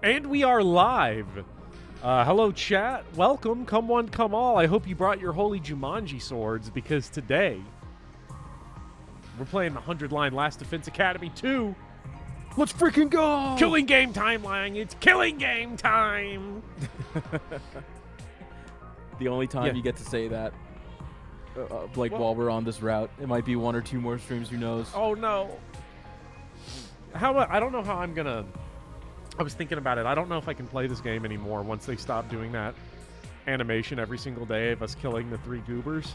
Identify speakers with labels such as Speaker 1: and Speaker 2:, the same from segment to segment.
Speaker 1: And we are live. Hello, chat. Welcome. Come one, come all. I hope you brought your holy Jumanji swords because today we're playing the 100-line Last Defense Academy 2.
Speaker 2: Let's freaking go!
Speaker 1: Killing game timeline. It's killing game time.
Speaker 2: The only time you get to say that, while we're on this route, it might be one or two more streams. Who knows?
Speaker 1: Oh no. I don't know how I'm gonna. I was thinking about it. I don't know if I can play this game anymore once they stop doing that animation every single day of us killing the 3 goobers.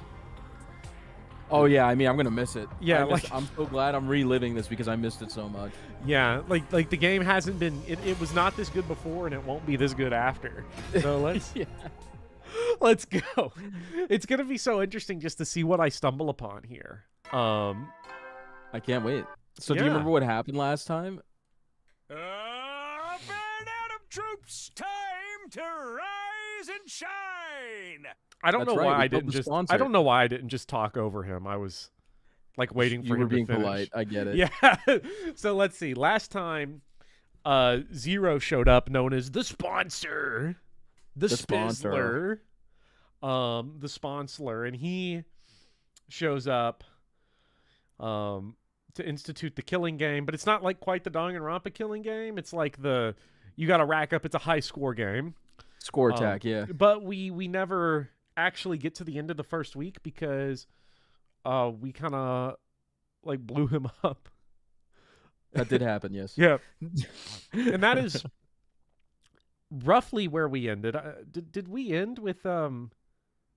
Speaker 2: Oh yeah, I mean I'm gonna miss it.
Speaker 1: Yeah,
Speaker 2: I'm so glad I'm reliving this because I missed it so much.
Speaker 1: Yeah, like the game hasn't been. It was not this good before, and it won't be this good after. So let's let's go. It's gonna be so interesting just to see what I stumble upon here.
Speaker 2: I can't wait. So do you remember what happened last time?
Speaker 3: Troops, time to rise and shine.
Speaker 1: I don't know why I didn't just. I don't know why I didn't just talk over him. I was like waiting for him to finish.
Speaker 2: You were being polite. I get it.
Speaker 1: Yeah. So let's see. Last time, Zero showed up, known as the sponsor, the Spizzler, the sponsor, and he shows up, to institute the killing game. But it's not like quite the Danganronpa killing game. It's like you got to rack up. It's a high score game.
Speaker 2: Score attack, yeah.
Speaker 1: But we never actually get to the end of the first week because we kind of like blew him up.
Speaker 2: That did happen, yes.
Speaker 1: Yeah. And that is roughly where we ended. Did we end with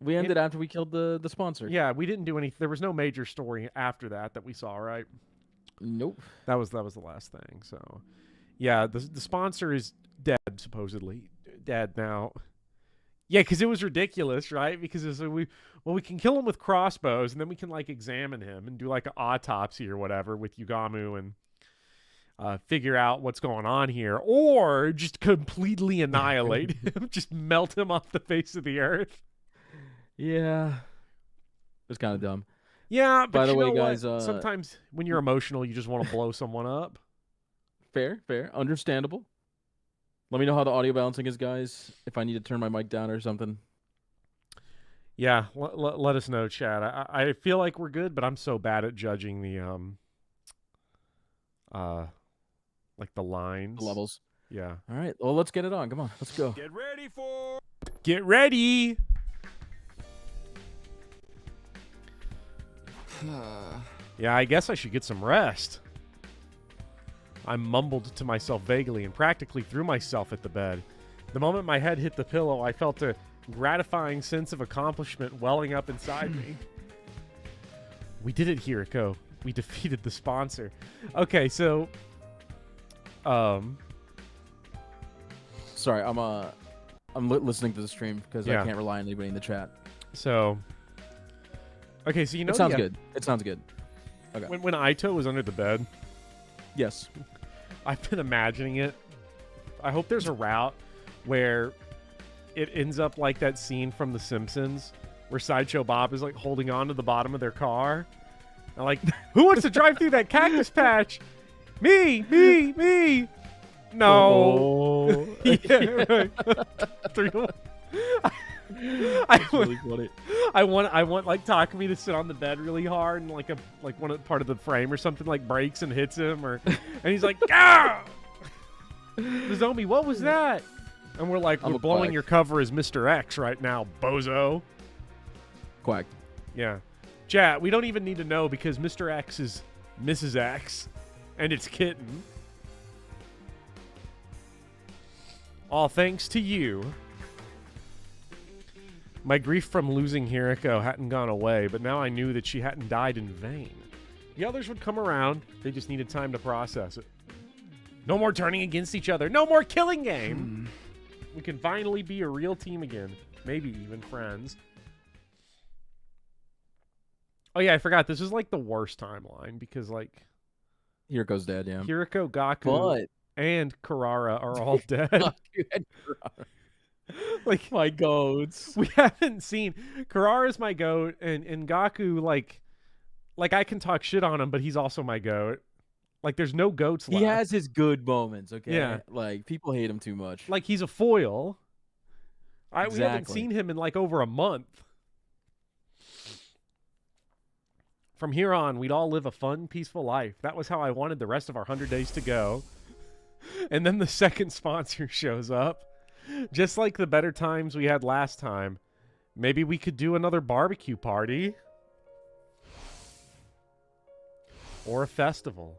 Speaker 2: We ended after we killed the sponsor.
Speaker 1: Yeah, we didn't do anything. There was no major story after that we saw, right?
Speaker 2: Nope.
Speaker 1: That was the last thing. So yeah, the sponsor is dead, supposedly. Dead now. Yeah, because it was ridiculous, right? Because it's we can kill him with crossbows, and then we can like examine him and do like an autopsy or whatever with Yugamu and figure out what's going on here, or just completely annihilate him, just melt him off the face of the earth.
Speaker 2: Yeah, it's kind of dumb.
Speaker 1: Yeah, but
Speaker 2: by the way,
Speaker 1: know
Speaker 2: guys,
Speaker 1: sometimes when you're emotional, you just want to blow someone up.
Speaker 2: Fair, understandable. Let me know how the audio balancing is, guys. If I need to turn my mic down or something.
Speaker 1: Yeah, let us know, chat. I feel like we're good, but I'm so bad at judging the like the lines,
Speaker 2: The levels.
Speaker 1: Yeah.
Speaker 2: All right. Well, let's get it on. Come on, let's go.
Speaker 1: Get ready. Yeah, I guess I should get some rest. I mumbled to myself vaguely and practically threw myself at the bed. The moment my head hit the pillow, I felt a gratifying sense of accomplishment welling up inside me. We did it, Hiriko. We defeated the sponsor. Okay, so
Speaker 2: sorry, I'm listening to the stream because I can't rely on anybody in the chat.
Speaker 1: So okay, so you know
Speaker 2: it sounds good. It sounds good. Okay.
Speaker 1: When Aito was under the bed,
Speaker 2: yes,
Speaker 1: I've been imagining it. I hope there's a route where it ends up like that scene from The Simpsons where Sideshow Bob is like holding on to the bottom of their car. And like, who wants to drive through that cactus patch? Me. No.
Speaker 2: Oh.
Speaker 1: Yeah, right. 3 to 1. I want like Takumi to sit on the bed really hard and like part of the frame or something like breaks and hits him and he's like, ah! Nozomi, what was that? And we're like, we're blowing your cover as Mr. X right now, bozo.
Speaker 2: Quack.
Speaker 1: Yeah. Chat, we don't even need to know because Mr. X is Mrs. X and it's Kitten. All thanks to you. My grief from losing Hiriko hadn't gone away, but now I knew that she hadn't died in vain. The others would come around. They just needed time to process it. No more turning against each other. No more killing game. We can finally be a real team again. Maybe even friends. Oh, yeah, I forgot. This is like the worst timeline because, like,
Speaker 2: Hiriko's dead, yeah.
Speaker 1: Hiriko, Gaku, and Kurara are all dead.
Speaker 2: Gaku and Kurara.
Speaker 1: Like,
Speaker 2: my goats.
Speaker 1: We haven't seen Kurara's my goat, and Gaku, like I can talk shit on him, but he's also my goat. Like there's no goats left.
Speaker 2: He has his good moments, okay?
Speaker 1: Yeah.
Speaker 2: Like people hate him too much.
Speaker 1: Like he's a foil. We haven't
Speaker 2: Exactly.
Speaker 1: seen him in like over a month. From here on, we'd all live a fun, peaceful life. That was how I wanted the rest of our 100 days to go. And then the second sponsor shows up. Just like the better times we had last time. Maybe we could do another barbecue party. Or a festival.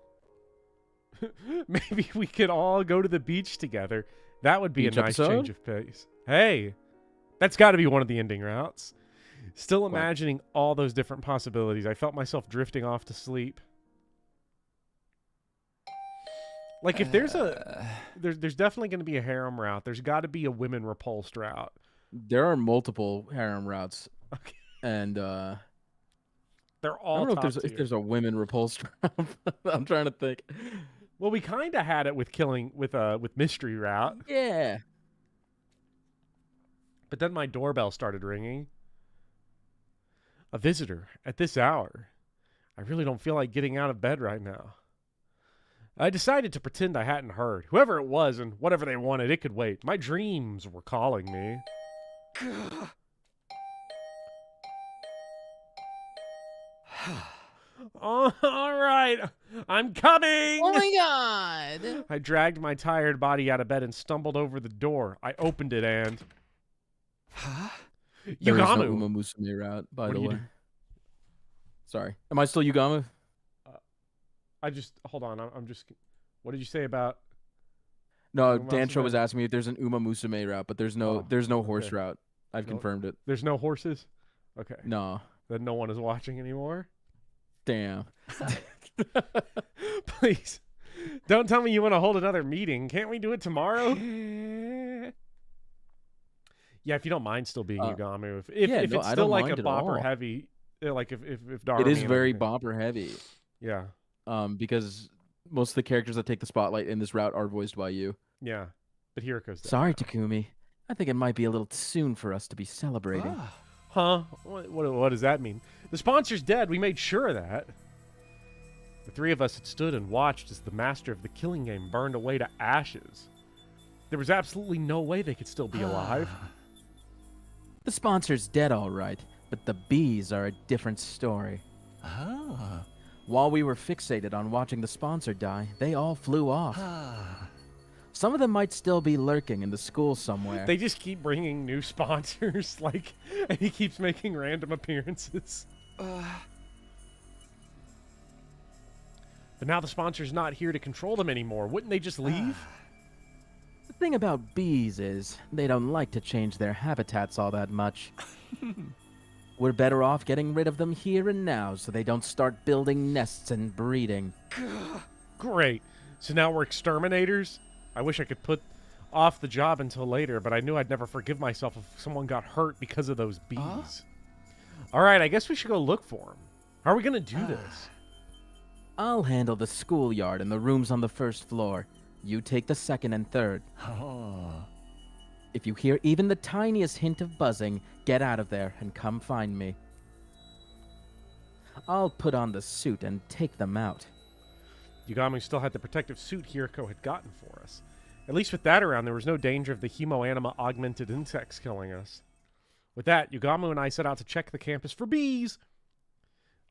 Speaker 1: Maybe we could all go to the beach together. That would be
Speaker 2: Beach
Speaker 1: a nice
Speaker 2: episode?
Speaker 1: change of pace. Hey, that's got to be one of the ending routes. Still imagining all those different possibilities. I felt myself drifting off to sleep. Like if there's there's definitely going to be a harem route. There's got to be a women repulsed route.
Speaker 2: There are multiple harem routes,
Speaker 1: Okay.
Speaker 2: and
Speaker 1: They're
Speaker 2: I
Speaker 1: all
Speaker 2: don't know
Speaker 1: top
Speaker 2: if
Speaker 1: tier.
Speaker 2: there's a women repulsed route. I'm trying to think.
Speaker 1: Well, we kind of had it with killing with mystery route,
Speaker 2: Yeah.
Speaker 1: but then my doorbell started ringing. A visitor at this hour. I really don't feel like getting out of bed right now. I decided to pretend I hadn't heard. Whoever it was and whatever they wanted, it could wait. My dreams were calling me. All right, I'm coming.
Speaker 4: Oh my god.
Speaker 1: I dragged my tired body out of bed and stumbled over the door. I opened it and
Speaker 2: There is no
Speaker 1: Yugamu.
Speaker 2: Uma Musume route, by
Speaker 1: What
Speaker 2: the
Speaker 1: do you
Speaker 2: way.
Speaker 1: do?
Speaker 2: Sorry. Am I still Yugamu?
Speaker 1: I just hold on. I'm just. What did you say about?
Speaker 2: No,
Speaker 1: Uma
Speaker 2: Dan Cho
Speaker 1: Musume?
Speaker 2: was asking me if there's an Uma Musume route, but there's no horse
Speaker 1: okay.
Speaker 2: route. I've
Speaker 1: No.
Speaker 2: confirmed it.
Speaker 1: There's no horses. Okay.
Speaker 2: No.
Speaker 1: Then no one is watching anymore.
Speaker 2: Damn.
Speaker 1: Please, don't tell me you want to hold another meeting. Can't we do it tomorrow? Yeah, if you don't mind still being Yugamu. If
Speaker 2: yeah,
Speaker 1: if
Speaker 2: no,
Speaker 1: it's
Speaker 2: I
Speaker 1: still
Speaker 2: don't
Speaker 1: like a
Speaker 2: mind at
Speaker 1: bopper
Speaker 2: all.
Speaker 1: heavy, like if Darumi
Speaker 2: It is
Speaker 1: and
Speaker 2: very
Speaker 1: everything.
Speaker 2: bopper heavy.
Speaker 1: Yeah,
Speaker 2: Because most of the characters that take the spotlight in this route are voiced by you.
Speaker 1: yeah. But Hiriko's dead.
Speaker 2: Sorry, Takumi. I think it might be a little soon for us to be celebrating.
Speaker 1: Huh? What does that mean? The sponsor's dead. We made sure of that. The three of us had stood and watched as the master of the killing game burned away to ashes. There was absolutely no way they could still be alive.
Speaker 2: The sponsor's dead, all right, but the bees are a different story.
Speaker 3: Ah.
Speaker 2: While we were fixated on watching the sponsor die, they all flew off. Some of them might still be lurking in the school somewhere.
Speaker 1: They just keep bringing new sponsors, and he keeps making random appearances. But now the sponsor's not here to control them anymore. Wouldn't they just leave?
Speaker 2: The thing about bees is they don't like to change their habitats all that much. We're better off getting rid of them here and now so they don't start building nests and breeding.
Speaker 1: Great. So now we're exterminators? I wish I could put off the job until later, but I knew I'd never forgive myself if someone got hurt because of those bees. All right, I guess we should go look for them. How are we going to do this?
Speaker 2: I'll handle the schoolyard and the rooms on the first floor. You take the second and third. If you hear even the tiniest hint of buzzing, get out of there and come find me. I'll put on the suit and take them out.
Speaker 1: Yugamu still had the protective suit Hiriko had gotten for us. At least with that around, there was no danger of the hemoanima augmented insects killing us. With that, Yugamu and I set out to check the campus for bees.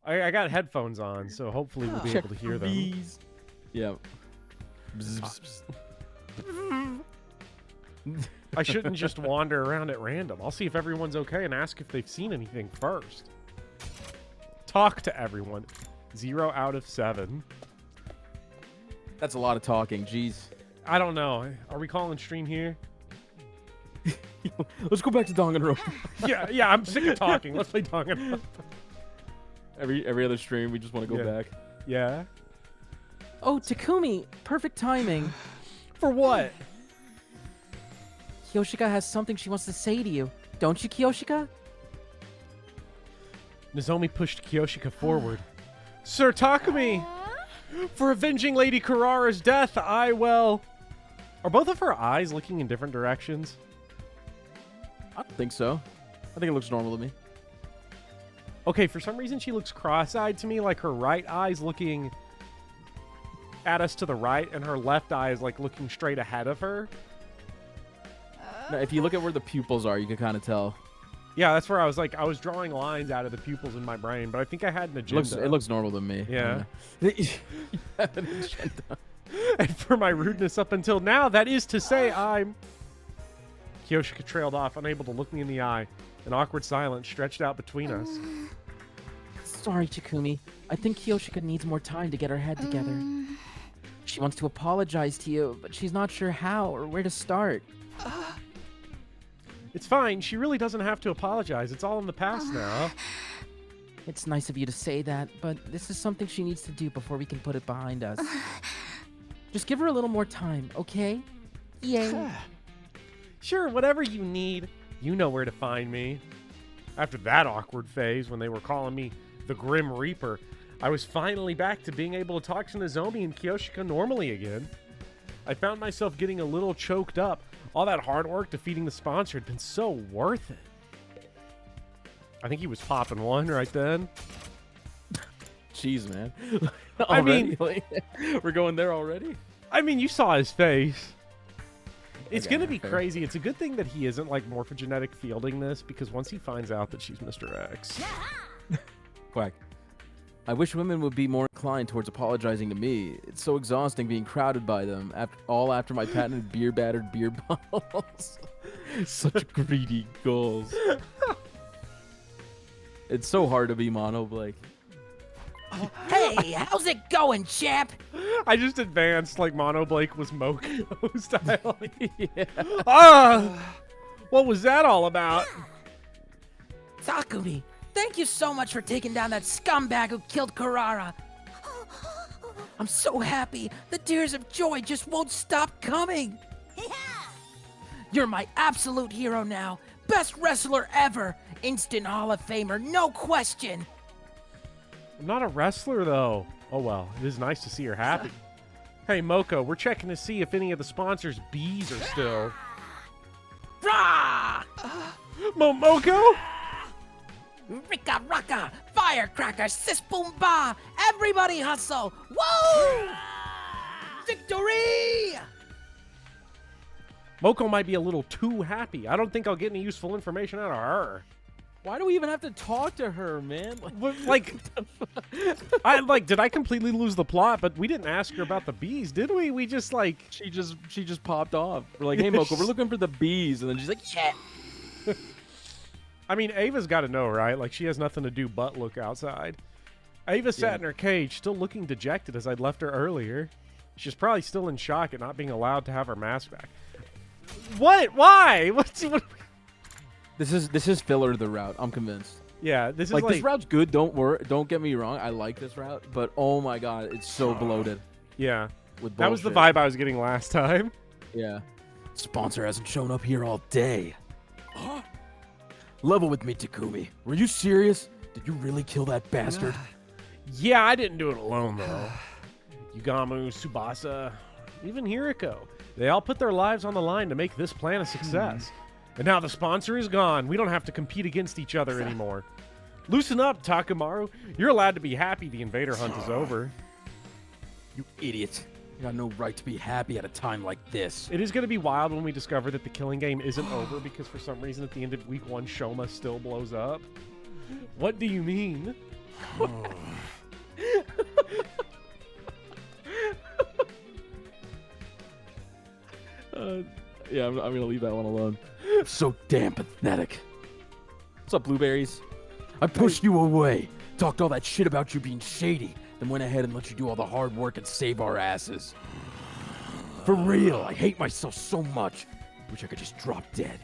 Speaker 1: I got headphones on, so hopefully we'll be able to hear them.
Speaker 2: Bees. Yeah. Bzz, bzz, bzz.
Speaker 1: I shouldn't just wander around at random. I'll see if everyone's okay and ask if they've seen anything first. Talk to everyone. 0 out of 7.
Speaker 2: That's a lot of talking, jeez.
Speaker 1: I don't know. Are we calling stream here?
Speaker 2: Let's go back to Danganronpa.
Speaker 1: Yeah, I'm sick of talking. Let's play Danganronpa.
Speaker 2: Every other stream, we just want to go
Speaker 1: Yeah.
Speaker 2: back.
Speaker 1: Yeah?
Speaker 2: Oh, Takumi, perfect timing.
Speaker 1: For what?
Speaker 2: Kyoshika has something she wants to say to you. Don't you, Kyoshika?
Speaker 1: Nozomi pushed Kyoshika forward. Sir Takumi! For avenging Lady Kurara's death, I will... Are both of her eyes looking in different directions?
Speaker 2: I don't think so. I think it looks normal to me.
Speaker 1: Okay, for some reason she looks cross-eyed to me, like her right eye's looking at us to the right, and her left eye is like looking straight ahead of her.
Speaker 2: No, if you look at where the pupils are, you can kind of tell.
Speaker 1: Yeah, that's where I was drawing lines out of the pupils in my brain, but I think I had an agenda.
Speaker 2: It looks normal to me.
Speaker 1: Yeah.
Speaker 2: You have an agenda.
Speaker 1: And for my rudeness up until now, that is to say I'm... Kyoshika trailed off, unable to look me in the eye. An awkward silence stretched out between us.
Speaker 2: Sorry, Takumi. I think Kyoshika needs more time to get her head together. She wants to apologize to you, but she's not sure how or where to start.
Speaker 1: It's fine. She really doesn't have to apologize. It's all in the past now.
Speaker 2: It's nice of you to say that, but this is something she needs to do before we can put it behind us. Just give her a little more time, okay? Yay.
Speaker 1: Sure, whatever you need. You know where to find me. After that awkward phase when they were calling me the Grim Reaper, I was finally back to being able to talk to Nozomi and Kyoshika normally again. I found myself getting a little choked up. All that hard work defeating the sponsor had been so worth it. I think he was popping one right then.
Speaker 2: Jeez, man.
Speaker 1: I mean,
Speaker 2: we're going there already?
Speaker 1: I mean, you saw his face. It's
Speaker 2: Okay,
Speaker 1: going to be
Speaker 2: fair.
Speaker 1: crazy. It's a good thing that he isn't like morphogenetic fielding this, because once he finds out that she's Mr. X.
Speaker 2: Quack. I wish women would be more inclined towards apologizing to me. It's so exhausting being crowded by them, after my patented beer-battered beer bottles. Such greedy goals. It's so hard to be Mono Blake.
Speaker 4: Hey, how's it going, champ?
Speaker 1: I just advanced like Mono Blake was Moko style.
Speaker 2: Yeah.
Speaker 1: Ah! What was that all about?
Speaker 4: Takumi, thank you so much for taking down that scumbag who killed Karara. I'm so happy. The tears of joy just won't stop coming. You're my absolute hero now. Best wrestler ever. Instant Hall of Famer, no question.
Speaker 1: I'm not a wrestler, though. Oh, well. It is nice to see her happy. Hey, Moko, we're checking to see if any of the sponsors' bees are still...
Speaker 4: Rah!
Speaker 1: Moko?
Speaker 4: Rika raka, firecracker, sis boom ba, everybody hustle, whoa! Victory!
Speaker 1: Moko might be a little too happy. I don't think I'll get any useful information out of her.
Speaker 2: Why do we even have to talk to her, man?
Speaker 1: Did I completely lose the plot? But we didn't ask her about the bees, did we? We just like...
Speaker 2: She just popped off. We're like, hey, Moko, we're looking for the bees. And then she's like, yeah.
Speaker 1: I mean, Ava's got to know, right? Like, she has nothing to do but look outside. Ava sat in her cage, still looking dejected as I'd left her earlier. She's probably still in shock at not being allowed to have her mask back. What? Why?
Speaker 2: This is filler the route. I'm convinced.
Speaker 1: Yeah, this is
Speaker 2: Like,
Speaker 1: like...
Speaker 2: this route's good. Don't get me wrong. I like this route, but oh my god, it's so bloated.
Speaker 1: Yeah.
Speaker 2: With
Speaker 1: That was the
Speaker 2: bullshit.
Speaker 1: vibe I was getting last time.
Speaker 2: Yeah. Sponsor hasn't shown up here all day. Level with me, Takumi. Were you serious? Did you really kill that bastard?
Speaker 1: Yeah, I didn't do it alone, though. Yugamu, Tsubasa, even Hiriko. They all put their lives on the line to make this plan a success. And now the sponsor is gone. We don't have to compete against each other anymore. Loosen up, Takamaru. You're allowed to be happy the invader hunt is over.
Speaker 2: You idiot. You got no right to be happy at a time like this.
Speaker 1: It is going to be wild when we discover that the killing game isn't over because for some reason at the end of week 1, Shoma still blows up. What do you mean?
Speaker 2: Yeah, I'm gonna leave that one alone. So damn pathetic. What's up, Blueberries? I pushed you away, talked all that shit about you being shady, then went ahead and let you do all the hard work and save our asses. For real, I hate myself so much. Wish I could just drop dead.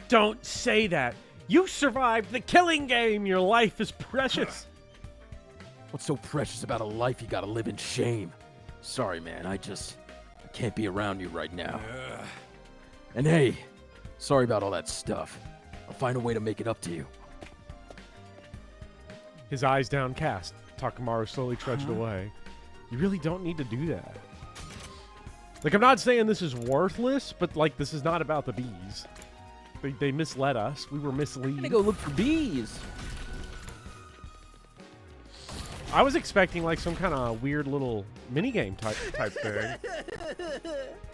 Speaker 1: Don't say that. You survived the killing game. Your life is precious.
Speaker 2: What's so precious about a life you gotta live in shame? Sorry, man, I can't be around you right now. And hey, sorry about all that stuff. I'll find a way to make it up to you.
Speaker 1: His eyes downcast, Takamaru slowly trudged away. You really don't need to do that. Like, I'm not saying this is worthless, but, like, this is not about the bees. They misled us. We were
Speaker 2: I'm
Speaker 1: misleading.
Speaker 2: gonna go look for bees.
Speaker 1: I was expecting like some kind of weird little minigame type thing.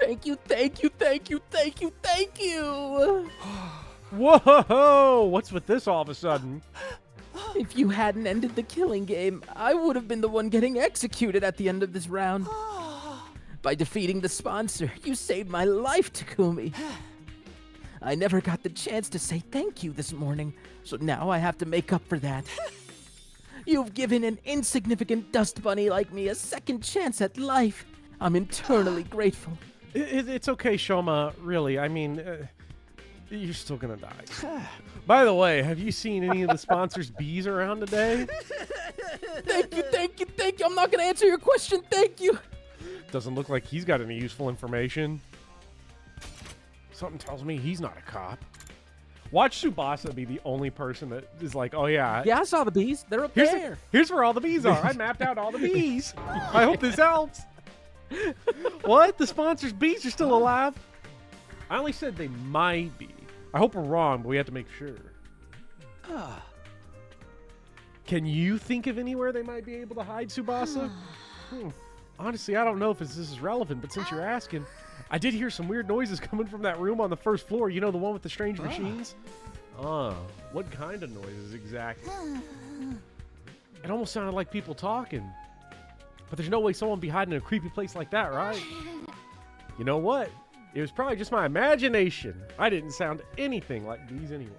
Speaker 2: Thank you, thank you, thank you, thank you, thank you.
Speaker 1: Whoa! What's with this all of a sudden?
Speaker 2: If you hadn't ended the killing game, I would have been the one getting executed at the end of this round. By defeating the sponsor, you saved my life, Takumi. I never got the chance to say thank you this morning, so now I have to make up for that. You've given an insignificant dust bunny like me a second chance at life. I'm eternally grateful.
Speaker 1: It's okay, Shoma. Really, I mean, you're still gonna die. By the way, have you seen any of the sponsors' bees around today?
Speaker 2: Thank you, thank you, thank you. I'm not gonna answer your question. Thank you.
Speaker 1: Doesn't look like he's got any useful information. Something tells me he's not a cop. Watch Tsubasa be the only person that is like, oh yeah.
Speaker 2: Yeah, I saw the bees. They're up there.
Speaker 1: Here's where all the bees are. I mapped out all the bees. I hope this helps. What? The sponsor's bees are still alive? I only said they might be. I hope we're wrong, but we have to make sure. Can you think of anywhere they might be able to hide, Tsubasa? Honestly, I don't know if this is relevant, but since you're asking, I did hear some weird noises coming from that room on the first floor. You know, the one with the strange machines? What kind of noises exactly? It almost sounded like people talking. But there's no way someone would be hiding in a creepy place like that, right? You know what? It was probably just my imagination. I didn't sound anything like these anyway.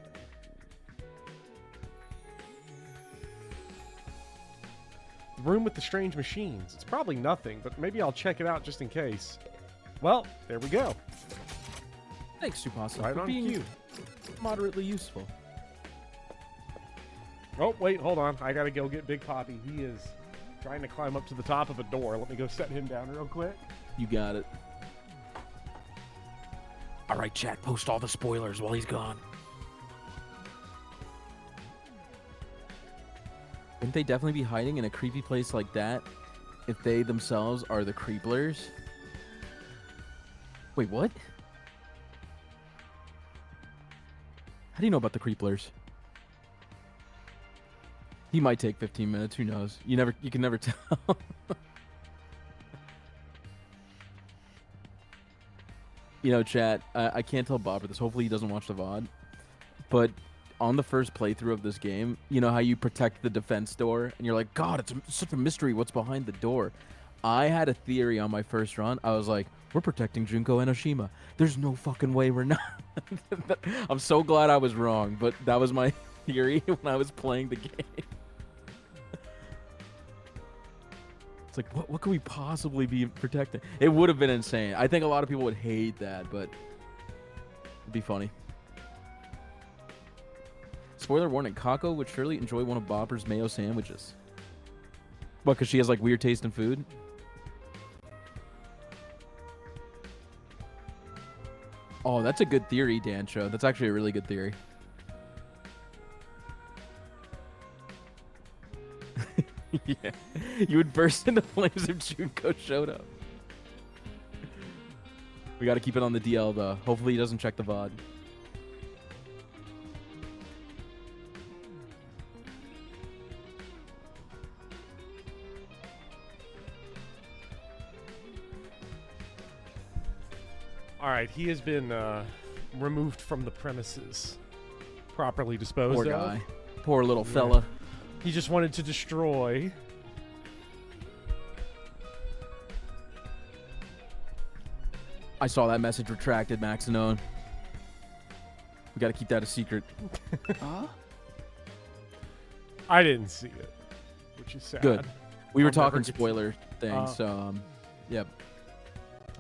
Speaker 1: The room with the strange machines. It's probably nothing, but maybe I'll check it out just in case. Well, there we go.
Speaker 2: Thanks, Tsubasa,
Speaker 1: Right
Speaker 2: for
Speaker 1: on
Speaker 2: being
Speaker 1: cue.
Speaker 2: moderately useful.
Speaker 1: Oh, wait, hold on. I gotta go get Big Poppy. He is trying to climb up to the top of a door. Let me go set him down real quick.
Speaker 2: You got it.
Speaker 4: All right, chat, post all the spoilers while he's gone.
Speaker 2: Wouldn't they definitely be hiding in a creepy place like that if they themselves are the creeplers? Wait, what? How do you know about the creeplers? He might take 15 minutes, who knows? You can never tell. You know, chat, I can't tell Bobber this. Hopefully he doesn't watch the VOD. But on the first playthrough of this game, you know how you protect the defense door? And you're like, God, it's such a mystery what's behind the door. I had a theory on my first run. I was like, we're protecting Junko and Oshima. There's no fucking way we're not. I'm so glad I was wrong, but that was my theory when I was playing the game. It's like, what could we possibly be protecting? It would have been insane. I think a lot of people would hate that, but it'd be funny. Spoiler warning, Kako would surely enjoy one of Bopper's mayo sandwiches. What, because she has like weird taste in food? Oh, that's a good theory, Dancho. That's actually a really good theory. Yeah. You would burst into flames if Junko showed up. We got to keep it on the DL, though. Hopefully he doesn't check the VOD.
Speaker 1: All right, he has been removed from the premises, properly disposed
Speaker 2: Poor
Speaker 1: of.
Speaker 2: guy. Poor little fella.
Speaker 1: He just wanted to destroy.
Speaker 2: I saw that message retracted, Maxinone. We got to keep that a secret.
Speaker 1: I didn't see it, which is sad.
Speaker 2: Good. We were
Speaker 1: I'll never
Speaker 2: talking
Speaker 1: get to-
Speaker 2: spoiler things, so yep.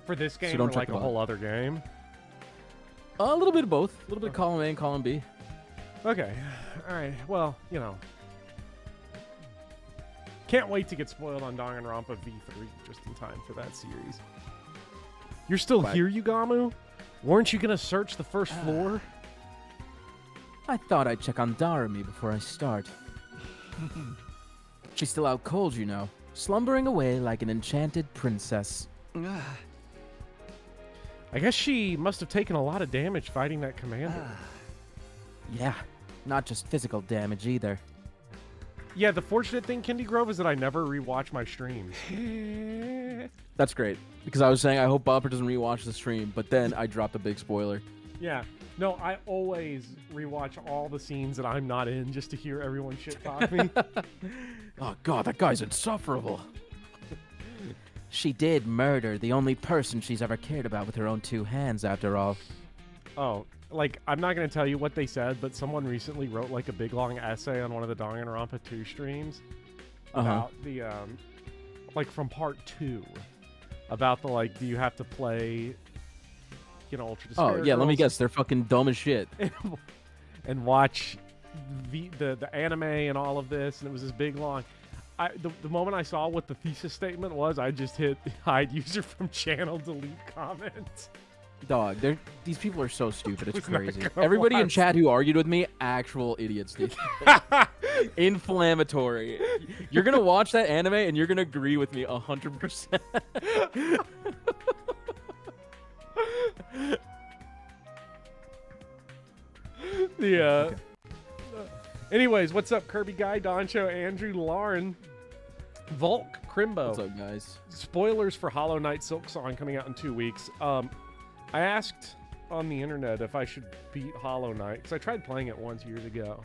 Speaker 1: For this game,
Speaker 2: don't
Speaker 1: or
Speaker 2: check
Speaker 1: like
Speaker 2: the
Speaker 1: a
Speaker 2: VOD.
Speaker 1: whole other game?
Speaker 2: A little bit of both. A little bit of column A and column B.
Speaker 1: Okay. All right. Well, you know. Can't wait to get spoiled on Danganronpa V3 just in time for that series. You're still
Speaker 2: Right.
Speaker 1: here, Yugamu? Weren't you going to search the first floor?
Speaker 2: I thought I'd check on Darumi before I start. She's still out cold, you know, slumbering away like an enchanted princess.
Speaker 1: I guess she must have taken a lot of damage fighting that commander.
Speaker 2: Yeah, not just physical damage either.
Speaker 1: Yeah, the fortunate thing, Kindy Grove, is that I never rewatch my streams.
Speaker 2: That's great. Because I was saying I hope Bopper doesn't rewatch the stream, but then I dropped a big spoiler.
Speaker 1: Yeah. No, I always rewatch all the scenes that I'm not in just to hear everyone shit talk me.
Speaker 2: Oh god, that guy's insufferable. She did murder the only person she's ever cared about with her own 2 hands, after all.
Speaker 1: Oh, like, I'm not going to tell you what they said, but someone recently wrote, like, a big, long essay on one of the Danganronpa 2 streams about the, like, from part 2, about the, like, do you have to play, you know, Ultra Despair
Speaker 2: Oh, yeah, let me
Speaker 1: Girls
Speaker 2: guess. They're fucking dumb as shit.
Speaker 1: and watch the anime and all of this, and it was this big, long... the moment I saw what the thesis statement was, I just hit hide user from channel, delete comment.
Speaker 2: Dog, these people are so stupid. It's
Speaker 1: Was not
Speaker 2: crazy.
Speaker 1: gonna
Speaker 2: Everybody in
Speaker 1: watch.
Speaker 2: chat who argued with me, actual idiots, dude. Inflammatory. You're gonna watch that anime and you're gonna agree with me 100%.
Speaker 1: The anyways, what's up, Kirby Guy, Doncho, Andrew, Lauren, Volk, Crimbo?
Speaker 2: What's up, guys?
Speaker 1: Spoilers for Hollow Knight Silk Song coming out in 2 weeks. I asked on the internet if I should beat Hollow Knight because I tried playing it once years ago,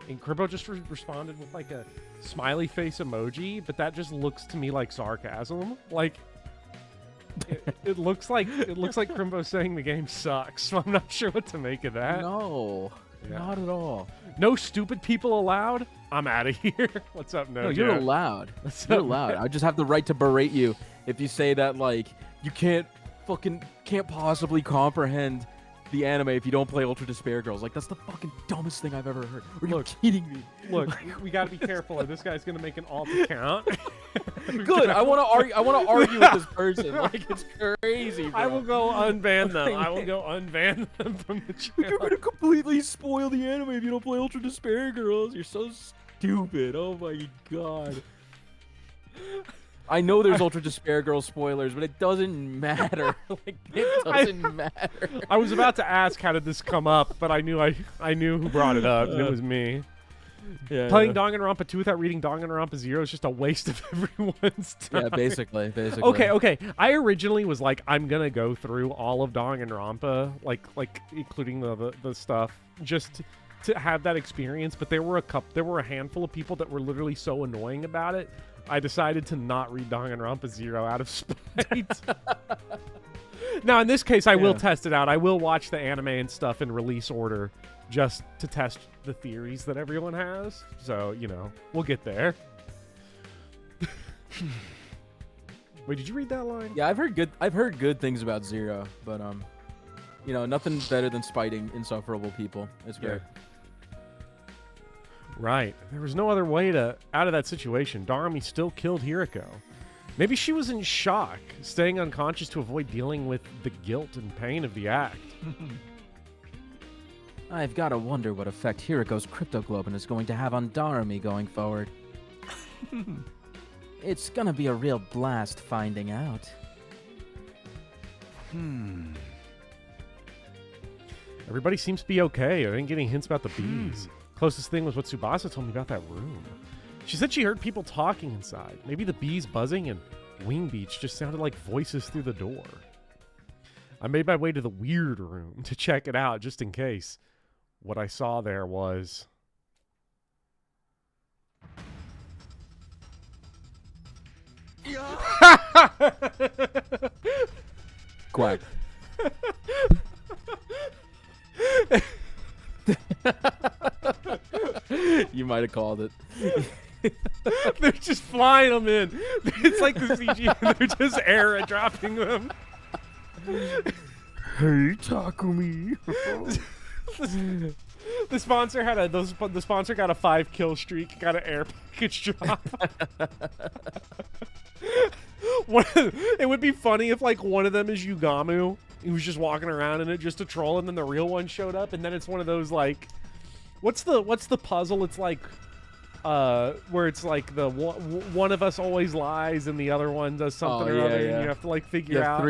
Speaker 1: and Crimbo just responded with like a smiley face emoji, but that just looks to me like sarcasm. Like it looks like Crimbo saying the game sucks. So I'm not sure what to make of that.
Speaker 2: No,
Speaker 1: Yeah.
Speaker 2: not at all.
Speaker 1: No stupid people allowed. I'm out of here. What's up,
Speaker 2: No, you're
Speaker 1: Jack?
Speaker 2: allowed.
Speaker 1: What's
Speaker 2: You're
Speaker 1: up,
Speaker 2: allowed.
Speaker 1: man?
Speaker 2: I just have the right to berate you if you say that, like, you can't possibly comprehend the anime if you don't play Ultra Despair Girls. Like, that's the fucking dumbest thing I've ever heard. Are you kidding me?
Speaker 1: Look, we gotta be careful, or this guy's gonna make an alt account.
Speaker 2: Good. I want to argue with this person. Like, it's crazy, bro.
Speaker 1: I will go unban them. I will go unban them from the
Speaker 2: You're
Speaker 1: channel.
Speaker 2: gonna completely spoil the anime if you don't play Ultra Despair Girls. You're so stupid. Oh my god. I know there's Ultra Despair Girls spoilers, but it doesn't matter. Like, it doesn't matter.
Speaker 1: I was about to ask how did this come up, but I knew who brought it up, and it was me.
Speaker 2: Yeah,
Speaker 1: Playing Danganronpa 2 without reading Danganronpa 0 is just a waste of everyone's time.
Speaker 2: yeah, basically.
Speaker 1: Okay. I originally was like, I'm gonna go through all of Danganronpa, like including the stuff, just to have that experience. But there were a handful of people that were literally so annoying about it. I decided to not read Danganronpa 0 out of spite. Now, in this case, I will test it out. I will watch the anime and stuff in release order just to test the theories that everyone has. So, you know, we'll get there. Wait, did you read that line?
Speaker 2: Yeah, I've heard good things about Zero, but you know, nothing better than spiting insufferable people. It's great.
Speaker 1: Right. There was no other way out of that situation. Darumi still killed Hiriko. Maybe she was in shock, staying unconscious to avoid dealing with the guilt and pain of the act.
Speaker 2: I've got to wonder what effect Hiriko's cryptoglobin is going to have on Darumi going forward. It's gonna be a real blast finding out.
Speaker 1: Everybody seems to be okay. I didn't get any hints about the bees. Closest thing was what Tsubasa told me about that room. She said she heard people talking inside. Maybe the bees buzzing and Wing Beach just sounded like voices through the door. I made my way to the weird room to check it out just in case. What I saw there was...
Speaker 2: Quack. You might have called it.
Speaker 1: They're just flying them in. It's like the CG. They're just air dropping them.
Speaker 2: Hey, Takumi.
Speaker 1: The sponsor had the sponsor got a 5-kill streak. Got an air package drop. It would be funny if like one of them is Yugamu. He was just walking around in it just to troll, and then the real one showed up, and then it's one of those like, what's the puzzle? It's like, where it's like the one of us always lies and the other one does something or other, and you have to like figure out.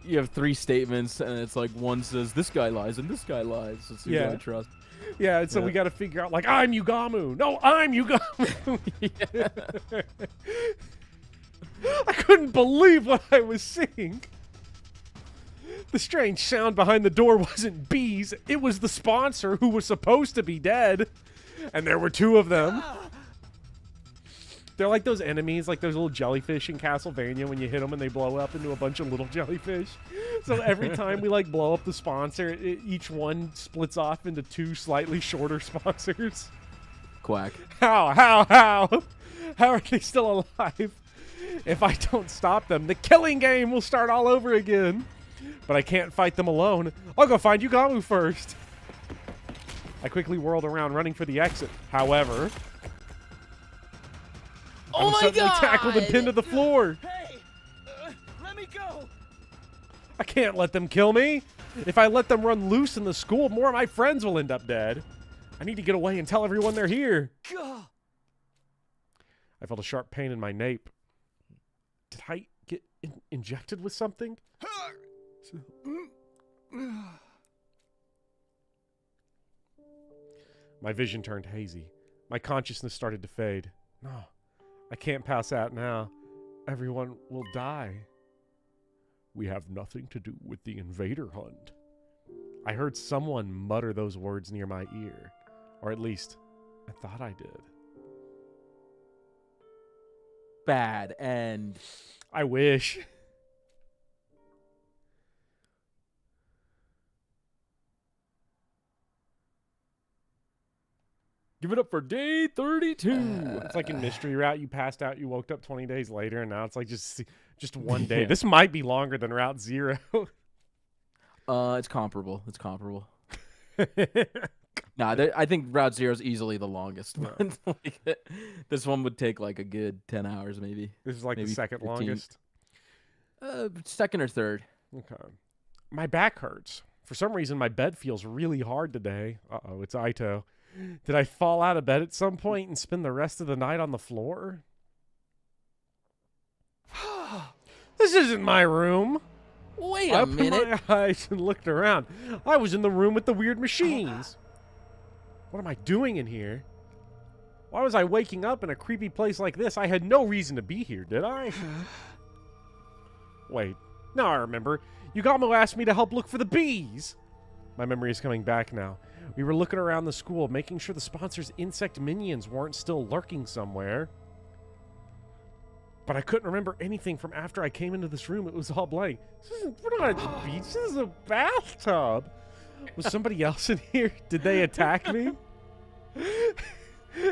Speaker 2: You have three statements, and it's like one says this guy lies and this guy lies. That's who I trust.
Speaker 1: Yeah, and so we got to figure out, like, I'm Yugamu. No, I'm Yugamu. I couldn't believe what I was seeing. The strange sound behind the door wasn't bees. It was the sponsor who was supposed to be dead. And there were 2 of them. They're like those enemies, like those little jellyfish in Castlevania when you hit them and they blow up into a bunch of little jellyfish. So every time we like blow up the sponsor, each one splits off into 2 slightly shorter sponsors.
Speaker 2: Quack.
Speaker 1: How are they still alive? If I don't stop them, the killing game will start all over again. But I can't fight them alone. I'll go find Yugamu first. I quickly whirled around, running for the exit. However, I'm suddenly tackled and pinned to the floor.
Speaker 3: Hey, let me go.
Speaker 1: I can't let them kill me. If I let them run loose in the school, more of my friends will end up dead. I need to get away and tell everyone they're here.
Speaker 3: Gah.
Speaker 1: I felt a sharp pain in my nape. Did I get injected with something? My vision turned hazy. My consciousness started to fade. No, I can't pass out now. Everyone will die. We have nothing to do with the invader hunt. I heard someone mutter those words near my ear. Or at least, I thought I did.
Speaker 2: Bad end.
Speaker 1: I wish.
Speaker 2: Give it up for day 32.
Speaker 1: It's like in Mystery Route, you passed out, you woke up 20 days later, and now it's like just one day. This might be longer than Route 0.
Speaker 2: It's comparable. It's comparable. Nah, I think Route 0 is easily the longest one. Like, this one would take like a good 10 hours, maybe.
Speaker 1: This is like the
Speaker 2: Maybe
Speaker 1: second
Speaker 2: 15.
Speaker 1: longest.
Speaker 2: Second or third.
Speaker 1: Okay. My back hurts. For some reason, my bed feels really hard today. Uh-oh, it's Aito. Did I fall out of bed at some point and spend the rest of the night on the floor? This isn't my room.
Speaker 2: Wait
Speaker 1: I
Speaker 2: a
Speaker 1: opened
Speaker 2: minute.
Speaker 1: my eyes and looked around. I was in the room with the weird machines. What am I doing in here? Why was I waking up in a creepy place like this? I had no reason to be here, did I? Wait, now I remember. Yugamu asked me to help look for the bees. My memory is coming back now. We were looking around the school, making sure the sponsor's insect minions weren't still lurking somewhere. But I couldn't remember anything from after I came into this room. It was all blank. We're not at the beach. This is a bathtub. Was somebody else in here? Did they attack me?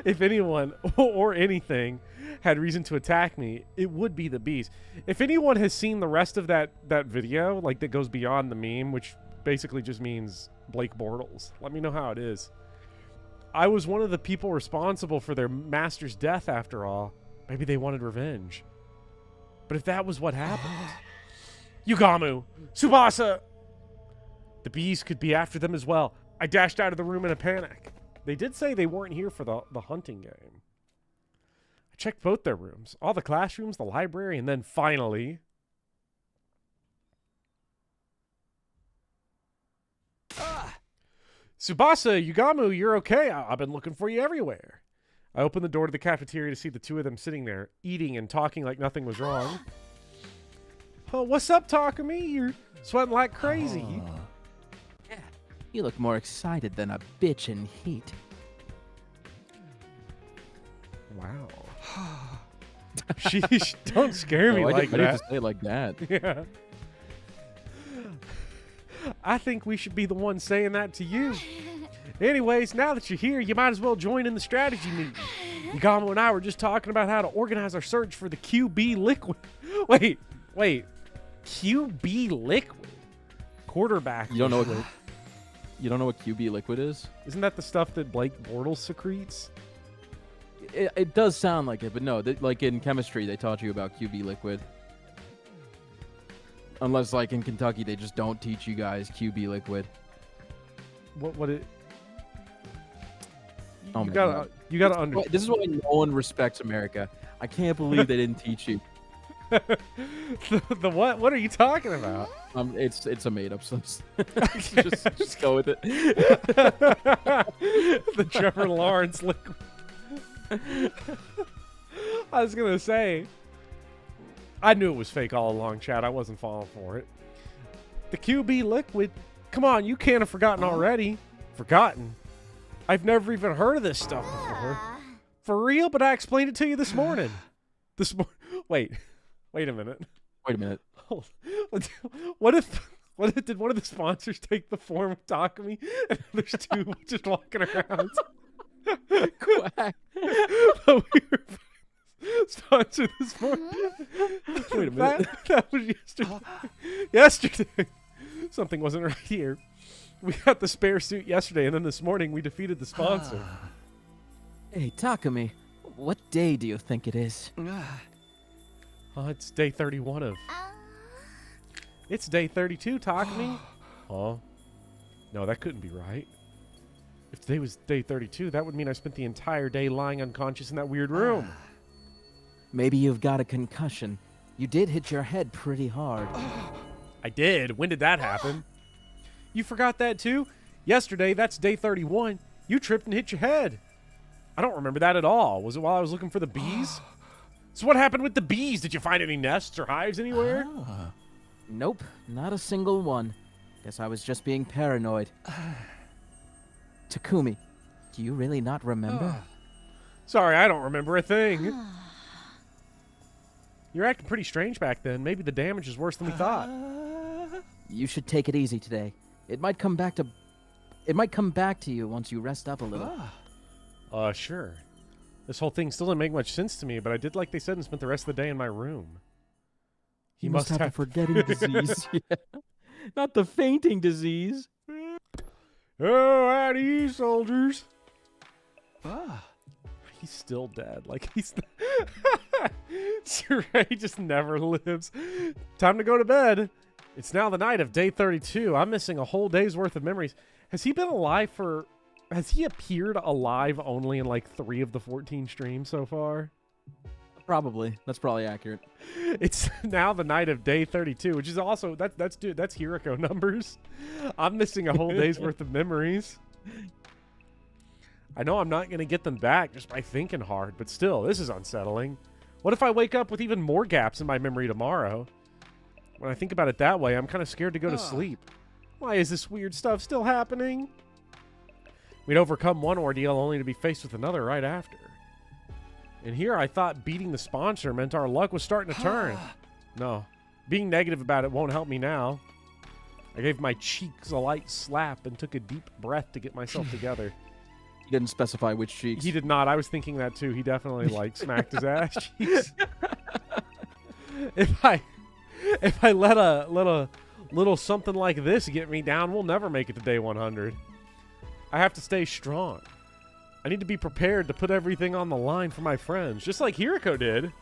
Speaker 1: If anyone or anything had reason to attack me, it would be the bees. If anyone has seen the rest of that video, like that goes beyond the meme, which basically just means Blake Bortles, let me know how it is. I was one of the people responsible for their master's death after all. Maybe they wanted revenge. But if that was what happened... Yugamu! Tsubasa! The bees could be after them as well. I dashed out of the room in a panic. They did say they weren't here for the hunting game. I checked both their rooms, all the classrooms, the library, and then finally... Tsubasa, Yugamu, you're okay. I've been looking for you everywhere. I opened the door to the cafeteria to see the 2 of them sitting there, eating and talking like nothing was wrong. Oh, what's up, Takumi? You're sweating like crazy.
Speaker 2: Yeah, you look more excited than a bitch in heat.
Speaker 1: Wow. Sheesh, don't scare me like
Speaker 2: I
Speaker 1: that.
Speaker 2: didn't say it like that.
Speaker 1: Yeah. I think we should be the one saying that to you. Anyways, now that you're here, you might as well join in the strategy meeting. Yugamu and I were just talking about how to organize our search for the QB liquid. Wait. QB liquid? Quarterback
Speaker 2: You don't know
Speaker 1: liquid.
Speaker 2: what you don't know what QB liquid is?
Speaker 1: Isn't that the stuff that Blake Bortles secretes?
Speaker 2: It does sound like it, but no. Like in chemistry, they taught you about QB liquid. Unless, like in Kentucky, they just don't teach you guys QB liquid.
Speaker 1: What it...
Speaker 2: Oh
Speaker 1: You
Speaker 2: my
Speaker 1: gotta
Speaker 2: God.
Speaker 1: understand.
Speaker 2: This is why no one respects America. I can't believe they didn't teach you.
Speaker 1: The what? What are you talking about?
Speaker 2: It's a made up sentence. just go with it.
Speaker 1: The Trevor Lawrence liquid. I was gonna say, I knew it was fake all along, Chad. I wasn't falling for it. The QB liquid. Come on, you can't have forgotten already. Forgotten? I've never even heard of this stuff before. For real? But I explained it to you this morning. Wait a minute.
Speaker 2: Wait a minute.
Speaker 1: What if did one of the sponsors take the form of Takumi and there's two just walking around?
Speaker 2: Quack.
Speaker 1: But we were sponsored this morning.
Speaker 2: Wait a minute.
Speaker 1: That was yesterday. Yesterday. Something wasn't right here. We got the spare suit yesterday, and then this morning we defeated the sponsor.
Speaker 2: Hey, Takumi, what day do you think it is?
Speaker 1: It's day 31 of... It's day 32, Takumi. Oh. No, that couldn't be right. If today was day 32, that would mean I spent the entire day lying unconscious in that weird room.
Speaker 2: Maybe you've got a concussion. You did hit your head pretty hard.
Speaker 1: I did. When did that happen? You forgot that too? Yesterday, that's day 31. You tripped and hit your head. I don't remember that at all. Was it while I was looking for the bees? So what happened with the bees? Did you find any nests or hives anywhere?
Speaker 2: Nope, not a single one. Guess I was just being paranoid. Takumi, do you really not remember?
Speaker 1: Sorry, I don't remember a thing. You're acting pretty strange back then. Maybe the damage is worse than we thought.
Speaker 2: You should take it easy today. It might come back to you once you rest up a little.
Speaker 1: Sure. This whole thing still didn't make much sense to me, but I did like they said and spent the rest of the day in my room.
Speaker 2: He must have a forgetting disease. Yeah. Not the fainting disease.
Speaker 1: Oh, howdy, you soldiers. He's still dead. Like, he's... Ray just never lives. Time to go to bed. It's now the night of day 32. I'm missing a whole day's worth of memories. Has he been alive for... Has he appeared alive only in, like, 3 of the 14 streams so far?
Speaker 2: Probably. That's probably accurate.
Speaker 1: It's now the night of day 32, which is also... That's Hiroko numbers. I'm missing a whole day's worth of memories. I know I'm not going to get them back just by thinking hard, but still, this is unsettling. What if I wake up with even more gaps in my memory tomorrow? When I think about it that way, I'm kind of scared to go to sleep. Why is this weird stuff still happening? We'd overcome one ordeal only to be faced with another right after. And here I thought beating the sponsor meant our luck was starting to turn. No. Being negative about it won't help me now. I gave my cheeks a light slap and took a deep breath to get myself together.
Speaker 2: He didn't specify which cheeks.
Speaker 1: He did not. I was thinking that too. He definitely like smacked his ass cheeks. If I let a little something like this get me down, we'll never make it to day 100. I have to stay strong. I need to be prepared to put everything on the line for my friends, just like Hiroko did.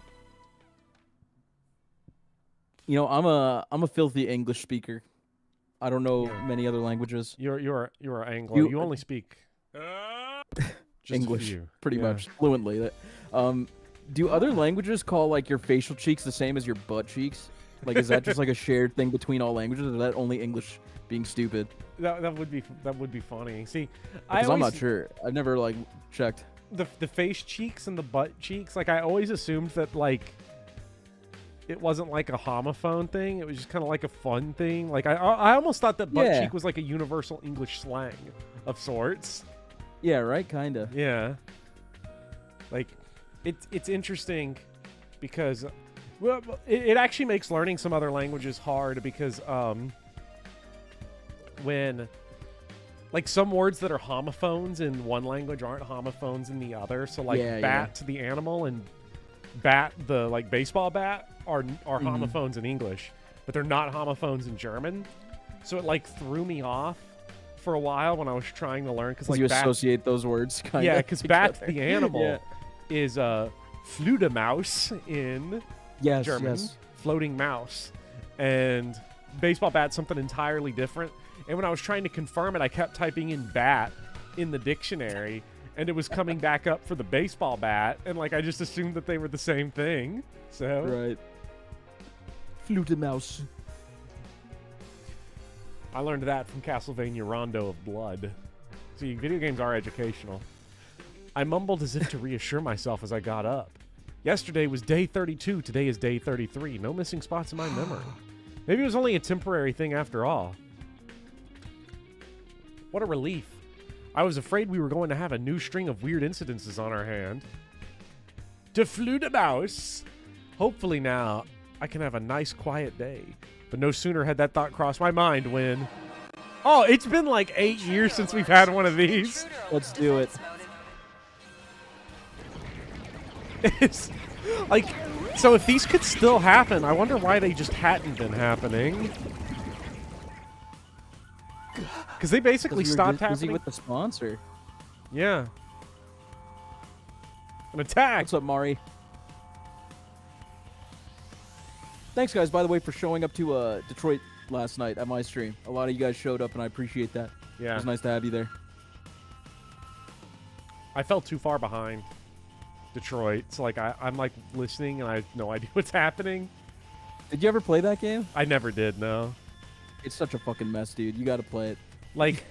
Speaker 2: You know, I'm a filthy English speaker. I don't know many other languages.
Speaker 1: You're Anglo. You only speak just
Speaker 2: English, pretty much fluently. Do other languages call like your facial cheeks the same as your butt cheeks? Like, is that just like a shared thing between all languages, or is that only English being stupid?
Speaker 1: That would be funny. See,
Speaker 2: because I'm not sure. I've never like checked
Speaker 1: the face cheeks and the butt cheeks. Like, I always assumed that like it wasn't like a homophone thing. It was just kind of like a fun thing. Like, I almost thought that butt cheek was like a universal English slang of sorts.
Speaker 2: Yeah, right. Kinda.
Speaker 1: Yeah. Like, it's interesting because, well, it actually makes learning some other languages hard because when, like, some words that are homophones in one language aren't homophones in the other. So, like, bat, the animal, and bat, the, like, baseball bat, are homophones in English, but they're not homophones in German. So it, like, threw me off for a while when I was trying to learn. Because, like,
Speaker 2: you associate those words, kind of.
Speaker 1: Yeah, because bat, the animal, is Fledermaus in German. Yes. Floating mouse. And baseball bat, something entirely different. And when I was trying to confirm it, I kept typing in bat in the dictionary, and it was coming back up for the baseball bat, and like I just assumed that they were the same thing. So
Speaker 2: right. Flute-mouse.
Speaker 1: I learned that from Castlevania Rondo of Blood. See, video games are educational. I mumbled as if to reassure myself as I got up. Yesterday was day 32, today is day 33. No missing spots in my memory. Maybe it was only a temporary thing after all. What a relief. I was afraid we were going to have a new string of weird incidences on our hand. To Flute-mouse. Hopefully now, I can have a nice quiet day. But no sooner had that thought crossed my mind when... Oh, it's been like 8 years since we've had one of these.
Speaker 2: Let's do it.
Speaker 1: It's like, so if these could still happen, I wonder why they just hadn't been happening. Because they basically stopped
Speaker 2: busy
Speaker 1: happening.
Speaker 2: with the sponsor.
Speaker 1: Yeah. An attack.
Speaker 2: What's up, Mari? Thanks, guys, by the way, for showing up to Detroit last night at my stream. A lot of you guys showed up, and I appreciate that.
Speaker 1: Yeah.
Speaker 2: It was nice to have you there.
Speaker 1: I felt too far behind Detroit. So, like, I'm, like, listening, and I have no idea what's happening.
Speaker 2: Did you ever play that game?
Speaker 1: I never did, no.
Speaker 2: It's such a fucking mess, dude. You got to play it.
Speaker 1: Like,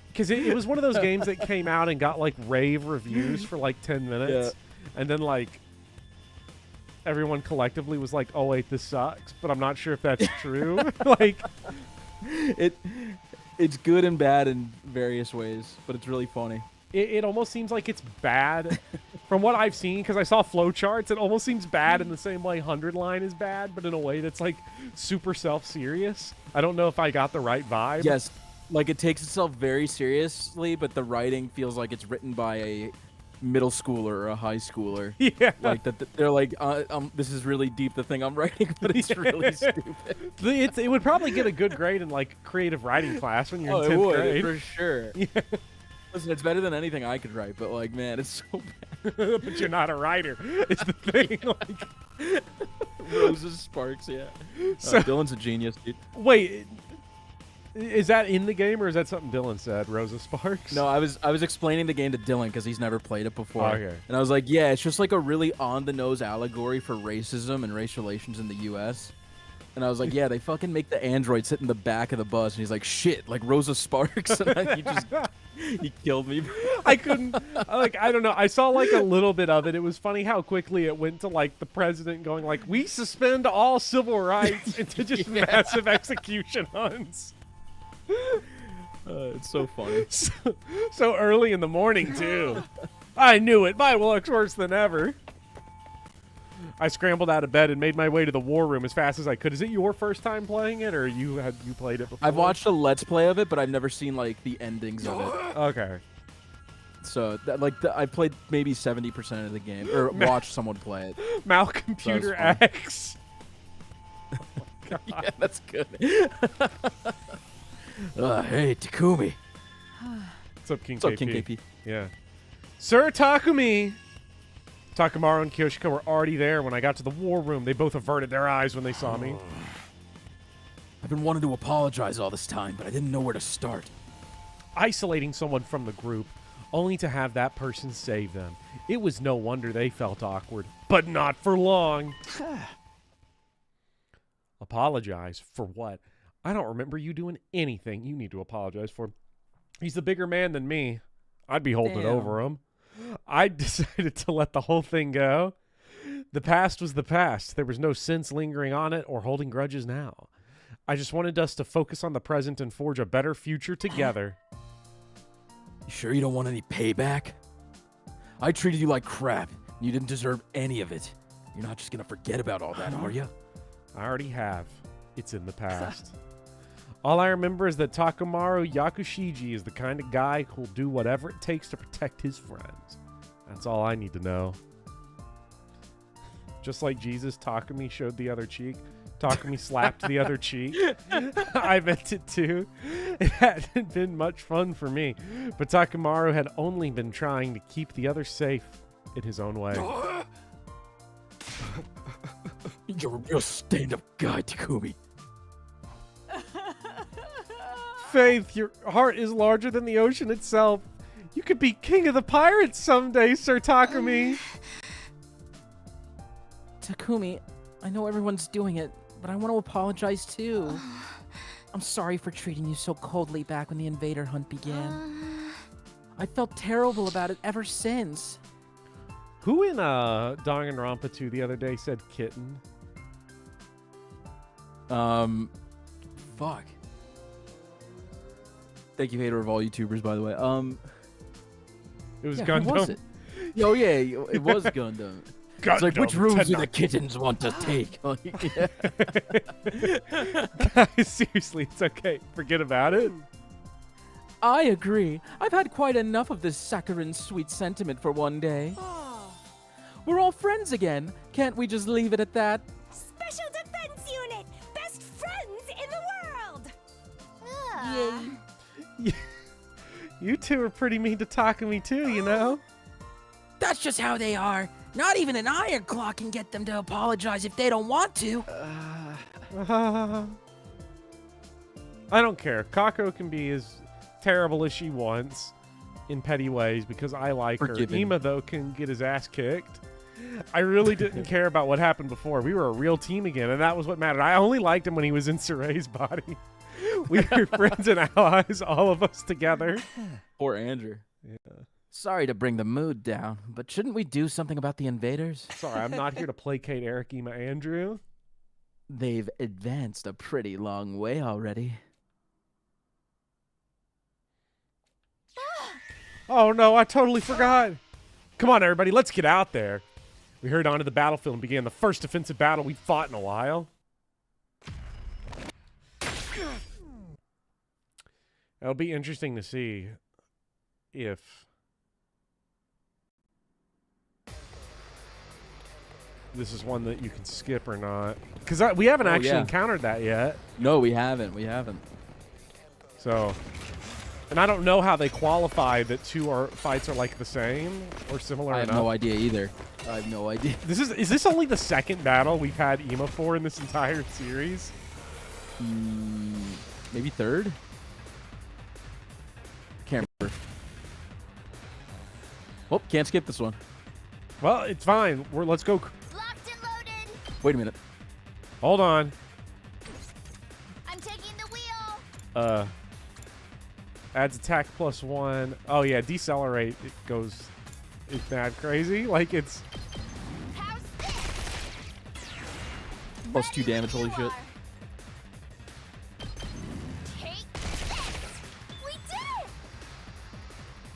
Speaker 1: because it was one of those games that came out and got, like, rave reviews for, like, 10 minutes. Yeah. And then, like, everyone collectively was like, oh, wait, this sucks. But I'm not sure if that's true. Like,
Speaker 2: it's good and bad in various ways, but it's really funny.
Speaker 1: It almost seems like it's bad. From what I've seen, because I saw flowcharts, it almost seems bad in the same way 100 Line is bad, but in a way that's, like, super self-serious. I don't know if I got the right vibe.
Speaker 2: Yes. Like, it takes itself very seriously, but the writing feels like it's written by a middle schooler or a high schooler.
Speaker 1: Yeah.
Speaker 2: Like, they're like, this is really deep, the thing I'm writing, but it's really stupid.
Speaker 1: It would probably get a good grade in, like, creative writing class when you're in 10th
Speaker 2: it would,
Speaker 1: grade.
Speaker 2: for sure.
Speaker 1: Yeah.
Speaker 2: Listen, it's better than anything I could write, but, like, man, it's so bad.
Speaker 1: But you're not a writer. It's the thing. Like,
Speaker 2: Roses, Sparks, yeah.
Speaker 1: So,
Speaker 2: Dylan's a genius, dude.
Speaker 1: Wait, is that in the game, or is that something Dylan said, Rosa Sparks?
Speaker 2: No, I was explaining the game to Dylan because he's never played it before.
Speaker 1: Oh, okay.
Speaker 2: And I was like, yeah, it's just like a really on-the-nose allegory for racism and race relations in the U.S. And I was like, yeah, they fucking make the android sit in the back of the bus. And he's like, shit, like Rosa Sparks. And he killed me.
Speaker 1: I couldn't, like, I don't know. I saw, like, a little bit of it. It was funny how quickly it went to, like, the president going, like, we suspend all civil rights into just massive execution hunts.
Speaker 2: It's so funny.
Speaker 1: So early in the morning, too. I knew it. Mine looks worse than ever. I scrambled out of bed and made my way to the war room as fast as I could. Is it your first time playing it, or you played it before?
Speaker 2: I've watched a Let's Play of it, but I've never seen, like, the endings of it.
Speaker 1: Okay.
Speaker 2: So, I played maybe 70% of the game, or watched someone play it.
Speaker 1: Malcomputer X.
Speaker 2: Oh yeah, that's good. Hey, Takumi.
Speaker 1: What's up, King
Speaker 2: What's up,
Speaker 1: KP?
Speaker 2: King KP?
Speaker 1: Yeah. Sir Takumi! Takamaru and Kyoshika were already there when I got to the war room. They both averted their eyes when they saw me.
Speaker 2: I've been wanting to apologize all this time, but I didn't know where to start.
Speaker 1: Isolating someone from the group, only to have that person save them. It was no wonder they felt awkward. But not for long. Apologize? For what? I don't remember you doing anything you need to apologize for. He's the bigger man than me. I'd be holding it over him. I decided to let the whole thing go. The past was the past. There was no sense lingering on it or holding grudges now. I just wanted us to focus on the present and forge a better future together.
Speaker 2: You sure you don't want any payback? I treated you like crap, and you didn't deserve any of it. You're not just gonna forget about all that, are you?
Speaker 1: I already have. It's in the past. All I remember is that Takamaru Yakushiji is the kind of guy who'll do whatever it takes to protect his friends. That's all I need to know. Just like Jesus, Takumi showed the other cheek. Takumi slapped the other cheek. I meant it too. It hadn't been much fun for me, but Takamaru had only been trying to keep the other safe in his own way.
Speaker 2: You're a real stand-up guy, Takumi.
Speaker 1: Faith, your heart is larger than the ocean itself. You could be king of the pirates someday, Sir Takumi.
Speaker 4: Takumi, I know everyone's doing it,
Speaker 2: but I want to apologize too. I'm sorry for treating you so coldly back when the invader hunt began. I felt terrible about it ever since.
Speaker 1: Who in Danganronpa 2 the other day said kitten?
Speaker 2: Fuck. Thank you, hater of all YouTubers, by the way.
Speaker 1: It was
Speaker 2: yeah,
Speaker 1: Gundam.
Speaker 2: who was it? Oh yeah, it was Gundam. It's like, which rooms do the kittens want to take?
Speaker 1: Guys, seriously, it's okay. Forget about it.
Speaker 2: I agree. I've had quite enough of this saccharine sweet sentiment for one day. We're all friends again. Can't we just leave it at that?
Speaker 5: Special Defense Unit! Best friends in the world!
Speaker 2: Yay.
Speaker 1: You two are pretty mean to Takumi too, you know?
Speaker 4: That's just how they are. Not even an Iron Claw can get them to apologize if they don't want to.
Speaker 1: I don't care. Kako can be as terrible as she wants in petty ways because I like
Speaker 2: Forgiven.
Speaker 1: her. Ima, though, can get his ass kicked. I really didn't care about what happened before. We were a real team again, and that was what mattered. I only liked him when he was in Suray's body. We were friends and allies, all of us together.
Speaker 2: Poor Andrew.
Speaker 1: Yeah.
Speaker 2: Sorry to bring the mood down, but shouldn't we do something about the invaders?
Speaker 1: Sorry, I'm not here to placate Eric, Ima, Andrew.
Speaker 2: They've advanced a pretty long way already.
Speaker 1: Oh no, I totally forgot. Come on, everybody, let's get out there. We hurried onto the battlefield and began the first offensive battle we'd fought in a while. It'll be interesting to see if this is one that you can skip or not. Because we haven't actually encountered that yet.
Speaker 2: No, we haven't. We haven't.
Speaker 1: So, and I don't know how they qualify that fights are like the same or similar
Speaker 2: I have
Speaker 1: enough.
Speaker 2: no idea either. I have no idea.
Speaker 1: Is this only the second battle we've had Ima for in this entire series?
Speaker 2: Maybe third? Can't remember. Oh, can't skip this one.
Speaker 1: Well, it's fine. Let's go.
Speaker 5: Locked and loaded!
Speaker 2: Wait a minute.
Speaker 1: Hold on.
Speaker 5: I'm taking the wheel!
Speaker 1: Adds attack +1. Oh yeah, decelerate. It goes. It's mad crazy. Like it's.
Speaker 5: How's this?
Speaker 2: +2 damage. Holy shit.
Speaker 5: Take this! We did it!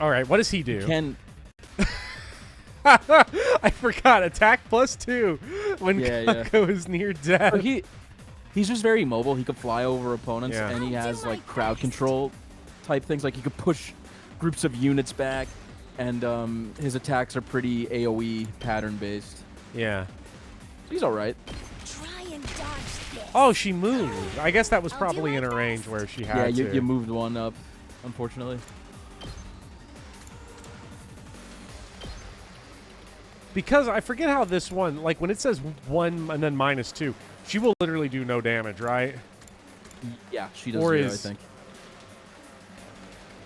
Speaker 1: All right. What does he do?
Speaker 2: Can
Speaker 1: I forgot. Attack +2 when
Speaker 2: Yeah,
Speaker 1: Kako is near death.
Speaker 2: Oh, he's just very mobile. He could fly over opponents,
Speaker 1: Yeah.
Speaker 2: and he
Speaker 5: I'll do
Speaker 2: has
Speaker 5: my
Speaker 2: like crowd
Speaker 5: best.
Speaker 2: control type things. Like he could push groups of units back, and his attacks are pretty AOE pattern based.
Speaker 1: Yeah.
Speaker 2: So he's all right.
Speaker 5: Try and dodge this!
Speaker 1: Oh, she moved. I guess that was
Speaker 5: I'll do
Speaker 1: probably
Speaker 5: my
Speaker 1: in a
Speaker 5: best.
Speaker 1: range where she
Speaker 2: Yeah,
Speaker 1: had to.
Speaker 2: you moved one up, unfortunately.
Speaker 1: Because I forget how this one, like when it says 1 and then -2, she will literally do no damage, right?
Speaker 2: Yeah, she does
Speaker 1: Or
Speaker 2: 0,
Speaker 1: is-
Speaker 2: I think.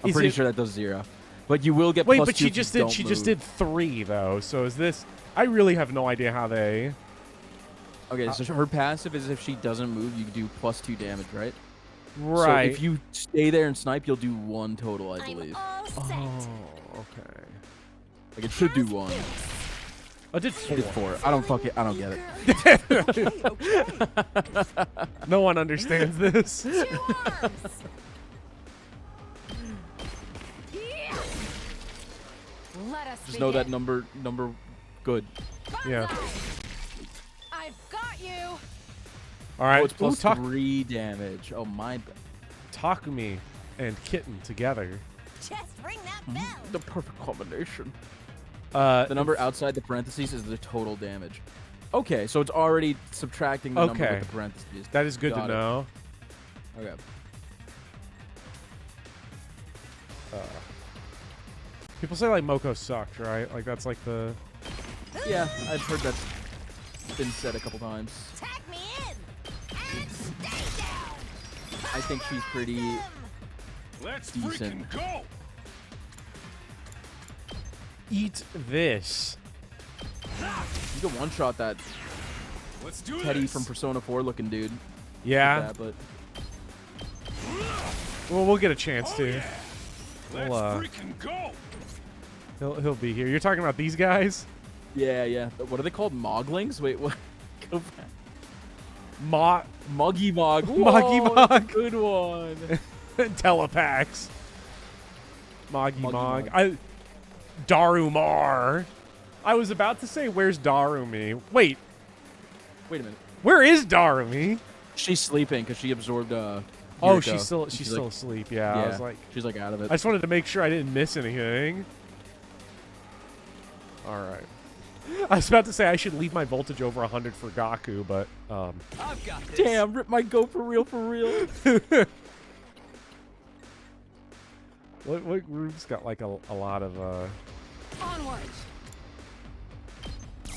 Speaker 2: I'm
Speaker 1: is
Speaker 2: pretty
Speaker 1: it-
Speaker 2: sure that does 0. But you will get
Speaker 1: Wait,
Speaker 2: +2
Speaker 1: but she
Speaker 2: if you
Speaker 1: just did.
Speaker 2: don't
Speaker 1: She just
Speaker 2: move.
Speaker 1: did 3 though. So is this? I really have no idea how they.
Speaker 2: Okay, so her passive is if she doesn't move, you do +2 damage, right?
Speaker 1: Right.
Speaker 2: So if you stay there and snipe, you'll do 1 total, I believe.
Speaker 5: I'm all set!
Speaker 1: Oh, okay.
Speaker 2: Like it should do 1.
Speaker 1: I did
Speaker 2: It did
Speaker 1: 4.
Speaker 2: 4. I don't get it.
Speaker 4: Okay, okay.
Speaker 1: No one understands this.
Speaker 5: Two arms! Yeah. Let us
Speaker 2: Just know that
Speaker 5: begin.
Speaker 2: number good.
Speaker 1: Yeah.
Speaker 5: I've got you!
Speaker 1: All right.
Speaker 2: Oh, it's plus
Speaker 1: Ooh,
Speaker 2: 3 damage. Oh my bad.
Speaker 1: Takumi and Kitten together.
Speaker 5: Just ring that bell!
Speaker 2: The perfect combination.
Speaker 1: The
Speaker 2: The number outside the parentheses is the total damage. Okay, so it's already subtracting the number
Speaker 1: Okay.
Speaker 2: with the parentheses.
Speaker 1: That is good to
Speaker 2: Got it.
Speaker 1: know.
Speaker 2: Okay.
Speaker 1: People say like Moko sucked, right? Like that's like the.
Speaker 2: Yeah, I've heard that's been said a couple times.
Speaker 5: Tag me in! And stay down!
Speaker 2: I think she's pretty
Speaker 3: Let's
Speaker 2: decent.
Speaker 3: freaking go!
Speaker 1: Eat this.
Speaker 2: You can one-shot that
Speaker 3: Let's do
Speaker 2: Teddy
Speaker 3: this.
Speaker 2: from Persona 4 looking dude.
Speaker 1: Yeah.
Speaker 2: Like that,
Speaker 1: Well, we'll get a chance to.
Speaker 3: Yeah. Let's
Speaker 1: We'll,
Speaker 3: freaking go.
Speaker 1: He'll be here. You're talking about these guys?
Speaker 2: but yeah. What are they called? Moglings? Wait, what? Go back. Muggy Mog.
Speaker 1: Muggy
Speaker 2: Whoa,
Speaker 1: Mog.
Speaker 2: that's a good one.
Speaker 1: Telepax. Moggy
Speaker 2: Muggy
Speaker 1: Mog.
Speaker 2: Mog.
Speaker 1: Darumar. I was about to say, where's Darumi? Wait,
Speaker 2: Wait a minute.
Speaker 1: where is Darumi?
Speaker 2: She's sleeping because she absorbed
Speaker 1: Oh,
Speaker 2: Yuriko.
Speaker 1: she's still
Speaker 2: And
Speaker 1: still
Speaker 2: like,
Speaker 1: asleep. Yeah, I was like,
Speaker 2: she's like out of it.
Speaker 1: I just wanted to make sure I didn't miss anything. All right. I was about to say I should leave my voltage over 100 for Gaku, but
Speaker 3: I've got this.
Speaker 2: Damn, rip my go for real, for real.
Speaker 1: what group's got like a lot of
Speaker 5: Onward.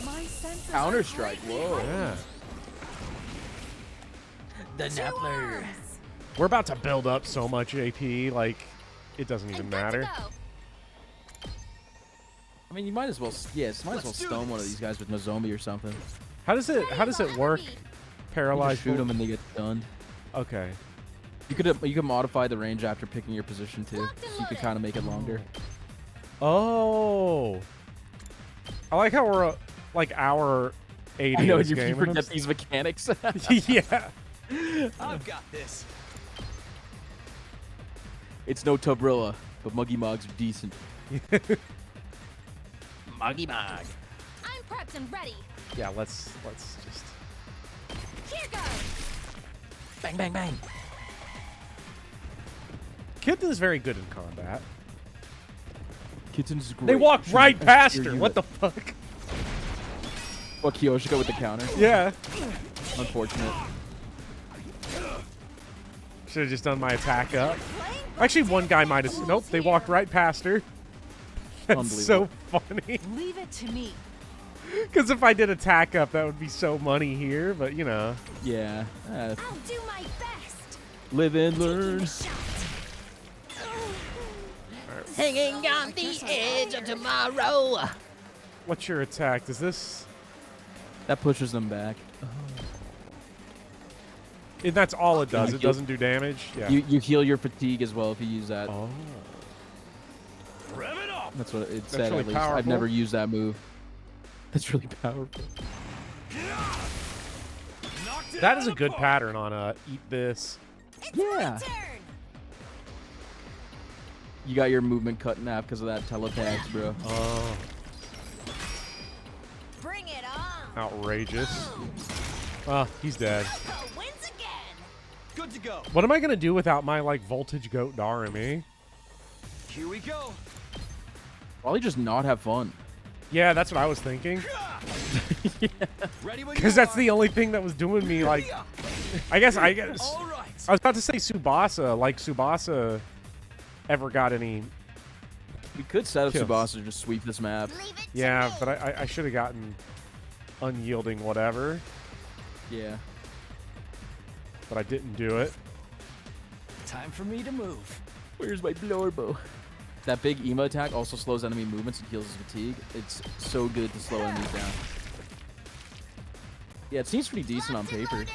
Speaker 5: My senses are
Speaker 2: Counter-Strike, whoa.
Speaker 1: yeah.
Speaker 4: The
Speaker 5: to
Speaker 4: Nappler.
Speaker 5: arms.
Speaker 1: We're about to build up so much AP, like it doesn't even
Speaker 5: And good to
Speaker 1: matter.
Speaker 5: go.
Speaker 2: I mean, you might as well, might as well
Speaker 3: Let's do
Speaker 2: stone one of
Speaker 3: this.
Speaker 2: these guys with Nozomi or something.
Speaker 1: How does it work?
Speaker 2: You
Speaker 1: Paralyzed.
Speaker 2: just shoot them and they get stunned.
Speaker 1: Okay.
Speaker 2: You could modify the range after picking your position too,
Speaker 5: Locked and
Speaker 2: so you could
Speaker 5: loaded.
Speaker 2: kind of make it longer.
Speaker 1: Oh. I like how we're like hour 80
Speaker 2: I know
Speaker 1: of this
Speaker 2: you
Speaker 1: game.
Speaker 2: forget
Speaker 1: and I'm
Speaker 2: these mechanics.
Speaker 1: yeah.
Speaker 3: I've got this.
Speaker 2: It's no Tobrilla, but Muggy Mogs are decent.
Speaker 4: Muggy Mog.
Speaker 5: I'm prepped and ready.
Speaker 1: Yeah, let's just
Speaker 5: Here goes.
Speaker 4: Bang, bang, bang.
Speaker 1: Kitten is very good in combat.
Speaker 2: Kitten's great.
Speaker 1: They walk
Speaker 2: She's
Speaker 1: right
Speaker 2: an
Speaker 1: past
Speaker 2: S-tier
Speaker 1: her.
Speaker 2: unit.
Speaker 1: What the fuck?
Speaker 2: What, Kyoshika with the counter?
Speaker 1: Yeah.
Speaker 2: Unfortunate.
Speaker 1: Should have just done my attack up.
Speaker 5: Playing
Speaker 1: Actually, one guy might have. Nope, they walked right past her. That's so funny.
Speaker 5: Leave it to me.
Speaker 1: Because if I did attack up, that would be so money here. But you know,
Speaker 2: Yeah.
Speaker 5: I'll do my best.
Speaker 2: Live and
Speaker 5: Taking
Speaker 2: learn.
Speaker 5: the shot.
Speaker 4: Hanging on the edge of tomorrow.
Speaker 1: what's your attack? Does this?
Speaker 2: That pushes them back.
Speaker 1: And that's all it does.
Speaker 2: You
Speaker 1: It
Speaker 2: heal-
Speaker 1: doesn't do damage. Yeah.
Speaker 2: You heal your fatigue as well if you use that.
Speaker 1: Oh.
Speaker 3: Rev it up.
Speaker 2: That's what it said
Speaker 1: really
Speaker 2: at least. I've
Speaker 1: powerful.
Speaker 2: never used that move. That's really powerful.
Speaker 3: Knocked it
Speaker 1: That
Speaker 3: out
Speaker 1: is a
Speaker 3: of the
Speaker 1: good
Speaker 3: park.
Speaker 1: pattern on eat this.
Speaker 2: Yeah.
Speaker 5: Turn.
Speaker 2: You got your movement cut in half because of that telepax, bro.
Speaker 1: Oh,
Speaker 5: Bring it on.
Speaker 1: outrageous. Oh, he's dead.
Speaker 5: Moko wins again.
Speaker 3: Good to go.
Speaker 1: What am I gonna do without my like voltage goat Darumi?
Speaker 3: Here we go.
Speaker 2: Probably just not have fun.
Speaker 1: Yeah, that's what I was thinking.
Speaker 3: Ready when you
Speaker 1: Because that's
Speaker 3: are.
Speaker 1: the only thing that was doing me like. I guess
Speaker 3: All right.
Speaker 1: I was about to say Tsubasa. Like Tsubasa, ever got any?
Speaker 2: We could set up
Speaker 1: Kills.
Speaker 2: Tsubasa to just sweep this map.
Speaker 5: Leave it to
Speaker 1: Yeah,
Speaker 5: me.
Speaker 1: but I should have gotten unyielding whatever,
Speaker 2: Yeah.
Speaker 1: but I didn't do it.
Speaker 3: Time for me to move.
Speaker 2: Where's my blower bow? That big Ema attack also slows enemy movements and heals his fatigue. It's so good to slow enemies down. Yeah, it seems pretty decent on
Speaker 5: Locked and
Speaker 2: paper.
Speaker 5: loaded.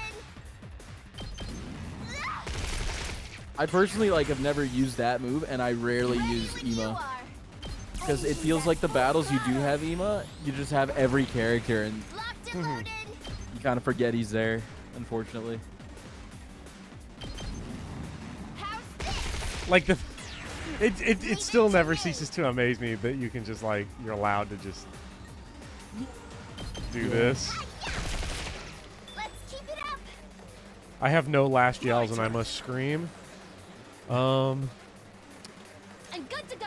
Speaker 2: I personally have never used that move, and I rarely use
Speaker 5: Ready when you
Speaker 2: Ema
Speaker 5: are.
Speaker 2: because it feels like the battles you do have Ema, you just have every character, and
Speaker 5: Locked and loaded.
Speaker 2: you kind of forget he's there. Unfortunately.
Speaker 5: How's this?
Speaker 1: Like it still never ceases to amaze me that you can just you're allowed to just do this.
Speaker 5: Let's keep it up.
Speaker 1: I have no last yells and I must scream.
Speaker 5: I'm good to go.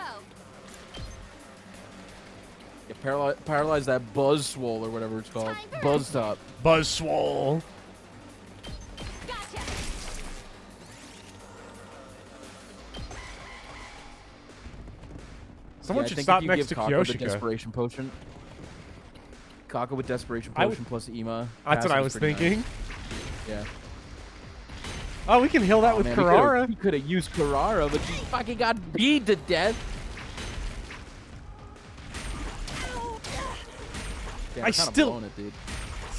Speaker 2: Yeah, paralyze that Buzz Swole or whatever it's called.
Speaker 5: Time for
Speaker 2: Buzz Top.
Speaker 1: Buzz Swole.
Speaker 5: Gotcha.
Speaker 1: Someone
Speaker 2: Yeah, I
Speaker 1: should
Speaker 2: think
Speaker 1: stop
Speaker 2: if you
Speaker 1: next
Speaker 2: give
Speaker 1: to
Speaker 2: Kako the
Speaker 1: Kyoshika.
Speaker 2: Desperation Potion. Kako with Desperation
Speaker 1: I would-
Speaker 2: Potion plus Ema.
Speaker 1: That's what I
Speaker 2: passiv's
Speaker 1: was
Speaker 2: pretty
Speaker 1: thinking.
Speaker 2: nice. Yeah.
Speaker 1: Oh, we can heal that with
Speaker 2: Man,
Speaker 1: Carrara.
Speaker 2: He could have used Carrara, but she fucking got beat to death. Yeah,
Speaker 1: I
Speaker 2: kinda
Speaker 1: still-
Speaker 2: blowing it, dude.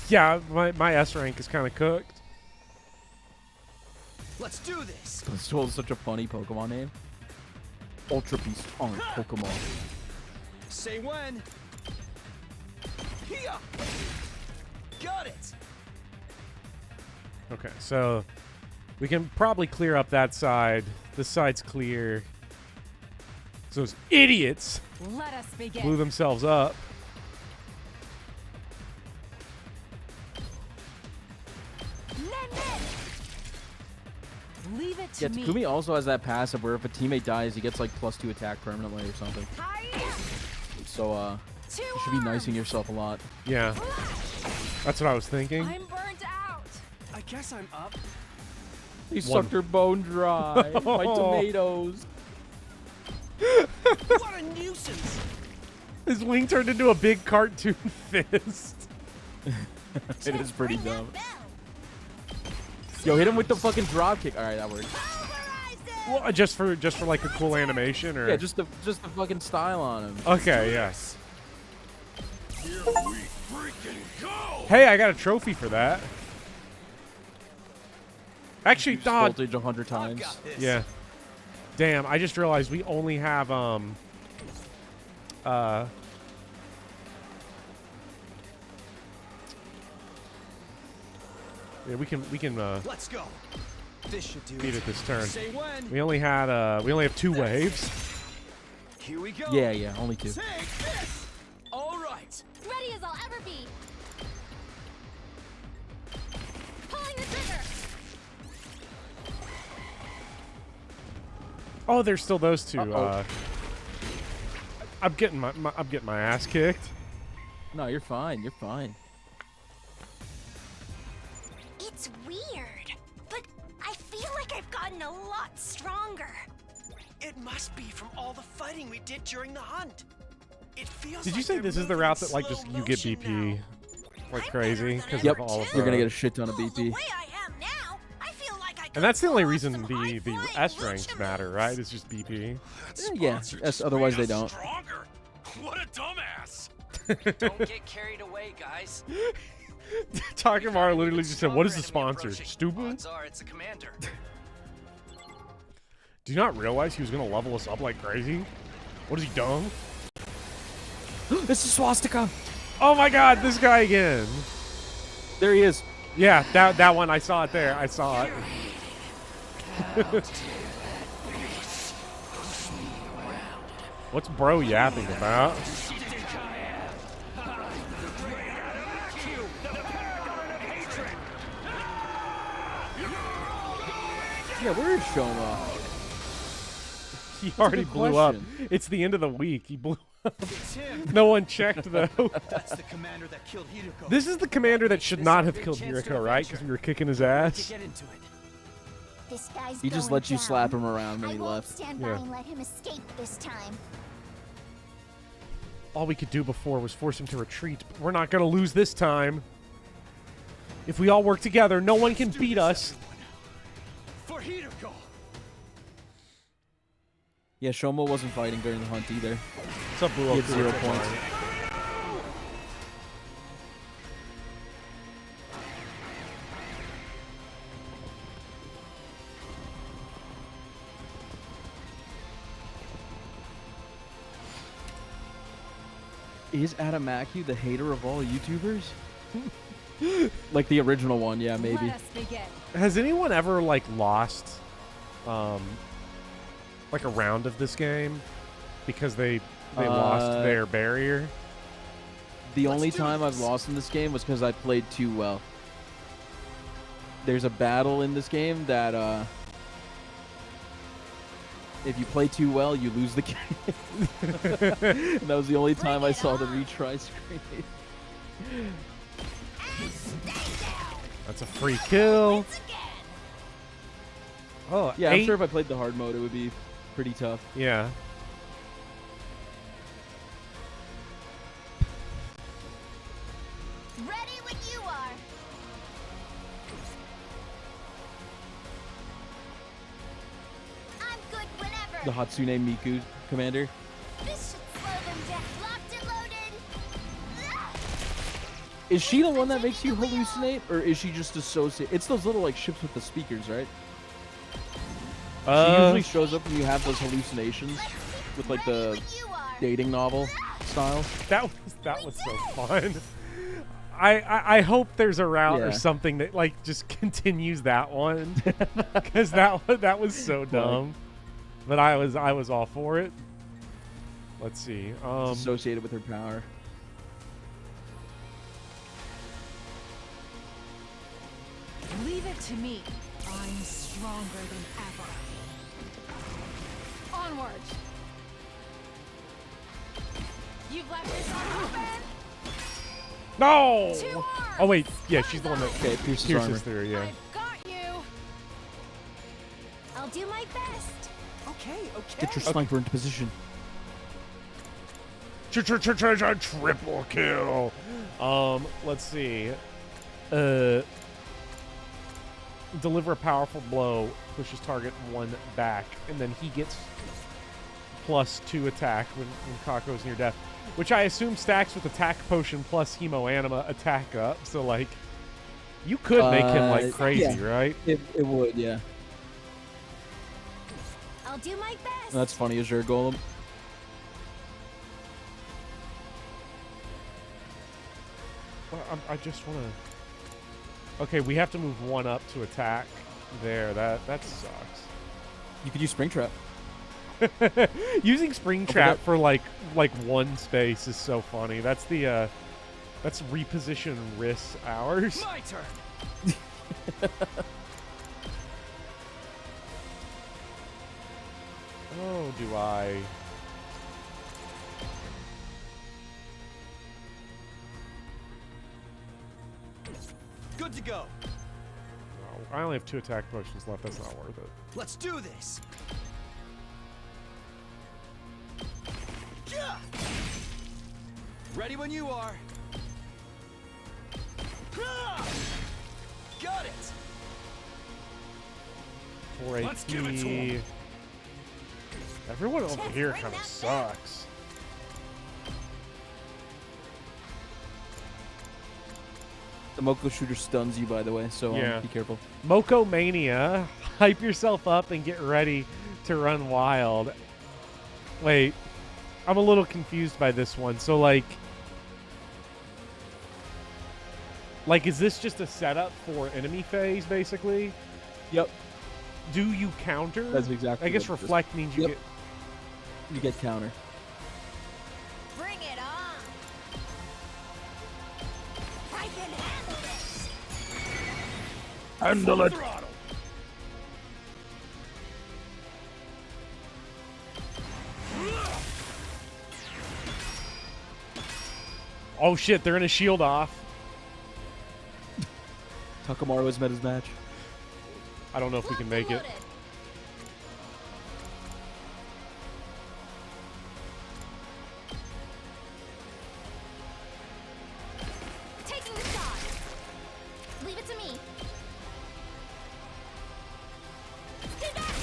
Speaker 1: Yeah, my S rank is kind of cooked.
Speaker 3: Let's do this.
Speaker 2: This is such a funny Pokemon name. Ultra Beast aren't Pokemon.
Speaker 3: Say when. Here. Got it.
Speaker 1: Okay, so we can probably clear up that side. This side's clear. So those idiots
Speaker 5: Let us begin.
Speaker 1: blew themselves up.
Speaker 5: Leave it
Speaker 2: Yeah,
Speaker 5: to me.
Speaker 2: Takumi also has that passive where if a teammate dies, he gets like +2 attack permanently or something. So
Speaker 5: Two
Speaker 2: you should be nicing
Speaker 5: arms.
Speaker 2: yourself a lot.
Speaker 1: Yeah, that's what I was thinking.
Speaker 5: I'm burnt out.
Speaker 3: I guess I'm up.
Speaker 2: He
Speaker 1: One-
Speaker 2: sucked her bone dry. My tomatoes.
Speaker 3: What a nuisance.
Speaker 1: His wing turned into a big cartoon fist.
Speaker 2: It is pretty dumb. Yo, hit him with the fucking drop kick. All right, that works.
Speaker 1: Well, just for like a cool animation, or
Speaker 2: Yeah, just the fucking style on him.
Speaker 1: okay, yes. Hey, I got a trophy for that. Actually,
Speaker 2: Reduce
Speaker 1: dog.
Speaker 2: voltage 100
Speaker 3: I've
Speaker 2: times.
Speaker 3: got this.
Speaker 1: Yeah. Damn, I just realized we only have yeah, we can
Speaker 3: Let's go. This should do
Speaker 1: beat it this turn.
Speaker 3: Say when.
Speaker 1: We only have 2 waves.
Speaker 3: Here we go.
Speaker 2: Yeah, only 2.
Speaker 3: Take this. All right.
Speaker 5: Ready as I'll ever be. Pulling the trigger.
Speaker 1: Oh, there's still those 2.
Speaker 2: Uh-oh.
Speaker 1: I'm getting my ass kicked.
Speaker 2: No, you're fine. You're fine.
Speaker 5: It's weird, but I feel like I've gotten a lot stronger.
Speaker 3: It must be from all the fighting we did during the hunt. It feels
Speaker 1: Did you
Speaker 3: like
Speaker 1: say
Speaker 3: they're
Speaker 1: this is the
Speaker 3: moving
Speaker 1: route
Speaker 3: in
Speaker 1: that like just
Speaker 3: slow
Speaker 1: you get
Speaker 3: motion
Speaker 1: BP
Speaker 3: now.
Speaker 1: like
Speaker 5: I'm
Speaker 1: crazy
Speaker 5: better
Speaker 1: because
Speaker 5: than
Speaker 1: of
Speaker 5: ever,
Speaker 1: all of
Speaker 5: too.
Speaker 2: You're gonna
Speaker 1: the-
Speaker 2: get a shit ton of
Speaker 5: Oh, the
Speaker 2: BP.
Speaker 5: way I am now, I feel like I
Speaker 1: and that's the only
Speaker 5: could pull off
Speaker 1: reason
Speaker 5: some
Speaker 1: the
Speaker 5: high-flying
Speaker 1: S ranks
Speaker 5: lucha
Speaker 1: matter,
Speaker 5: moves.
Speaker 1: right? It's just BP.
Speaker 2: Yeah, yes, otherwise they don't.
Speaker 3: Stronger. What a dumbass. Don't get carried away, guys.
Speaker 1: Takemura literally just said, "What is the sponsor?
Speaker 3: Odds
Speaker 1: Stupid?
Speaker 3: are it's a commander.
Speaker 1: Do you not realize he was gonna level us up like crazy? What is he, dumb?
Speaker 2: This is Swastika.
Speaker 1: Oh my God, this guy again!
Speaker 2: There he is.
Speaker 1: Yeah, that one, I saw it there. I saw it. What's bro yapping about?
Speaker 2: Yeah, where is Shoma?
Speaker 1: He already
Speaker 2: good
Speaker 1: blew up.
Speaker 2: question.
Speaker 1: It's the end of the week. He blew up.
Speaker 3: It's him.
Speaker 1: No one checked though.
Speaker 3: That's the commander that killed Hiroko.
Speaker 1: This is the commander that should
Speaker 3: This
Speaker 1: not
Speaker 3: is a
Speaker 1: have
Speaker 3: big
Speaker 1: killed
Speaker 3: chance to
Speaker 1: Hiroko, right?
Speaker 3: avenge
Speaker 1: Because
Speaker 3: her.
Speaker 1: we were kicking his
Speaker 3: To
Speaker 1: ass.
Speaker 3: get into it.
Speaker 5: This guy's
Speaker 2: He just
Speaker 5: going
Speaker 2: let you
Speaker 5: down.
Speaker 2: slap him around when
Speaker 5: I
Speaker 2: he
Speaker 5: won't
Speaker 2: left.
Speaker 5: stand by
Speaker 1: Yeah.
Speaker 5: and let him escape this time.
Speaker 1: All we could do before was force him to retreat, but we're not gonna lose this time. If we all work together, no one can beat us.
Speaker 3: For Hiroko.
Speaker 2: Yeah, Shoma wasn't fighting during the hunt either.
Speaker 1: What's up, Blue?
Speaker 2: He had 0 points. Is Adamaku the hater of all YouTubers? Like the original one, yeah, maybe.
Speaker 5: Let us begin.
Speaker 1: Has anyone ever like lost, like a round of this game because they lost their barrier?
Speaker 2: The
Speaker 3: Let's
Speaker 2: only
Speaker 3: do
Speaker 2: time I've
Speaker 3: this.
Speaker 2: lost in this game was because I played too well. There's a battle in this game that, if you play too well, you lose the game. And that was the only time I saw the retry screen.
Speaker 1: That's a free kill. Oh,
Speaker 2: Yeah, I'm
Speaker 1: 8?
Speaker 2: sure if I played the hard mode, it would be pretty tough.
Speaker 1: Yeah.
Speaker 5: Ready when you are. I'm good whenever.
Speaker 2: The Hatsune Miku commander.
Speaker 5: This should slow them down. Locked and loaded. Ah!
Speaker 2: Is she the one that makes you hallucinate, or is she just associate? It's those little like ships with the speakers, right? She usually shows up when you have those hallucinations with like the dating novel style.
Speaker 1: That was so fun. I hope there's a route or
Speaker 2: Yeah.
Speaker 1: something that like just continues that one, because that was so dumb. But I was all for it. Let's see.
Speaker 2: It's associated with her power.
Speaker 6: Leave it to me. I'm stronger than ever. Onward. You've left yourself open.
Speaker 1: No.
Speaker 6: Two arms.
Speaker 1: Oh wait, yeah, she's the one that
Speaker 2: Okay, pierces armor.
Speaker 1: pierces through. Yeah.
Speaker 6: I've got you.
Speaker 5: I'll do my best.
Speaker 3: Okay, okay.
Speaker 2: Get your sniper into position.
Speaker 1: Triple kill. Let's see. Deliver a powerful blow, pushes target 1 back, and then he gets +2 attack when Kako's near death, which I assume stacks with attack potion plus hemo anima attack up. So like, you could make him like crazy,
Speaker 2: yeah.
Speaker 1: right?
Speaker 2: It would, yeah.
Speaker 5: I'll do my best.
Speaker 2: That's funny as your golem.
Speaker 1: Well, I just want to. Okay, we have to move 1 up to attack. There, that sucks.
Speaker 2: You could use spring trap.
Speaker 1: Using spring trap for like 1 space is so funny. That's the that's reposition risks hours.
Speaker 3: My turn.
Speaker 1: Oh, do I?
Speaker 3: Good to go.
Speaker 1: No, I only have 2 attack potions left. That's not worth it.
Speaker 3: Let's do this. Yeah. Ready when you are. Ah! Got it.
Speaker 1: 4 AP.
Speaker 3: Let's give it to 'em.
Speaker 1: Everyone over
Speaker 5: Let's
Speaker 1: here
Speaker 5: bring
Speaker 1: kind of
Speaker 5: that
Speaker 1: sucks.
Speaker 2: The Moko shooter stuns you, by the way, so
Speaker 1: Yeah.
Speaker 2: be careful.
Speaker 1: Moko Mania. Hype yourself up and get ready to run wild. Wait, I'm a little confused by this one. So like, is this just a setup for enemy phase, basically?
Speaker 2: Yep.
Speaker 1: Do you counter?
Speaker 2: That's exactly
Speaker 1: I guess
Speaker 2: what it is.
Speaker 1: reflect means you
Speaker 2: Yep.
Speaker 1: get.
Speaker 2: You get counter.
Speaker 5: Bring it on. I can handle this.
Speaker 2: Handle it.
Speaker 3: Throttle.
Speaker 1: Oh shit! They're gonna shield off.
Speaker 2: Takamaru has met his match.
Speaker 1: I don't know if we can make it.
Speaker 5: Loaded. Taking the shot. Leave it to me. Stay back.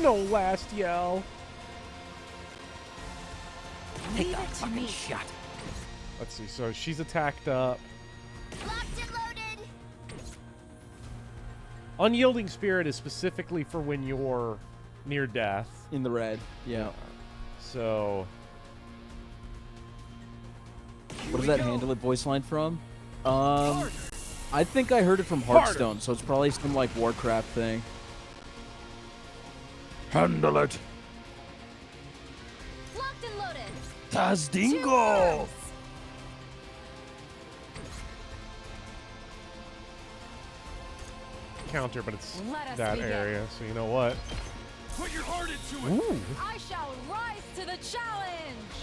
Speaker 1: No last yell.
Speaker 6: Leave it to me.
Speaker 4: Shot.
Speaker 1: Let's see. So she's attacked up.
Speaker 5: Locked and loaded.
Speaker 1: Unyielding Spirit is specifically for when you're near death.
Speaker 2: In the red. Yeah.
Speaker 1: So
Speaker 2: What does that handle it voice line from? I think I heard it from Hearthstone, so it's probably some like Warcraft thing. Handle it.
Speaker 5: Locked and loaded.
Speaker 2: Tazdingo!
Speaker 1: counter, but it's
Speaker 6: Let us
Speaker 1: that
Speaker 6: begin.
Speaker 1: area. So you know what?
Speaker 3: Put your heart into it.
Speaker 1: Ooh.
Speaker 6: I shall rise to the challenge.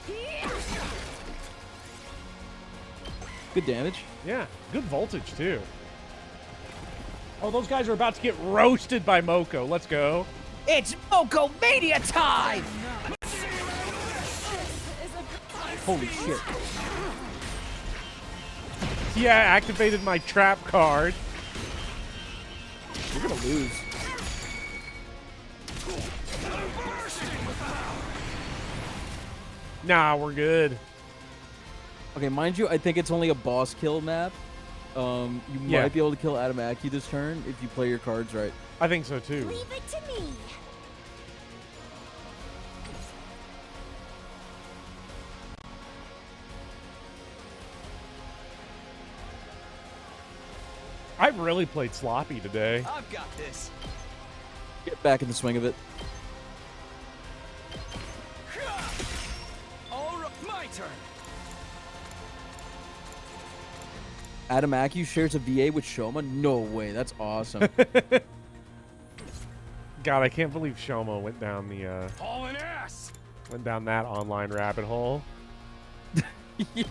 Speaker 6: Yeah.
Speaker 2: Good damage.
Speaker 1: Yeah, good voltage too. Oh, those guys are about to get roasted by Moko. Let's go.
Speaker 4: It's Moko Mania time!
Speaker 2: Holy shit.
Speaker 1: Yeah, activated my trap card.
Speaker 2: You're gonna lose.
Speaker 1: Nah, we're good.
Speaker 2: Okay, mind you, I think it's only a boss kill map. You
Speaker 1: Yeah.
Speaker 2: might be able to kill Adamaki this turn if you play your cards right.
Speaker 1: I think so too.
Speaker 5: Leave it to me.
Speaker 1: I've really played sloppy today.
Speaker 3: I've got this.
Speaker 2: Get back in the swing of it.
Speaker 3: All right, my turn.
Speaker 2: Adamaki shares a VA with Shoma? No way, that's awesome.
Speaker 1: God, I can't believe Shoma went down the
Speaker 3: Hauling ass.
Speaker 1: went down that online rabbit hole.
Speaker 2: Yeah.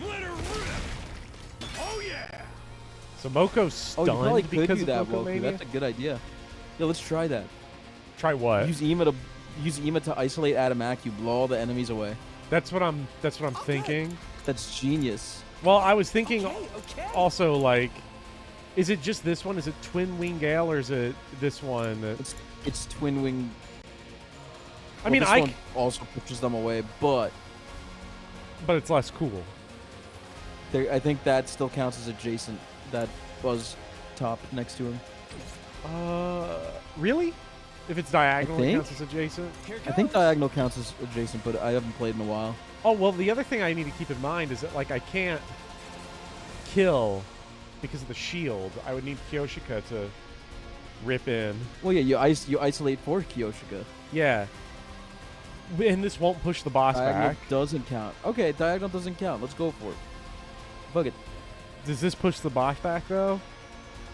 Speaker 3: Let her rip. Oh yeah.
Speaker 1: So Moko's
Speaker 2: Oh,
Speaker 1: stunned
Speaker 2: you probably could
Speaker 1: because
Speaker 2: do that,
Speaker 1: of Moko
Speaker 2: Woku.
Speaker 1: Mania?
Speaker 2: That's a good idea. Yeah, let's try that.
Speaker 1: Try what?
Speaker 2: Use Ema to isolate Adamaki, blow all the enemies away.
Speaker 1: That's what I'm thinking.
Speaker 2: That's genius.
Speaker 1: Well, I was thinking
Speaker 3: Okay.
Speaker 1: also, like, is it just this one? Is it Twin Wing Gale or is it this one?
Speaker 2: It's Twin Wing.
Speaker 1: I mean,
Speaker 2: this
Speaker 1: I
Speaker 2: one also pushes them away, but
Speaker 1: but it's less cool.
Speaker 2: I think that still counts as adjacent. That buzz top next to him.
Speaker 1: Really? If it's diagonal, it
Speaker 2: think.
Speaker 1: counts as adjacent?
Speaker 3: Here
Speaker 2: I think
Speaker 3: goes.
Speaker 2: diagonal counts as adjacent, but I haven't played in a while.
Speaker 1: Oh, well, the other thing I need to keep in mind is that, like, I can't kill because of the shield. I would need Kyoshika to rip in.
Speaker 2: Well, yeah, you isolate for Kyoshika.
Speaker 1: Yeah. And this won't push the boss
Speaker 2: Diagonal
Speaker 1: back.
Speaker 2: doesn't count. Okay, diagonal doesn't count. Let's go for it. Fuck it.
Speaker 1: Does this push the boss back, though?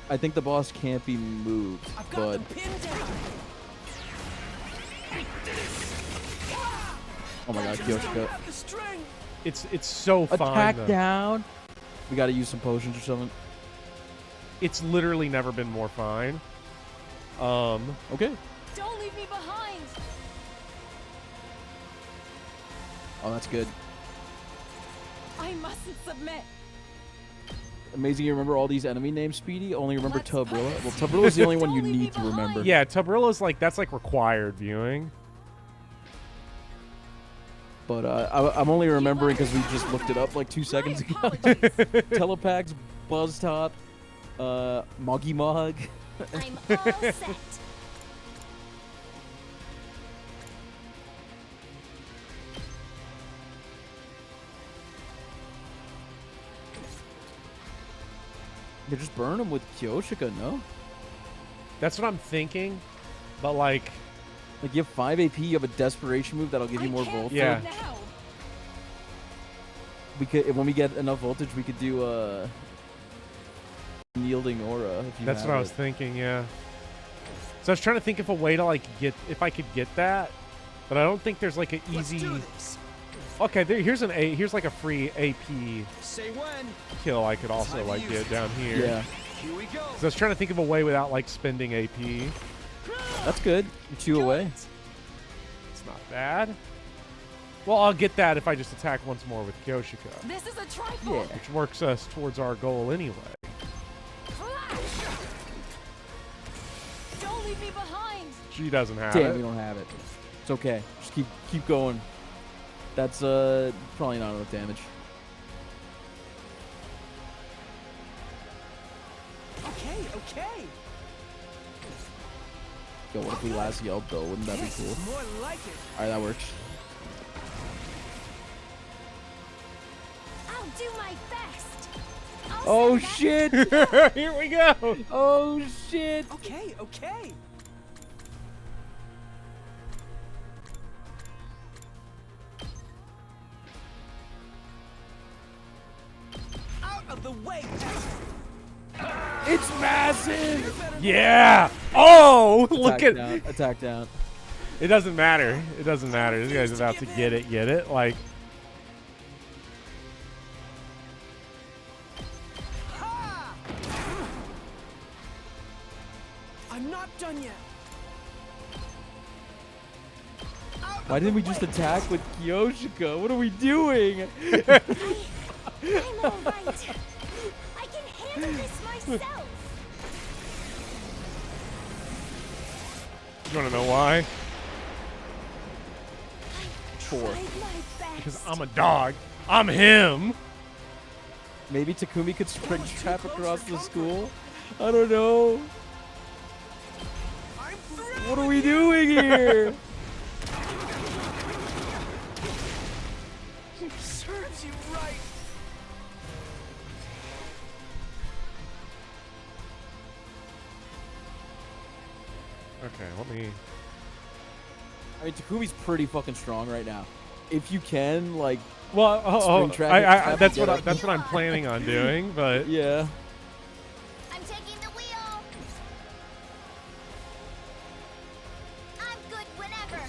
Speaker 2: I think the boss can't be moved,
Speaker 3: I've got
Speaker 2: but
Speaker 3: them pinned down.
Speaker 2: oh my god, Kyoshika.
Speaker 3: Got the string.
Speaker 1: It's so fine,
Speaker 2: Attack
Speaker 1: though.
Speaker 2: down. We gotta use some potions or something.
Speaker 1: It's literally never been more fine.
Speaker 2: Okay.
Speaker 6: Don't leave me behind.
Speaker 2: Oh, that's good.
Speaker 6: I mustn't submit.
Speaker 2: Amazing you remember all these enemy names, Speedy. Only remember
Speaker 6: Let's
Speaker 2: Tubrilla.
Speaker 6: ice.
Speaker 2: Well, Tubrilla's the only one you
Speaker 6: Don't leave me
Speaker 2: need to remember.
Speaker 6: behind.
Speaker 1: Yeah, Tubrilla's like, that's like required viewing.
Speaker 2: But I'm only remembering because we just looked it up like 2 seconds ago. Telepax, Buzz Top, Moggy Mog.
Speaker 5: I'm all set.
Speaker 2: They just burn him with Kyoshika, no?
Speaker 1: That's what I'm thinking. But like,
Speaker 2: Like you have 5 AP, you have a desperation move that'll give you more voltage.
Speaker 1: Yeah.
Speaker 6: Now.
Speaker 2: We could, when we get enough voltage, we could do Yielding Aura. If you
Speaker 1: that's
Speaker 2: have
Speaker 1: what I was
Speaker 2: it.
Speaker 1: thinking, yeah. So I was trying to think of a way to like if I could get that, but I don't think there's like an
Speaker 3: Let's
Speaker 1: easy.
Speaker 3: do this.
Speaker 1: Okay, here's like a free AP
Speaker 3: Say when.
Speaker 1: kill I could also
Speaker 3: Time to
Speaker 1: like
Speaker 3: use
Speaker 1: get
Speaker 3: it.
Speaker 1: down here.
Speaker 2: Yeah,
Speaker 3: Here we go.
Speaker 1: So I was trying to think of a way without like spending AP.
Speaker 2: that's good. You're 2 away.
Speaker 1: It's not bad. Well, I'll get that if I just attack once more with Kyoshika,
Speaker 6: This is a trifle.
Speaker 2: Yeah.
Speaker 1: which works us towards our goal anyway.
Speaker 6: Don't leave me behind.
Speaker 1: She doesn't have
Speaker 2: Damn, we
Speaker 1: it.
Speaker 2: don't have it. It's okay. Just keep going. That's probably not enough damage.
Speaker 3: Okay.
Speaker 2: Yo, what if we last yelled though? Wouldn't that be
Speaker 3: This
Speaker 2: cool?
Speaker 3: is more like it.
Speaker 2: Alright, that works.
Speaker 5: I'll do my best. I'll
Speaker 2: Oh
Speaker 5: send that-
Speaker 2: shit!
Speaker 1: Here we go.
Speaker 2: Oh shit!
Speaker 3: Okay. Out of the way.
Speaker 2: It's massive!
Speaker 1: Yeah. Oh, look
Speaker 2: Attack
Speaker 1: at
Speaker 2: down. Attack down.
Speaker 1: it. Doesn't matter. It doesn't matter. This guy's about to get it. Get it? Like,
Speaker 3: Ha! I'm not done yet. Out
Speaker 2: Why
Speaker 3: of
Speaker 2: didn't we
Speaker 3: the
Speaker 2: just
Speaker 3: way.
Speaker 2: attack with Kyoshika? What are we doing?
Speaker 5: I'm all right. I can handle this myself.
Speaker 1: you want to know why?
Speaker 2: 4.
Speaker 6: Tried my best.
Speaker 1: Because I'm a dog. I'm him.
Speaker 2: Maybe Takumi could spring trap across the school? I don't know. What are we doing here?
Speaker 3: Serves you right.
Speaker 1: Okay, let me.
Speaker 2: I mean, Takumi's pretty fucking strong right now. If you can, like,
Speaker 1: Well,
Speaker 2: Spring trap
Speaker 1: I,
Speaker 2: and
Speaker 1: that's
Speaker 2: trap
Speaker 1: what
Speaker 2: together.
Speaker 1: that's what I'm planning on doing. But
Speaker 2: yeah.
Speaker 5: I'm taking the wheel. I'm good whenever.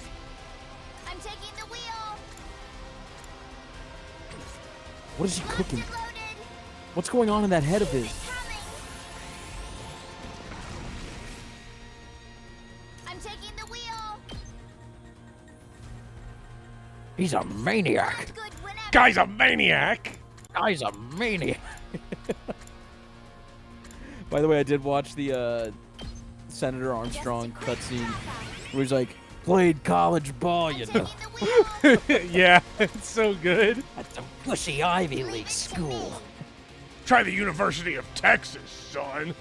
Speaker 5: I'm taking the wheel.
Speaker 2: What is he
Speaker 5: Locked
Speaker 2: cooking?
Speaker 5: and loaded.
Speaker 2: What's going on in that head of his?
Speaker 5: Coming. I'm taking the wheel.
Speaker 4: He's a
Speaker 5: I'm
Speaker 4: maniac.
Speaker 5: good whenever.
Speaker 1: guy's a maniac.
Speaker 4: Guy's a maniac.
Speaker 2: By the way, I did watch the Senator Armstrong cutscene where he's like, played college ball, you know,
Speaker 5: Taking the wheel.
Speaker 1: Yeah, it's so good.
Speaker 4: At the pushy Ivy League school.
Speaker 1: Try the University of Texas, son.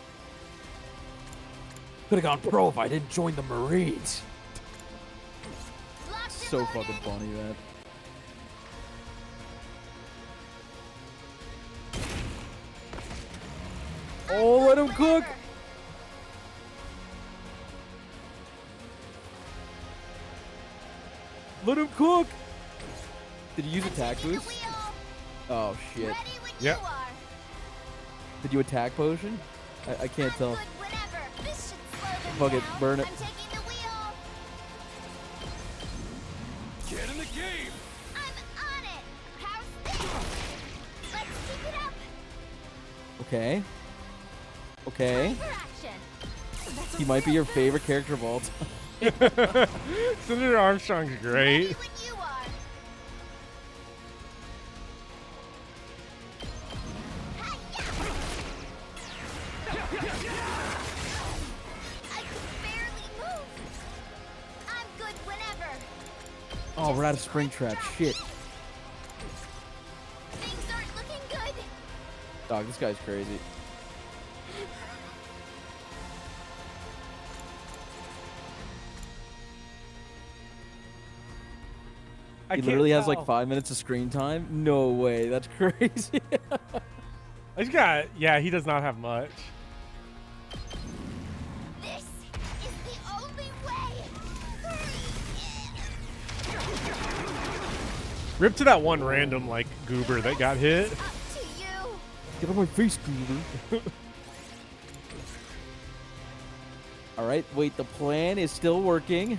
Speaker 4: Could have gone pro if I didn't join the Marines.
Speaker 5: Locked and
Speaker 2: so
Speaker 5: loaded.
Speaker 2: fucking funny, man. Oh, let him cook. Let him cook. Did you use attack
Speaker 5: Taking the
Speaker 2: boost?
Speaker 5: wheel.
Speaker 2: Oh shit.
Speaker 5: Ready when
Speaker 1: Yep.
Speaker 5: you are.
Speaker 2: Did you attack potion? I can't
Speaker 5: I'm
Speaker 2: tell.
Speaker 5: good whenever. This should slow them
Speaker 2: Fuck it,
Speaker 5: down.
Speaker 2: burn it.
Speaker 5: I'm taking the wheel.
Speaker 3: Get in the game.
Speaker 5: I'm on it. How's this? Let's keep it up.
Speaker 2: Okay. Okay.
Speaker 5: For action.
Speaker 2: He might be your favorite character of all time.
Speaker 1: Senator Armstrong's
Speaker 5: Ready
Speaker 1: great.
Speaker 5: when you are. I can barely move. I'm good whenever.
Speaker 2: Oh, we're out of spring trap. Shit.
Speaker 5: Things aren't looking good.
Speaker 2: Dog, this guy's crazy.
Speaker 1: I
Speaker 2: He
Speaker 1: can't
Speaker 2: literally has
Speaker 1: tell.
Speaker 2: like 5 minutes of screen time? No way. That's crazy.
Speaker 1: He's got. Yeah, he does not have much.
Speaker 5: This is the only way.
Speaker 1: Rip to that one random like goober that got hit.
Speaker 5: Up to you.
Speaker 2: Get on my face, Goober. Alright, wait, the plan is still working.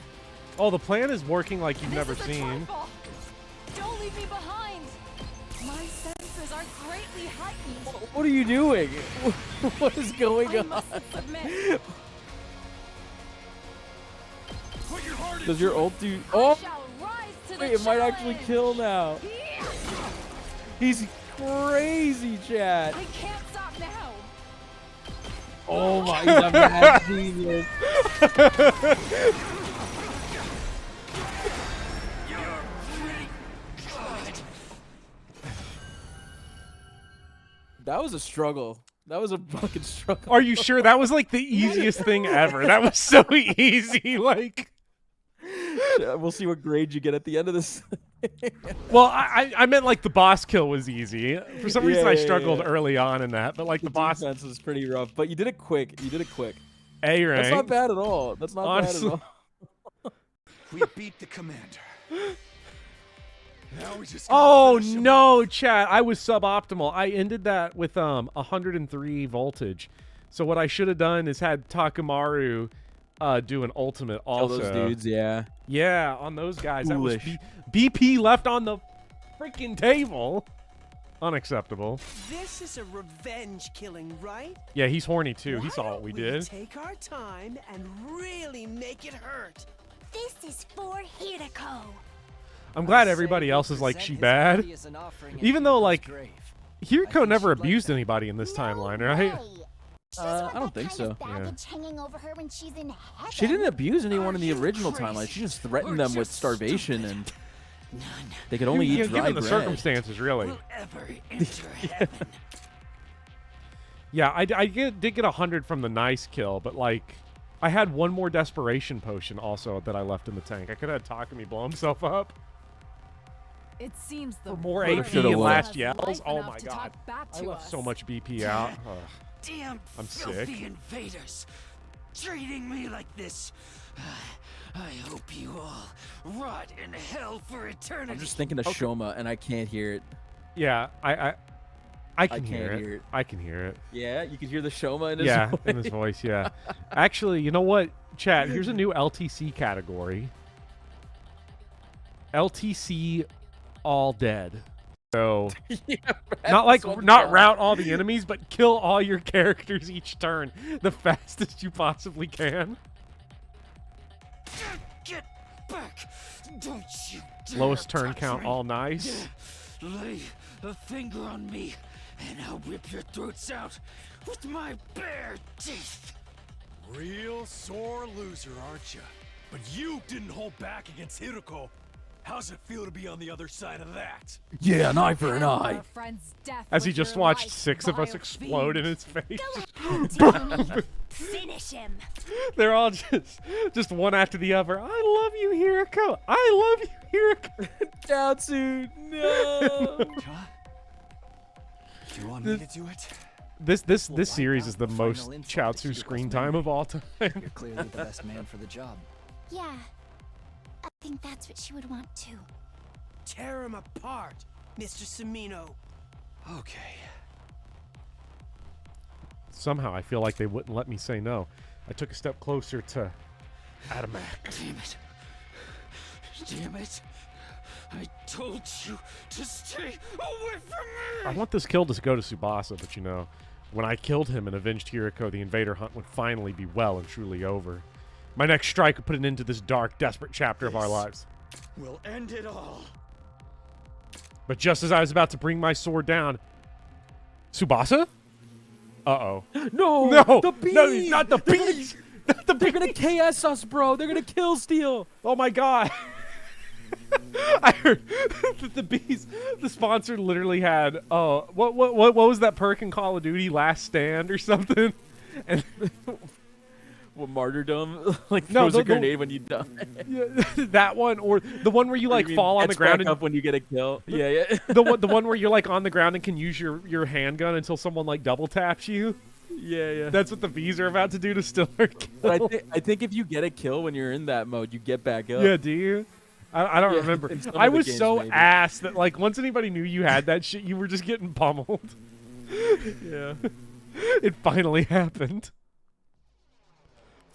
Speaker 1: Oh, the plan is working like you've never
Speaker 6: This is a
Speaker 1: seen.
Speaker 6: trifle. Don't leave me behind. My senses are greatly heightened.
Speaker 2: What are you doing? What is going
Speaker 6: I
Speaker 2: on?
Speaker 6: mustn't submit.
Speaker 3: Put your heart
Speaker 2: Does your ult do...
Speaker 6: I
Speaker 2: Oh!
Speaker 6: shall rise to the
Speaker 2: Wait, it might actually
Speaker 6: challenge.
Speaker 2: kill now. He's crazy, chat.
Speaker 6: I can't stop now.
Speaker 2: Oh my, he's a mad genius. That was a struggle. That was a fucking struggle.
Speaker 1: Are you sure that was like the easiest thing ever? That was so easy. Like,
Speaker 2: We'll see what grade you get at the end of this.
Speaker 1: well, I meant like the boss kill was easy. For some reason,
Speaker 2: Yeah,
Speaker 1: I
Speaker 2: yeah,
Speaker 1: struggled
Speaker 2: yeah.
Speaker 1: early on in that, but like the boss
Speaker 2: defense was pretty rough, but you did it quick. You did it quick.
Speaker 1: A rank.
Speaker 2: That's not bad at all. That's not
Speaker 1: Honestly.
Speaker 2: bad at all.
Speaker 3: We beat the commander. Now we just
Speaker 1: Oh
Speaker 3: gotta finish him
Speaker 1: no, chat! I was suboptimal. I ended that with 103 voltage. So what I should have done is had Takamaru do an ultimate
Speaker 2: Kill
Speaker 1: also.
Speaker 2: those dudes, yeah.
Speaker 1: Yeah, on those guys.
Speaker 2: Foolish.
Speaker 1: That was BP left on the freaking table. Unacceptable.
Speaker 3: This is a revenge killing, right?
Speaker 1: Yeah, he's horny too. He
Speaker 3: Why
Speaker 1: saw what
Speaker 3: don't
Speaker 1: we
Speaker 3: we
Speaker 1: did.
Speaker 3: Take our time and really make it hurt.
Speaker 5: This is for Hirako.
Speaker 1: I'm glad everybody else is like she bad. Even though like Hirako never abused anybody in this timeline, right?
Speaker 2: I don't think so.
Speaker 5: Baggage hanging over her when she's in heaven.
Speaker 2: She didn't abuse anyone in the
Speaker 3: Are you
Speaker 2: original
Speaker 3: crazy?
Speaker 2: timeline. She just threatened
Speaker 3: Or
Speaker 2: them with
Speaker 3: just
Speaker 2: starvation
Speaker 3: stupid?
Speaker 2: and
Speaker 3: None
Speaker 2: They could only eat
Speaker 1: Yeah,
Speaker 2: dry
Speaker 1: given the
Speaker 2: bread.
Speaker 1: circumstances, really.
Speaker 3: will ever enter heaven.
Speaker 1: Yeah, did get 100 from the nice kill, but like, I had one more desperation potion also that I left in the tank. I could have had Takumi blow himself up
Speaker 6: It seems the
Speaker 1: for more
Speaker 6: Burning
Speaker 1: AP
Speaker 2: shoulda,
Speaker 1: and
Speaker 2: woulda.
Speaker 1: last
Speaker 6: has
Speaker 1: yells.
Speaker 6: life
Speaker 1: Oh
Speaker 6: enough
Speaker 1: my
Speaker 6: to
Speaker 1: god,
Speaker 6: talk back
Speaker 1: I
Speaker 6: to
Speaker 1: left
Speaker 6: us.
Speaker 1: so much BP out. Ugh.
Speaker 3: Damn
Speaker 1: I'm
Speaker 3: filthy
Speaker 1: sick.
Speaker 3: invaders. Treating me like this. I hope you all rot in hell for eternity.
Speaker 2: I'm just thinking of Shoma, and I can't hear it.
Speaker 1: Yeah, I can hear
Speaker 2: can't
Speaker 1: it.
Speaker 2: hear it.
Speaker 1: I can hear it.
Speaker 2: Yeah, you can hear the Shoma in his
Speaker 1: Yeah,
Speaker 2: voice.
Speaker 1: in his voice. Yeah. Actually, you know what, chat? Here's a new LTC category. LTC all dead. So not like not route all the enemies, but kill all your characters each turn the fastest you possibly can.
Speaker 3: Get back! Don't you dare
Speaker 1: Lowest turn
Speaker 3: touch
Speaker 1: count,
Speaker 3: me.
Speaker 1: all nice.
Speaker 3: Lay a finger on me, and I'll rip your throats out with my bare teeth.
Speaker 7: Real sore loser, aren't you? But you didn't hold back against Hiruko. How's it feel to be on the other side of that?
Speaker 2: Yeah, an eye for an
Speaker 6: Our
Speaker 2: eye.
Speaker 6: friend's death
Speaker 1: As he
Speaker 6: was
Speaker 1: just
Speaker 6: your
Speaker 1: watched
Speaker 6: life,
Speaker 1: 6 of us
Speaker 6: vile
Speaker 1: explode in
Speaker 6: fiend.
Speaker 1: his face.
Speaker 5: Darumi, finish him.
Speaker 1: They're all just one after the other. I love you, Hiroko. I love you, Hiroko.
Speaker 2: Chaozu, no.
Speaker 7: Huh? You want me to do it?
Speaker 1: This series is the
Speaker 3: Final
Speaker 1: most
Speaker 3: insult
Speaker 1: Chaozu
Speaker 3: to
Speaker 1: screen
Speaker 3: Hiruko's
Speaker 1: time
Speaker 3: memory.
Speaker 1: of all time.
Speaker 3: You're clearly the best man for the job.
Speaker 5: Yeah, I think that's what she would want too.
Speaker 3: Tear him apart, Mr. Samino.
Speaker 7: Okay.
Speaker 1: Somehow I feel like they wouldn't let me say no. I took a step closer to Adamak.
Speaker 3: Damn it. Damn it. I told you to stay away from
Speaker 1: I
Speaker 3: me.
Speaker 1: want this kill to go to Tsubasa, but you know, when I killed him and avenged Hiroko, the invader hunt would finally be well and truly over. My next strike would put an end to this dark, desperate chapter of our
Speaker 7: Yes.
Speaker 1: lives.
Speaker 7: We'll end it all.
Speaker 1: But just as I was about to bring my sword down, Tsubasa? Uh-oh.
Speaker 2: No,
Speaker 1: No!
Speaker 2: the bees!
Speaker 1: No, he's not the bees! Not the
Speaker 2: They're gonna
Speaker 1: bees!
Speaker 2: KS us, bro. They're gonna kill Steel.
Speaker 1: Oh my god! I heard that the bees, the sponsor literally had, what was that perk in Call of Duty? Last Stand or something? And
Speaker 2: What, martyrdom? Like
Speaker 1: No,
Speaker 2: throws
Speaker 1: the-
Speaker 2: a grenade when you die.
Speaker 1: yeah, that one, or the one where you like
Speaker 2: You mean
Speaker 1: fall on the
Speaker 2: gets
Speaker 1: ground
Speaker 2: back
Speaker 1: and
Speaker 2: up when you get a kill. Yeah, yeah.
Speaker 1: the one where you're like on the ground and can use your handgun until someone like double taps you.
Speaker 2: Yeah, yeah.
Speaker 1: That's what the bees are about to do to Stiller kill.
Speaker 2: But I think if you get a kill when you're in that mode, you get back up.
Speaker 1: Yeah, do you? I don't
Speaker 2: Yeah,
Speaker 1: remember.
Speaker 2: in some of
Speaker 1: I
Speaker 2: the
Speaker 1: was
Speaker 2: games,
Speaker 1: so
Speaker 2: maybe.
Speaker 1: ass that like once anybody knew you had that shit, you were just getting pummeled.
Speaker 2: Yeah.
Speaker 1: It finally happened.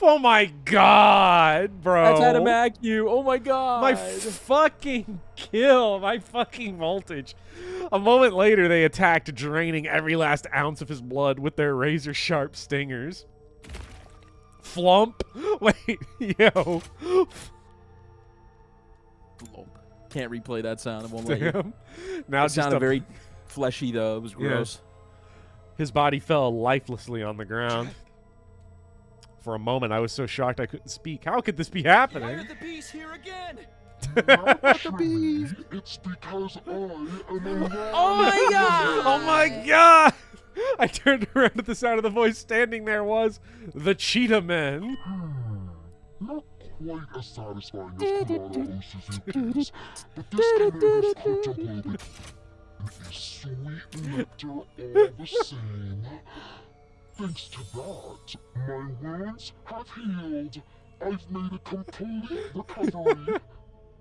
Speaker 1: Oh my god, bro.
Speaker 2: That's how to mac you. Oh my god.
Speaker 1: My fucking kill, my fucking voltage. A moment later, they attacked, draining every last ounce of his blood with their razor-sharp stingers. Flump. Wait, yo.
Speaker 2: Can't replay that sound. It won't let you.
Speaker 1: Damn. Now
Speaker 2: It
Speaker 1: just
Speaker 2: sounded
Speaker 1: a-
Speaker 2: very fleshy though. It was
Speaker 1: Yeah.
Speaker 2: gross.
Speaker 1: His body fell lifelessly on the ground. For a moment, I was so shocked I couldn't speak. How could this be
Speaker 3: Why
Speaker 1: happening?
Speaker 3: are the bees here again?
Speaker 8: It's because I am a
Speaker 2: Oh my god!
Speaker 1: Oh my god! I turned around at the sound of the voice. Standing there was the Cheetah Men.
Speaker 8: not quite as satisfying as Kurara Osuzuki's, but this commander's hot hemoglobin is sweet nectar all the same. Thanks to that, my wounds have healed. I've made a complete recovery.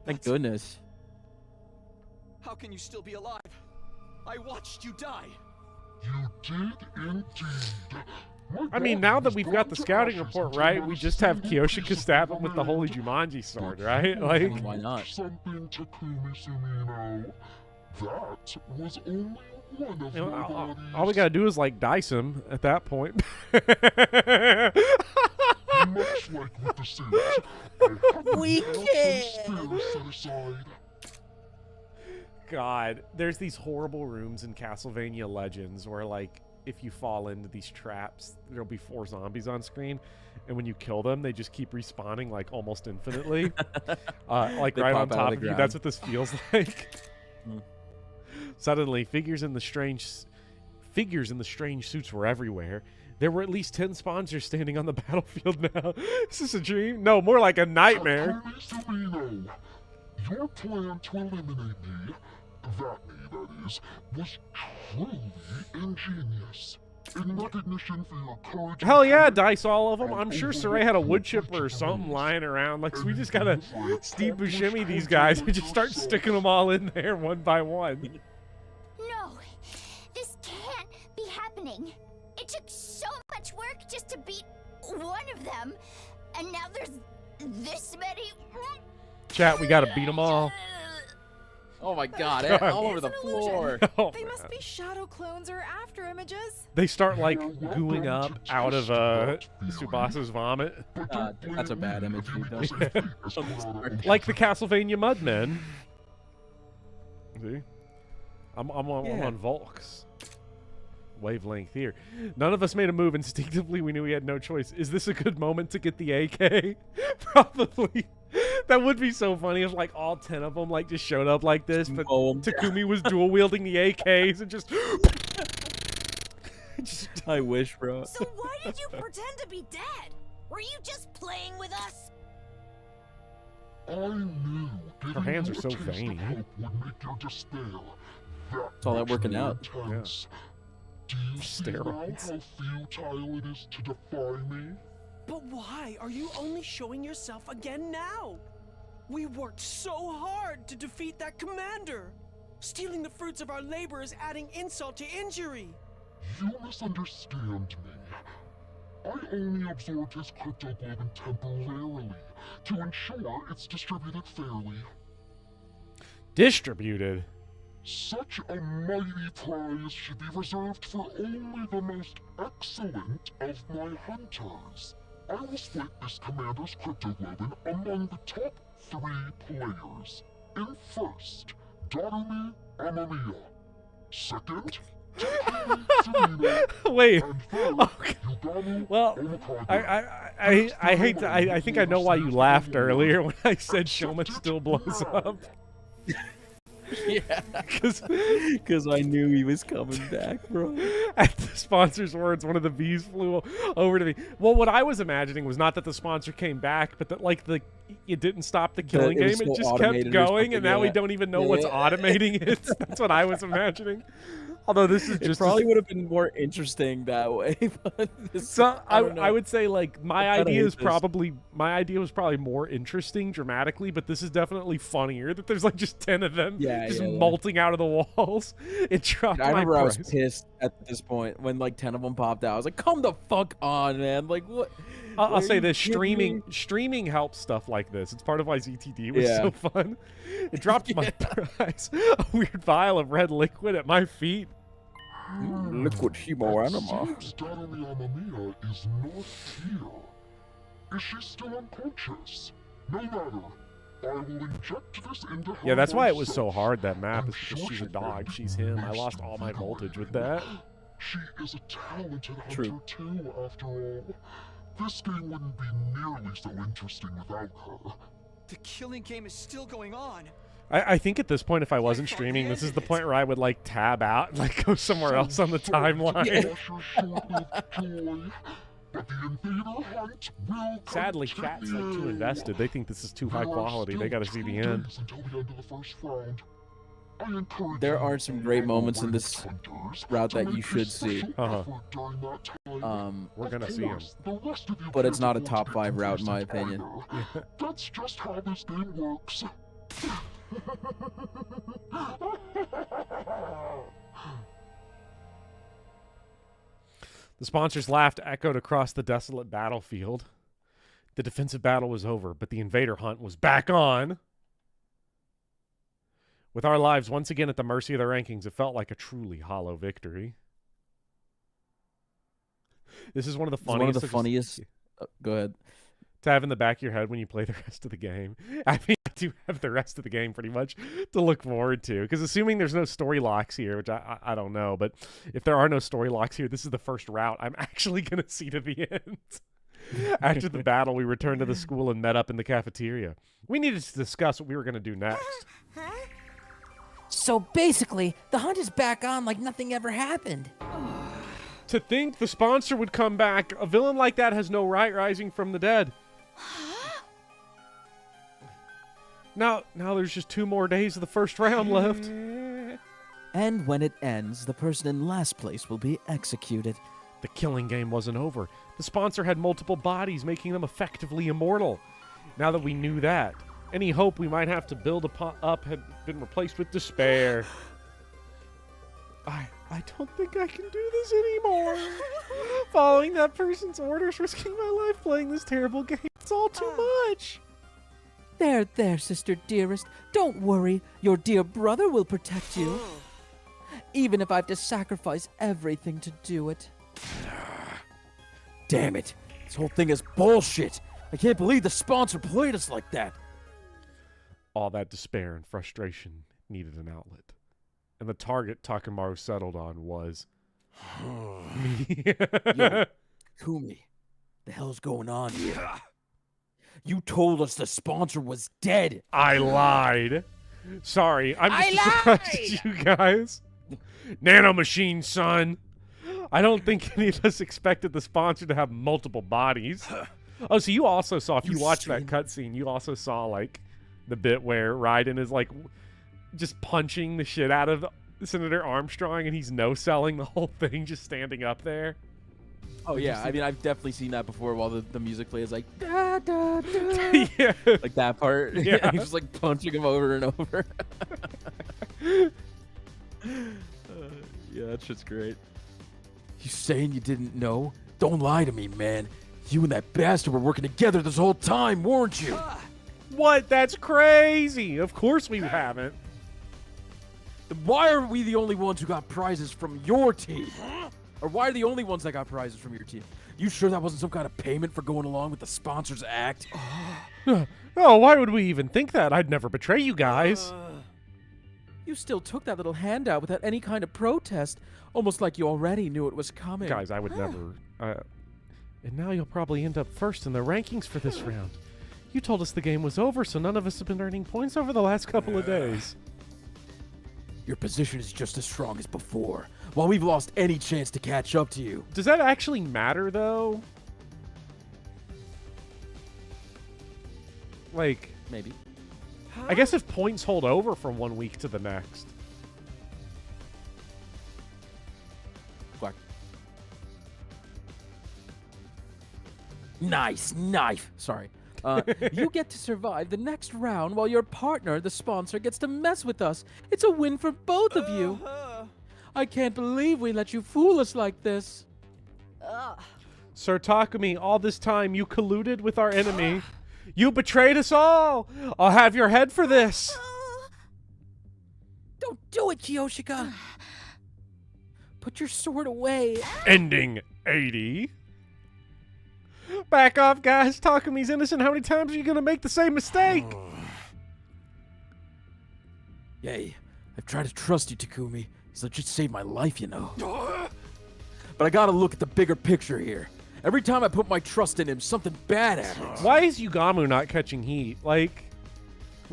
Speaker 2: Thank goodness.
Speaker 3: How can you still be alive? I watched you die.
Speaker 8: You did indeed. My
Speaker 1: I mean,
Speaker 8: body
Speaker 1: now that
Speaker 8: was
Speaker 1: we've
Speaker 8: burned
Speaker 1: got the
Speaker 8: to
Speaker 1: scouting
Speaker 8: ashes
Speaker 1: report
Speaker 8: until
Speaker 1: right,
Speaker 8: not
Speaker 1: we
Speaker 8: a
Speaker 1: just have
Speaker 8: single
Speaker 1: Kyoshika
Speaker 8: piece
Speaker 1: stab
Speaker 8: of
Speaker 1: him with the holy
Speaker 8: remained.
Speaker 1: Jumanji sword,
Speaker 8: But
Speaker 1: right? Like,
Speaker 8: here's
Speaker 2: Why not?
Speaker 8: Something, Takumi Sumino. That was only one of
Speaker 1: you know,
Speaker 8: my
Speaker 1: all
Speaker 8: bodies.
Speaker 1: we gotta do is like dice him at that point.
Speaker 8: Much like with the suit, I haven't
Speaker 4: We
Speaker 8: helped those
Speaker 4: can.
Speaker 8: spirits set aside.
Speaker 1: God, there's these horrible rooms in Castlevania Legends where like if you fall into these traps, there'll be 4 zombies on screen, and when you kill them, they just keep respawning like almost infinitely, like
Speaker 2: They
Speaker 1: right
Speaker 2: pop
Speaker 1: on
Speaker 2: out
Speaker 1: top
Speaker 2: of the
Speaker 1: of you.
Speaker 2: ground.
Speaker 1: That's what this feels like.
Speaker 2: Mm.
Speaker 1: Suddenly, figures in the strange suits were everywhere. There were at least 10 sponsors standing on the battlefield now. Is this a dream? No, more like a nightmare.
Speaker 8: Takumi Sumino, your plan to eliminate me, that is, was truly ingenious. In recognition for your courage,
Speaker 1: Hell yeah, dice all of them. I'm sure Saray had a wood chipper or something lying around. Like, so we just gotta Steve Buscemi these guys and just start sticking them all in there one by one.
Speaker 5: No, this can't be happening. It took so much work just to beat one of them, and now there's this many.
Speaker 1: Chat, we gotta beat them all.
Speaker 2: Oh my god,
Speaker 1: God.
Speaker 2: all over the
Speaker 6: It's an illusion.
Speaker 2: floor.
Speaker 1: Oh,
Speaker 6: They must
Speaker 1: man.
Speaker 6: be shadow clones or after images.
Speaker 1: They start like gooing up out of Tsubasa's vomit,
Speaker 2: That's a bad image. You know?
Speaker 1: like the Castlevania Mudmen. See, I'm
Speaker 2: Yeah.
Speaker 1: on Volk's wavelength here. None of us made a move. Instinctively, we knew we had no choice. Is this a good moment to get the AK? Probably. That would be so funny if like all 10 of them like just showed up like this, but Takumi was dual wielding the AKs and just.
Speaker 2: I wish, bro.
Speaker 5: So why did you pretend to be dead? Were you just playing with us?
Speaker 8: I knew
Speaker 1: Her hands are so
Speaker 8: giving you a taste of
Speaker 1: veiny.
Speaker 8: hope would make your despair
Speaker 2: It's all that
Speaker 8: much
Speaker 2: working
Speaker 8: more
Speaker 2: out.
Speaker 8: intense. Do you see now
Speaker 1: Steroids.
Speaker 8: how futile it is to defy me?
Speaker 9: But why are you only showing yourself again now? We worked so hard to defeat that commander. Stealing the fruits of our labor is adding insult to injury.
Speaker 8: You misunderstand me. I only absorbed his cryptoglobin temporarily to ensure it's distributed fairly.
Speaker 1: Distributed.
Speaker 8: Such a mighty prize should be reserved for only the most excellent of my hunters. I will split this commander's cryptoglobin among the top 3 players. In first, Darumi Amamiya. Second, Takumi Sumino.
Speaker 1: Wait.
Speaker 8: And third,
Speaker 1: Okay.
Speaker 8: Yugamu
Speaker 1: Well,
Speaker 8: Omikage.
Speaker 1: I hate to. I think I know why you laughed earlier when I said Shoma still blows up.
Speaker 2: Yeah, because I knew he was coming back, bro.
Speaker 1: At the sponsor's words, one of the bees flew over to me. Well, what I was imagining was not that the sponsor came back, but that like it didn't stop the killing
Speaker 2: it
Speaker 1: game.
Speaker 2: was
Speaker 1: It
Speaker 2: still
Speaker 1: just kept
Speaker 2: automated or
Speaker 1: going, and
Speaker 2: something,
Speaker 1: now we
Speaker 2: yeah.
Speaker 1: don't even know
Speaker 2: Yeah.
Speaker 1: what's automating it. That's what I was imagining. Although this is
Speaker 2: It
Speaker 1: just
Speaker 2: probably would have been more interesting that way. But this,
Speaker 1: So
Speaker 2: don't know.
Speaker 1: I would say like my
Speaker 2: I kinda
Speaker 1: idea
Speaker 2: hate
Speaker 1: is
Speaker 2: this.
Speaker 1: my idea was probably more interesting dramatically, but this is definitely funnier that there's like just 10 of them
Speaker 2: Yeah,
Speaker 1: just
Speaker 2: yeah.
Speaker 1: molting out of the walls. It dropped
Speaker 2: I
Speaker 1: my
Speaker 2: remember I was
Speaker 1: price.
Speaker 2: pissed at this point when like 10 of them popped out. I was like, "Come the fuck on, man! Like what?"
Speaker 1: I'll
Speaker 2: Are
Speaker 1: say
Speaker 2: you
Speaker 1: this:
Speaker 2: kidding me?
Speaker 1: streaming helps stuff like this. It's part of why ZTD was
Speaker 2: Yeah.
Speaker 1: so fun. It dropped my price, a weird vial of red liquid at my feet.
Speaker 2: Liquid Hemo Anima.
Speaker 8: Seems Darumi Amamiya is not here. Is she still unconscious? No matter. I will inject this into her
Speaker 1: Yeah, that's why it was so
Speaker 8: myself.
Speaker 1: hard. That map
Speaker 8: I'm
Speaker 1: is because
Speaker 8: sure
Speaker 1: she's a
Speaker 8: she'll
Speaker 1: dog.
Speaker 8: be
Speaker 1: She's him. I
Speaker 8: most
Speaker 1: lost all my voltage with that.
Speaker 8: She is a talented hunter
Speaker 2: True.
Speaker 8: too, after all. This game wouldn't be nearly so interesting without her.
Speaker 9: The killing game is still going on.
Speaker 1: I think at this point, if I wasn't streaming, this is the point where I would like tab out and like go somewhere else on the timeline. Sadly, chat's like too invested. They think this is too high quality. They gotta see the end.
Speaker 2: There are some great moments in this route that you should see.
Speaker 1: Uh-huh.
Speaker 2: Um,
Speaker 1: We're gonna see them.
Speaker 2: But it's not a top 5 route in my opinion.
Speaker 8: That's just how this game works.
Speaker 1: The sponsor's laugh echoed across the desolate battlefield. The defensive battle was over, but the invader hunt was back on. With our lives once again at the mercy of the rankings, it felt like a truly hollow victory. This is one of the
Speaker 2: It's one of
Speaker 1: funniest.
Speaker 2: the funniest. Go ahead.
Speaker 1: to have in the back of your head when you play the rest of the game. I mean, to have the rest of the game pretty much to look forward to. Because assuming there's no story locks here, which I don't know, but if there are no story locks here, this is the first route I'm actually going to see to the end. After the battle, we returned to the school and met up in the cafeteria. We needed to discuss what we were going to do next.
Speaker 4: So basically, the hunt is back on like nothing ever happened.
Speaker 1: To think the sponsor would come back. A villain like that has no right rising from the dead. Now there's just 2 more days of the first round left.
Speaker 2: And when it ends, the person in last place will be executed.
Speaker 1: The killing game wasn't over. The sponsor had multiple bodies, making them effectively immortal. Now that we knew that, any hope we might have to build up had been replaced with despair. I don't think I can do this anymore. Following that person's orders, risking my life playing this terrible game. It's all too much.
Speaker 2: There, sister dearest. Don't worry. Your dear brother will protect you. Even if I have to sacrifice everything to do it.
Speaker 10: Damn it. This whole thing is bullshit. I can't believe the sponsor played us like that.
Speaker 1: All that despair and frustration needed an outlet. And the target Takemaru settled on was me.
Speaker 10: Yo, Kumi, the hell's going on here? You told us the sponsor was dead.
Speaker 1: I lied. Sorry, I'm just as surprised as you guys. Nanomachine, son. I don't think any of us expected the sponsor to have multiple bodies. Oh, so you also saw, if you watched that cutscene, you also saw, like, the bit where Raiden is, like, just punching the shit out of Senator Armstrong, and he's no-selling the whole thing, just standing up there.
Speaker 2: Oh, yeah. I mean, I've definitely seen that before while the music plays, like, da, da, da.
Speaker 1: Yeah.
Speaker 2: Like that part.
Speaker 1: Yeah.
Speaker 2: He's just, like, punching him over and over. Yeah, that shit's great.
Speaker 10: You saying you didn't know? Don't lie to me, man. You and that bastard were working together this whole time, weren't you?
Speaker 1: What? That's crazy. Of course we haven't.
Speaker 10: Then why are we the only ones who got prizes from your team? Or why are the only ones that got prizes from your team? You sure that wasn't some kind of payment for going along with the sponsor's act?
Speaker 1: Oh, why would we even think that? I'd never betray you guys.
Speaker 2: You still took that little handout without any kind of protest, almost like you already knew it was coming.
Speaker 1: Guys, I would never. And now you'll probably end up first in the rankings for this round. You told us the game was over, so none of us have been earning points over the last couple of days.
Speaker 10: Your position is just as strong as before, while we've lost any chance to catch up to you.
Speaker 1: Does that actually matter, though? Like,
Speaker 2: Maybe.
Speaker 1: I guess if points hold over from 1 week to the next.
Speaker 2: Quack.
Speaker 10: Nice knife.
Speaker 2: Sorry. You get to survive the next round while your partner, the sponsor, gets to mess with us. It's a win for both of you. I can't believe we let you fool us like this.
Speaker 1: Sir Takumi, all this time you colluded with our enemy. You betrayed us all. I'll have your head for this.
Speaker 4: Don't do it, Kiyoshika. Put your sword away.
Speaker 1: Ending 80. Back off, guys. Takumi's innocent. How many times are you going to make the same mistake?
Speaker 10: Yay. I've tried to trust you, Takumi. He's legit saved my life, you know. But I gotta look at the bigger picture here. Every time I put my trust in him, something bad happens.
Speaker 1: Why is Yugamu not catching heat? Like,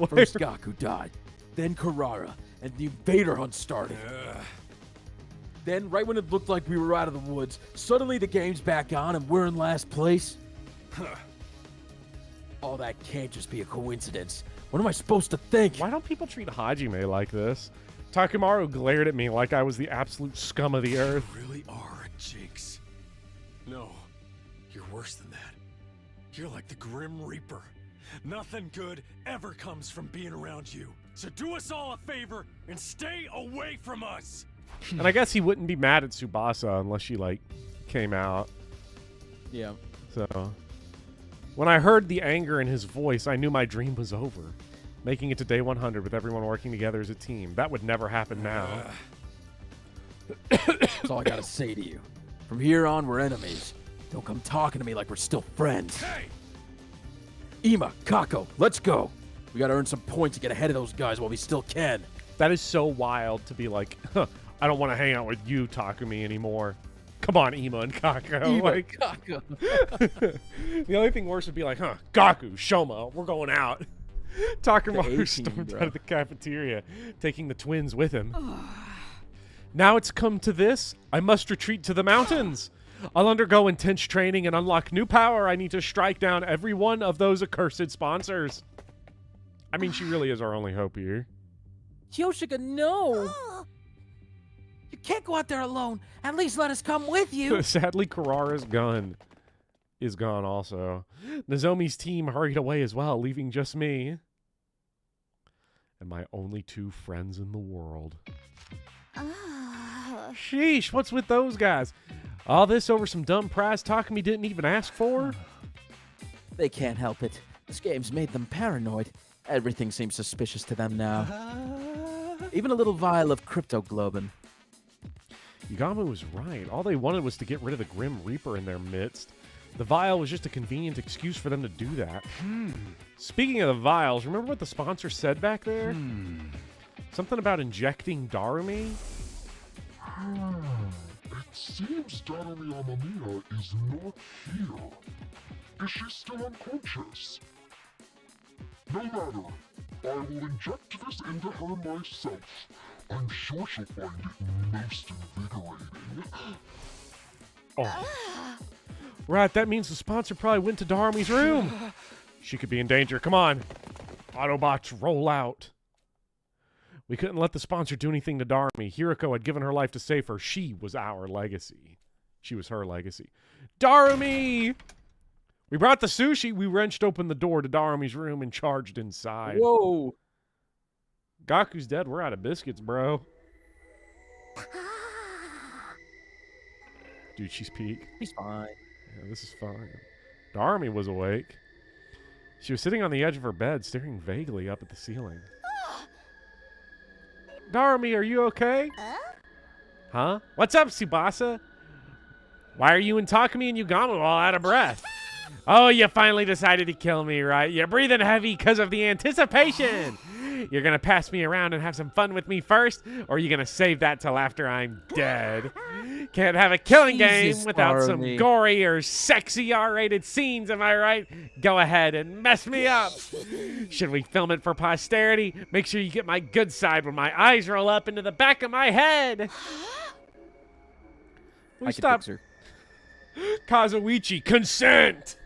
Speaker 10: First Gaku died, then Karara, and the invader hunt started. Then, right when it looked like we were out of the woods, suddenly the game's back on and we're in last place. All that can't just be a coincidence. What am I supposed to think?
Speaker 1: Why don't people treat Hajime like this? Takemaru glared at me like I was the absolute scum of the earth.
Speaker 7: You really are a jinx. No, you're worse than that. You're like the Grim Reaper. Nothing good ever comes from being around you. So do us all a favor and stay away from us.
Speaker 1: And I guess he wouldn't be mad at Tsubasa unless she, like, came out.
Speaker 2: Yeah.
Speaker 1: So, when I heard the anger in his voice, I knew my dream was over. Making it to day 100 with everyone working together as a team. That would never happen now.
Speaker 10: That's all I gotta say to you. From here on, we're enemies. Don't come talking to me like we're still friends.
Speaker 7: Hey!
Speaker 10: Ima, Kako, let's go. We gotta earn some points to get ahead of those guys while we still can.
Speaker 1: That is so wild to be like, huh, I don't want to hang out with you, Takumi, anymore. Come on, Ima and Kako.
Speaker 10: Ima,
Speaker 1: Like,
Speaker 10: Kako.
Speaker 1: the only thing worse would be like, huh, Gaku, Shoma, we're going out. Takamaru
Speaker 10: A-team,
Speaker 1: stormed
Speaker 10: bro.
Speaker 1: out of the cafeteria, taking the twins with him. Now it's come to this. I must retreat to the mountains. I'll undergo intense training and unlock new power. I need to strike down every one of those accursed sponsors. I mean, she really is our only hope here.
Speaker 4: Yoshika, no! You can't go out there alone. At least let us come with you.
Speaker 1: Sadly, Kurara's gun is gone also. Nozomi's team hurried away as well, leaving just me and my only 2 friends in the world. Sheesh, what's with those guys? All this over some dumb prize Takumi didn't even ask for?
Speaker 2: They can't help it. This game's made them paranoid. Everything seems suspicious to them now. Even a little vial of cryptoglobin.
Speaker 1: Yugamu was right. All they wanted was to get rid of the Grim Reaper in their midst. The vial was just a convenient excuse for them to do that. Speaking of the vials, remember what the sponsor said back there? Something about injecting Darumi?
Speaker 8: It seems Darumi Amamiya is not here. Is she still unconscious? No matter. I will inject this into her myself. I'm sure she'll find it most invigorating.
Speaker 1: Oh. Right, that means the sponsor probably went to Darumi's room. She could be in danger. Come on. Autobots, roll out. We couldn't let the sponsor do anything to Darumi. Hiriko had given her life to save her. She was our legacy. She was her legacy. Darumi! We brought the sushi. We wrenched open the door to Darumi's room and charged inside.
Speaker 10: Whoa.
Speaker 1: Gaku's dead. We're out of biscuits, bro. Dude, she's peak.
Speaker 2: He's fine.
Speaker 1: Yeah, this is fine. Darumi was awake. She was sitting on the edge of her bed, staring vaguely up at the ceiling. Darumi, are you okay? Huh? What's up, Tsubasa? Why are you and Takumi and Yugamu all out of breath? Oh, you finally decided to kill me, right? You're breathing heavy because of the anticipation. You're going to pass me around and have some fun with me first, or are you going to save that till after I'm dead? Can't have a killing game without some
Speaker 2: Darumi.
Speaker 1: gory or sexy R-rated scenes, am I right? Go ahead and mess me up. Should we film it for posterity? Make sure you get my good side when my eyes roll up into the back of my head.
Speaker 2: I can
Speaker 1: Stop.
Speaker 2: fix her.
Speaker 1: Kazuichi, consent!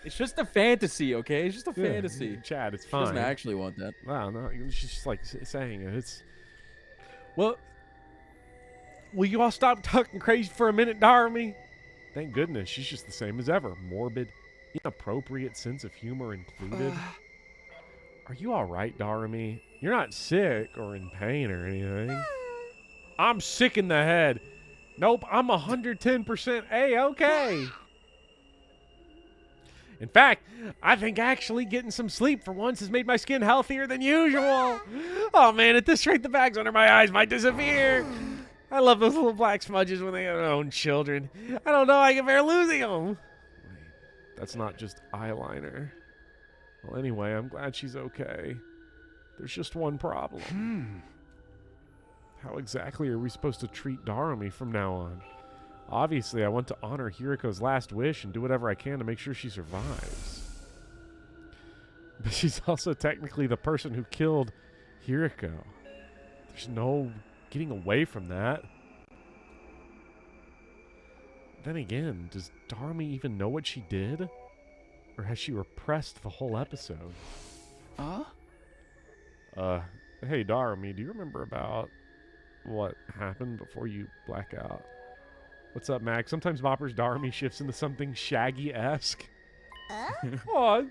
Speaker 10: It's just a fantasy, okay? It's just a fantasy.
Speaker 1: Chad, it's
Speaker 10: She
Speaker 1: fine.
Speaker 10: doesn't actually want that.
Speaker 1: Wow, no, she's just like saying it. It's well. Will you all stop talking crazy for a minute, Darumi? Thank goodness, she's just the same as ever. Morbid, inappropriate sense of humor included. Are you all right, Darumi? You're not sick or in pain or anything. I'm sick in the head. Nope, I'm 110% A-okay. In fact, I think actually getting some sleep for once has made my skin healthier than usual. Oh man, at this rate, the bags under my eyes might disappear. I love those little black smudges when they have their own children. I don't know, I can bear losing them. Wait, that's not just eyeliner. Well, anyway, I'm glad she's okay. There's just one problem. How exactly are we supposed to treat Darumi from now on? Obviously, I want to honor Hiriko's last wish and do whatever I can to make sure she survives. But she's also technically the person who killed Hiriko. There's no getting away from that. Then again, does Darumi even know what she did? Or has she repressed the whole episode? Hey Darumi, do you remember about what happened before you black out? What's up, Max? Sometimes Mopper's Darumi shifts into something Shaggy-esque. Aw,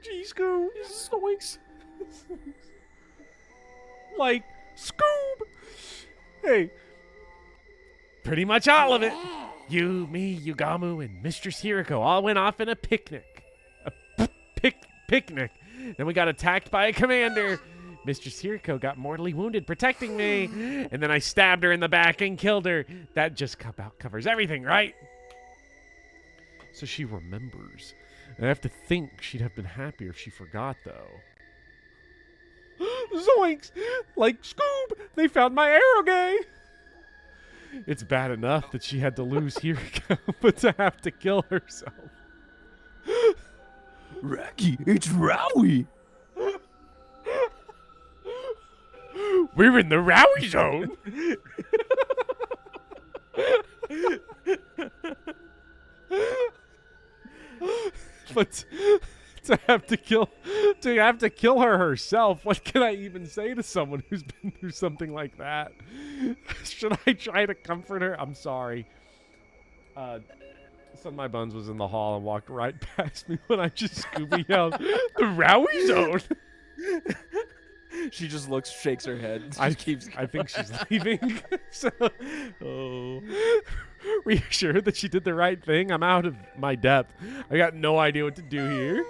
Speaker 1: G-Scoob. Zoinks. Like, Scoob. Hey. Pretty much all of it. You, me, Yugamu, and Mistress Hiriko all went off in a picnic. A picnic. Then we got attacked by a commander. Mistress Hiriko got mortally wounded protecting me, and then I stabbed her in the back and killed her. That just about covers everything, right? So she remembers. And I have to think she'd have been happier if she forgot, though. Zoinks! Like, Scoob! They found my Aerogay! It's bad enough that she had to lose Hiriko, but to have to kill herself.
Speaker 10: Rocky, it's Rowie.
Speaker 1: We're in the Rowie zone! But to have to kill her herself, what can I even say to someone who's been through something like that? Should I try to comfort her? I'm sorry. Son of my buns was in the hall and walked right past me when I just Scooby yelled, "The Rowie zone!"
Speaker 10: She just looks, shakes her head.
Speaker 1: I think she's leaving. So, were you sure that she did the right thing? I'm out of my depth. I got no idea what to do here.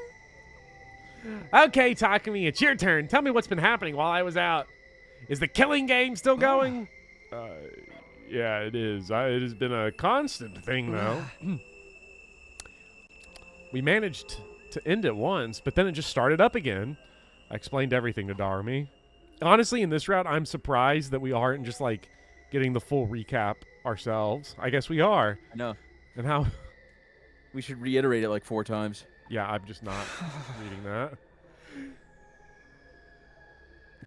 Speaker 1: Okay, Takumi, it's your turn. Tell me what's been happening while I was out. Is the killing game still going? Yeah, it is. It has been a constant thing, though. We managed to end it once, but then it just started up again. I explained everything to Darumi. Honestly, in this route, I'm surprised that we aren't just, like, getting the full recap ourselves. I guess we are.
Speaker 10: I know.
Speaker 1: And how...
Speaker 10: We should reiterate it like 4 times.
Speaker 1: Yeah, I'm just not reading that.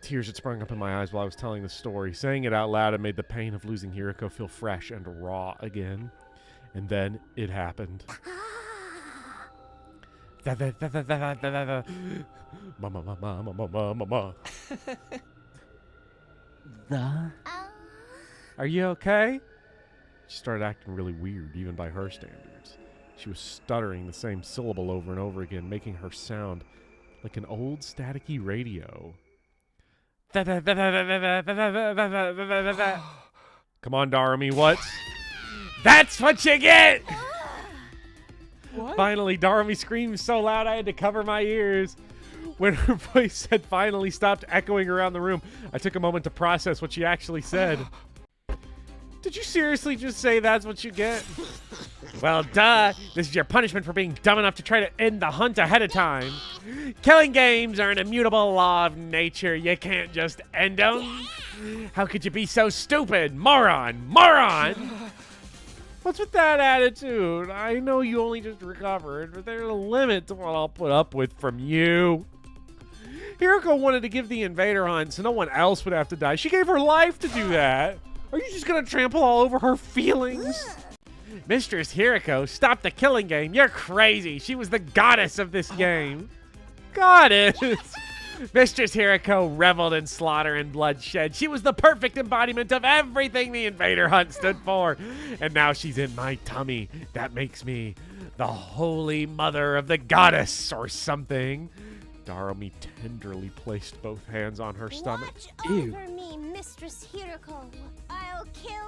Speaker 1: Tears had sprung up in my eyes while I was telling the story. Saying it out loud, it made the pain of losing Hiriko feel fresh and raw again. And then it happened. Mama. Are you okay? She started acting really weird, even by her standards. She was stuttering the same syllable over and over again, making her sound like an old staticky radio. Come on, Darumi, what? That's what you get! What? Finally, Darumi screamed so loud I had to cover my ears. When her voice had finally stopped echoing around the room, I took a moment to process what she actually said. Did you seriously just say that's what you get? Well, duh. This is your punishment for being dumb enough to try to end the hunt ahead of time. Killing games are an immutable law of nature. You can't just end them. How could you be so stupid? Moron! What's with that attitude? I know you only just recovered, but there's a limit to what I'll put up with from you. Hiriko wanted to give the invader hunt so no one else would have to die. She gave her life to do that. Are you just gonna trample all over her feelings? Mistress Hiriko, stop the killing game. You're crazy. She was the goddess of this game. Goddess! Mistress Hiriko reveled in slaughter and bloodshed. She was the perfect embodiment of everything the invader hunt stood for. And now she's in my tummy. That makes me the holy mother of the goddess or something. Darumi tenderly placed both hands on her stomach.
Speaker 5: Watch over me, Mistress Hiriko. I'll kill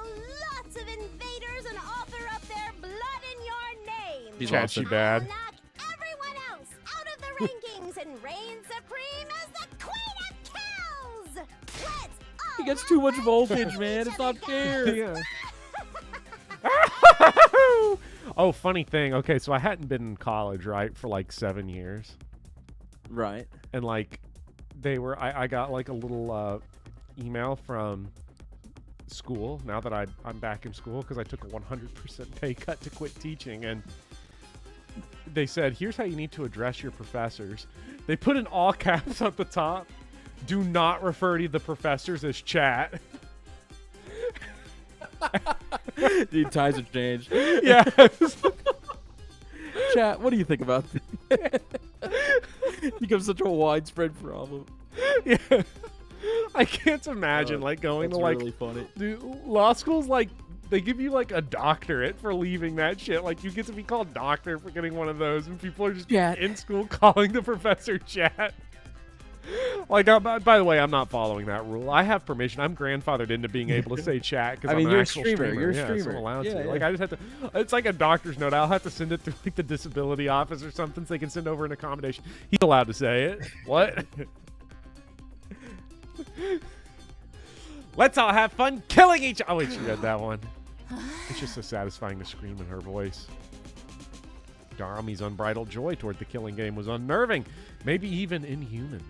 Speaker 5: lots of invaders and offer up their blood in your name.
Speaker 10: He's
Speaker 1: Chad, she bad.
Speaker 5: I'll knock everyone else out of the rankings and reign supreme as the Queen of Kills. Let's all
Speaker 10: He gets too much
Speaker 5: have
Speaker 10: voltage,
Speaker 5: fun
Speaker 10: man.
Speaker 5: each
Speaker 10: It's not
Speaker 5: other
Speaker 10: fair.
Speaker 1: Yeah. Oh, funny thing. Okay, so I hadn't been in college, right, for like 7 years.
Speaker 10: Right.
Speaker 1: And like I got like a little email from school now that I'm back in school because I took a 100% pay cut to quit teaching, and they said, here's how you need to address your professors. They put in all caps at the top, do not refer to the professors as chat.
Speaker 10: Dude, ties have changed.
Speaker 1: Yeah.
Speaker 10: Chat, what do you think about this? Becomes such a widespread problem.
Speaker 1: Yeah. I can't imagine like going to like
Speaker 10: really funny.
Speaker 1: Dude, law school's like they give you like a doctorate for leaving that shit. Like you get to be called doctor for getting one of those, and people are just in school calling the professor chat. Like, by the way, I'm not following that rule. I have permission. I'm grandfathered into being able to say chat because I'm an
Speaker 10: you're
Speaker 1: actual
Speaker 10: a streamer. You're a
Speaker 1: Yeah, so
Speaker 10: streamer.
Speaker 1: I'm allowed
Speaker 10: Yeah,
Speaker 1: to. Like, I just have to. It's like a doctor's note. I'll have to send it through like the disability office or something so they can send over an accommodation. He's allowed to say it. What? Let's all have fun killing each. Oh wait, she read that one. It's just so satisfying to scream in her voice. Darumi's unbridled joy toward the killing game was unnerving, maybe even inhuman.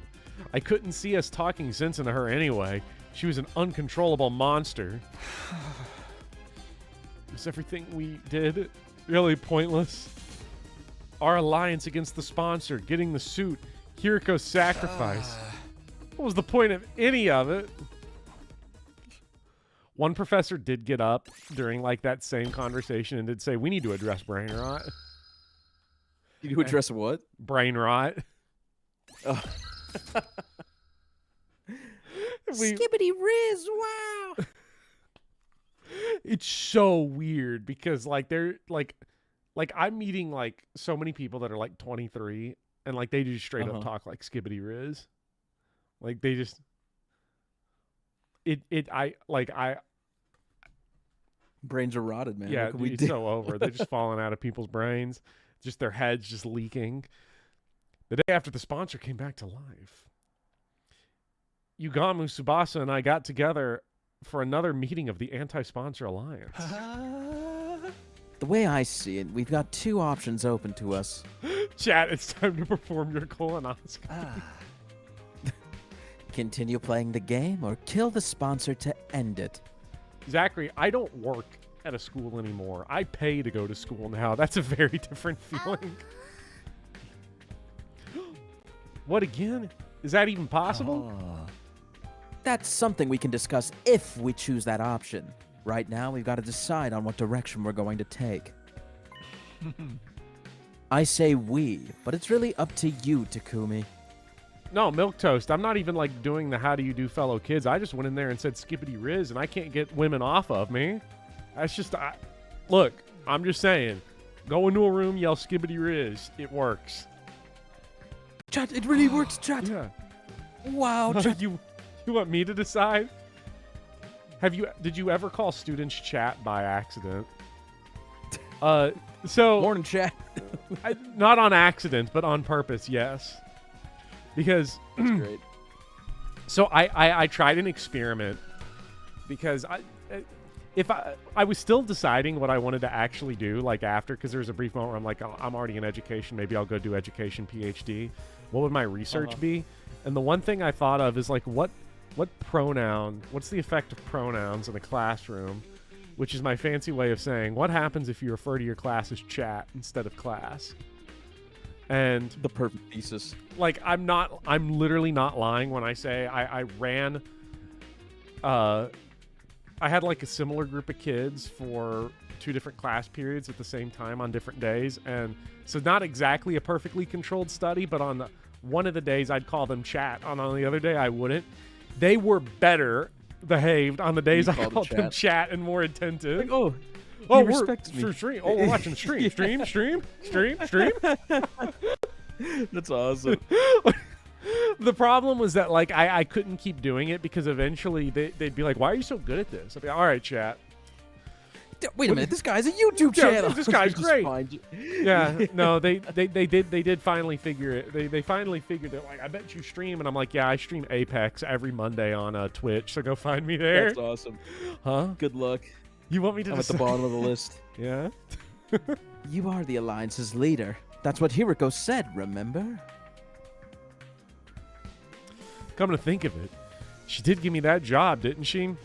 Speaker 1: I couldn't see us talking sense into her anyway. She was an uncontrollable monster. Was everything we did really pointless? Our alliance against the sponsor, getting the suit, Kiriko's sacrifice. What was the point of any of it? One professor did get up during like that same conversation and did say, we need to address brain rot.
Speaker 10: You need to address what?
Speaker 1: Brain rot.
Speaker 10: Oh.
Speaker 4: Skibbity Riz, wow.
Speaker 1: It's so weird because like they're like I'm meeting like so many people that are like 23 and like they just straight up talk like Skibbity Riz. Like they just
Speaker 10: brains are rotted, man.
Speaker 1: Yeah, it's so over. They're just falling out of people's brains. Just their heads just leaking. The day after the sponsor came back to life, Yugamu, Tsubasa, and I got together for another meeting of the Anti-Sponsor Alliance.
Speaker 2: The way I see it, we've got two options open to us.
Speaker 1: Chat, it's time to perform your colonoscopy.
Speaker 2: Continue playing the game or kill the sponsor to end it.
Speaker 1: Zachary, I don't work at a school anymore. I pay to go to school now. That's a very different feeling. What again? Is that even possible?
Speaker 2: That's something we can discuss if we choose that option. Right now, we've got to decide on what direction we're going to take. I say we, but it's really up to you, Takumi.
Speaker 1: No, Milquetoast. I'm not even like doing the how do you do fellow kids. I just went in there and said Skippity Riz, and I can't get women off of me. That's just, look, I'm just saying, go into a room, yell Skibbity Riz. It works.
Speaker 2: Chat, it really works, chat.
Speaker 1: Yeah.
Speaker 2: Wow, chat.
Speaker 1: You want me to decide? Did you ever call students chat by accident? So
Speaker 10: Morning, chat.
Speaker 1: not on accident, but on purpose, yes. Because
Speaker 10: That's great.
Speaker 1: So I tried an experiment because I was still deciding what I wanted to actually do, like after, because there was a brief moment where I'm like, I'm already in education, maybe I'll go do education PhD. What would my research be? And the one thing I thought of is like, what's the effect of pronouns in a classroom, which is my fancy way of saying, what happens if you refer to your class as chat instead of class? And
Speaker 10: the perfect thesis.
Speaker 1: Like, I'm literally not lying when I say I ran, I had like a similar group of kids for 2 different class periods at the same time on different days. And so not exactly a perfectly controlled study, but on one of the days I'd call them chat. On the other day I wouldn't. They were better behaved on the days I called them chat and more attentive.
Speaker 10: Like,
Speaker 1: we're
Speaker 10: respects me.
Speaker 1: stream. Oh, we're watching the stream. Stream.
Speaker 10: That's awesome.
Speaker 1: The problem was that like I couldn't keep doing it because eventually they'd be like, "Why are you so good at this?" I'd be like, "All right, chat."
Speaker 2: Wait a minute, this guy's a YouTube channel.
Speaker 1: This guy's great.
Speaker 10: Find you.
Speaker 1: Yeah, no, they did finally figure it. They finally figured it. Like, I bet you stream, and I'm like, yeah, I stream Apex every Monday on Twitch, so go find me there.
Speaker 10: That's awesome.
Speaker 1: Huh?
Speaker 10: Good luck.
Speaker 1: You want me to?
Speaker 10: I'm at the bottom of the list.
Speaker 1: Yeah.
Speaker 2: You are the Alliance's leader. That's what Hiriko said, remember?
Speaker 1: Come to think of it, she did give me that job, didn't she?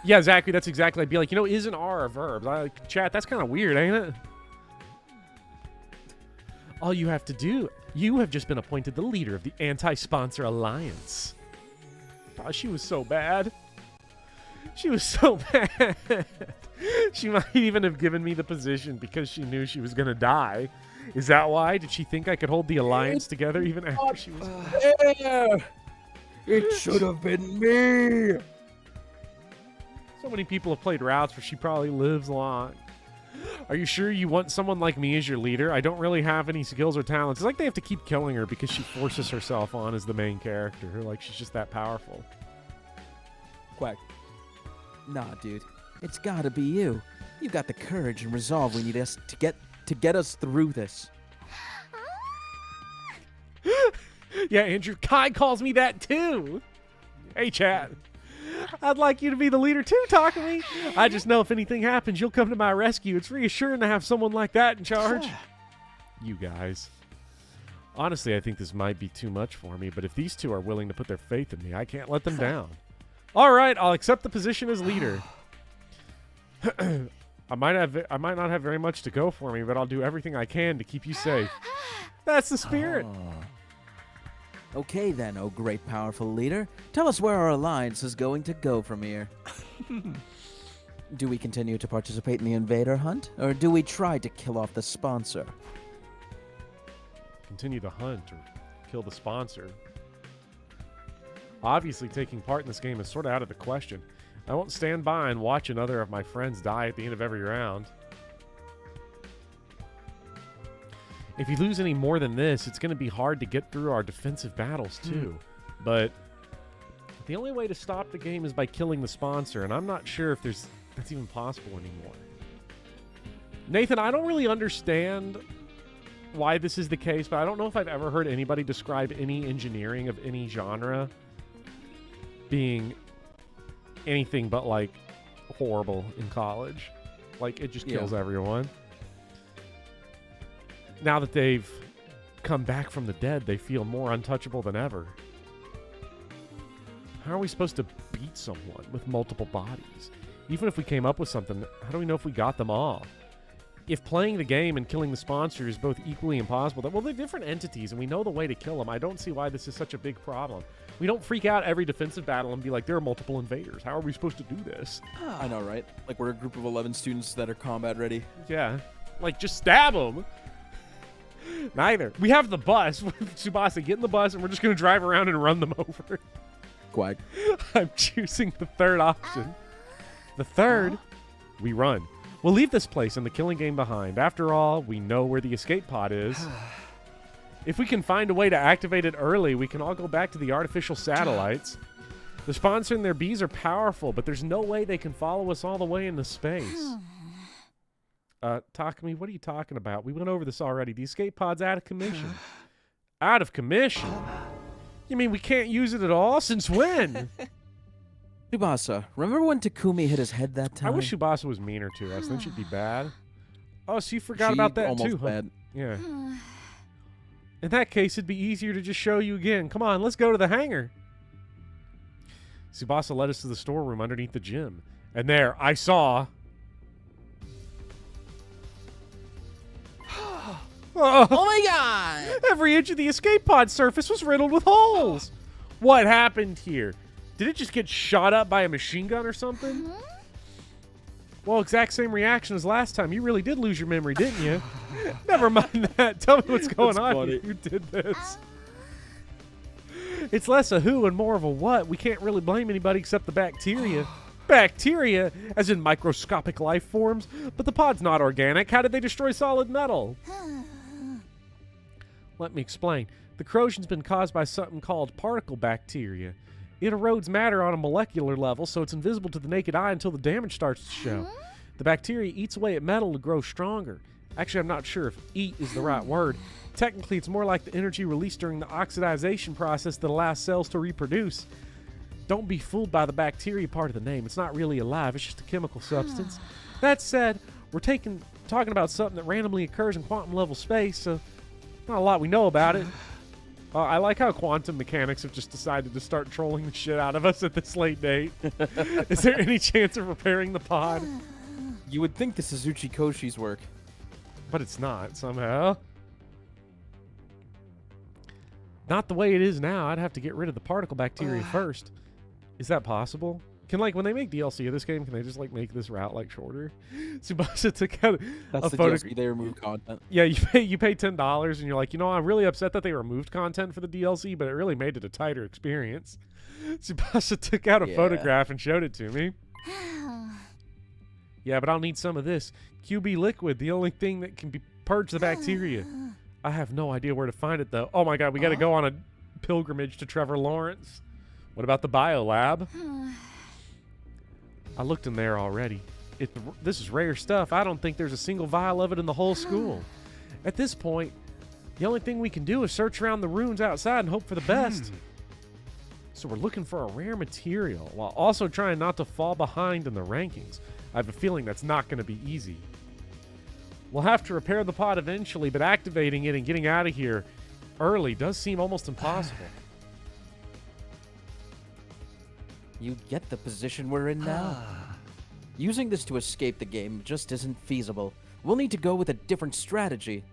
Speaker 1: Yeah, exactly. That's exactly. I'd be like, is and are a verb. I like, chat, that's kind of weird, ain't it? All you have to do, you have just been appointed the leader of the Anti-Sponsor Alliance. Oh, she was so bad. She was so bad. She might even have given me the position because she knew she was going to die. Is that why? Did she think I could hold the alliance together even after she was...
Speaker 10: It should have been me.
Speaker 1: So many people have played routes where she probably lives long. Are you sure you want someone like me as your leader? I don't really have any skills or talents. It's like they have to keep killing her because she forces herself on as the main character. Like, she's just that powerful.
Speaker 10: Quack.
Speaker 2: Nah, dude. It's gotta be you. You got the courage and resolve we need us to get us through this.
Speaker 1: Yeah, Andrew. Kai calls me that too. Hey, chat. I'd like you to be the leader too, Takumi. I just know if anything happens, you'll come to my rescue. It's reassuring to have someone like that in charge. You guys. Honestly, I think this might be too much for me, but if these two are willing to put their faith in me, I can't let them down. All right, I'll accept the position as leader. I might not have very much to go for me, but I'll do everything I can to keep you safe. That's the spirit.
Speaker 2: Okay then, oh great powerful leader. Tell us where our alliance is going to go from here. Do we continue to participate in the invader hunt, or do we try to kill off the sponsor?
Speaker 1: Continue the hunt or kill the sponsor. Obviously, taking part in this game is sort of out of the question. I won't stand by and watch another of my friends die at the end of every round. If you lose any more than this, it's going to be hard to get through our defensive battles, too. But the only way to stop the game is by killing the sponsor, and I'm not sure if that's even possible anymore. Nathan, I don't really understand why this is the case, but I don't know if I've ever heard anybody describe any engineering of any genre being anything but, like, horrible in college. Like, it just kills everyone. Now that they've come back from the dead, they feel more untouchable than ever. How are we supposed to beat someone with multiple bodies? Even if we came up with something, how do we know if we got them all? If playing the game and killing the sponsor is both equally impossible, well, they're different entities, and we know the way to kill them. I don't see why this is such a big problem. We don't freak out every defensive battle and be like, there are multiple invaders. How are we supposed to do this?
Speaker 10: I know, right? Like, we're a group of 11 students that are combat ready.
Speaker 1: Yeah. Like, just stab them. Neither. We have the bus. Tsubasa, get in the bus, and we're just going to drive around and run them over.
Speaker 10: Quack.
Speaker 1: I'm choosing the third option. The third, we run. We'll leave this place and the killing game behind. After all, we know where the escape pod is. If we can find a way to activate it early, we can all go back to the artificial satellites. The sponsor and their bees are powerful, but there's no way they can follow us all the way into space. Takumi, what are you talking about? We went over this already. The escape pod's out of commission. Out of commission? You mean we can't use it at all? Since when?
Speaker 2: Tsubasa, remember when Takumi hit his head that time?
Speaker 1: I wish Tsubasa was meaner to us. Then she'd be bad. Oh, so you forgot about that
Speaker 10: almost
Speaker 1: too, huh?
Speaker 10: bad.
Speaker 1: Yeah. In that case, it'd be easier to just show you again. Come on, let's go to the hangar. Tsubasa led us to the storeroom underneath the gym. And there, I saw...
Speaker 2: Oh my god!
Speaker 1: Every inch of the escape pod surface was riddled with holes. What happened here? Did it just get shot up by a machine gun or something? Well, exact same reaction as last time. You really did lose your memory, didn't you? Never mind that. Tell me what's going on here. Who did this? It's less a who and more of a what. We can't really blame anybody except the bacteria. Bacteria, as in microscopic life forms. But the pod's not organic. How did they destroy solid metal? Let me explain. The corrosion's been caused by something called particle bacteria. It erodes matter on a molecular level, so it's invisible to the naked eye until the damage starts to show. The bacteria eats away at metal to grow stronger. Actually, I'm not sure if eat is the right word. Technically, it's more like the energy released during the oxidization process that allows cells to reproduce. Don't be fooled by the bacteria part of the name. It's not really alive. It's just a chemical substance. That said, we're talking about something that randomly occurs in quantum level space, so not a lot we know about it. I like how quantum mechanics have just decided to start trolling the shit out of us at this late date. Is there any chance of repairing the pod?
Speaker 10: You would think this is Uchikoshi's work.
Speaker 1: But it's not, somehow. Not the way it is now. I'd have to get rid of the particle bacteria first. Is that possible? Can, like, when they make DLC of this game, can they just, like, make this route, like, shorter? Tsubasa took out
Speaker 10: That's
Speaker 1: a
Speaker 10: the
Speaker 1: photo.
Speaker 10: DLC, they remove content.
Speaker 1: Yeah, you pay $10, and you're like, you know, I'm really upset that they removed content for the DLC, but it really made it a tighter experience. Tsubasa took out a photograph and showed it to me. Yeah, but I'll need some of this. QB liquid, the only thing that can purge the bacteria. I have no idea where to find it, though. Oh, my God, we got to go on a pilgrimage to Trevor Lawrence. What about the biolab? I looked in there already. This is rare stuff. I don't think there's a single vial of it in the whole school. At this point, the only thing we can do is search around the rooms outside and hope for the best. So we're looking for a rare material while also trying not to fall behind in the rankings. I have a feeling that's not going to be easy. We'll have to repair the pod eventually, but activating it and getting out of here early does seem almost impossible.
Speaker 2: You get the position we're in now. Using this to escape the game just isn't feasible. We'll need to go with a different strategy.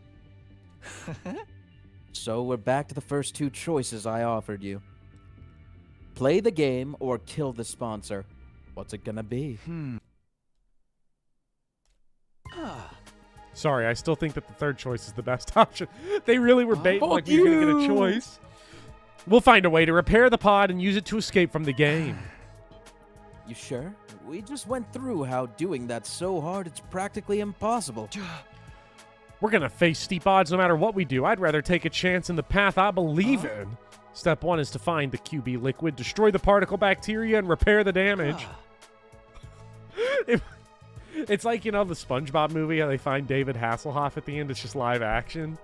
Speaker 2: So we're back to the first two choices I offered you. Play the game or kill the sponsor. What's it gonna be?
Speaker 1: Sorry, I still think that the third choice is the best option. They really were baiting like
Speaker 2: fuck
Speaker 1: we were going to get a
Speaker 2: you.
Speaker 1: choice. We'll find a way to repair the pod and use it to escape from the game.
Speaker 2: You sure? We just went through how doing that's so hard it's practically impossible.
Speaker 1: We're going to face steep odds no matter what we do. I'd rather take a chance in the path I believe in. Step 1 is to find the QB liquid, destroy the particle bacteria, and repair the damage. It's like, you know, the SpongeBob movie, how they find David Hasselhoff at the end. It's just live action.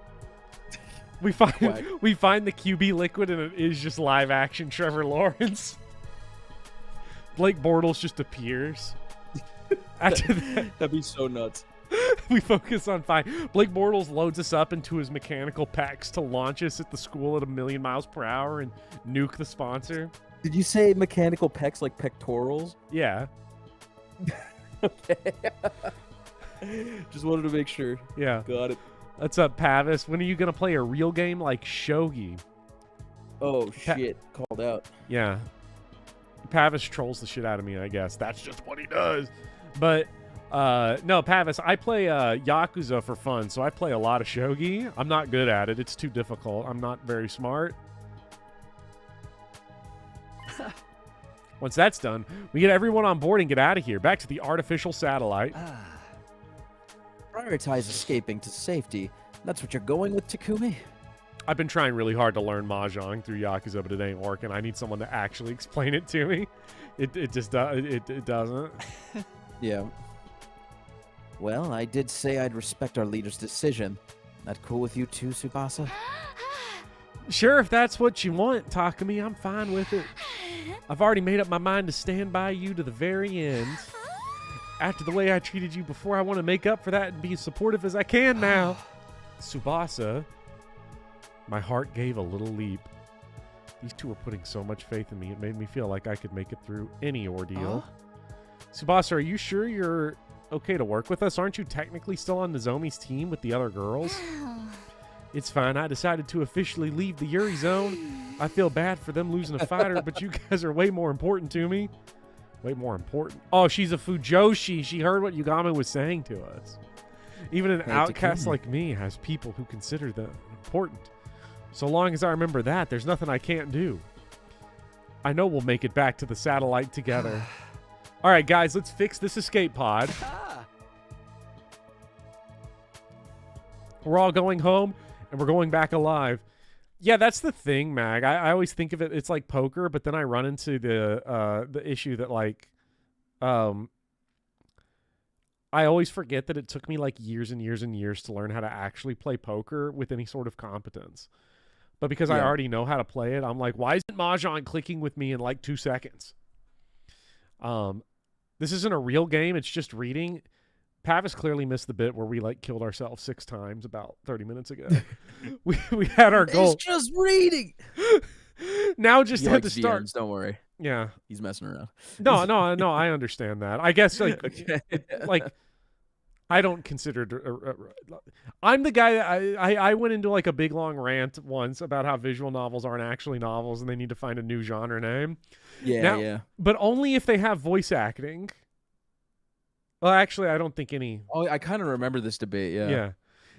Speaker 1: We find the QB liquid, and it is just live action Trevor Lawrence. Blake Bortles just appears. After that,
Speaker 2: That'd be so nuts.
Speaker 1: we focus on Blake Bortles loads us up into his mechanical packs to launch us at the school at 1,000,000 miles per hour and nuke the sponsor.
Speaker 2: Did you say mechanical pecs like pectorals?
Speaker 1: Yeah.
Speaker 2: Okay. Just wanted to make sure.
Speaker 1: Yeah.
Speaker 2: Got it.
Speaker 1: What's up, Pavis? When are you going to play a real game like Shogi?
Speaker 2: Oh, shit. Called out.
Speaker 1: Yeah. Pavis trolls the shit out of me, I guess. That's just what he does. But, no, Pavis, I play Yakuza for fun, so I play a lot of Shogi. I'm not good at it. It's too difficult. I'm not very smart. Once that's done, we get everyone on board and get out of here. Back to the artificial satellite.
Speaker 2: Prioritize escaping to safety. That's what you're going with, Takumi?
Speaker 1: I've been trying really hard to learn Mahjong through Yakuza, but it ain't working. I need someone to actually explain it to me. It just it doesn't.
Speaker 2: Yeah. Well, I did say I'd respect our leader's decision. That cool with you too, Tsubasa?
Speaker 1: Sure, if that's what you want, Takumi, I'm fine with it. I've already made up my mind to stand by you to the very end. After the way I treated you before, I want to make up for that and be as supportive as I can now. Tsubasa. My heart gave a little leap. These two were putting so much faith in me, it made me feel like I could make it through any ordeal. Tsubasa, are you sure you're okay to work with us? Aren't you technically still on Nozomi's team with the other girls? It's fine. I decided to officially leave the Yuri zone. I feel bad for them losing a fighter, but you guys are way more important to me. Way more important. Oh, she's a Fujoshi. She heard what Yugami was saying to us. Even an outcast like me has people who consider them important. So long as I remember that, there's nothing I can't do. I know we'll make it back to the satellite together. All right, guys, let's fix this escape pod. We're all going home, and we're going back alive. Yeah, that's the thing, Mag. I always think of it, it's like poker, but then I run into the issue that, like, I always forget that it took me, like, years and years and years to learn how to actually play poker with any sort of competence. But because I already know how to play it, I'm like, why isn't Mahjong clicking with me in, like, 2 seconds? This isn't a real game. It's just reading. Pavis clearly missed the bit where we like killed ourselves 6 times about 30 minutes ago. we had our goal.
Speaker 2: It's just reading.
Speaker 1: Now just had to start.
Speaker 2: DMs, don't worry.
Speaker 1: Yeah,
Speaker 2: he's messing around.
Speaker 1: No. I understand that. I guess like I don't consider. I'm the guy that I went into like a big long rant once about how visual novels aren't actually novels and they need to find a new genre name.
Speaker 2: Yeah.
Speaker 1: But only if they have voice acting. Well, actually, I don't think any.
Speaker 2: Oh, I kind of remember this debate.
Speaker 1: Yeah.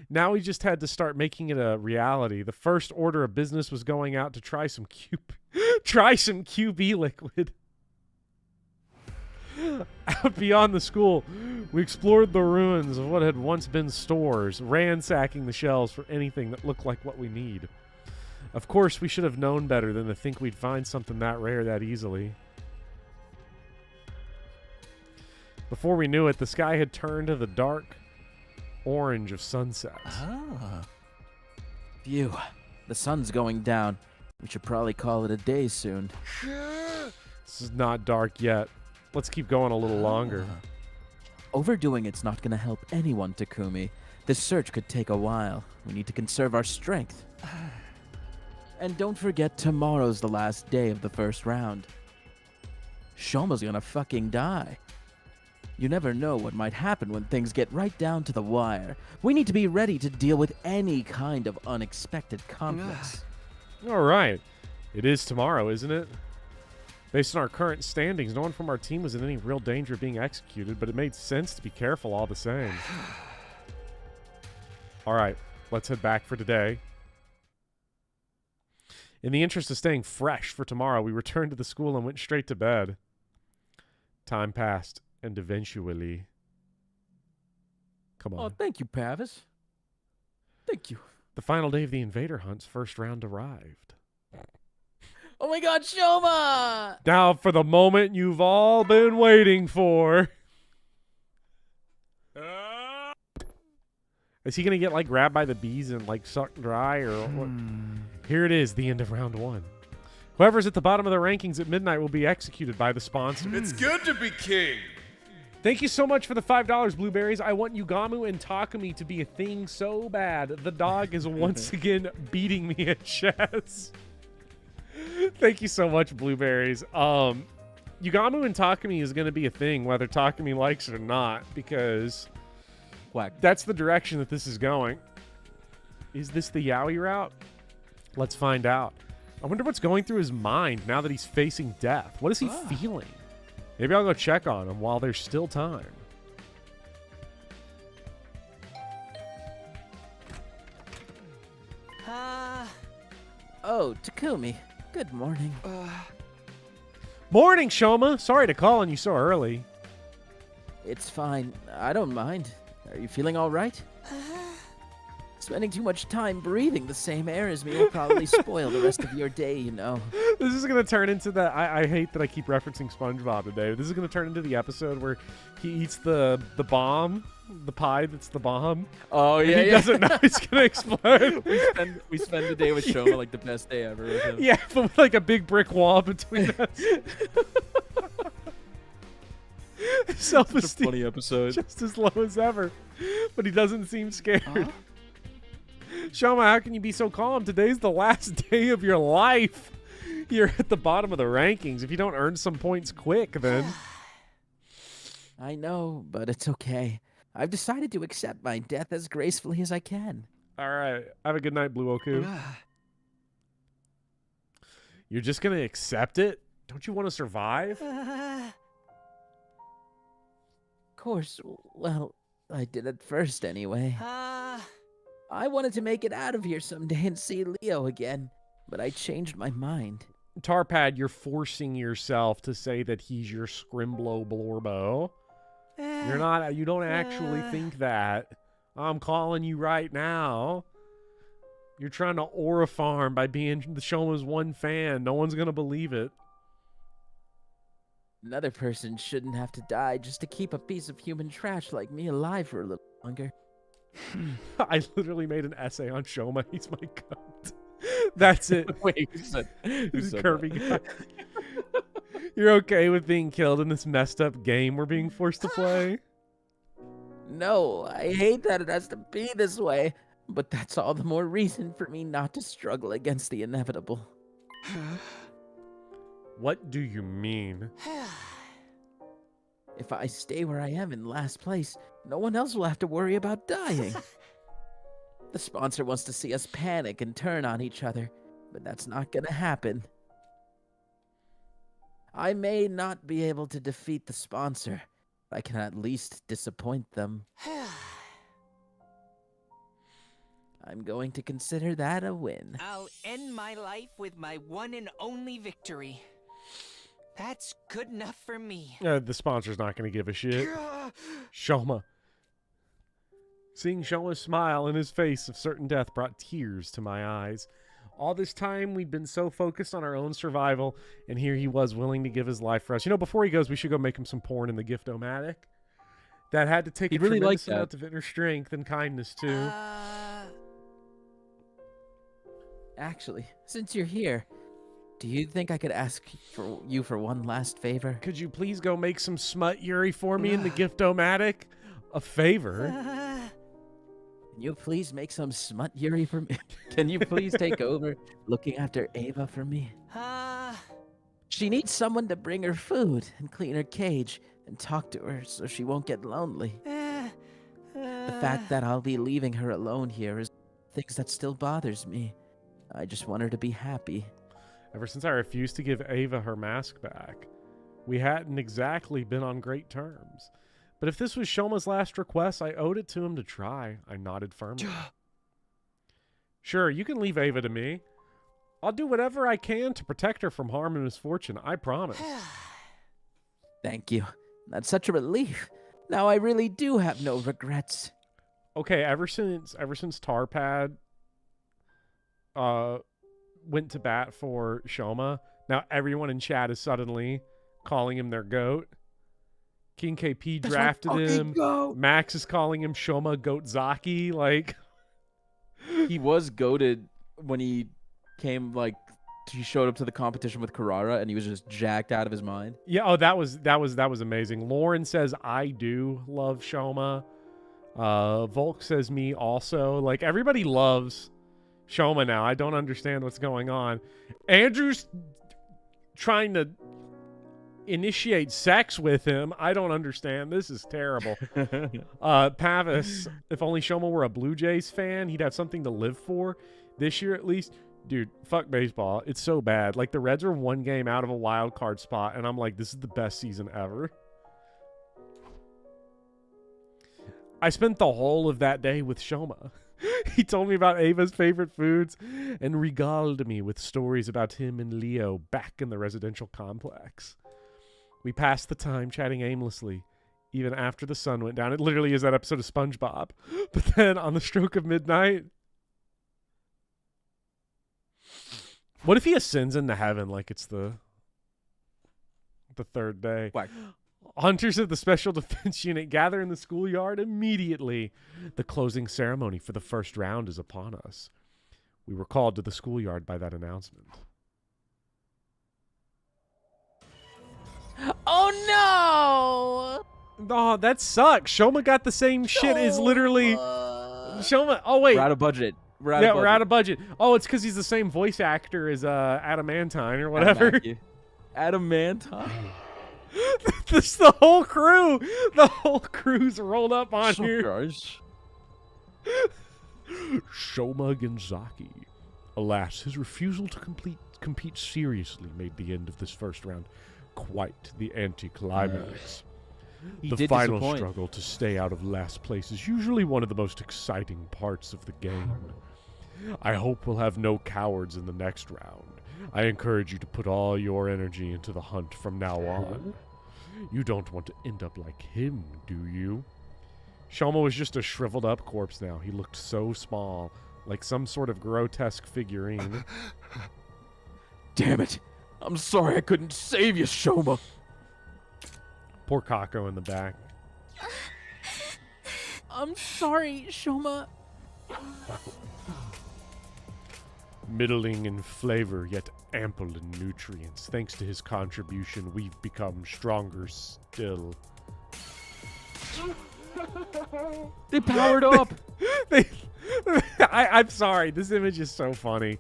Speaker 1: Now we just had to start making it a reality. The first order of business was going out to try some QB liquid. Out beyond the school, we explored the ruins of what had once been stores, ransacking the shelves for anything that looked like what we need. Of course, we should have known better than to think we'd find something that rare that easily. Before we knew it, the sky had turned to the dark orange of sunset.
Speaker 2: Phew. The sun's going down. We should probably call it a day soon.
Speaker 1: This is not dark yet. Let's keep going a little longer.
Speaker 2: Overdoing it's not gonna help anyone, Takumi. This search could take a while. We need to conserve our strength. And don't forget, tomorrow's the last day of the first round. Shoma's gonna fucking die. You never know what might happen when things get right down to the wire. We need to be ready to deal with any kind of unexpected conflicts.
Speaker 1: All right. It is tomorrow, isn't it? Based on our current standings, no one from our team was in any real danger of being executed, but it made sense to be careful all the same. All right, let's head back for today. In the interest of staying fresh for tomorrow, we returned to the school and went straight to bed. Time passed, and eventually... Come on.
Speaker 2: Oh, thank you, Pavis. Thank you.
Speaker 1: The final day of the Invader Hunt's first round arrived.
Speaker 2: Oh my god, Shoma!
Speaker 1: Now for the moment you've all been waiting for. Is he going to get, like, grabbed by the bees and, like, sucked dry or what? Here it is, the end of round 1. Whoever's at the bottom of the rankings at midnight will be executed by the sponsor.
Speaker 11: It's good to be king.
Speaker 1: Thank you so much for the $5, Blueberries. I want Yugamu and Takumi to be a thing so bad. The dog is once again beating me at chess. Thank you so much, Blueberries. Yugamu and Takumi is going to be a thing, whether Takumi likes it or not, because that's the direction that this is going. Is this the Yaoi route? Let's find out. I wonder what's going through his mind now that he's facing death. What is he feeling? Maybe I'll go check on him while there's still time.
Speaker 2: Oh, Takumi. Good morning.
Speaker 1: Morning, Shoma. Sorry to call on you so early.
Speaker 2: It's fine. I don't mind. Are you feeling all right? Spending too much time breathing the same air as me will probably spoil the rest of your day, you know.
Speaker 1: This is going to turn into the... I hate that I keep referencing SpongeBob today. This is going to turn into the episode where he eats the bomb, the pie that's the bomb.
Speaker 2: Oh, yeah,
Speaker 1: and he doesn't know it's going to explode.
Speaker 2: we spend the day with Shoma like the best day ever with him.
Speaker 1: Yeah, but with like a big brick wall between us. Self-esteem.
Speaker 2: Funny episode.
Speaker 1: Just as low as ever. But he doesn't seem scared. Shoma, how can you be so calm? Today's the last day of your life. You're at the bottom of the rankings. If you don't earn some points quick, then...
Speaker 2: I know, but it's okay. I've decided to accept my death as gracefully as I can.
Speaker 1: All right. Have a good night, Blue Oku. You're just going to accept it? Don't you want to survive?
Speaker 2: Of course. Well, I did at first anyway. I wanted to make it out of here someday and see Leo again, but I changed my mind.
Speaker 1: Tarpad, you're forcing yourself to say that he's your Scrimblow Blorbo. You're not. You don't actually think that. I'm calling you right now. You're trying to aura farm by being the Shoma's one fan. No one's gonna believe it.
Speaker 2: Another person shouldn't have to die just to keep a piece of human trash like me alive for a little longer.
Speaker 1: I literally made an essay on Shoma. He's my goat. That's it.
Speaker 2: Wait, who said
Speaker 1: Kirby guy. You're okay with being killed in this messed up game we're being forced to play?
Speaker 2: No, I hate that it has to be this way, but that's all the more reason for me not to struggle against the inevitable.
Speaker 1: What do you mean?
Speaker 2: If I stay where I am in last place, no one else will have to worry about dying. The sponsor wants to see us panic and turn on each other, but that's not gonna happen. I may not be able to defeat the sponsor, but I can at least disappoint them. I'm going to consider that a win.
Speaker 3: I'll end my life with my one and only victory. That's good enough for me.
Speaker 1: The sponsor's not going to give a shit. Shoma. Seeing Shoma's smile in his face of certain death brought tears to my eyes. All this time, we'd been so focused on our own survival, and here he was willing to give his life for us. You know, before he goes, we should go make him some porn in the Gift-O-Matic. That had to take a
Speaker 2: really
Speaker 1: tremendous
Speaker 2: liked
Speaker 1: amount of inner strength and kindness, too.
Speaker 2: Actually, since you're here, do you think I could ask for one last favor?
Speaker 1: Could you please go make some smut Yuri for me in the Gift-O-Matic? A favor?
Speaker 2: Can you please make some smut Yuri for me? Can you please take over looking after Ava for me? She needs someone to bring her food and clean her cage and talk to her so she won't get lonely. The fact that I'll be leaving her alone here is things that still bothers me. I just want her to be happy.
Speaker 1: Ever since I refused to give Ava her mask back, we hadn't exactly been on great terms. But if this was Shoma's last request, I owed it to him to try. I nodded firmly. Sure, you can leave Ava to me. I'll do whatever I can to protect her from harm and misfortune, I promise.
Speaker 2: Thank you. That's such a relief. Now I really do have no regrets.
Speaker 1: Okay, ever since Tarpad went to bat for Shoma, now everyone in chat is suddenly calling him their GOAT. King KP drafted him.
Speaker 2: Goat.
Speaker 1: Max is calling him Shoma Goat Zaki. Like,
Speaker 2: He was goated when he came, like, he showed up to the competition with Carrara and he was just jacked out of his mind.
Speaker 1: yeah. Oh, that was amazing. Lauren says I do love Shoma. Volk says me also. Like, everybody loves Shoma now. I don't understand what's going on. Andrew's trying to initiate sex with him. I don't understand. This is terrible. Pavis, if only Shoma were a Blue Jays fan, he'd have something to live for. This year at least. Dude, fuck baseball. It's so bad. Like, the Reds are one game out of a wild card spot, and I'm like, this is the best season ever. I spent the whole of that day with Shoma. He told me about Ava's favorite foods and regaled me with stories about him and Leo back in the residential complex. We passed the time chatting aimlessly, even after the sun went down. It literally is that episode of SpongeBob. But then, on the stroke of midnight... What if he ascends into heaven like it's the third day?
Speaker 2: Whack.
Speaker 1: Hunters of the Special Defense Unit gather in the schoolyard immediately. The closing ceremony for the first round is upon us. We were called to the schoolyard by that announcement.
Speaker 2: Oh no!
Speaker 1: Oh, that sucks. Shoma got the same shit as literally... Shoma... Oh, wait.
Speaker 2: We're out of budget. We're
Speaker 1: out of budget. Oh, it's because he's the same voice actor as Adamantine or whatever.
Speaker 2: Adamantine?
Speaker 1: This the whole crew. The whole crew's rolled up on here.
Speaker 2: Guys.
Speaker 1: Shoma Genzaki. Alas, his refusal to compete seriously made the end of this first round quite the anticlimax. The final struggle to stay out of last place is usually one of the most exciting parts of the game. I hope we'll have no cowards in the next round. I encourage you to put all your energy into the hunt from now on. You don't want to end up like him, do you? Shoma was just a shriveled up corpse now. He looked so small, like some sort of grotesque figurine.
Speaker 10: Damn it. I'm sorry I couldn't save you, Shoma.
Speaker 1: Poor Kako in the back.
Speaker 4: I'm sorry, Shoma.
Speaker 1: Middling in flavor, yet ample in nutrients. Thanks to his contribution, we've become stronger still.
Speaker 2: They powered up.
Speaker 1: I'm sorry. This image is so funny.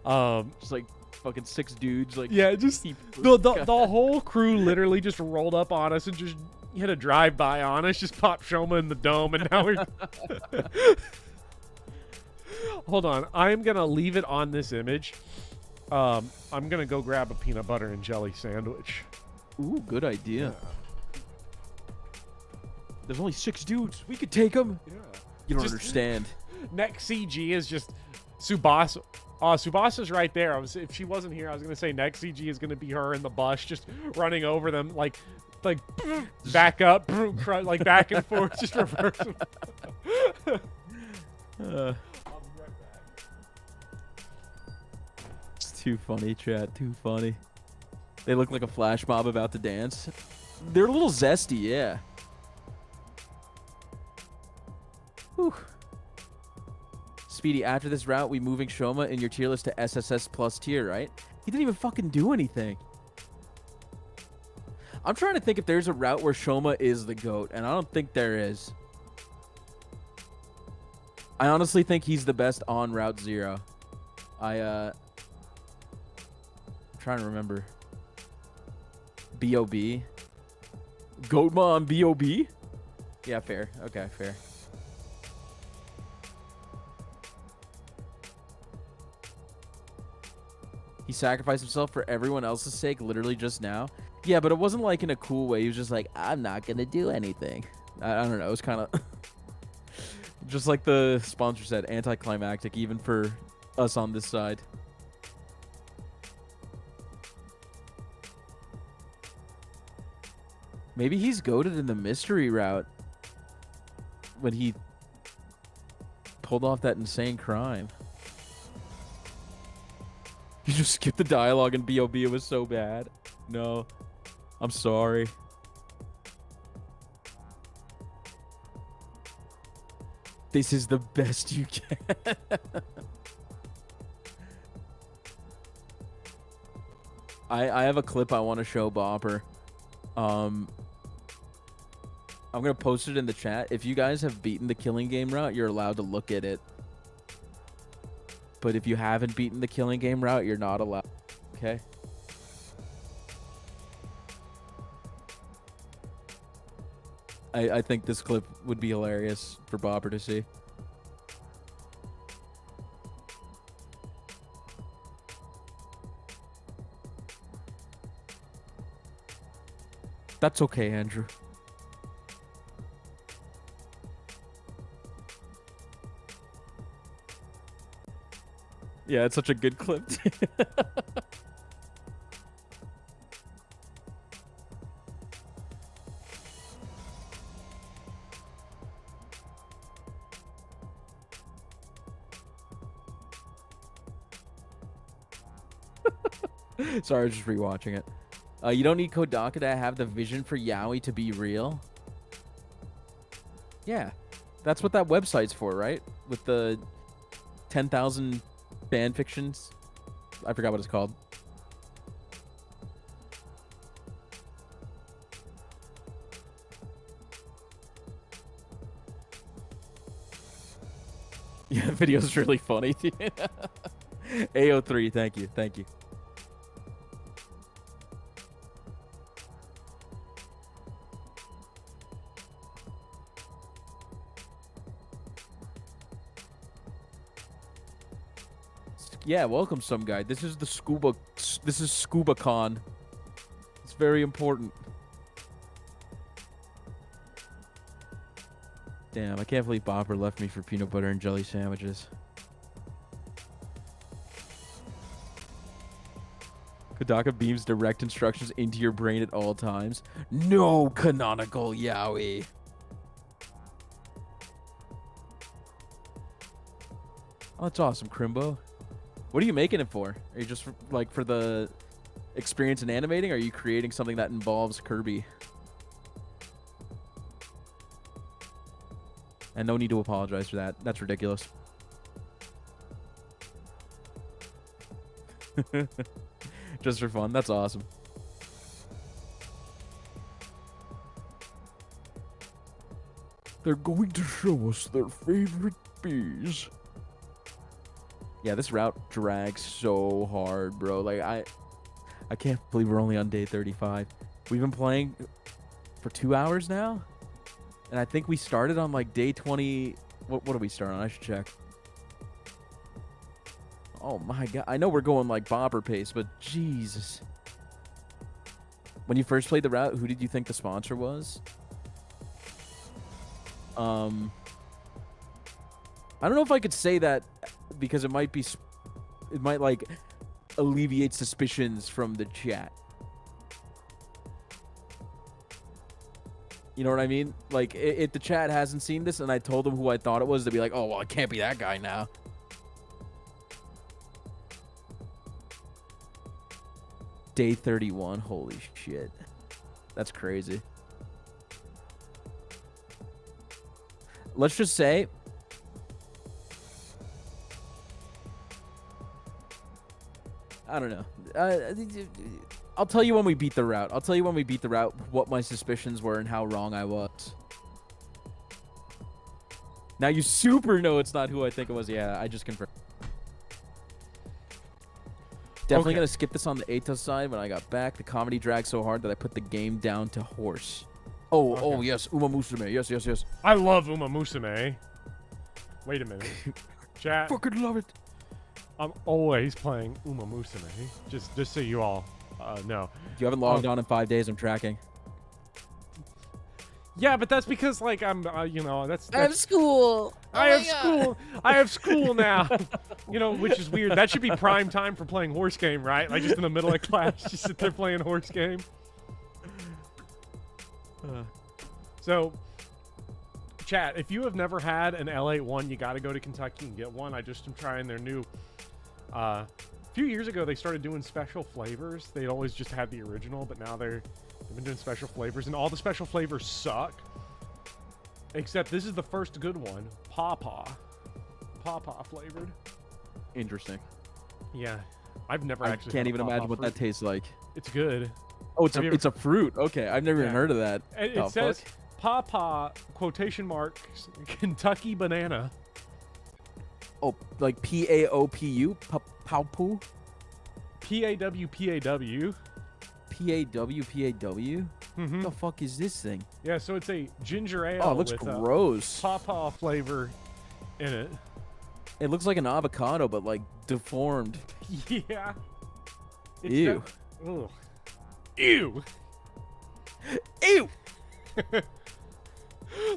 Speaker 2: Just like fucking 6 dudes. Like,
Speaker 1: yeah, just the whole crew literally just rolled up on us and just hit a drive-by on us. Just popped Shoma in the dome, and now we're. Hold on. I'm going to leave it on this image. I'm going to go grab a peanut butter and jelly sandwich.
Speaker 2: Ooh, good idea.
Speaker 1: Yeah.
Speaker 10: There's only 6 dudes. We could take them.
Speaker 1: Yeah.
Speaker 2: You don't understand.
Speaker 1: Next CG is just Tsubasa. Tsubasa's right there. If she wasn't here, I was going to say next CG is going to be her in the bus just running over them like back up, like back and forth, just reverse.
Speaker 2: It's too funny, chat. Too funny. They look like a flash mob about to dance. They're a little zesty, yeah. Speedy, after this route, we moving Shoma in your tier list to SSS plus tier, right? He didn't even fucking do anything. I'm trying to think if there's a route where Shoma is the GOAT, and I don't think there is. I honestly think he's the best on Route 0. I'm trying to remember. B.O.B. Goatma on B.O.B.? Yeah, fair. Okay, fair. He sacrificed himself for everyone else's sake literally just now. Yeah, but it wasn't like in a cool way. He was just like, I'm not going to do anything. I don't know. It was kind of just like the sponsor said, anticlimactic even for us on this side. Maybe he's goated in the mystery route when he pulled off that insane crime. You just skipped the dialogue in B.O.B. It was so bad. No. I'm sorry. This is the best you can. I have a clip I want to show Bopper. I'm going to post it in the chat. If you guys have beaten the killing game route, you're allowed to look at it. But if you haven't beaten the killing game route, you're not allowed. Okay? I think this clip would be hilarious for Bopper to see. That's okay, Andrew. Yeah, it's such a good clip. Sorry, I was just rewatching it. You don't need Kodaka to have the vision for Yaoi to be real. Yeah, that's what that website's for, right? With the 10,000 fan fictions. I forgot what it's called. Yeah, the video's really funny. AO3, thank you, thank you. Yeah, welcome some guy. This is the scuba. This is Scuba Con. It's very important. Damn, I can't believe Bopper left me for peanut butter and jelly sandwiches. Kodaka beams direct instructions into your brain at all times. No canonical Yaoi. Oh, that's awesome, Crimbo. What are you making it for? Are you just like for the experience in animating? Or are you creating something that involves Kirby? And no need to apologize for that. That's ridiculous. Just for fun. That's awesome.
Speaker 10: They're going to show us their favorite bees.
Speaker 2: Yeah, this route drags so hard, bro. Like, I can't believe we're only on day 35. We've been playing for 2 hours now. And I think we started on, like, day 20. What do we start on? I should check. Oh, my God. I know we're going, like, Bopper pace, but Jesus. When you first played the route, who did you think the sponsor was? I don't know if I could say that because it might like alleviate suspicions from the chat. You know what I mean? Like if the chat hasn't seen this and I told them who I thought it was, they'd be like, oh, well, it can't be that guy now. Day 31. Holy shit. That's crazy. Let's just say I don't know. I'll tell you when we beat the route. I'll tell you when we beat the route what my suspicions were and how wrong I was. Now you super know it's not who I think it was. Yeah, I just confirmed. Definitely gonna skip this on the Eita side. When I got back, the comedy dragged so hard that I put the game down to horse. Oh yes, Uma Musume. Yes.
Speaker 1: I love Uma Musume. Wait a minute. Chat.
Speaker 10: Fucking love it.
Speaker 1: I'm always playing Uma Musume. Just so you all know.
Speaker 2: You haven't logged on in 5 days. I'm tracking.
Speaker 1: Yeah, but that's because like I'm, you know, that's
Speaker 4: I have school.
Speaker 1: I have school. I have school now. You know, which is weird. That should be prime time for playing horse game, right? Like just in the middle of class, just sit there playing horse game. So, chat, if you have never had an L81, you got to go to Kentucky and get one. I just am trying their new. A few years ago, they started doing special flavors. They'd always just had the original, but now they've been doing special flavors, and all the special flavors suck. Except this is the first good one, Pawpaw flavored.
Speaker 2: Interesting.
Speaker 1: Yeah, I've never
Speaker 2: I
Speaker 1: actually.
Speaker 2: can't
Speaker 1: had
Speaker 2: even
Speaker 1: pawpaw
Speaker 2: imagine what
Speaker 1: fruit.
Speaker 2: that tastes like.
Speaker 1: It's good.
Speaker 2: Oh, it's
Speaker 1: Have you
Speaker 2: it's a fruit. Okay, I've never even heard of that.
Speaker 1: It
Speaker 2: The
Speaker 1: says
Speaker 2: fuck?
Speaker 1: Pawpaw quotation marks Kentucky banana.
Speaker 2: Oh, like PAOPU? Paupu?
Speaker 1: PAW.
Speaker 2: PAW?
Speaker 1: Mm-hmm.
Speaker 2: The fuck is this thing?
Speaker 1: Yeah, so it's a ginger ale.
Speaker 2: Oh, it looks
Speaker 1: with
Speaker 2: gross.
Speaker 1: Pawpaw flavor in it.
Speaker 2: It looks like an avocado, but like deformed.
Speaker 1: Yeah. It's
Speaker 2: Ew.
Speaker 1: Ugh. Ew.
Speaker 2: Ew.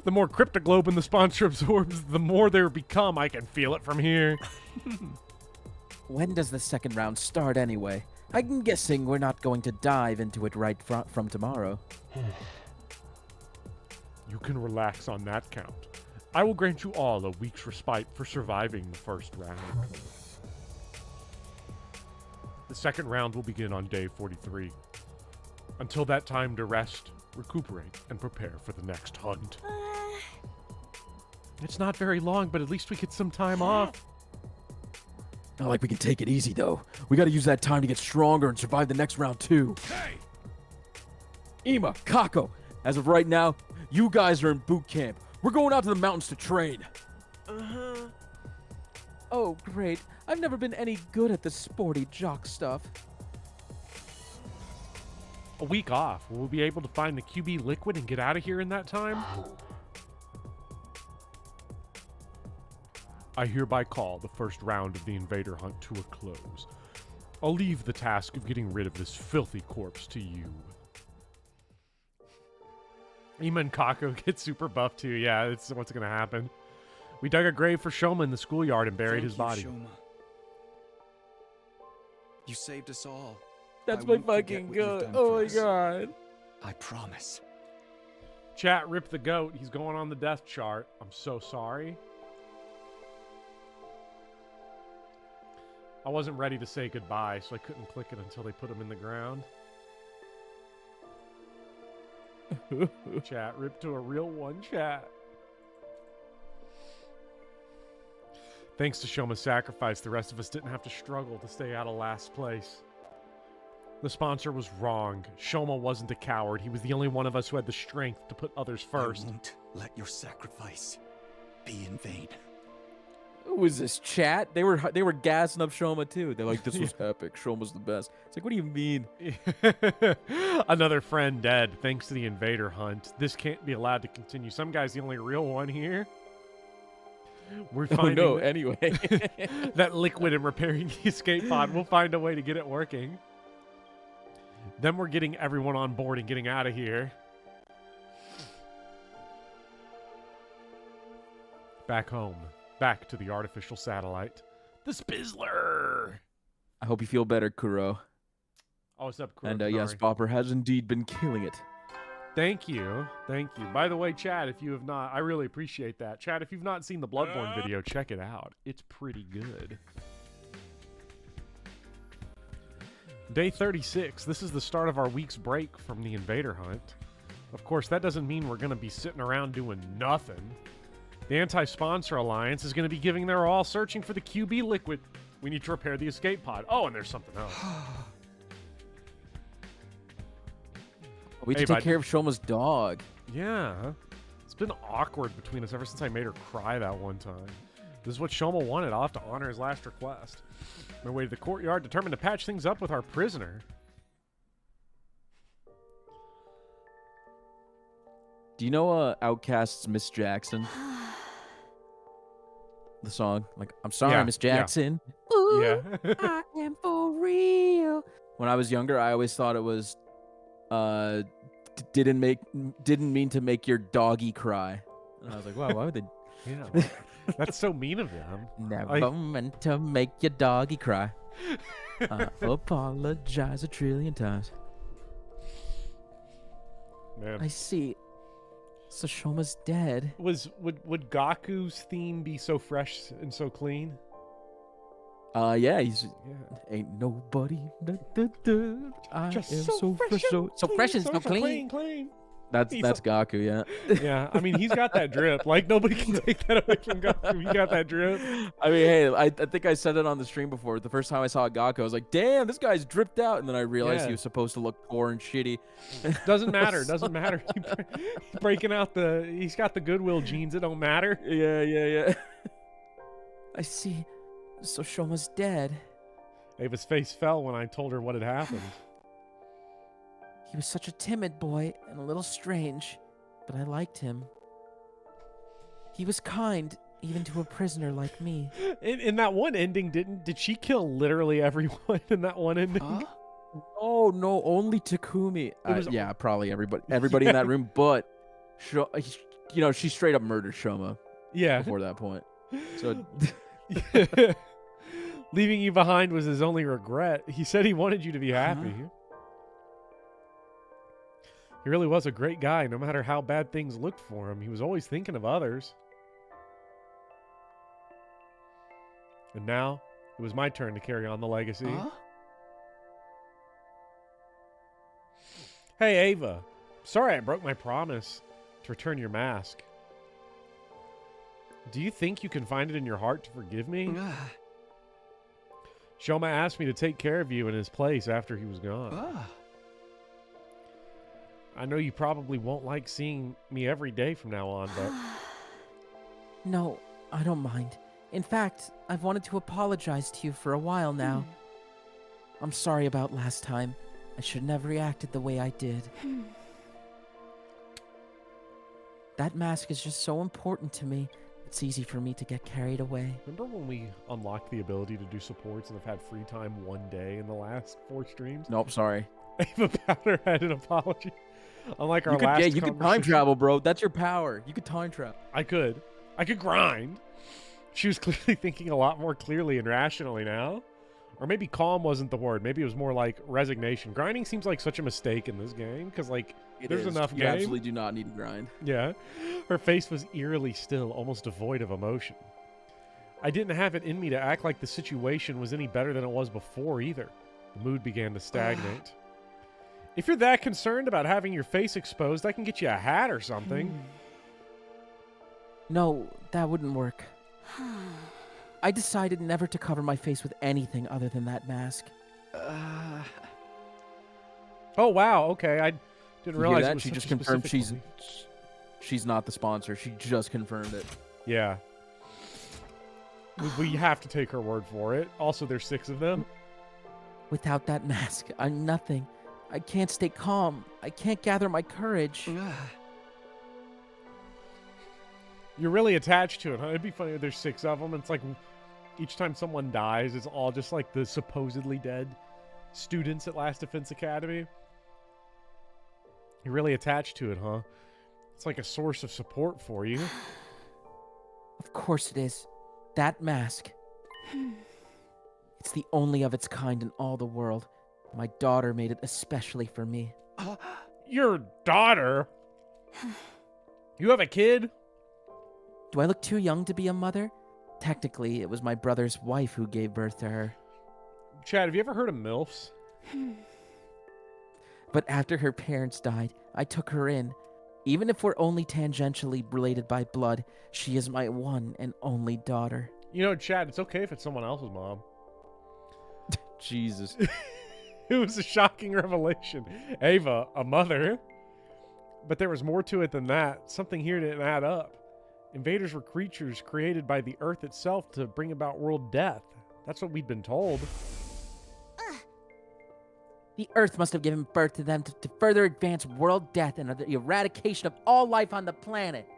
Speaker 1: The more cryptoglobin the sponsor absorbs, the more there become. I can feel it from here.
Speaker 2: When does the second round start anyway? I'm guessing we're not going to dive into it right from tomorrow.
Speaker 1: You can relax on that count. I will grant you all a week's respite for surviving the first round. The second round will begin on day 43. Until that time to rest, recuperate, and prepare for the next hunt. It's not very long, but at least we get some time off.
Speaker 10: Not like we can take it easy, though. We gotta use that time to get stronger and survive the next round, too.
Speaker 7: Hey!
Speaker 10: Ima, Kako, as of right now, you guys are in boot camp. We're going out to the mountains to train.
Speaker 2: Oh, great. I've never been any good at the sporty jock stuff.
Speaker 1: A week off. Will we be able to find the QB liquid and get out of here in that time? I hereby call the first round of the invader hunt to a close. I'll leave the task of getting rid of this filthy corpse to you. Ima and Kako get super buff too. Yeah, it's what's gonna happen. We dug a grave for Shoma in the schoolyard and buried his body.
Speaker 3: Shoma. You saved us all.
Speaker 2: That's
Speaker 3: I
Speaker 2: my
Speaker 3: won't forget
Speaker 2: fucking
Speaker 3: what you've
Speaker 2: goat.
Speaker 3: done
Speaker 2: Oh
Speaker 3: for
Speaker 2: my
Speaker 3: us.
Speaker 2: god.
Speaker 3: I promise.
Speaker 1: Chat, rip the goat. He's going on the death chart. I'm so sorry. I wasn't ready to say goodbye, so I couldn't click it until they put him in the ground. Chat, rip to a real one, chat. Thanks to Shoma's sacrifice, the rest of us didn't have to struggle to stay out of last place. The sponsor was wrong. Shoma wasn't a coward. He was the only one of us who had the strength to put others first.
Speaker 3: I won't let your sacrifice be in vain.
Speaker 2: Who was this, chat? They were gassing up Shoma too. They're like, this was epic. Shoma's the best. It's like, what do you mean?
Speaker 1: Another friend dead thanks to the invader hunt. This can't be allowed to continue. Some guy's the only real one here. We're finding
Speaker 2: Oh no, anyway.
Speaker 1: that liquid and repairing the escape pod. We'll find a way to get it working. Then we're getting everyone on board and getting out of here. Back home. Back to the artificial satellite. The Spizzler!
Speaker 2: I hope you feel better, Kuro.
Speaker 1: Oh, what's up, Kuro?
Speaker 2: And yes, Bopper has indeed been killing it.
Speaker 1: Thank you. Thank you. By the way, Chad, if you have not, I really appreciate that. Chad, if you've not seen the Bloodborne video, check it out. It's pretty good. Day 36. This is the start of our week's break from the invader hunt. Of course, that doesn't mean we're going to be sitting around doing nothing. The Anti-Sponsor Alliance is going to be giving their all searching for the QB liquid. We need to repair the escape pod. Oh, and there's something else.
Speaker 2: We
Speaker 1: Hey,
Speaker 2: need to take
Speaker 1: bud.
Speaker 2: care of Shoma's dog.
Speaker 1: Yeah. It's been awkward between us ever since I made her cry that one time. This is what Shoma wanted. I'll have to honor his last request. My way to the courtyard, determined to patch things up with our prisoner.
Speaker 2: Do you know Outkast's Miss Jackson? The song, like, I'm sorry,
Speaker 1: Yeah,
Speaker 2: Miss
Speaker 1: yeah.
Speaker 2: Jackson.
Speaker 1: Yeah.
Speaker 2: I am for real. When I was younger, I always thought it was, didn't mean to make your doggy cry. And I was like, wow, why would they?
Speaker 1: Yeah. That's so mean of them.
Speaker 2: Never meant to make your doggy cry. I apologize a trillion times.
Speaker 1: Man.
Speaker 2: I see. So Shoma's dead.
Speaker 1: Would Gaku's theme be so fresh and so clean?
Speaker 2: Yeah, he's
Speaker 1: Yeah.
Speaker 2: ain't nobody. I
Speaker 1: Just
Speaker 2: am
Speaker 1: so
Speaker 2: so
Speaker 1: fresh
Speaker 2: fresh, so
Speaker 1: and
Speaker 2: fresh and
Speaker 1: so
Speaker 2: so clean.
Speaker 1: clean.
Speaker 2: That's
Speaker 1: He's
Speaker 2: Gaku, yeah.
Speaker 1: Yeah, I mean, he's got that drip. Like, nobody can take that away from Gaku. He got that drip.
Speaker 2: I mean, hey, I think I said it on the stream before. The first time I saw Gaku, I was like, damn, this guy's dripped out. And then I realized
Speaker 1: Yeah.
Speaker 2: he was supposed to look poor and shitty.
Speaker 1: Doesn't matter. Doesn't matter. He's breaking out he's got the Goodwill genes. It don't matter.
Speaker 2: Yeah. I see. So Shoma's dead.
Speaker 1: Ava's face fell when I told her what had happened.
Speaker 4: He was such a timid boy and a little strange, but I liked him. He was kind, even to a prisoner like me.
Speaker 1: In that one ending, did she kill literally everyone in that one ending?
Speaker 2: Oh, no, only Takumi.
Speaker 1: was-
Speaker 2: Yeah, probably everybody in that room, but, she straight up murdered Shoma
Speaker 1: Yeah.
Speaker 2: before that point. So,
Speaker 1: Leaving you behind was his only regret. He said he wanted you to be happy. He really was a great guy, no matter how bad things looked for him. He was always thinking of others. And now, it was my turn to carry on the legacy. Hey, Ava. Sorry I broke my promise to return your mask. Do you think you can find it in your heart to forgive me? Shoma asked me to take care of you in his place after he was gone. I know you probably won't like seeing me every day from now on, but...
Speaker 4: No, I don't mind. In fact, I've wanted to apologize to you for a while now. I'm sorry about last time. I shouldn't have reacted the way I did. That mask is just so important to me. It's easy for me to get carried away.
Speaker 1: Remember when we unlocked the ability to do supports and have had free time one day in the last 4 streams?
Speaker 2: nope, sorry.
Speaker 1: Ava Powder had an apology. Unlike our
Speaker 2: You could,
Speaker 1: last
Speaker 2: yeah, you could time
Speaker 1: conversation.
Speaker 2: travel, bro. That's your power. You could time travel.
Speaker 1: I could grind. She was clearly thinking a lot more clearly and rationally now. Or maybe calm wasn't the word. Maybe it was more like resignation. Grinding seems like such a mistake in this game because, like, there's enough
Speaker 2: You
Speaker 1: game.
Speaker 2: absolutely do not need to grind.
Speaker 1: Yeah. Her face was eerily still, almost devoid of emotion. I didn't have it in me to act like the situation was any better than it was before either. The mood began to stagnate. If you're that concerned about having your face exposed, I can get you a hat or something.
Speaker 4: No, that wouldn't work. I decided never to cover my face with anything other than that mask.
Speaker 1: Oh, wow. Okay. I didn't
Speaker 2: You hear
Speaker 1: realize it
Speaker 2: that?
Speaker 1: was
Speaker 2: She
Speaker 1: such
Speaker 2: just
Speaker 1: a
Speaker 2: confirmed
Speaker 1: specific
Speaker 2: she's not the sponsor. She just confirmed it.
Speaker 1: Yeah. We have to take her word for it. Also, there's 6 of them.
Speaker 4: Without that mask, I'm nothing. I can't stay calm. I can't gather my courage.
Speaker 1: You're really attached to it, huh? It'd be funny if there's 6 of them. It's like each time someone dies, it's all just like the supposedly dead students at Last Defense Academy. You're really attached to it, huh? It's like a source of support for you.
Speaker 4: Of course it is. That mask. It's the only of its kind in all the world. My daughter made it especially for me.
Speaker 1: Your daughter? You have a kid?
Speaker 4: Do I look too young to be a mother? Technically, it was my brother's wife who gave birth to her.
Speaker 1: Chad, have you ever heard of MILFs?
Speaker 4: But after her parents died, I took her in. Even if we're only tangentially related by blood, she is my one and only daughter.
Speaker 1: You know, Chad, it's okay if it's someone else's mom.
Speaker 10: Jesus.
Speaker 1: It was a shocking revelation. Ava, a mother. But there was more to it than that. Something here didn't add up. Invaders were creatures created by the Earth itself to bring about world death. That's what we'd been told.
Speaker 2: The Earth must have given birth to them to further advance world death and the eradication of all life on the planet.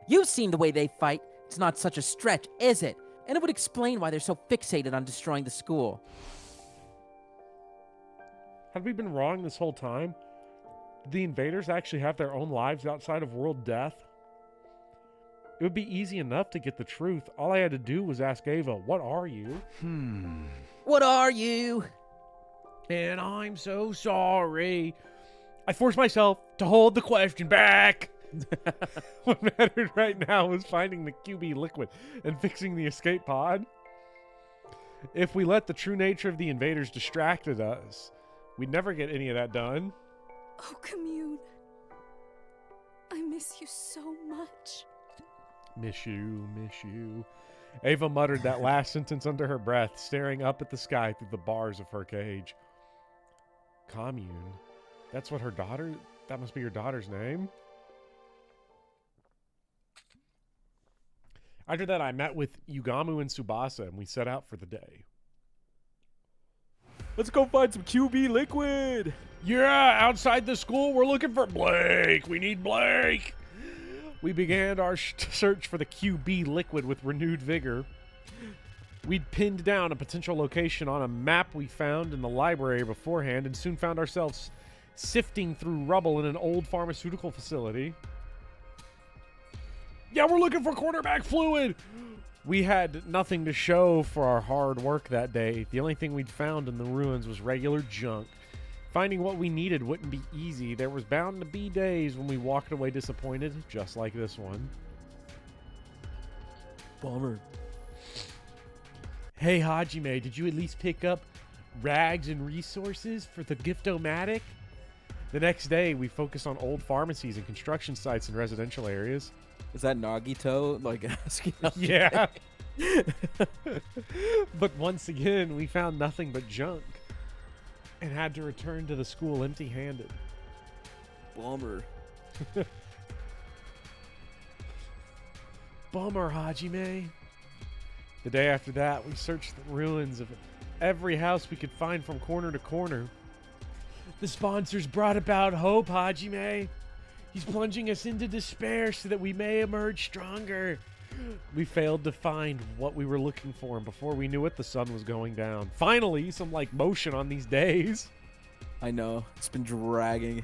Speaker 2: You've seen the way they fight. It's not such a stretch, is it? And it would explain why they're so fixated on destroying the school.
Speaker 1: Had we been wrong this whole time? Did the invaders actually have their own lives outside of world death? It would be easy enough to get the truth. All I had to do was ask Ava, what are you?
Speaker 2: What are you?
Speaker 1: And I'm so sorry. I forced myself to hold the question back. What mattered right now was finding the QB liquid and fixing the escape pod. If we let the true nature of the invaders distracted us, we'd never get any of that done.
Speaker 6: Oh, Commune. I miss you so much.
Speaker 1: Miss you, miss you. Ava muttered that last sentence under her breath, staring up at the sky through the bars of her cage. Commune. That's what her daughter... That must be her daughter's name. After that, I met with Yugamu and Tsubasa, and we set out for the day.
Speaker 10: Let's go find some QB liquid.
Speaker 1: Yeah, outside the school, we're looking for Blake. We need Blake. We began our search for the QB liquid with renewed vigor. We'd pinned down a potential location on a map we found in the library beforehand and soon found ourselves sifting through rubble in an old pharmaceutical facility. Yeah, we're looking for quarterback fluid. We had nothing to show for our hard work that day. The only thing we'd found in the ruins was regular junk. Finding what we needed wouldn't be easy. There was bound to be days when we walked away disappointed, just like this one.
Speaker 10: Bummer.
Speaker 1: Hey, Hajime, did you at least pick up rags and resources for the Gift-O-Matic? The next day, we focused on old pharmacies and construction sites in residential areas.
Speaker 10: Is that Nagito like asking?
Speaker 1: Yeah. But once again, we found nothing but junk and had to return to the school empty-handed.
Speaker 10: Bummer.
Speaker 1: Bummer, Hajime. The day after that, we searched the ruins of every house we could find from corner to corner. The sponsors brought about hope, Hajime. He's plunging us into despair so that we may emerge stronger. We failed to find what we were looking for, and before we knew it, the sun was going down. Finally, some like motion on these days.
Speaker 10: I know. It's been dragging.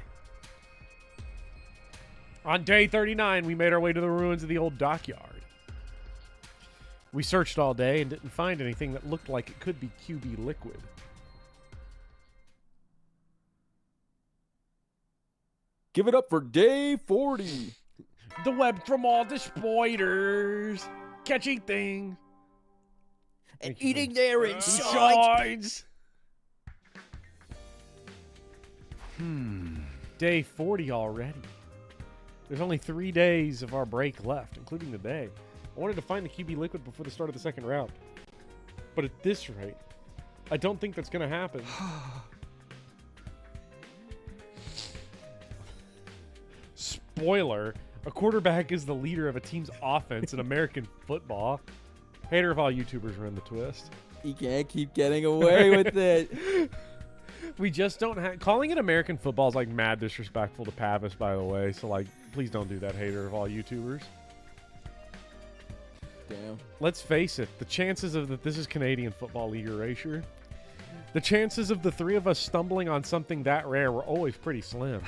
Speaker 1: On day 39, we made our way to the ruins of the old dockyard. We searched all day and didn't find anything that looked like it could be QB liquid.
Speaker 10: Give it up for day 40.
Speaker 1: The web from all the spiders, catching things
Speaker 4: And eating their insides.
Speaker 1: Day 40 already. There's only 3 days of our break left, including today. I wanted to find the QB liquid before the start of the second round. But at this rate, I don't think that's going to happen. Spoiler, a quarterback is the leader of a team's offense in American football. Hater of all YouTubers ran the twist.
Speaker 10: You can't keep getting away with it.
Speaker 1: We just don't have... Calling it American football is like mad disrespectful to Pavis, by the way. So like, please don't do that, hater of all YouTubers.
Speaker 10: Damn.
Speaker 1: Let's face it, the chances of that this is Canadian Football League erasure. The chances of the three of us stumbling on something that rare were always pretty slim.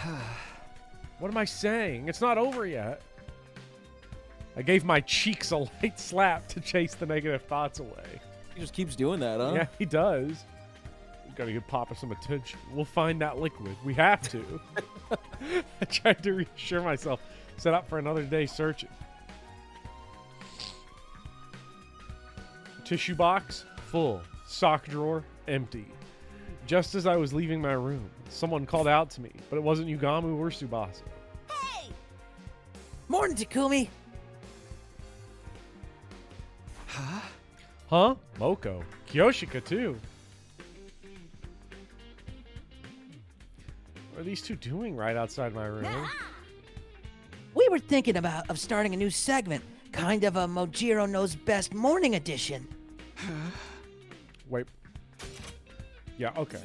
Speaker 1: What am I saying? It's not over yet. I gave my cheeks a light slap to chase the negative thoughts away.
Speaker 10: He just keeps doing that, huh?
Speaker 1: Yeah, he does. We've got to give Papa some attention. We'll find that liquid. We have to. I tried to reassure myself. Set up for another day searching. Tissue box, full. Sock drawer, empty. Just as I was leaving my room, someone called out to me, but it wasn't Yugamu or Tsubasa.
Speaker 5: Hey!
Speaker 4: Morning, Takumi.
Speaker 1: Huh? Moko. Kyoshika, too. What are these two doing right outside my room?
Speaker 4: We were thinking of starting a new segment, kind of a Mojiro Knows Best morning edition.
Speaker 1: Wait. Yeah, okay.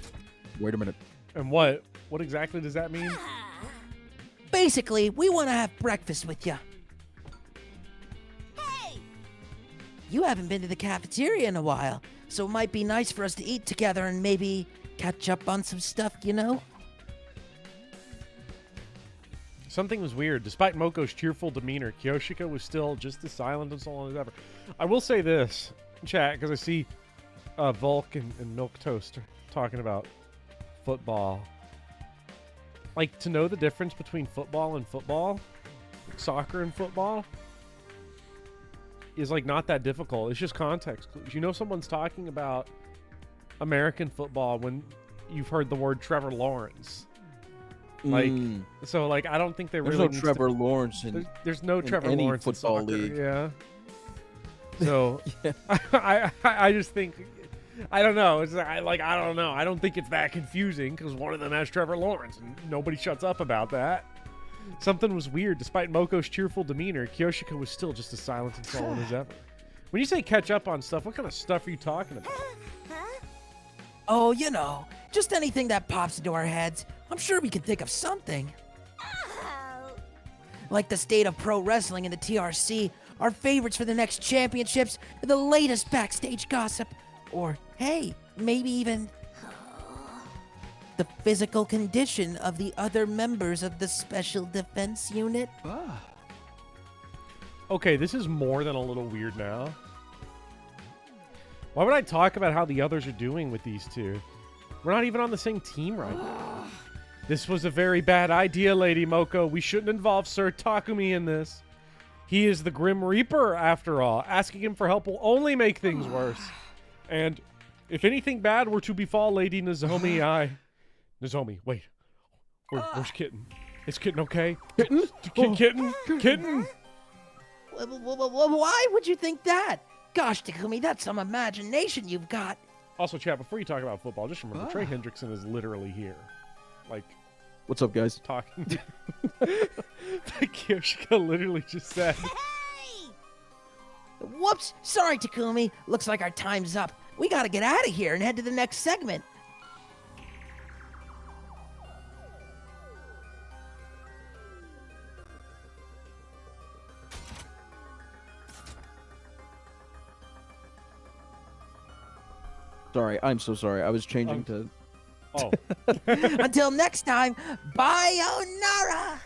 Speaker 2: Wait a minute.
Speaker 1: And what? What exactly does that mean?
Speaker 4: Basically, we want to have breakfast with you.
Speaker 5: Hey!
Speaker 4: You haven't been to the cafeteria in a while, so it might be nice for us to eat together and maybe catch up on some stuff, you know?
Speaker 1: Something was weird. Despite Moko's cheerful demeanor, Kyoshika was still just as silent and sullen as ever. I will say this, chat, because I see Volk and Milk Toast talking about football. Like, to know the difference between football and football, soccer and football, is, like, not that difficult. It's just context clues. You know someone's talking about American football when you've heard the word Trevor Lawrence. Like, so, like, I don't think they
Speaker 10: There's
Speaker 1: really
Speaker 10: no
Speaker 1: needs
Speaker 10: Trevor Lawrence in
Speaker 1: there's no
Speaker 10: in
Speaker 1: Trevor
Speaker 10: any
Speaker 1: Lawrence in
Speaker 10: football
Speaker 1: soccer.
Speaker 10: league.
Speaker 1: Yeah. So,
Speaker 10: Yeah.
Speaker 1: I just think, I don't know. It's I don't know. I don't think it's that confusing because one of them has Trevor Lawrence and nobody shuts up about that. Something was weird. Despite Moko's cheerful demeanor, Kyoshika was still just as silent and sullen as ever. When you say catch up on stuff, what kind of stuff are you talking about?
Speaker 4: Oh, you know, just anything that pops into our heads. I'm sure we can think of something.
Speaker 5: Oh.
Speaker 4: Like the state of pro wrestling and the TRC, our favorites for the next championships, the latest backstage gossip, or hey, maybe even the physical condition of the other members of the Special Defense Unit.
Speaker 1: Okay, this is more than a little weird now. Why would I talk about how the others are doing with these two? We're not even on the same team right now. This was a very bad idea, Lady Moko. We shouldn't involve Sir Takumi in this. He is the Grim Reaper, after all. Asking him for help will only make things worse. And if anything bad were to befall Lady Nozomi, Nozomi, wait. Where's Kitten? Is Kitten okay? Kitten? Kitten?
Speaker 4: Why would you think that? Gosh, Takumi, that's some imagination you've got.
Speaker 1: Also, chat, before you talk about football, just remember, Trey Hendrickson is literally here. Like,
Speaker 2: What's up, guys?
Speaker 1: talking. Kyoshika literally just said.
Speaker 5: Hey!
Speaker 4: Whoops, sorry, Takumi. Looks like our time's up. We gotta get out of here and head to the next segment.
Speaker 2: Sorry, I'm so sorry. I was changing to...
Speaker 1: Oh.
Speaker 4: Until next time, Bayonara!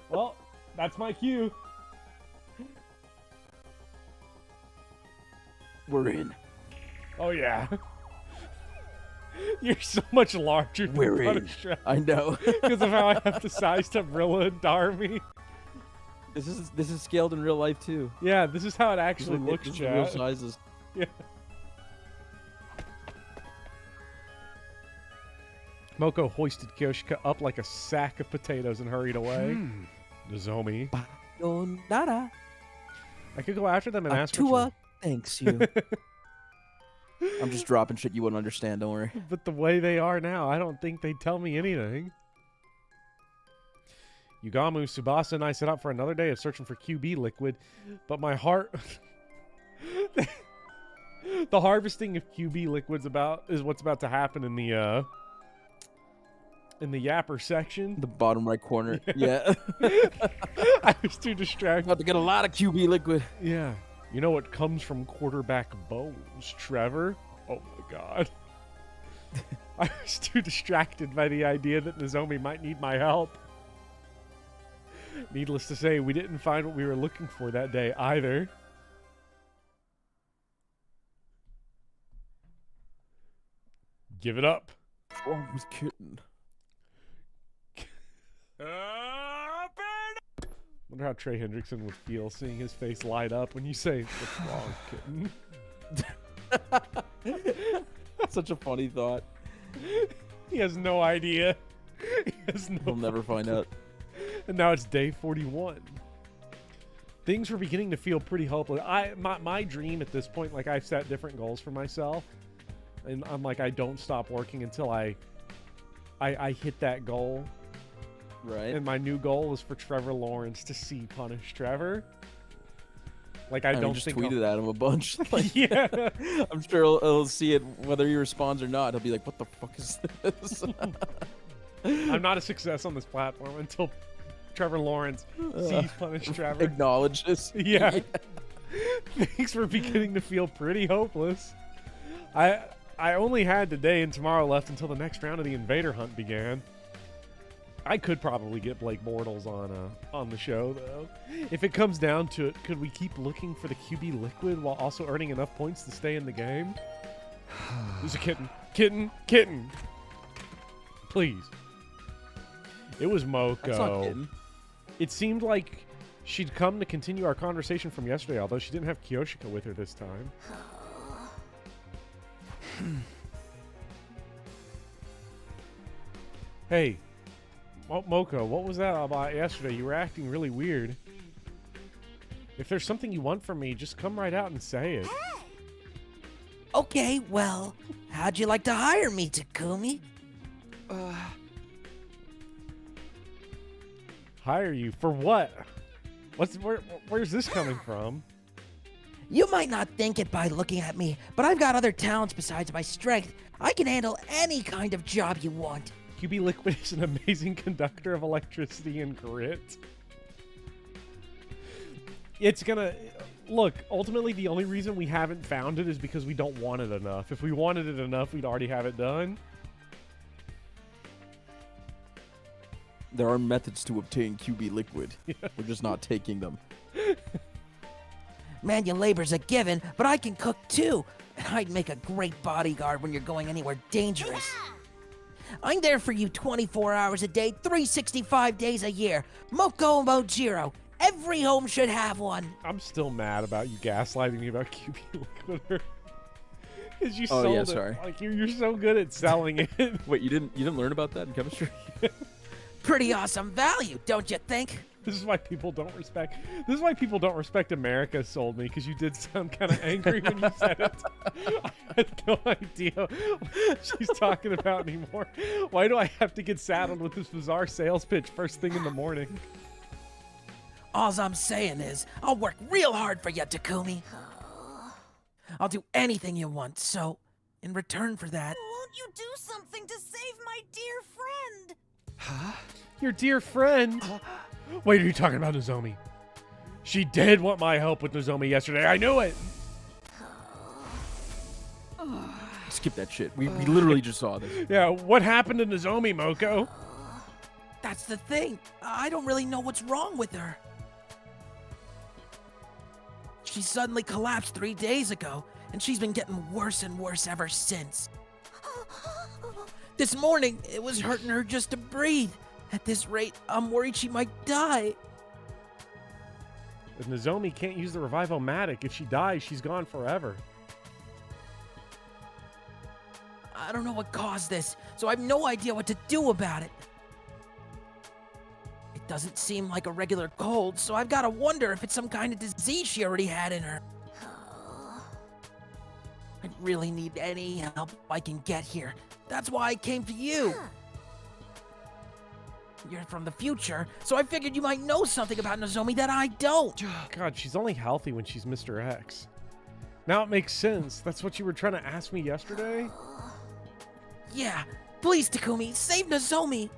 Speaker 1: Well, that's my cue.
Speaker 10: We're in.
Speaker 1: Oh, yeah. You're so much larger than
Speaker 10: We're in.
Speaker 1: Punisher
Speaker 2: I know.
Speaker 1: because of how I have to size to Rilla and Darumi.
Speaker 2: This is scaled in real life, too.
Speaker 1: Yeah, this is how it actually looks,
Speaker 2: This is real
Speaker 1: chat.
Speaker 2: sizes.
Speaker 1: Yeah. Moko hoisted Kyoshika up like a sack of potatoes and hurried away. Nozomi.
Speaker 2: Bayonara.
Speaker 1: I could go after them and ask for
Speaker 2: Atua thanks you. I'm just dropping shit you wouldn't understand, don't worry.
Speaker 1: But the way they are now, I don't think they'd tell me anything. Yugamu, Tsubasa, and I set out for another day of searching for QB liquid, but my heart... the harvesting of QB liquids is what's about to happen in the yapper section.
Speaker 2: The bottom right corner. Yeah.
Speaker 1: I was too distracted.
Speaker 2: About to get a lot of QB liquid.
Speaker 1: Yeah. You know what comes from quarterback bones, Trevor? Oh my god. I was too distracted by the idea that Nozomi might need my help. Needless to say, we didn't find what we were looking for that day either. Give it up.
Speaker 2: Oh, with Kitten.
Speaker 1: Wonder how Trey Hendrickson would feel seeing his face light up when you say, "What's wrong, Kitten?"
Speaker 2: Such a funny thought.
Speaker 1: He has no idea. He has no.
Speaker 2: We'll never find out.
Speaker 1: And now it's day 41. things were beginning to feel pretty hopeless. My dream at this point, like I've set different goals for myself, and I'm like, I don't stop working until I hit that goal.
Speaker 2: Right.
Speaker 1: And my new goal is for Trevor Lawrence to see punish Trevor. Like I
Speaker 2: mean,
Speaker 1: don't
Speaker 2: just
Speaker 1: think
Speaker 2: tweet it at him a bunch. Like,
Speaker 1: yeah,
Speaker 2: I'm sure he'll see it whether he responds or not. He'll be like, "What the fuck is this?"
Speaker 1: I'm not a success on this platform until Trevor Lawrence sees punish Trevor.
Speaker 2: Acknowledges.
Speaker 1: Yeah. Things were beginning to feel pretty hopeless. I only had today and tomorrow left until the next round of the Invader Hunt began. I could probably get Blake Bortles on the show, though. If it comes down to it, could we keep looking for the QB liquid while also earning enough points to stay in the game? There's a kitten. Kitten. Please. It was Moko.
Speaker 2: That's not kitten.
Speaker 1: It seemed like she'd come to continue our conversation from yesterday, although she didn't have Kyoshika with her this time. Hey, Moko, what was that about yesterday? You were acting really weird. If there's something you want from me, just come right out and say it.
Speaker 4: Okay, well, how'd you like to hire me, Takumi?
Speaker 1: Hire you for what? Where's this coming from?
Speaker 4: You might not think it by looking at me, but I've got other talents besides my strength. I can handle any kind of job you want.
Speaker 1: QB Liquid is an amazing conductor of electricity and grit. It's gonna... Look, ultimately the only reason we haven't found it is because we don't want it enough. If we wanted it enough, we'd already have it done.
Speaker 2: There are methods to obtain QB liquid. Yeah. We're just not taking them.
Speaker 4: Manual labor's a given, but I can cook too. And I'd make a great bodyguard when you're going anywhere dangerous. I'm there for you 24 hours a day, 365 days a year. Moko Mojiro. Every home should have one.
Speaker 1: I'm still mad about you gaslighting me about QB Liquid. Because you sold it.
Speaker 2: Sorry.
Speaker 1: Like you're so good at selling it.
Speaker 2: Wait, you didn't learn about that in chemistry?
Speaker 4: Pretty awesome value, don't you think?
Speaker 1: This is why people don't respect. This is why people don't respect America. Sold me because you did sound kind of angry when you said it. I had no idea what she's talking about anymore. Why do I have to get saddled with this bizarre sales pitch first thing in the morning?
Speaker 4: All I'm saying is, I'll work real hard for you, Takumi. I'll do anything you want, so in return for that...
Speaker 6: Won't you do something to save my dear friend?
Speaker 1: Huh? Your dear friend? Wait, are you talking about Nozomi? She did want my help with Nozomi yesterday. I knew it.
Speaker 2: Skip that shit. We literally just saw this.
Speaker 1: Yeah, what happened to Nozomi, Moko?
Speaker 4: That's the thing. I don't really know what's wrong with her. She suddenly collapsed 3 days ago, and she's been getting worse and worse ever since. This morning, it was hurting her just to breathe. At this rate, I'm worried she might die.
Speaker 1: If Nozomi can't use the Revive-O-Matic, if she dies, she's gone forever.
Speaker 4: I don't know what caused this, so I have no idea what to do about it. It doesn't seem like a regular cold, so I've got to wonder if it's some kind of disease she already had in her. I really need any help I can get here. That's why I came to you. You're from the future, so I figured you might know something about Nozomi that I don't.
Speaker 1: God, she's only healthy when she's Mr. X. Now it makes sense. That's what you were trying to ask me yesterday?
Speaker 4: Yeah, please, Takumi, save Nozomi.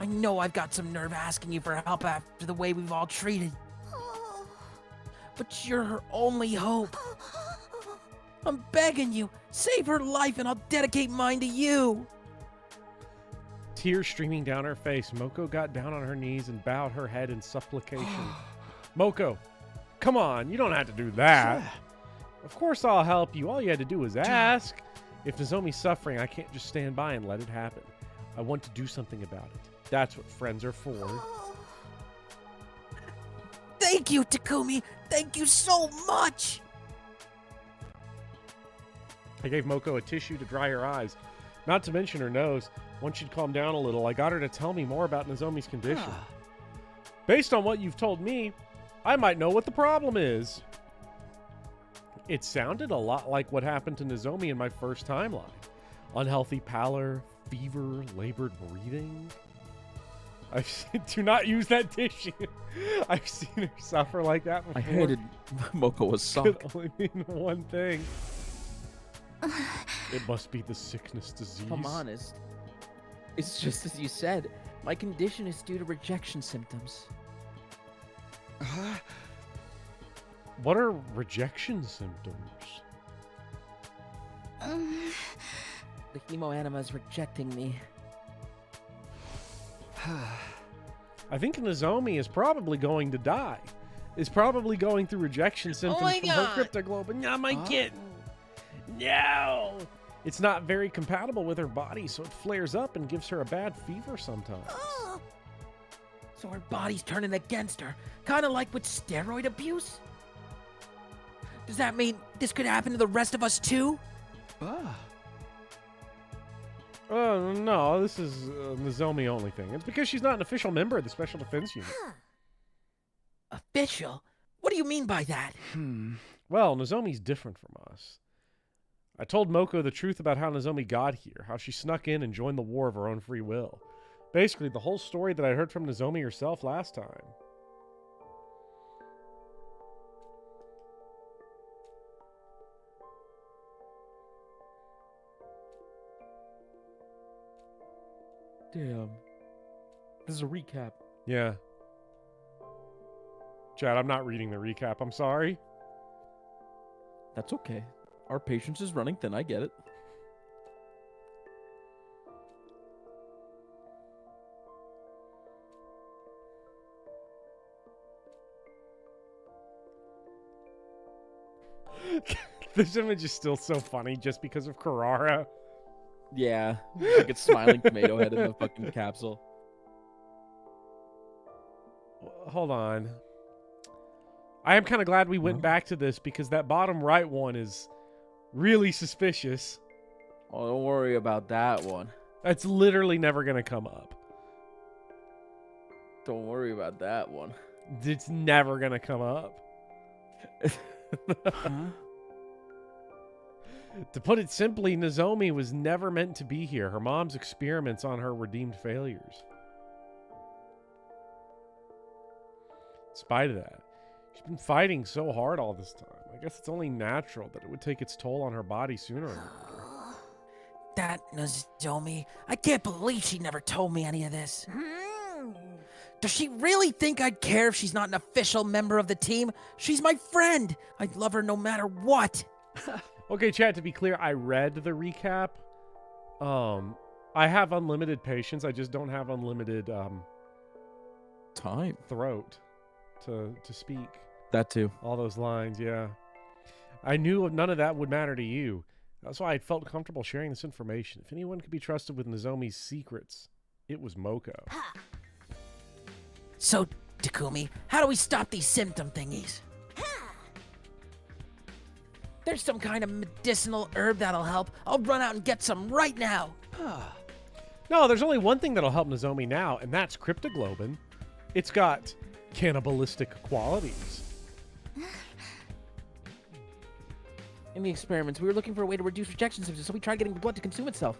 Speaker 4: I know I've got some nerve asking you for help after the way we've all treated. But you're her only hope. I'm begging you, save her life and I'll dedicate mine to you.
Speaker 1: Tears streaming down her face, Moko got down on her knees and bowed her head in supplication. Moko, come on, you don't have to do that. Of course I'll help you. All you had to do was ask. If Nozomi's suffering, I can't just stand by and let it happen. I want to do something about it. That's what friends are for.
Speaker 4: Thank you, Takumi. Thank you so much.
Speaker 1: I gave Moko a tissue to dry her eyes, not to mention her nose. Once she'd calmed down a little, I got her to tell me more about Nozomi's condition. Based on what you've told me, I might know what the problem is. It sounded a lot like what happened to Nozomi in my first timeline. Unhealthy pallor, fever, labored breathing. Do not use that tissue. I've seen her suffer like that before.
Speaker 2: I hated Moko was
Speaker 1: Could
Speaker 2: sunk.
Speaker 1: only mean one thing. It must be the sickness disease.
Speaker 2: If I'm honest, it's just as you said. My condition is due to rejection symptoms.
Speaker 1: What are rejection symptoms?
Speaker 2: The hemoanima is rejecting me.
Speaker 1: I think Nozomi is probably going to die. Is probably going through rejection symptoms
Speaker 4: my
Speaker 1: from
Speaker 4: God.
Speaker 1: her cryptoglobin. No, my kitten. No. It's not very compatible with her body, so it flares up and gives her a bad fever sometimes.
Speaker 4: So her body's turning against her, kind of like with steroid abuse? Does that mean this could happen to the rest of us too?
Speaker 1: Oh, no, this is a Nozomi only thing. It's because she's not an official member of the Special Defense Unit.
Speaker 4: Official? What do you mean by that?
Speaker 1: Well, Nozomi's different from us. I told Moko the truth about how Nozomi got here, how she snuck in and joined the war of her own free will. Basically, the whole story that I heard from Nozomi herself last time.
Speaker 2: Damn. This is a recap.
Speaker 1: Yeah. Chad, I'm not reading the recap. I'm sorry.
Speaker 2: That's okay. Our patience is running thin. I get it.
Speaker 1: This image is still so funny just because of Carrara.
Speaker 2: Yeah. Like a smiling tomato head in the fucking capsule.
Speaker 1: Hold on. I am kind of glad we went back to this because that bottom right one is really suspicious.
Speaker 2: Oh, don't worry about that one.
Speaker 1: That's literally never going to come up.
Speaker 2: Don't worry about that one.
Speaker 1: It's never going to come up. To put it simply, Nozomi was never meant to be here. Her mom's experiments on her were deemed failures. In spite of that, she's been fighting so hard all this time. I guess it's only natural that it would take its toll on her body sooner or later.
Speaker 4: That Nozomi, I can't believe she never told me any of this. Does she really think I'd care if she's not an official member of the team? She's my friend. I'd love her no matter what.
Speaker 1: Okay, chat, to be clear, I read the recap. I have unlimited patience. I just don't have unlimited
Speaker 2: Time.
Speaker 1: throat to speak
Speaker 2: That too.
Speaker 1: all those lines. Yeah, I knew none of that would matter to you. That's why I felt comfortable sharing this information. If anyone could be trusted with Nozomi's secrets, it was Moko.
Speaker 4: So, Takumi, how do we stop these symptom thingies? There's some kind of medicinal herb that'll help. I'll run out and get some right now.
Speaker 1: No, there's only one thing that'll help Nozomi now, and that's cryptoglobin. It's got cannibalistic qualities.
Speaker 2: In the experiments, we were looking for a way to reduce rejection symptoms, so we tried getting the blood to consume itself.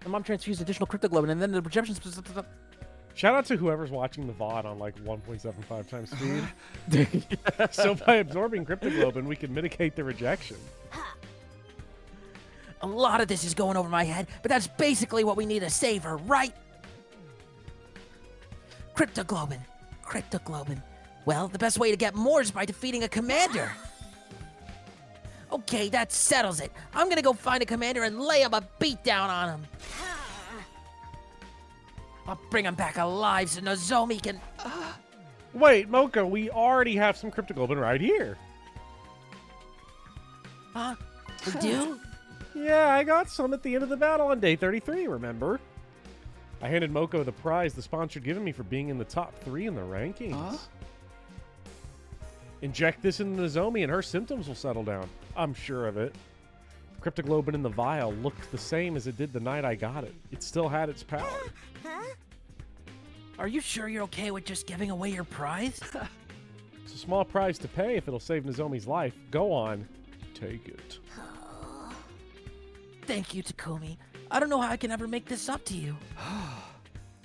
Speaker 2: My mom transfused additional cryptoglobin, and then the rejection symptoms...
Speaker 1: Shout out to whoever's watching the VOD on like 1.75 times speed. So by absorbing cryptoglobin, we can mitigate the rejection.
Speaker 4: A lot of this is going over my head, but that's basically what we need to save her, right? Cryptoglobin. Cryptoglobin. Well, the best way to get more is by defeating a commander. Okay, that settles it. I'm gonna go find a commander and lay him a beatdown on him. I'll bring him back alive so Nozomi can...
Speaker 1: Wait, Moko, we already have some cryptoglobin right here.
Speaker 4: Huh? We do?
Speaker 1: Yeah, I got some at the end of the battle on day 33, remember? I handed Moko the prize the sponsor had given me for being in the top 3 in the rankings. Inject this into Nozomi and her symptoms will settle down. I'm sure of it. The cryptoglobin in the vial looked the same as it did the night I got it. It still had its power.
Speaker 4: Are you sure you're okay with just giving away your prize?
Speaker 1: It's a small price to pay if it'll save Nozomi's life. Go on. Take it.
Speaker 4: Thank you, Takumi. I don't know how I can ever make this up to you.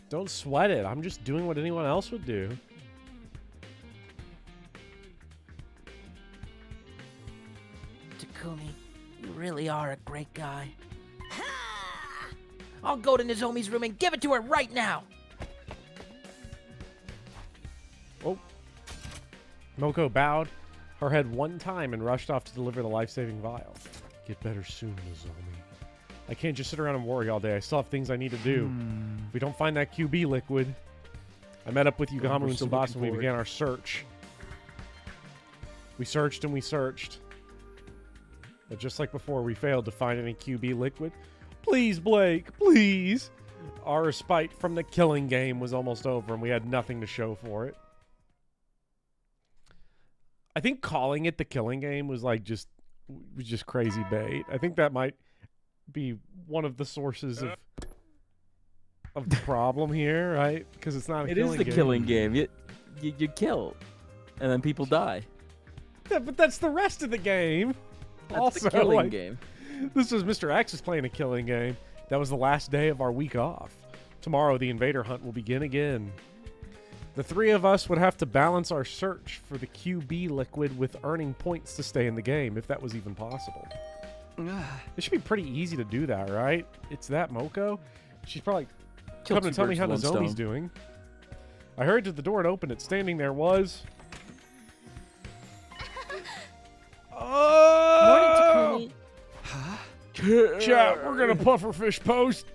Speaker 1: Don't sweat it. I'm just doing what anyone else would do.
Speaker 4: Takumi, you really are a great guy. I'll go to Nozomi's room and give it to her right now.
Speaker 1: Oh. Moko bowed her head one time and rushed off to deliver the life-saving vial. Get better soon, Nozomi. I can't just sit around and worry all day. I still have things I need to do. If we don't find that QB liquid... I met up with Yugamu and Tsubasa when we began our search. We searched and we searched. But just like before, we failed to find any QB liquid. Please, Blake, please! Our respite from the killing game was almost over and we had nothing to show for it. I think calling it the killing game was like just crazy bait. I think that might be one of the sources of the problem here, right? Because it's not a killing game.
Speaker 2: It is the killing game. You kill, and then people die.
Speaker 1: Yeah, but that's the rest of the game.
Speaker 2: That's
Speaker 1: also,
Speaker 2: the killing
Speaker 1: like,
Speaker 2: game.
Speaker 1: This was Mr. X is playing a killing game. That was the last day of our week off. Tomorrow, the invader hunt will begin again. The three of us would have to balance our search for the QB liquid with earning points to stay in the game, if that was even possible. It should be pretty easy to do that, right? It's that Moko. She's probably coming to tell me how Nozomi's doing. I hurried to the door and opened it. Standing there was... Oh!
Speaker 4: Morning,
Speaker 1: Takumi. Chat, we're gonna pufferfish post.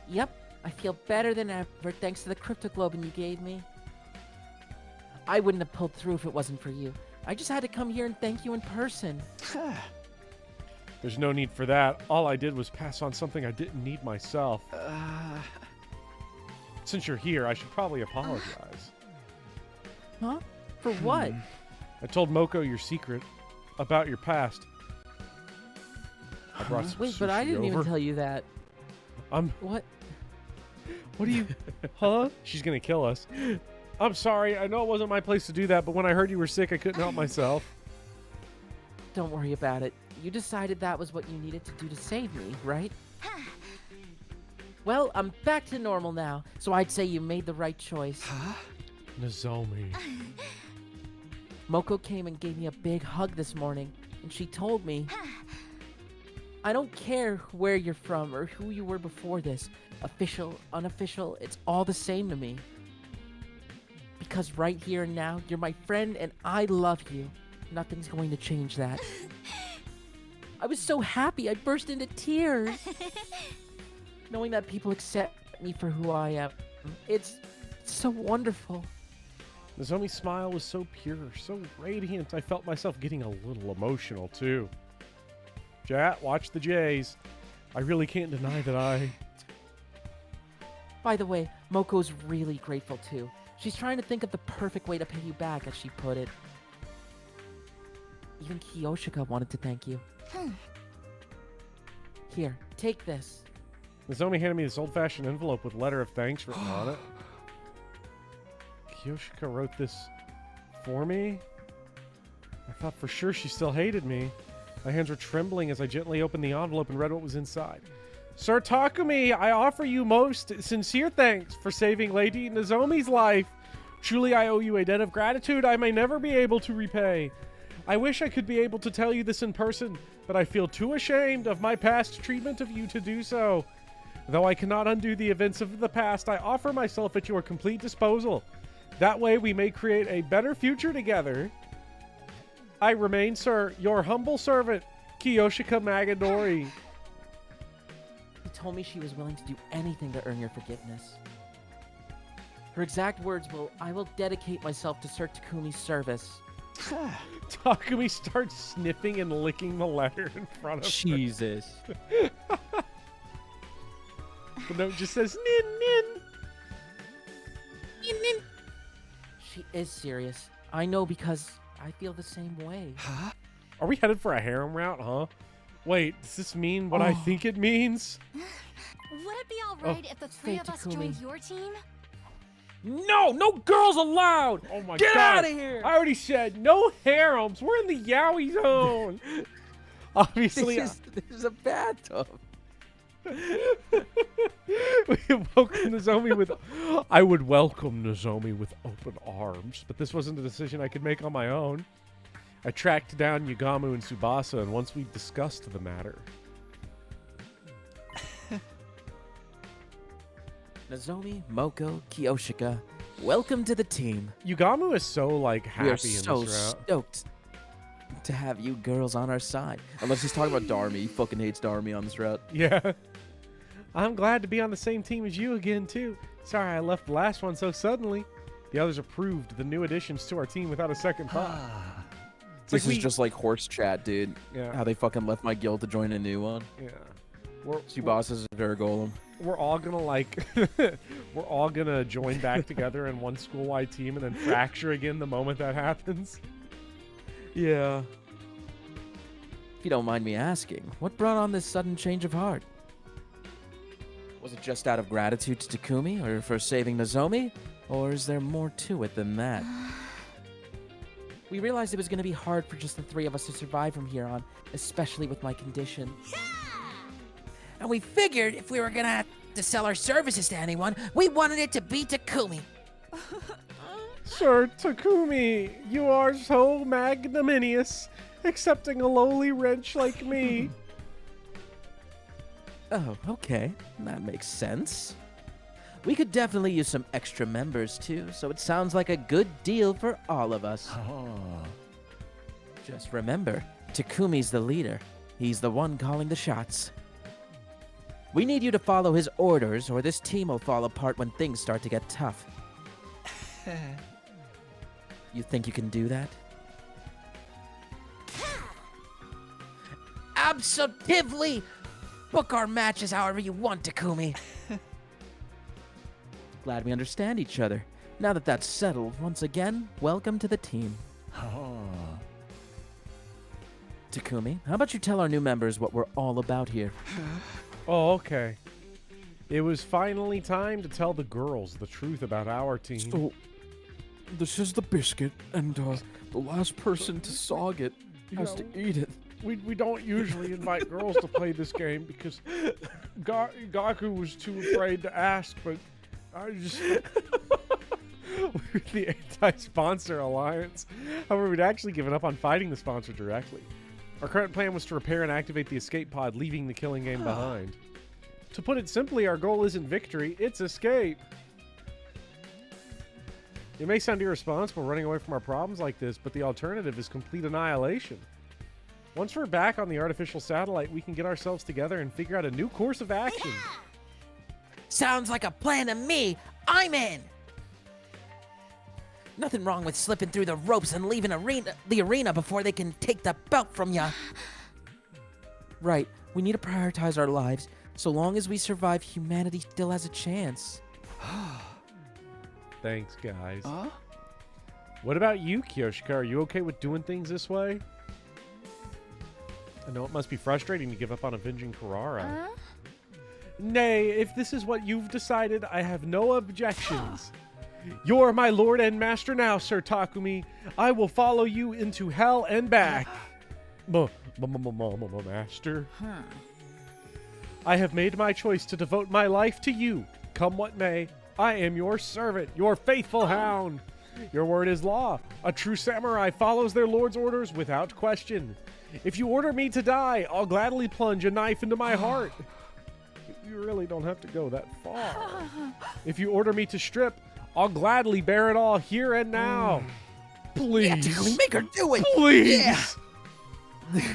Speaker 4: Yep, I feel better than ever thanks to the cryptoglobin you gave me. I wouldn't have pulled through if it wasn't for you. I just had to come here and thank you in person.
Speaker 1: There's no need for that. All I did was pass on something I didn't need myself. Since you're here, I should probably apologize.
Speaker 4: Huh? For what?
Speaker 1: I told Moko your secret about your past. I brought some
Speaker 4: Wait, but I
Speaker 1: sushi
Speaker 4: didn't even
Speaker 1: over.
Speaker 4: tell you that. What?
Speaker 1: What do you... Huh? She's gonna kill us. I'm sorry. I know it wasn't my place to do that, but when I heard you were sick, I couldn't help myself.
Speaker 4: Don't worry about it. You decided that was what you needed to do to save me, right? Well, I'm back to normal now, so I'd say you made the right choice.
Speaker 1: Nozomi.
Speaker 4: Moko came and gave me a big hug this morning, and she told me, I don't care where you're from or who you were before this, official, unofficial, it's all the same to me. Because right here and now, you're my friend and I love you. Nothing's going to change that. I was so happy, I burst into tears. Knowing that people accept me for who I am, it's so wonderful.
Speaker 1: Nozomi's smile was so pure, so radiant, I felt myself getting a little emotional, too. Chat, watch the J's. I really can't deny that I...
Speaker 4: By the way, Moko's really grateful, too. She's trying to think of the perfect way to pay you back, as she put it. Even Kiyoshika wanted to thank you. Here, take this.
Speaker 1: Nozomi handed me this old-fashioned envelope with letter of thanks written on it. Kiyoshika wrote this for me? I thought for sure she still hated me. My hands were trembling as I gently opened the envelope and read what was inside. Sir Takumi, I offer you most sincere thanks for saving Lady Nozomi's life. Truly, I owe you a debt of gratitude I may never be able to repay. I wish I could be able to tell you this in person, but I feel too ashamed of my past treatment of you to do so. Though I cannot undo the events of the past, I offer myself at your complete disposal. That way we may create a better future together. I remain, sir, your humble servant, Kiyoshika Magadori.
Speaker 4: He told me she was willing to do anything to earn your forgiveness. Her exact words I will dedicate myself to Sir Takumi's service.
Speaker 1: Takumi starts sniffing and licking the letter in front of her.
Speaker 2: Jesus.
Speaker 1: The note just says, nin, nin.
Speaker 4: Nin, nin. She is serious. I know because I feel the same way.
Speaker 1: Huh? Are we headed for a harem route, huh? Wait, does this mean what I think it means?
Speaker 6: Would it be all right if the three of
Speaker 2: Fate
Speaker 6: us joined
Speaker 2: Takumi.
Speaker 6: your team?
Speaker 10: No, no girls allowed.
Speaker 1: Oh my
Speaker 10: Get
Speaker 1: god.
Speaker 10: out of here.
Speaker 1: I already said no harems. We're in the yaoi zone. Obviously,
Speaker 2: This is a bathtub.
Speaker 1: we welcome Nozomi with. I would welcome Nozomi with open arms, but this wasn't a decision I could make on my own. I tracked down Yugamu and Tsubasa, and once we discussed the matter,
Speaker 2: Nozomi, Moko, Kiyoshika, welcome to the team.
Speaker 1: Yugamu is so like happy
Speaker 2: We are
Speaker 1: in
Speaker 2: so
Speaker 1: this route.
Speaker 2: stoked to have you girls on our side. Unless he's talking about Darumi. He fucking hates Darumi on this route.
Speaker 1: Yeah. I'm glad to be on the same team as you again, too. Sorry I left the last one so suddenly. The others approved the new additions to our team without a second thought.
Speaker 2: This
Speaker 1: like
Speaker 2: is just like horse chat, dude.
Speaker 1: Yeah.
Speaker 2: How they fucking left my guild to join a new one.
Speaker 1: Yeah. We're
Speaker 2: Tsubasa's a Golem.
Speaker 1: all gonna like we're all gonna join back together in one school-wide team and then fracture again the moment that happens.
Speaker 2: Yeah. If you don't mind me asking, what brought on this sudden change of heart? Was it just out of gratitude to Takumi or for saving Nozomi? Or is there more to it than that? We realized it was going to be hard for just the three of us to survive from here on, especially with my condition.
Speaker 4: And we figured if we were gonna have to sell our services to anyone, we wanted it to be Takumi.
Speaker 1: Sir Takumi, you are so magnanimous, accepting a lowly wretch like me.
Speaker 2: Oh, okay. That makes sense. We could definitely use some extra members too, so it sounds like a good deal for all of us. Just remember, Takumi's the leader. He's the one calling the shots. We need you to follow his orders, or this team will fall apart when things start to get tough. You think you can do that?
Speaker 4: Absolutely! Book our matches however you want, Takumi.
Speaker 2: Glad we understand each other. Now that that's settled, once again, welcome to the team. Takumi, how about you tell our new members what we're all about here?
Speaker 1: Oh, okay. It was finally time to tell the girls the truth about our team.
Speaker 10: So, this is the biscuit, and the last person to sog it has to eat it.
Speaker 1: We don't usually invite girls to play this game because Gaku was too afraid to ask, but I just... We're the anti-sponsor alliance. However, we'd actually given up on fighting the sponsor directly. Our current plan was to repair and activate the escape pod, leaving the killing game behind. To put it simply, our goal isn't victory, it's escape. It may sound irresponsible running away from our problems like this, but the alternative is complete annihilation. Once we're back on the artificial satellite, we can get ourselves together and figure out a new course of action.
Speaker 4: Sounds like a plan to me. I'm in. Nothing wrong with slipping through the ropes and leaving the arena before they can take the belt from ya.
Speaker 2: Right, we need to prioritize our lives. So long as we survive, humanity still has a chance.
Speaker 1: Thanks, guys. What about you, Kiyoshika? Are you okay with doing things this way? I know it must be frustrating to give up on avenging Carrara. Nay, if this is what you've decided, I have no objections. You're my lord and master now, Sir Takumi. I will follow you into hell and back. Master. I have made my choice to devote my life to you. Come what may, I am your servant, your faithful hound. Your word is law. A true samurai follows their lord's orders without question. If you order me to die, I'll gladly plunge a knife into my heart. You really don't have to go that far. If you order me to strip, I'll gladly bear it all here and now. Please.
Speaker 4: Yeah, Takumi, make her do it.
Speaker 1: Please. Yeah.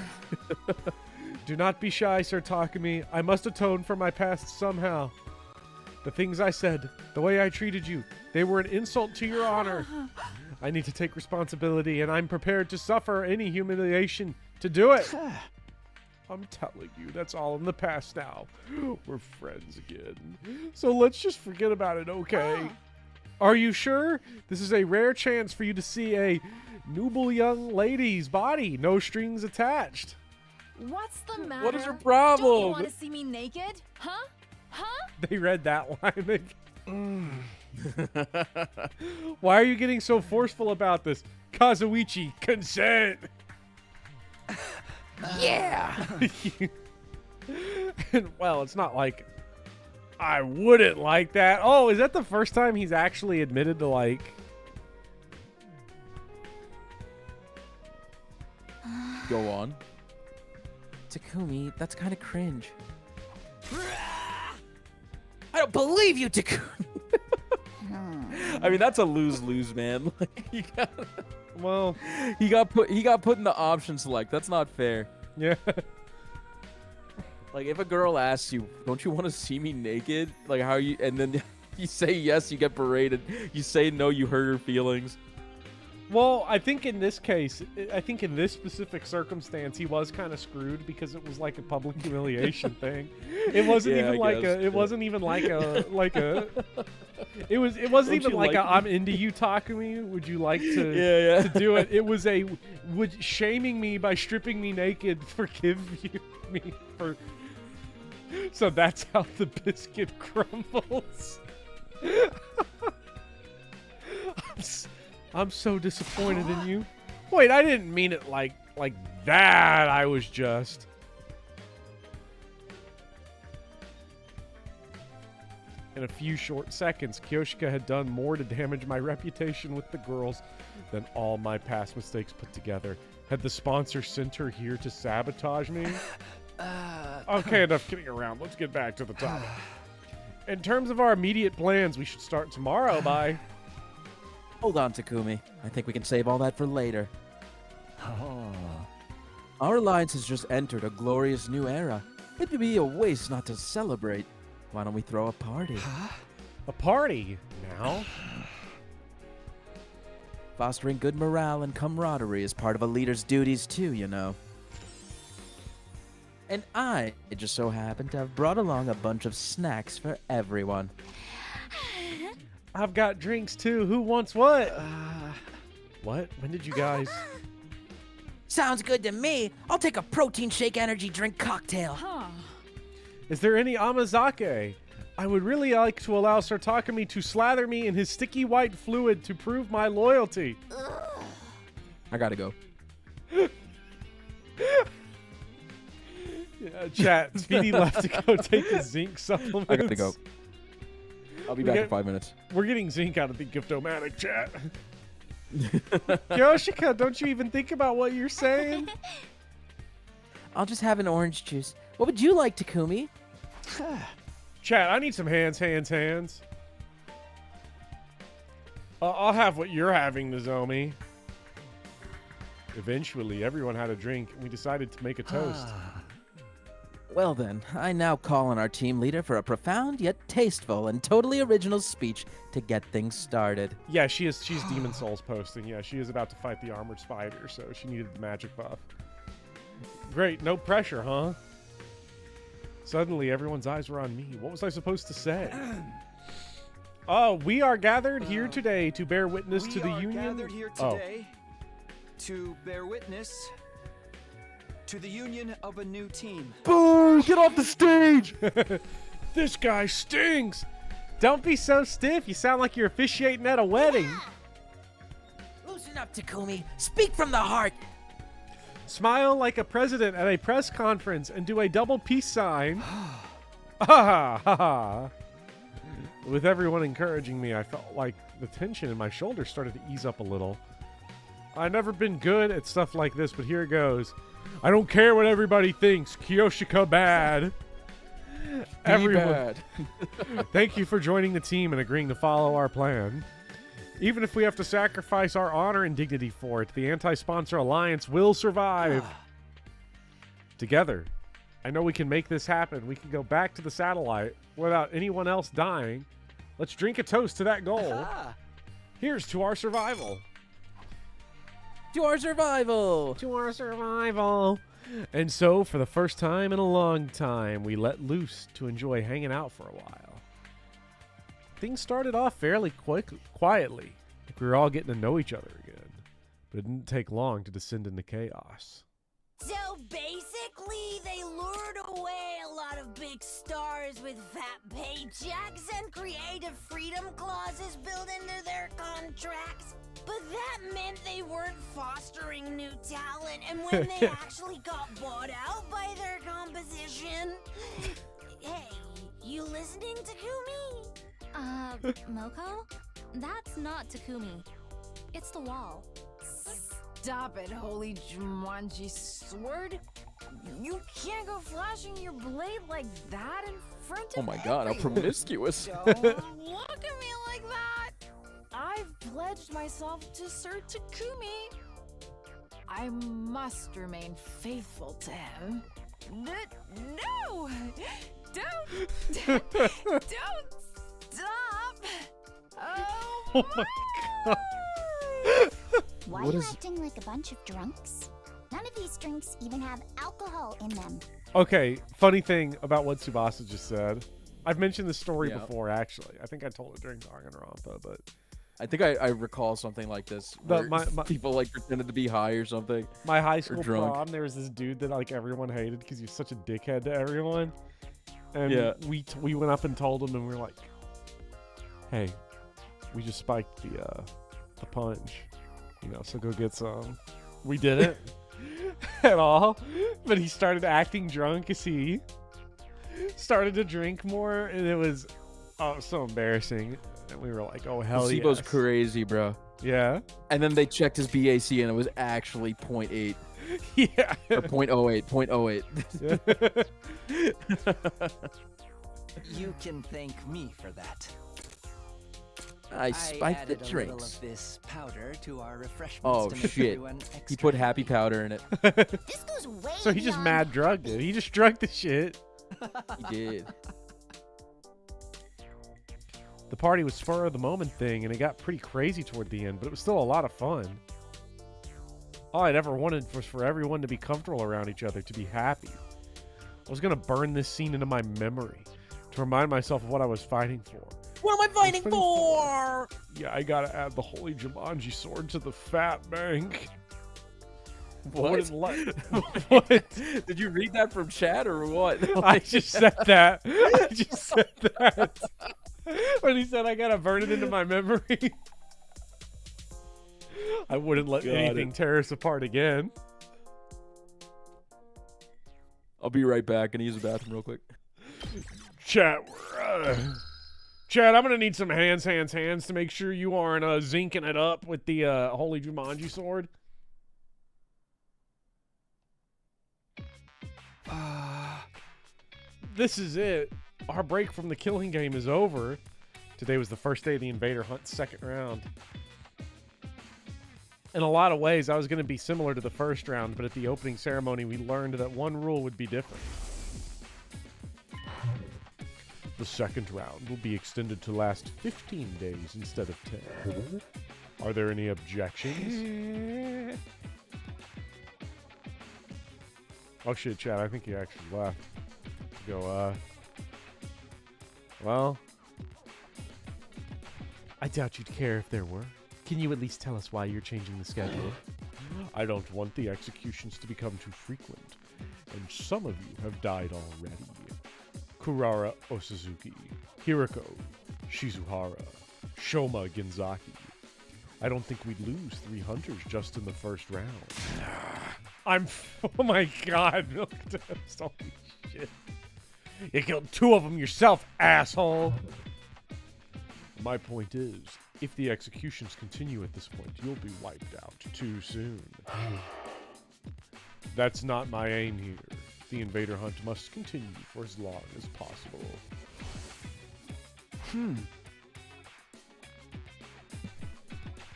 Speaker 1: Do not be shy, Sir Takumi. I must atone for my past somehow. The things I said, the way I treated you, they were an insult to your honor. I need to take responsibility, and I'm prepared to suffer any humiliation to do it. I'm telling you, that's all in the past now. We're friends again. So let's just forget about it, okay? Are you sure? This is a rare chance for you to see a noble young lady's body, no strings attached.
Speaker 6: What's the matter?
Speaker 10: What is your
Speaker 6: Don't you
Speaker 10: problem?
Speaker 6: want to see me naked? Huh? Huh?
Speaker 1: They read that line. Why are you getting so forceful about this? Kazuichi, consent.
Speaker 4: Yeah!
Speaker 1: And, well, it's not like I wouldn't like that. Oh, is that the first time he's actually admitted to, like...
Speaker 10: Go on.
Speaker 2: Takumi, that's kind of cringe.
Speaker 4: I don't believe you, Takumi!
Speaker 10: I mean, that's a lose-lose, man. Like,
Speaker 1: Well,
Speaker 10: he got put in the option select. That's not fair.
Speaker 1: yeah.
Speaker 10: Like, if a girl asks you, "Don't you want to see me naked?" Like, how you, and then you say yes, you get berated. You say no, you hurt her feelings.
Speaker 1: Well, I think in this case, I think in this specific circumstance, he was kind of screwed because it was like a public humiliation thing. It wasn't
Speaker 10: Yeah,
Speaker 1: even
Speaker 10: I
Speaker 1: like
Speaker 10: guess,
Speaker 1: a. It
Speaker 10: yeah.
Speaker 1: wasn't even like a It wasn't
Speaker 10: Don't
Speaker 1: even
Speaker 10: you
Speaker 1: like
Speaker 10: like
Speaker 1: a
Speaker 10: me?
Speaker 1: I'm into you, Takumi. Would you like to
Speaker 10: Yeah.
Speaker 1: to do it? It was a would shaming me by stripping me naked. Forgive me for. So that's how the biscuit crumbles. I'm so disappointed in you. Wait, I didn't mean it like that. I was just. In a few short seconds, Kyoshika had done more to damage my reputation with the girls than all my past mistakes put together. Had the sponsor sent her here to sabotage me? Okay, enough kidding around. Let's get back to the topic. In terms of our immediate plans, we should start tomorrow by...
Speaker 2: Hold on, Takumi. I think we can save all that for later. Our alliance has just entered a glorious new era. It would be a waste not to celebrate. Why don't we throw a party?
Speaker 1: A party? Now?
Speaker 2: Fostering good morale and camaraderie is part of a leader's duties too, you know. And I just so happen to have brought along a bunch of snacks for everyone.
Speaker 1: I've got drinks too. Who wants what? What? When did you guys...
Speaker 4: Sounds good to me. I'll take a protein shake energy drink cocktail.
Speaker 6: Huh.
Speaker 1: Is there any amazake? I would really like to allow Sir Takumi to slather me in his sticky white fluid to prove my loyalty.
Speaker 10: I gotta go.
Speaker 1: Yeah, chat. Speedy left to go take the zinc supplements.
Speaker 10: I gotta go. I'll be back in 5 minutes.
Speaker 1: We're getting zinc out of the Giftomatic, chat. Yoshika, don't you even think about what you're saying?
Speaker 4: I'll just have an orange juice. What would you like, Takumi?
Speaker 1: Chat, I need some hands. I'll have what you're having, Nozomi. Eventually, everyone had a drink, and we decided to make a toast.
Speaker 2: Well then, I now call on our team leader for a profound yet tasteful and totally original speech to get things started.
Speaker 1: Yeah, she's Demon Souls posting. Yeah, she is about to fight the armored spider, so she needed the magic buff. Great, no pressure, huh? Suddenly, everyone's eyes were on me. What was I supposed to say? Oh, we are gathered here today to bear witness to the union.
Speaker 3: We are gathered here today to bear witness to the union of a new team.
Speaker 10: Boo! Get off the stage!
Speaker 1: This guy stinks. Don't be so stiff. You sound like you're officiating at a wedding.
Speaker 4: Loosen up, Takumi. Speak from the heart.
Speaker 1: Smile like a president at a press conference and do a double peace sign. Ha ha ha. With everyone encouraging me, I felt like the tension in my shoulders started to ease up a little. I've never been good at stuff like this, but here goes. I don't care what everybody thinks. Kyoshika bad. Everyone.
Speaker 10: Bad.
Speaker 1: Thank you for joining the team and agreeing to follow our plan. Even if we have to sacrifice our honor and dignity for it, the anti-sponsor alliance will survive. Together, I know we can make this happen. We can go back to the satellite without anyone else dying. Let's drink a toast to that goal. Here's to our survival.
Speaker 2: To our survival!
Speaker 1: To our survival. And so, for the first time in a long time, we let loose to enjoy hanging out for a while. Things started off fairly quietly, like we were all getting to know each other again. But it didn't take long to descend into chaos.
Speaker 11: So basically, they lured away a lot of big stars with fat paychecks and creative freedom clauses built into their contracts. But that meant they weren't fostering new talent, and when they actually got bought out by their composition... Hey, you listening, Takumi?
Speaker 6: Moko? That's not Takumi. It's the wall.
Speaker 12: Stop it, holy Jumanji sword. You can't go flashing your blade like that in front of
Speaker 10: Oh my god, how
Speaker 12: everyone.
Speaker 10: promiscuous.
Speaker 12: Don't look at me like that. I've pledged myself to Sir Takumi. I must remain faithful to him. No! Don't stop!
Speaker 1: Oh my god.
Speaker 5: Why are you acting like a bunch of drunks? None of these drinks even have alcohol in them.
Speaker 1: Okay, funny thing about what Tsubasa just said. I've mentioned this story
Speaker 10: Yeah.
Speaker 1: before, actually. I think I told it during Danganronpa, but
Speaker 10: I think I recall something like this.
Speaker 1: The-
Speaker 10: Where
Speaker 1: my-
Speaker 10: people like pretended to be high or something.
Speaker 1: my high school
Speaker 10: drunk.
Speaker 1: prom, there was this dude that like everyone hated because he was such a dickhead to everyone. And
Speaker 10: Yeah.
Speaker 1: we went up and told him, and we were like, "Hey, we just spiked the punch, so go get some." We didn't at all, but he started acting drunk as he started to drink more, and it was so embarrassing. And we were like, "Oh hell yeah!"
Speaker 10: Placebo's crazy, bro.
Speaker 1: Yeah,
Speaker 10: And then they checked his BAC and it was actually 0.8
Speaker 1: yeah.
Speaker 10: or 0.08, 0.08.
Speaker 3: You can thank me for that.
Speaker 10: I spiked the
Speaker 3: added a little
Speaker 10: drinks.
Speaker 3: of this powder to our refreshments
Speaker 10: Oh
Speaker 3: to make
Speaker 10: shit.
Speaker 3: everyone
Speaker 10: He
Speaker 3: extra
Speaker 10: put happy
Speaker 3: happy.
Speaker 10: powder in it.
Speaker 5: This goes way
Speaker 1: So he just
Speaker 5: beyond-
Speaker 1: mad drugged it. He just drugged the shit.
Speaker 10: He did.
Speaker 1: The party was spur of the moment thing, and it got pretty crazy toward the end, but it was still a lot of fun. All I'd ever wanted was for everyone to be comfortable around each other, to be happy. I was gonna burn this scene into my memory to remind myself of what I was fighting for.
Speaker 4: What am I fighting for?
Speaker 1: Yeah, I gotta add the holy Jumanji sword to the fat bank. I
Speaker 10: What?
Speaker 1: wouldn't let- What?
Speaker 10: Did you read that from chat or what?
Speaker 1: I just said that. I just said that. When he said I gotta burn it into my memory. I wouldn't let
Speaker 10: Got
Speaker 1: anything
Speaker 10: it.
Speaker 1: tear us apart again.
Speaker 10: I'll be right back and use the bathroom real quick.
Speaker 1: Chat, Chad, I'm gonna need some hands to make sure you aren't zinking it up with the holy Jumanji sword. This is it. Our break from the killing game is over. Today was the first day of the Invader Hunt second round. In a lot of ways, I was going to be similar to the first round, but at the opening ceremony, we learned that one rule would be different. The second round will be extended to last 15 days instead of 10. Are there any objections? Oh shit, Chad, I think he actually left. Go, well, I doubt you'd care if there were. Can you at least tell us why you're changing the schedule? I don't want the executions to become too frequent, and some of you have died already. Kurara Osuzuki, Hiroko, Shizuhara, Shoma Genzaki. I don't think we'd lose 3 hunters just in the first round. Oh my god, Milk Toast, holy shit. You killed 2 of them yourself, asshole! My point is, if the executions continue at this point, you'll be wiped out too soon. That's not my aim here. The Invader Hunt must continue for as long as possible.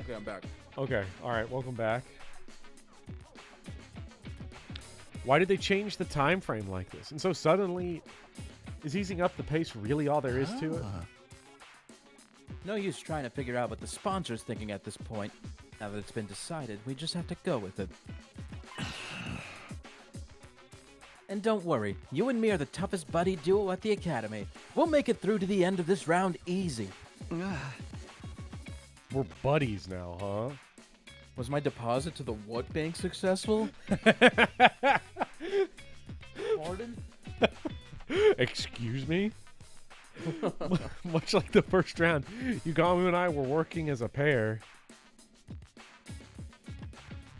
Speaker 10: Okay, I'm back.
Speaker 1: Okay, alright, welcome back. Why did they change the time frame like this? And so suddenly, is easing up the pace really all there is to it?
Speaker 2: No use trying to figure out what the sponsor's thinking at this point. Now that it's been decided, we just have to go with it. And don't worry, you and me are the toughest buddy duo at the Academy. We'll make it through to the end of this round easy.
Speaker 1: We're buddies now, huh?
Speaker 2: Was my deposit to the what bank successful? Pardon?
Speaker 1: Excuse me? Much like the first round, Yugamu and I were working as a pair.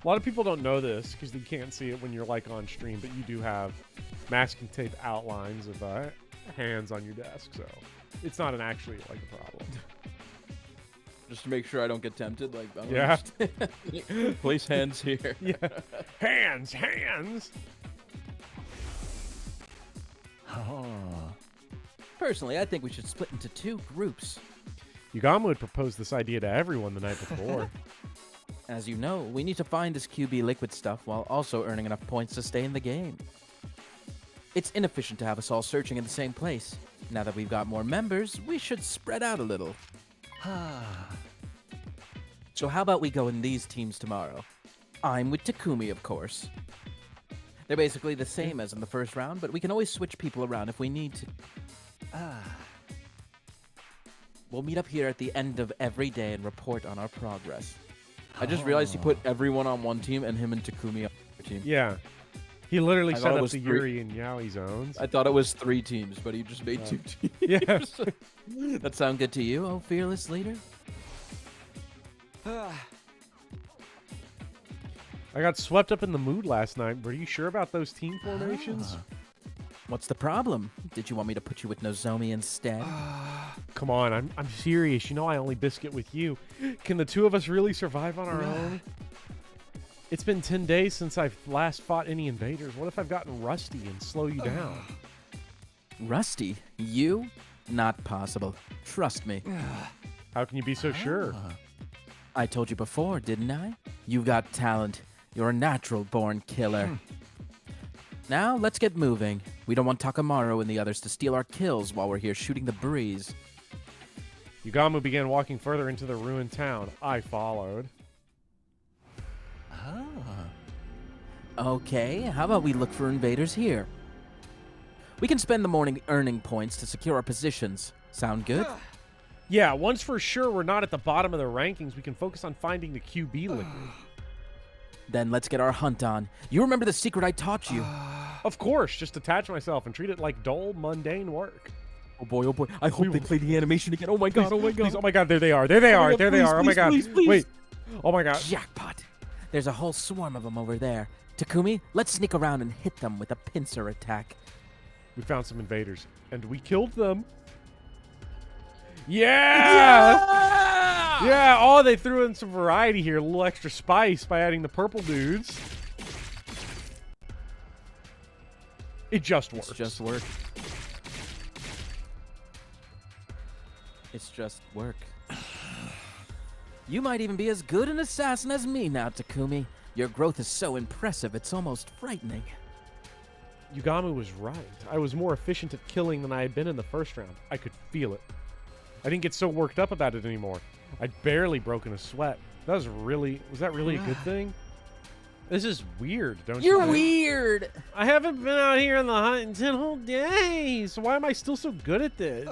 Speaker 1: A lot of people don't know this because they can't see it when you're like on stream, but you do have masking tape outlines of hands on your desk, so it's not actually like a problem.
Speaker 2: Just to make sure I don't get tempted, like, I don't
Speaker 1: Yeah.
Speaker 2: understand. Place hands here.
Speaker 1: Yeah. Hands!
Speaker 2: Personally, I think we should split into 2 groups.
Speaker 1: Yugamu had proposed this idea to everyone the night before.
Speaker 2: As you know, we need to find this QB liquid stuff while also earning enough points to stay in the game. It's inefficient to have us all searching in the same place. Now that we've got more members, we should spread out a little. So how about we go in these teams tomorrow? I'm with Takumi, of course. They're basically the same as in the first round, but we can always switch people around if we need to. We'll meet up here at the end of every day and report on our progress. I just realized he put everyone on one team and him and Takumi on the team.
Speaker 1: Yeah. He literally
Speaker 2: I
Speaker 1: set
Speaker 2: thought it
Speaker 1: up
Speaker 2: was
Speaker 1: the
Speaker 2: 3
Speaker 1: Yuri and Yaoi zones.
Speaker 2: I thought it was 3 teams, but he just made 2 teams.
Speaker 1: Yeah.
Speaker 2: That sound good to you, oh fearless leader?
Speaker 1: I got swept up in the mood last night. Were you sure about those team formations?
Speaker 2: What's the problem? Did you want me to put you with Nozomi instead?
Speaker 1: Come on, I'm serious. You know I only biscuit with you. Can the 2 of us really survive on our own? It's been 10 days since I've last fought any invaders. What if I've gotten rusty and slow you down?
Speaker 2: Rusty? You? Not possible. Trust me.
Speaker 1: How can you be so sure?
Speaker 2: I told you before, didn't I? You've got talent. You're a natural-born killer. Now, let's get moving. We don't want Takamaru and the others to steal our kills while we're here shooting the breeze.
Speaker 1: Yugamu began walking further into the ruined town. I followed.
Speaker 2: Okay, how about we look for invaders here? We can spend the morning earning points to secure our positions. Sound good?
Speaker 1: Yeah, once for sure we're not at the bottom of the rankings, we can focus on finding the QB liquid.
Speaker 2: Then let's get our hunt on. You remember the secret I taught you?
Speaker 1: Of course, just detach myself and treat it like dull, mundane work.
Speaker 2: Oh boy, I hope they play the animation again. Oh my god, oh my god.
Speaker 1: Please, oh my god, there they are. There they are.
Speaker 2: God,
Speaker 1: there they
Speaker 2: please,
Speaker 1: are. Oh my
Speaker 2: please,
Speaker 1: god.
Speaker 2: please.
Speaker 1: Wait. Oh my god.
Speaker 2: Jackpot. There's a whole swarm of them over there. Takumi, let's sneak around and hit them with a pincer attack.
Speaker 1: We found some invaders, and we killed them. Yeah! Yeah! Oh, they threw in some variety here. A little extra spice by adding the purple dudes. It just works.
Speaker 2: It's just work. It's just work. You might even be as good an assassin as me now, Takumi. Your growth is so impressive, it's almost frightening.
Speaker 1: Yugamu was right. I was more efficient at killing than I had been in the first round. I could feel it. I didn't get so worked up about it anymore. I'd barely broken a sweat. Was that really a good thing? This is weird, don't you
Speaker 2: You're
Speaker 1: think?
Speaker 2: weird!
Speaker 1: I haven't been out here in the hunt in 10 whole days. Why am I still so good at this?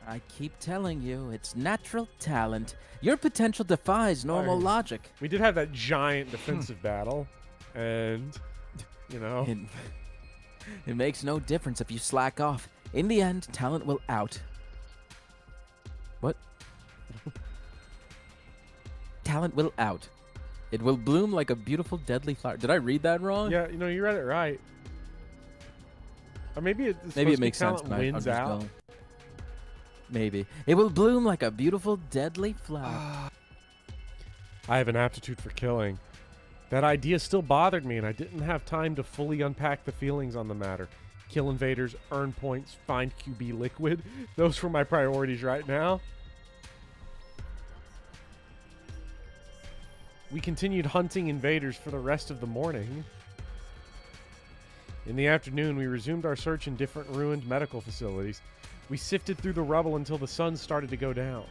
Speaker 2: I keep telling you, it's natural talent. Your potential defies normal logic.
Speaker 1: We did have that giant defensive battle, and, you know.
Speaker 2: It makes no difference if you slack off. In the end, talent will out. What? Talent will out. It will bloom like a beautiful deadly flower. Did I read that wrong?
Speaker 1: Yeah, you read it right. Or maybe it
Speaker 2: makes sense.
Speaker 1: Talent wins out.
Speaker 2: Maybe. It will bloom like a beautiful deadly flower.
Speaker 1: I have an aptitude for killing. That idea still bothered me, and I didn't have time to fully unpack the feelings on the matter. Kill invaders, earn points, find QB liquid. Those were my priorities right now. We continued hunting invaders for the rest of the morning. In the afternoon, we resumed our search in different ruined medical facilities. We sifted through the rubble until the sun started to go down.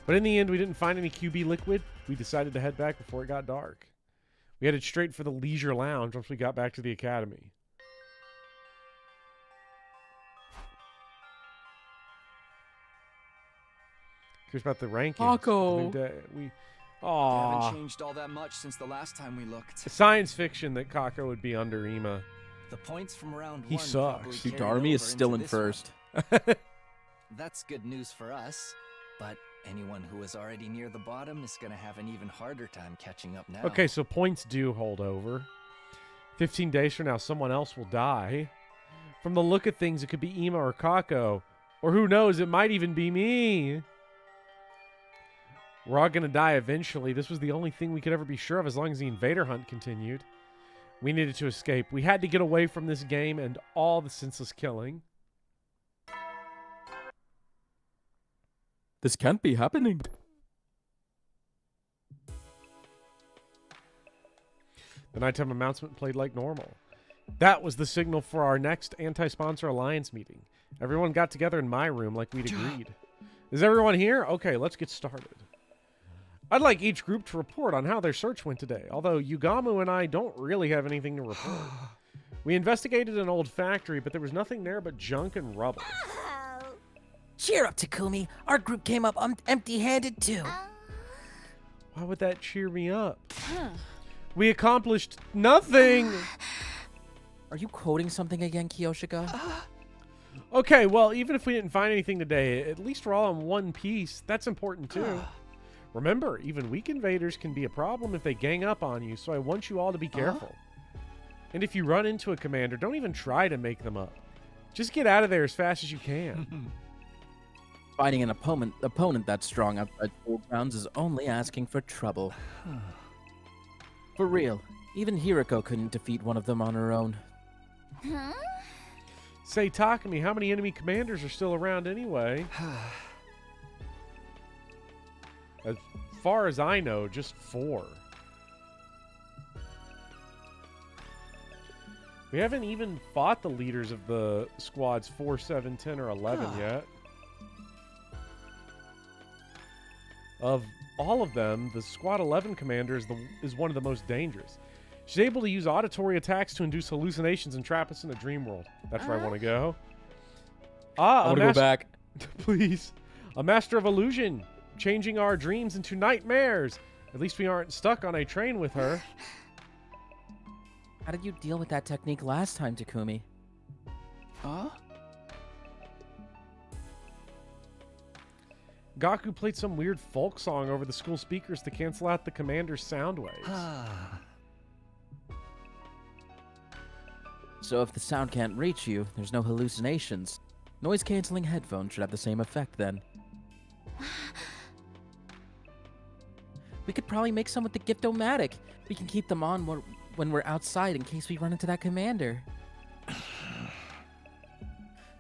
Speaker 1: But in the end, we didn't find any QB liquid. We decided to head back before it got dark. We headed straight for the leisure lounge once we got back to the academy. Curious about the rankings.
Speaker 10: Moko.
Speaker 1: New day. We,
Speaker 3: They
Speaker 1: aw.
Speaker 3: haven't changed all that much since the last time we looked.
Speaker 1: Science fiction that Kako would be under Ima.
Speaker 3: The points from round
Speaker 1: He
Speaker 3: one
Speaker 1: sucks.
Speaker 3: probably
Speaker 10: See,
Speaker 3: carried
Speaker 10: Darumi is
Speaker 3: over
Speaker 10: still
Speaker 3: into
Speaker 10: in
Speaker 3: this one.
Speaker 10: first.
Speaker 3: That's good news for us, but anyone who is already near the bottom is going to have an even harder time catching up now.
Speaker 1: Okay, so points do hold over. 15 days from now, someone else will die. From the look of things, it could be Ima or Kako. Or who knows, it might even be me. We're all going to die eventually. This was the only thing we could ever be sure of as long as the invader hunt continued. We needed to escape. We had to get away from this game and all the senseless killing.
Speaker 10: This can't be happening.
Speaker 1: The nighttime announcement played like normal. That was the signal for our next anti-sponsor alliance meeting. Everyone got together in my room like we'd agreed. Is everyone here? Okay, let's get started. I'd like each group to report on how their search went today, although Yugamu and I don't really have anything to report. We investigated an old factory, but there was nothing there but junk and rubble.
Speaker 4: Cheer up, Takumi. Our group came up empty-handed too.
Speaker 1: Why would that cheer me up? We accomplished nothing!
Speaker 2: Are you quoting something again, Kiyoshika?
Speaker 1: Okay, well, even if we didn't find anything today, at least we're all in one piece. That's important too. Remember, even weak invaders can be a problem if they gang up on you, so I want you all to be careful. And if you run into a commander, don't even try to make them up. Just get out of there as fast as you can.
Speaker 2: Fighting an opponent that strong outside school grounds is only asking for trouble. For real, even Hiriko couldn't defeat one of them on her own.
Speaker 5: Huh?
Speaker 1: Say, Takumi, how many enemy commanders are still around anyway? As far as I know, just 4. We haven't even fought the leaders of the squads 4, 7, 10, or 11 yet. Of all of them, the Squad 11 commander is one of the most dangerous. She's able to use auditory attacks to induce hallucinations and trap us in a dream world. That's where I want to go.
Speaker 10: I want to go back.
Speaker 1: Please. A master of illusion, changing our dreams into nightmares. At least we aren't stuck on a train with her.
Speaker 2: How did you deal with that technique last time, Takumi?
Speaker 3: Huh?
Speaker 1: Gaku played some weird folk song over the school speakers to cancel out the commander's sound waves.
Speaker 2: So if the sound can't reach you, there's no hallucinations. Noise-canceling headphones should have the same effect then. We could probably make some with the Gift-O-Matic. We can keep them on when we're outside in case we run into that commander.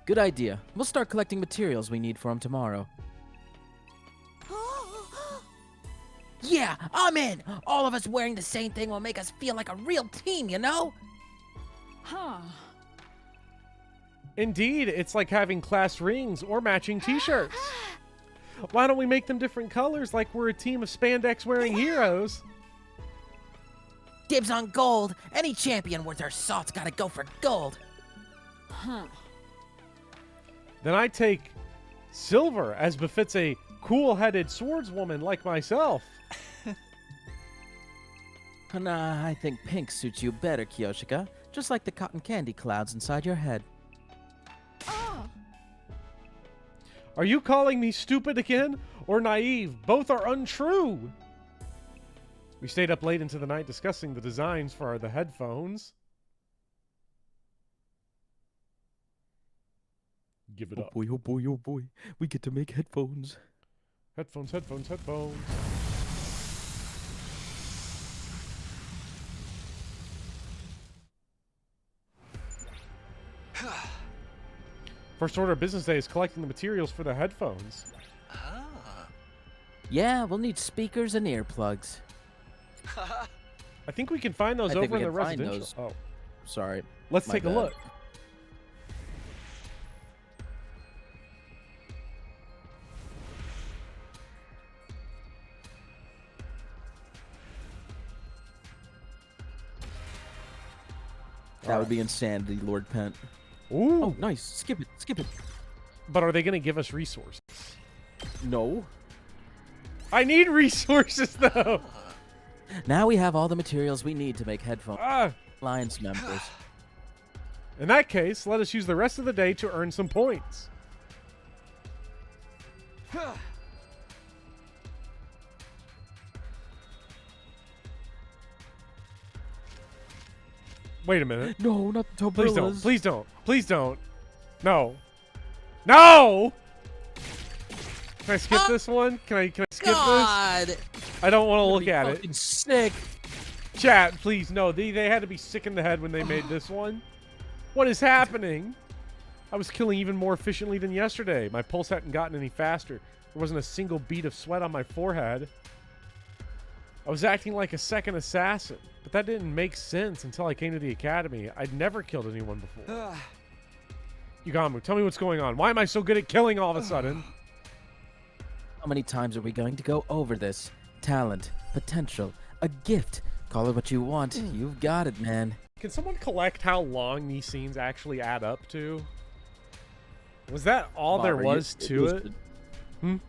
Speaker 2: Good idea. We'll start collecting materials we need for him tomorrow.
Speaker 4: Yeah, I'm in. All of us wearing the same thing will make us feel like a real team, you know?
Speaker 12: Huh.
Speaker 1: Indeed, it's like having class rings or matching t-shirts. Why don't we make them different colors like we're a team of spandex-wearing heroes?
Speaker 4: Dibs on gold. Any champion worth their salt's gotta go for gold.
Speaker 12: Huh.
Speaker 1: Then I take silver, as befits a cool-headed swordswoman like myself.
Speaker 2: Nah, I think pink suits you better, Kiyoshika. Just like the cotton candy clouds inside your head.
Speaker 1: Are you calling me stupid again? Or naive? Both are untrue! We stayed up late into the night discussing the designs for the headphones. Give it up.
Speaker 10: Oh boy, oh boy, oh boy. We get to make headphones.
Speaker 1: Headphones, headphones, headphones. First order of business day is collecting the materials for the headphones.
Speaker 2: Yeah, we'll need speakers and earplugs.
Speaker 1: I think we can find those
Speaker 2: I think
Speaker 1: over
Speaker 2: we
Speaker 1: in the
Speaker 2: can find
Speaker 1: residential.
Speaker 2: those.
Speaker 1: Oh,
Speaker 2: Sorry.
Speaker 1: let's
Speaker 2: My
Speaker 1: take a
Speaker 2: bad.
Speaker 1: look.
Speaker 2: That would be insanity, Lord Pent.
Speaker 1: Ooh.
Speaker 2: Oh, nice. Skip it. Skip it.
Speaker 1: But are they going to give us resources?
Speaker 10: No.
Speaker 1: I need resources, though.
Speaker 2: Now we have all the materials we need to make headphone
Speaker 1: Ah.
Speaker 2: Alliance members.
Speaker 1: In that case, let us use the rest of the day to earn some points. Wait a minute.
Speaker 2: No, not the
Speaker 1: Please don't.
Speaker 2: Tobrillas.
Speaker 1: Please don't. Please don't. No. No! Can I skip this one? Can I skip
Speaker 2: God!
Speaker 1: this? I don't want to look at it.
Speaker 2: Fucking sick.
Speaker 1: Chat, please. No, they had to be sick in the head when they made this one. What is happening? I was killing even more efficiently than yesterday. My pulse hadn't gotten any faster. There wasn't a single bead of sweat on my forehead. I was acting like a second assassin, but that didn't make sense until I came to the academy. I'd never killed anyone before. Yugamu, tell me what's going on. Why am I so good at killing all of a sudden?
Speaker 2: How many times are we going to go over this? Talent, potential, a gift. Call it what you want. You've got it, man.
Speaker 1: Can someone collect how long these scenes actually add up to? Was that all there was to it?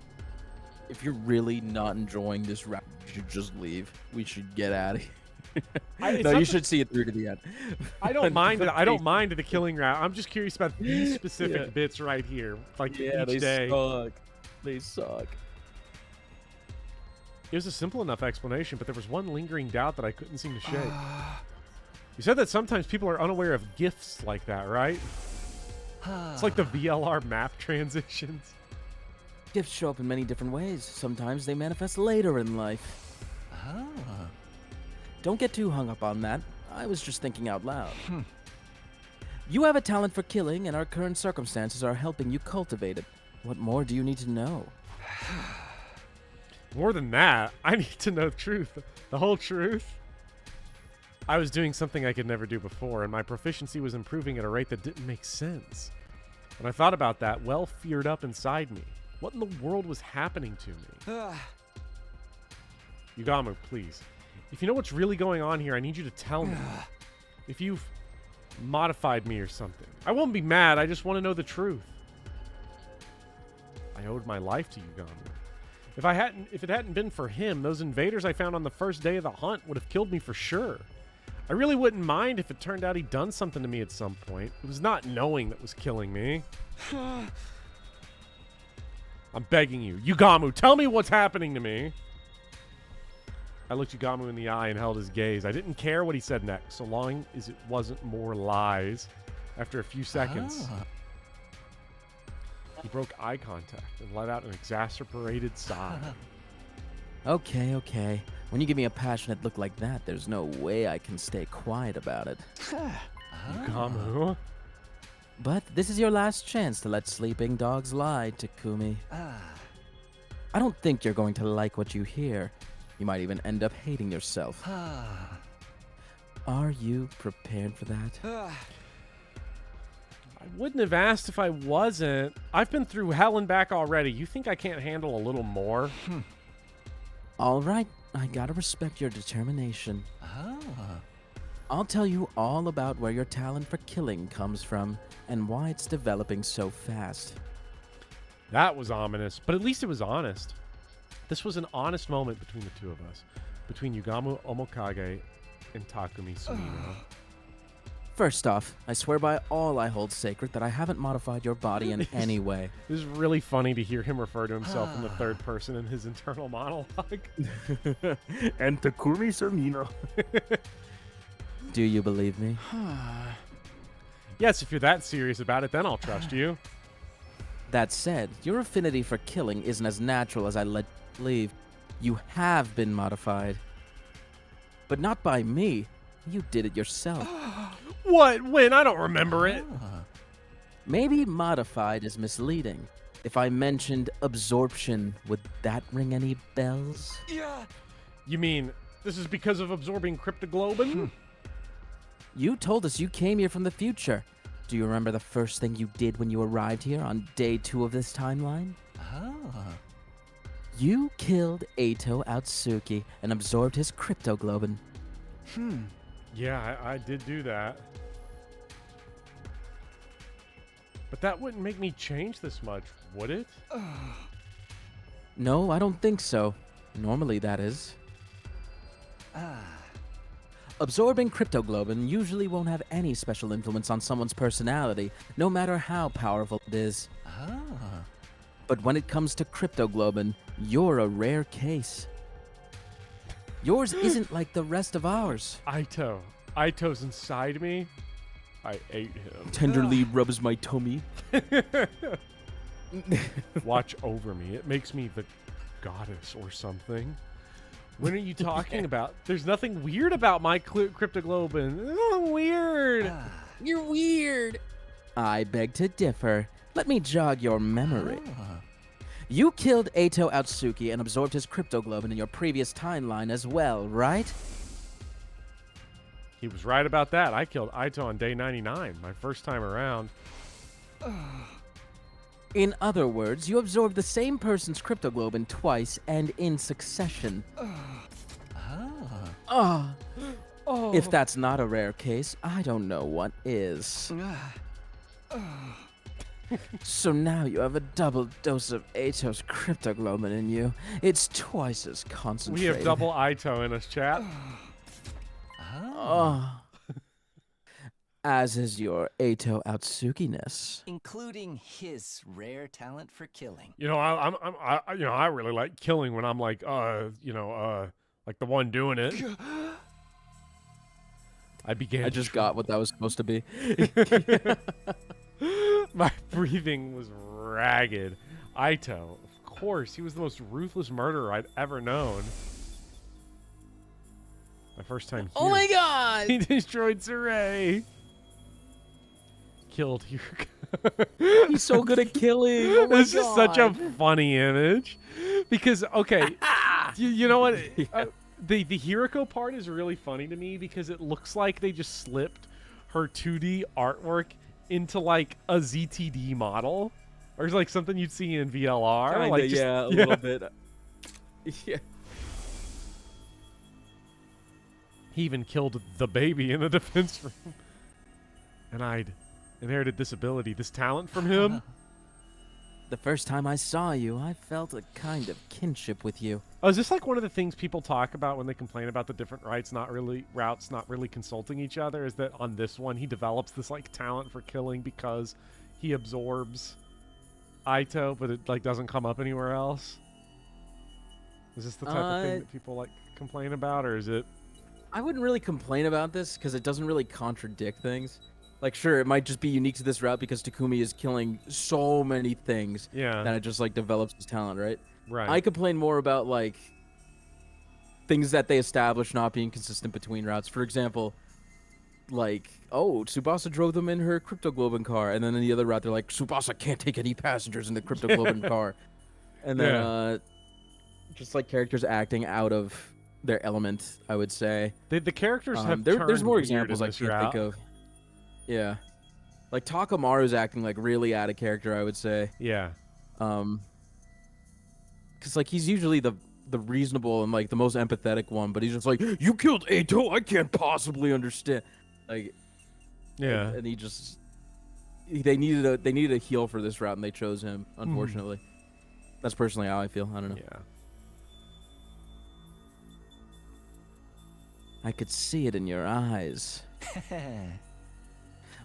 Speaker 2: If you're really not enjoying this round, you should just leave. We should get out of here. No, you should see it through to the end.
Speaker 1: I don't mind it. I don't mind the killing route. I'm just curious about these specific bits right here. Like each
Speaker 2: they
Speaker 1: day.
Speaker 2: suck. They suck.
Speaker 1: It was a simple enough explanation, but there was one lingering doubt that I couldn't seem to shake. You said that sometimes people are unaware of gifts like that, right? It's like the VLR map transitions.
Speaker 2: Gifts show up in many different ways. Sometimes they manifest later in life. Don't get too hung up on that. I was just thinking out loud. You have a talent for killing, and our current circumstances are helping you cultivate it. What more do you need to know?
Speaker 1: More than that, I need to know the truth. The whole truth. I was doing something I could never do before, and my proficiency was improving at a rate that didn't make sense. When I thought about that, well feared up inside me. What in the world was happening to me? Yugamu, please. If you know what's really going on here, I need you to tell me. If you've modified me or something. I won't be mad, I just want to know the truth. I owed my life to Yugamu. If it hadn't been for him, those invaders I found on the first day of the hunt would have killed me for sure. I really wouldn't mind if it turned out he'd done something to me at some point. It was not knowing that was killing me. I'm begging you. Yugamu, tell me what's happening to me. I looked Yugamu in the eye and held his gaze. I didn't care what he said next, so long as it wasn't more lies. After a few seconds, he broke eye contact and let out an exasperated sigh.
Speaker 2: Okay, okay. When you give me a passionate look like that, there's no way I can stay quiet about it.
Speaker 1: Yugamu?
Speaker 2: But this is your last chance to let sleeping dogs lie, Takumi. I don't think you're going to like what you hear. You might even end up hating yourself. Are you prepared for that?
Speaker 1: I wouldn't have asked if I wasn't. I've been through hell and back already. You think I can't handle a little more?
Speaker 2: All right, I gotta respect your determination. I'll tell you all about where your talent for killing comes from and why it's developing so fast.
Speaker 1: That was ominous, but at least it was honest. This was an honest moment between the two of us, between Yugamu Omokage and Takumi Sumino.
Speaker 2: First off, I swear by all I hold sacred that I haven't modified your body in any way.
Speaker 1: It is really funny to hear him refer to himself in the third person in his internal monologue.
Speaker 10: And Takumi Sumino.
Speaker 2: Do you believe me?
Speaker 1: Yes, if you're that serious about it, then I'll trust you.
Speaker 2: That said, your affinity for killing isn't as natural as I let you believe. You have been modified. But not by me. You did it yourself.
Speaker 1: What? When? I don't remember it.
Speaker 2: Maybe modified is misleading. If I mentioned absorption, would that ring any bells?
Speaker 9: Yeah.
Speaker 1: You mean this is because of absorbing cryptoglobin?
Speaker 2: You told us you came here from the future. Do you remember the first thing you did when you arrived here on day 2 of this timeline? You killed Eito Outsuki and absorbed his cryptoglobin.
Speaker 1: Yeah, I did do that. But that wouldn't make me change this much, would it?
Speaker 2: No, I don't think so. Normally, that is. Absorbing cryptoglobin usually won't have any special influence on someone's personality, no matter how powerful it is. But when it comes to cryptoglobin, you're a rare case. Yours isn't like the rest of ours.
Speaker 1: Aito's inside me. I ate him.
Speaker 10: Tenderly rubs my tummy.
Speaker 1: Watch over me. It makes me the goddess or something. When are you talking about? There's nothing weird about my cryptoglobin. Oh, weird.
Speaker 4: You're weird.
Speaker 2: I beg to differ. Let me jog your memory. You killed Eito Atsuki and absorbed his cryptoglobin in your previous timeline as well, right?
Speaker 1: He was right about that. I killed Aito on day 99, my first time around.
Speaker 2: In other words, you absorbed the same person's cryptoglobin twice and in succession. If that's not a rare case, I don't know what is. So now you have a double dose of Eito's cryptoglobin in you. It's twice as
Speaker 1: We
Speaker 2: concentrated.
Speaker 1: have double Aito in us, chat.
Speaker 2: As is your Eito Atsuki-ness.
Speaker 3: Including his rare talent for killing.
Speaker 1: You know, I really like killing when I'm like, like the one doing it.
Speaker 2: I just got what that was supposed to be.
Speaker 1: My breathing was ragged. Aito, of course, he was the most ruthless murderer I'd ever known. My first time here.
Speaker 4: Oh my god!
Speaker 1: He destroyed Saray. Killed Hiroko.
Speaker 2: He's so good at killing. Oh my
Speaker 1: This
Speaker 2: god.
Speaker 1: is such a funny image. Because, okay, you know what? The Hiroko part is really funny to me because it looks like they just slipped her 2D artwork into like a ZTD model. Or like something you'd see in VLR.
Speaker 2: Kinda,
Speaker 1: like
Speaker 2: yeah, a little bit. Yeah.
Speaker 1: He even killed the baby in the defense room. And I'd inherited this ability, this talent from him.
Speaker 2: The first time I saw you, I felt a kind of kinship with you.
Speaker 1: Oh, is this like one of the things people talk about when they complain about the different routes not really consulting each other? Is that on this one he develops this like talent for killing because he absorbs Aito, but it like doesn't come up anywhere else? Is this the type of thing that people like complain about, or is it?
Speaker 2: I wouldn't really complain about this because it doesn't really contradict things. Like, sure, it might just be unique to this route because Takumi is killing so many things that it just, like, develops his talent, right?
Speaker 1: Right.
Speaker 2: I complain more about, like, things that they establish not being consistent between routes. For example, like, oh, Tsubasa drove them in her cryptoglobin car, and then in the other route, they're like, Tsubasa can't take any passengers in the cryptoglobin car. And then, just, like, characters acting out of their element, I would say.
Speaker 1: The characters have
Speaker 2: there's more
Speaker 1: weird
Speaker 2: examples
Speaker 1: in
Speaker 2: I
Speaker 1: this
Speaker 2: can't
Speaker 1: route.
Speaker 2: think of. Yeah. Like, Takamaru's acting, like, really out of character, I would say.
Speaker 1: Yeah.
Speaker 2: Because, like, he's usually the reasonable and, like, the most empathetic one, but he's just like, you killed Eito, I can't possibly understand. Like,
Speaker 1: yeah.
Speaker 2: And he just... They needed a heel for this route, and they chose him, unfortunately. That's personally how I feel. I don't know.
Speaker 1: Yeah.
Speaker 2: I could see it in your eyes.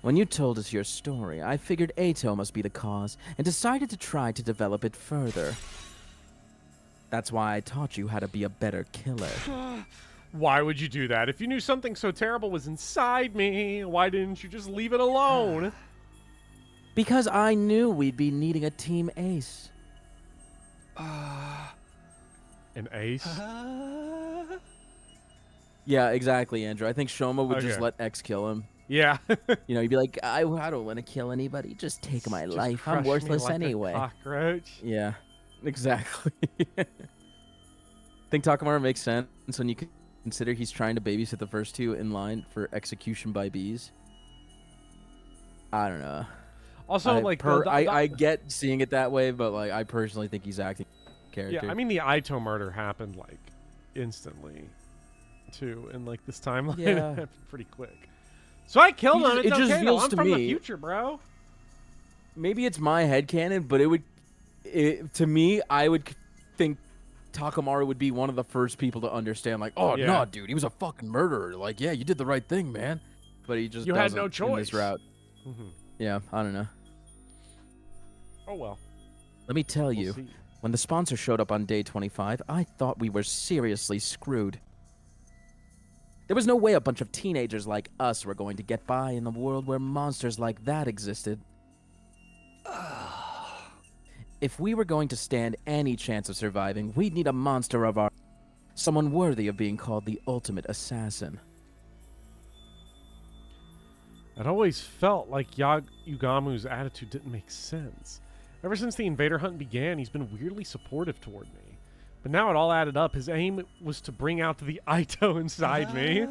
Speaker 2: When you told us your story, I figured Eito must be the cause and decided to try to develop it further. That's why I taught you how to be a better killer.
Speaker 1: Why would you do that? If you knew something so terrible was inside me, why didn't you just leave it alone?
Speaker 2: Because I knew we'd be needing a team ace.
Speaker 1: An ace?
Speaker 2: Yeah, exactly, Andrew. I think Shoma would just
Speaker 1: Okay.
Speaker 2: let X kill him.
Speaker 1: Yeah.
Speaker 2: You know, he'd be like, I don't want to kill anybody. Just take my
Speaker 1: Just
Speaker 2: life.
Speaker 1: crush
Speaker 2: I'm
Speaker 1: me
Speaker 2: worthless
Speaker 1: like a
Speaker 2: anyway.
Speaker 1: cockroach.
Speaker 2: Yeah, exactly. Think Takamaru makes sense when you consider he's trying to babysit the first two in line for execution by bees. I don't know.
Speaker 1: Also,
Speaker 2: I get seeing it that way, but like I personally think he's acting character.
Speaker 1: Yeah, I mean the Aito murder happened like instantly, too, in like this timeline.
Speaker 2: Yeah.
Speaker 1: It happened pretty quick. So I killed him. It's
Speaker 2: it just
Speaker 1: okay, though.
Speaker 2: feels
Speaker 1: I'm
Speaker 2: to
Speaker 1: from the
Speaker 2: me-
Speaker 1: future, bro.
Speaker 2: Maybe it's my headcanon, but to me, I would think Takamaru would be one of the first people to understand, like, oh,
Speaker 1: Yeah.
Speaker 2: no, dude, he was a fucking murderer. Like, yeah, you did the right thing, man. But he just
Speaker 1: You had
Speaker 2: doesn't
Speaker 1: no
Speaker 2: in
Speaker 1: choice.
Speaker 2: this route.
Speaker 1: Mhm.
Speaker 2: Yeah, I don't know.
Speaker 1: Oh well.
Speaker 2: Let me tell
Speaker 1: We'll
Speaker 2: you,
Speaker 1: see.
Speaker 2: when the sponsor showed up on day 25, I thought we were seriously screwed. There was no way a bunch of teenagers like us were going to get by in a world where monsters like that existed. If we were going to stand any chance of surviving, we'd need a monster of our... someone worthy of being called the ultimate assassin.
Speaker 1: I'd always felt like Yugamu's attitude didn't make sense. Ever since the invader hunt began, he's been weirdly supportive toward me. But now it all added up. His aim was to bring out the Aito inside me.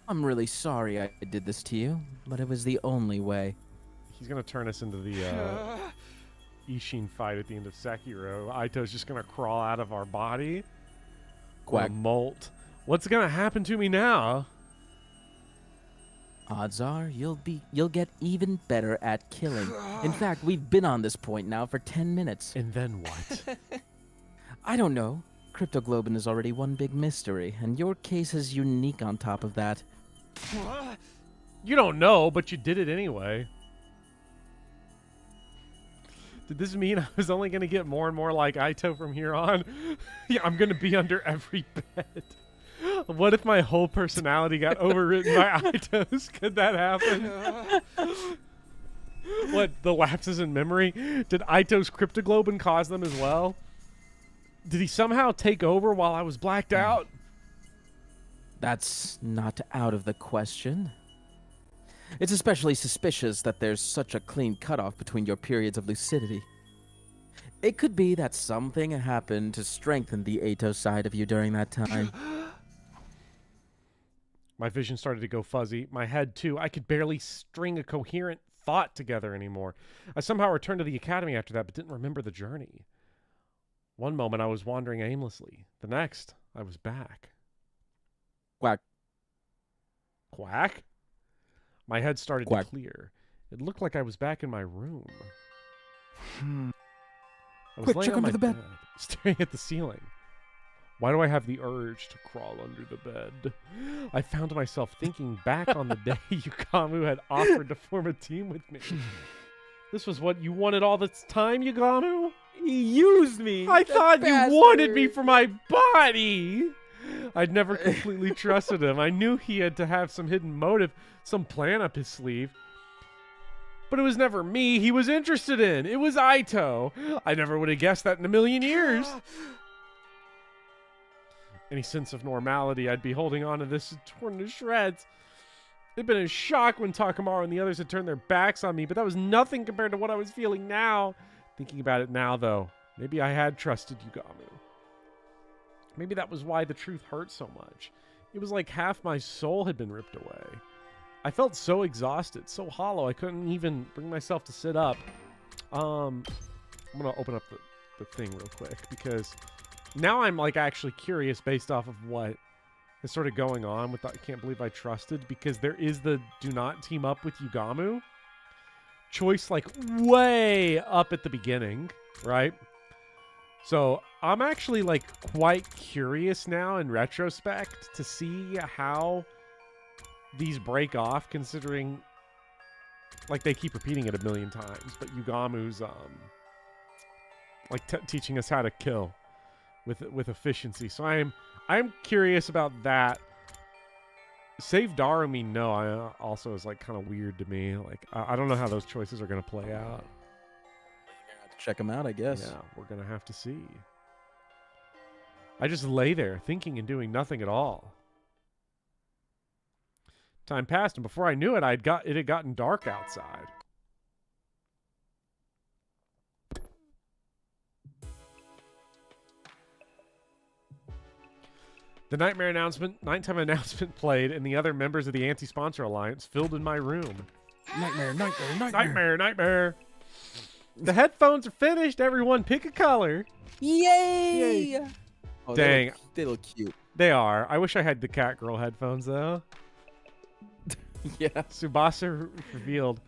Speaker 2: I'm really sorry I did this to you, but it was the only way.
Speaker 1: He's going to turn us into the Ishin fight at the end of Sekiro. Aito's just going to crawl out of our body.
Speaker 2: Quack.
Speaker 1: Or molt. What's going to happen to me now?
Speaker 2: Odds are you'll get even better at killing. In fact, we've been on this point now for 10 minutes.
Speaker 1: And then what?
Speaker 2: I don't know. Cryptoglobin is already one big mystery, and your case is unique on top of that.
Speaker 1: You don't know, but you did it anyway. Did this mean I was only going to get more and more like Aito from here on? Yeah, I'm going to be under every bed. What if my whole personality got overwritten by Aito's? Could that happen? What, the lapses in memory? Did Aito's cryptoglobin cause them as well? Did he somehow take over while I was blacked out?
Speaker 2: That's not out of the question. It's especially suspicious that there's such a clean cutoff between your periods of lucidity. It could be that something happened to strengthen the Aito side of you during that time.
Speaker 1: My vision started to go fuzzy. My head, too. I could barely string a coherent thought together anymore. I somehow returned to the academy after that, but didn't remember the journey. One moment, I was wandering aimlessly. The next, I was back.
Speaker 2: Quack.
Speaker 1: Quack? My head started
Speaker 2: Quack.
Speaker 1: to clear. It looked like I was back in my room. I was
Speaker 2: Quick,
Speaker 1: laying
Speaker 2: check
Speaker 1: on
Speaker 2: under
Speaker 1: my
Speaker 2: the bed.
Speaker 1: staring at the ceiling. Why do I have the urge to crawl under the bed? I found myself thinking back on the day Yugamu had offered to form a team with me. This was what you wanted all this time, Yugamu?
Speaker 2: He used me!
Speaker 1: I thought you
Speaker 2: bastard.
Speaker 1: wanted me for my body! I'd never completely trusted him. I knew he had to have some hidden motive, some plan up his sleeve. But it was never me he was interested in. It was Aito. I never would have guessed that in a million years. Any sense of normality, I'd be holding on to this torn to shreds. It'd been a shock when Takamaru and the others had turned their backs on me, but that was nothing compared to what I was feeling now. Thinking about it now, though, maybe I had trusted Yugamu. Maybe that was why the truth hurt so much. It was like half my soul had been ripped away. I felt so exhausted, so hollow, I couldn't even bring myself to sit up. I'm going to open up the thing real quick, because now I'm like actually curious based off of what is sort of going on with the I can't believe I trusted, because there is the do not team up with Yugamu choice like way up at the beginning, right? So I'm actually like quite curious now in retrospect to see how these break off, considering like they keep repeating it a million times, but Yugamu's like teaching us how to kill with efficiency. So I'm curious about that. Save Darumi, no, I also is like kind of weird to me. Like I don't know how those choices are going to play out.
Speaker 2: Check them out, I guess.
Speaker 1: Yeah, we're going to have to see. I just lay there thinking and doing nothing at all. Time passed, and before I knew it, it had gotten dark outside. The nighttime announcement played, and the other members of the Anti-Sponsor Alliance filled in my room. Nightmare. The headphones are finished. Everyone pick a color.
Speaker 2: Yay! Oh,
Speaker 1: Dang.
Speaker 2: They look cute.
Speaker 1: They are. I wish I had the Catgirl headphones, though.
Speaker 2: Yeah.
Speaker 1: Tsubasa revealed.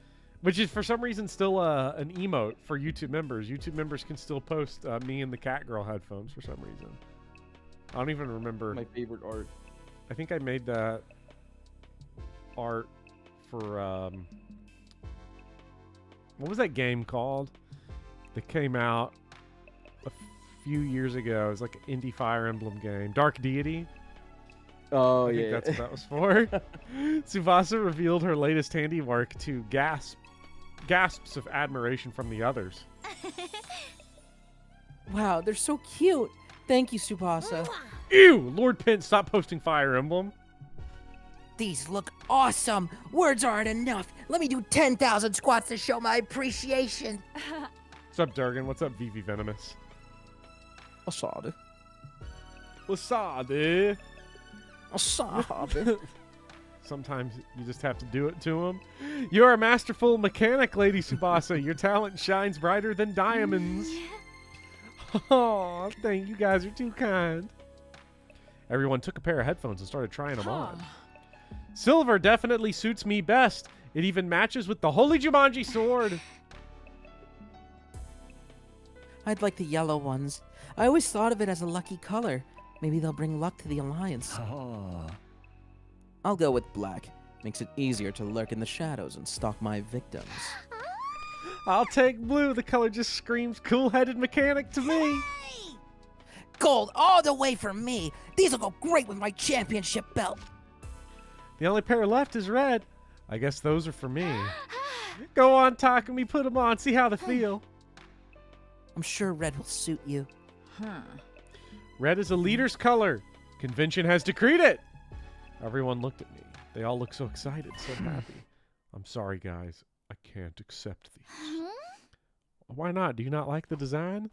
Speaker 1: Which is for some reason still an emote for YouTube members. YouTube members can still post me and the cat girl headphones for some reason. I don't even remember.
Speaker 2: My favorite art.
Speaker 1: I think I made that art for what was that game called that came out a few years ago? It was like an indie Fire Emblem game, Dark Deity.
Speaker 2: Oh,
Speaker 1: I think
Speaker 2: yeah.
Speaker 1: that's what that was for. Tsubasa revealed her latest handiwork to gasps of admiration from the others.
Speaker 4: Wow, they're so cute. Thank you, Tsubasa.
Speaker 1: Ew! Lord Pint, stop posting Fire Emblem.
Speaker 4: These look awesome. Words aren't enough. Let me do 10,000 squats to show my appreciation.
Speaker 1: What's up, Durgan? What's up, Vivi Venomous?
Speaker 2: Assad.
Speaker 1: Wasade.
Speaker 2: Assad.
Speaker 1: Sometimes you just have to do it to him. You're a masterful mechanic, Lady Tsubasa. Your talent shines brighter than diamonds. Oh, thank you guys are too kind. Everyone took a pair of headphones and started trying them on. Silver definitely suits me best. It even matches with the Holy Jumanji sword.
Speaker 4: I'd like the yellow ones. I always thought of it as a lucky color. Maybe they'll bring luck to the Alliance.
Speaker 2: I'll go with black. Makes it easier to lurk in the shadows and stalk my victims.
Speaker 1: I'll take blue. The color just screams cool-headed mechanic to me.
Speaker 4: Gold all the way for me. These will go great with my championship belt.
Speaker 1: The only pair left is red. I guess those are for me. Go on, Takumi. Put them on. See how they feel.
Speaker 4: I'm sure red will suit you.
Speaker 1: Red is a leader's color. Convention has decreed it. Everyone looked at me. They all looked so excited, so happy. I'm sorry, guys. I can't accept these. Why not? Do you not like the design?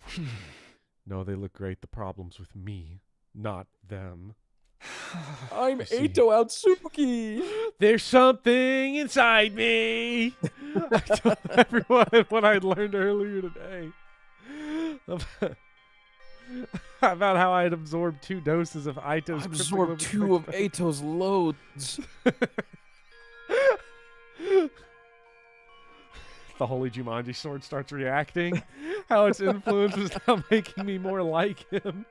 Speaker 1: No, they look great. The problem's with me, not them.
Speaker 10: I'm Eito Outsuki.
Speaker 1: There's something inside me. I told everyone what I learned earlier today about how I had absorbed 2 doses of Aito's.
Speaker 10: I absorbed 2 of Eito's loads.
Speaker 1: The Holy Jumanji sword starts reacting. How its influence is now making me more like him.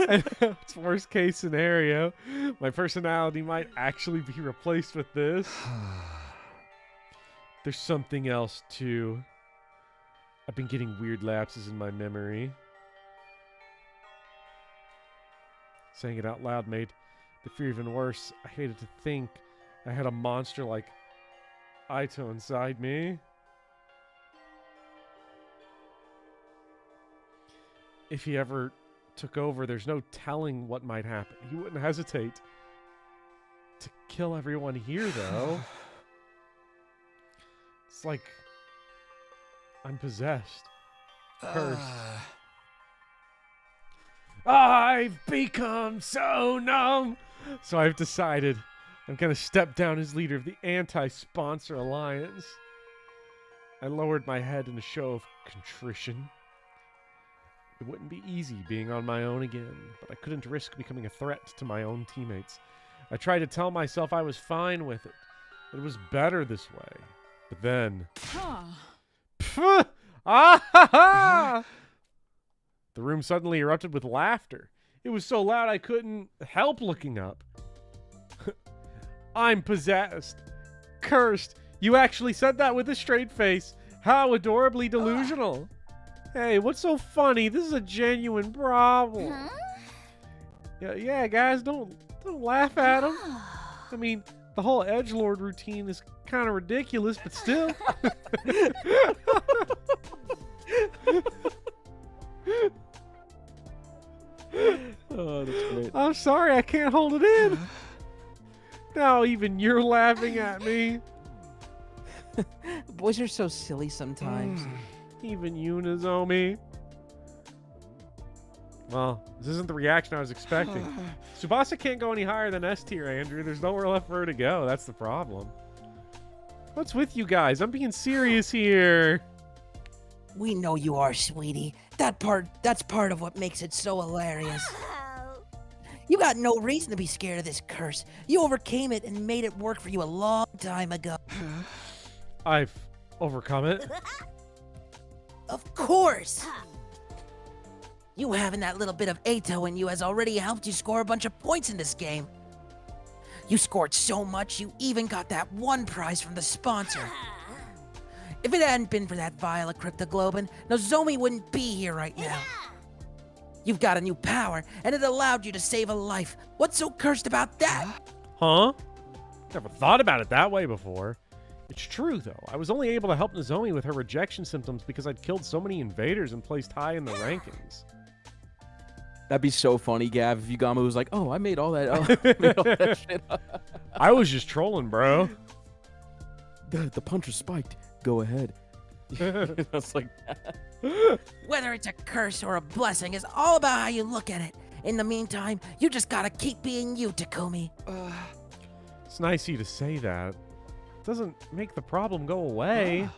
Speaker 1: And its worst case scenario, my personality might actually be replaced with this. There's something else too. I've been getting weird lapses in my memory. Saying it out loud made the fear even worse. I hated to think I had a monster like Aito inside me. If he ever took over, there's no telling what might happen. He wouldn't hesitate to kill everyone here, though. It's like I'm possessed. Cursed. I've become so numb. So I've decided I'm going to step down as leader of the anti-sponsor alliance. I lowered my head in a show of contrition. It wouldn't be easy being on my own again, but I couldn't risk becoming a threat to my own teammates. I tried to tell myself I was fine with it, that it was better this way. But then... The room suddenly erupted with laughter. It was so loud I couldn't help looking up. I'm possessed. Cursed. You actually said that with a straight face. How adorably delusional. Hey, what's so funny? This is a genuine problem. Yeah, guys, don't laugh at him. I mean, the whole edgelord routine is kind of ridiculous, but still.
Speaker 2: Oh, that's great.
Speaker 1: I'm sorry, I can't hold it in. Now even you're laughing at me.
Speaker 4: Boys are so silly sometimes.
Speaker 1: Even you, Nozomi. Well, this isn't the reaction I was expecting. Tsubasa can't go any higher than S tier, Andrew. There's nowhere left for her to go. That's the problem. What's with you guys? I'm being serious here.
Speaker 4: We know you are, sweetie. That's part of what makes it so hilarious. You got no reason to be scared of this curse. You overcame it and made it work for you a long time ago.
Speaker 1: I've overcome it.
Speaker 4: Of course! You having that little bit of Ato in you has already helped you score a bunch of points in this game. You scored so much, you even got that one prize from the sponsor. If it hadn't been for that vial of cryptoglobin, Nozomi wouldn't be here right now. You've got a new power, and it allowed you to save a life. What's so cursed about that?
Speaker 1: Huh? Never thought about it that way before. It's true, though. I was only able to help Nozomi with her rejection symptoms because I'd killed so many invaders and placed high in the rankings.
Speaker 2: That'd be so funny, Gav, if Yugama was like, oh, I made all that, shit up.
Speaker 1: I was just trolling, bro.
Speaker 2: The puncher spiked. Go ahead. That's like that.
Speaker 4: Whether it's a curse or a blessing is all about how you look at it. In the meantime, you just gotta keep being you, Takumi.
Speaker 1: It's nice of you to say that. It doesn't make the problem go away.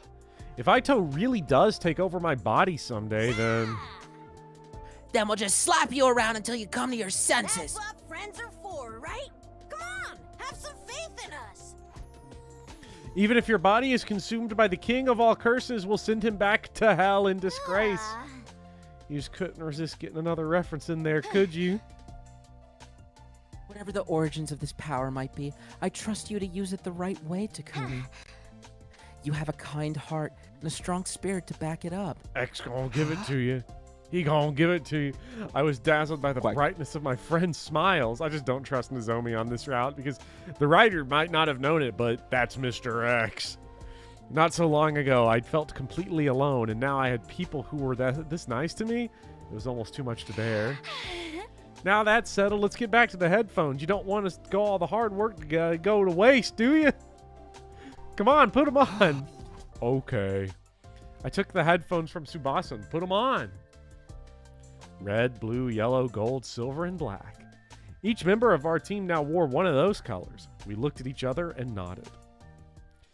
Speaker 1: If Ito really does take over my body someday, then...
Speaker 4: Then we'll just slap you around until you come to your senses.
Speaker 11: That's what friends are for, right? Come on, have some faith in us.
Speaker 1: Even if your body is consumed by the king of all curses, we'll send him back to hell in disgrace. You just couldn't resist getting another reference in there, could you?
Speaker 4: Whatever the origins of this power might be, I trust you to use it the right way, Takumi. You have a kind heart and a strong spirit to back it up.
Speaker 1: X gonna give it to you. He gonna give it to you. I was dazzled by the brightness of my friend's smiles. I just don't trust Nozomi on this route because the writer might not have known it, but that's Mr. X. Not so long ago, I'd felt completely alone, and now I had people who were this nice to me. It was almost too much to bear. Now that's settled, let's get back to the headphones. You don't want to go all the hard work to go to waste, do you? Come on, put them on. Okay. I took the headphones from Tsubasa and put them on. Red, blue, yellow, gold, silver, and black. Each member of our team now wore one of those colors. We looked at each other and nodded.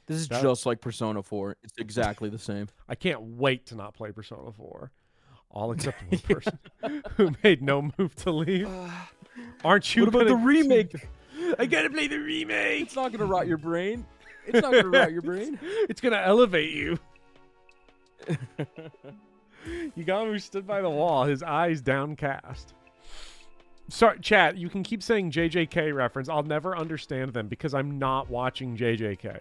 Speaker 2: This is just like Persona 4. It's exactly the same.
Speaker 1: I can't wait to not play Persona 4. All except one person who made no move to leave. Aren't you?
Speaker 2: What about the remake?
Speaker 1: I gotta play the remake.
Speaker 2: It's not gonna rot your brain. It's not gonna rot your brain.
Speaker 1: It's gonna elevate you. Yugama stood by the wall, his eyes downcast. Sorry, chat, you can keep saying JJK reference. I'll never understand them because I'm not watching JJK.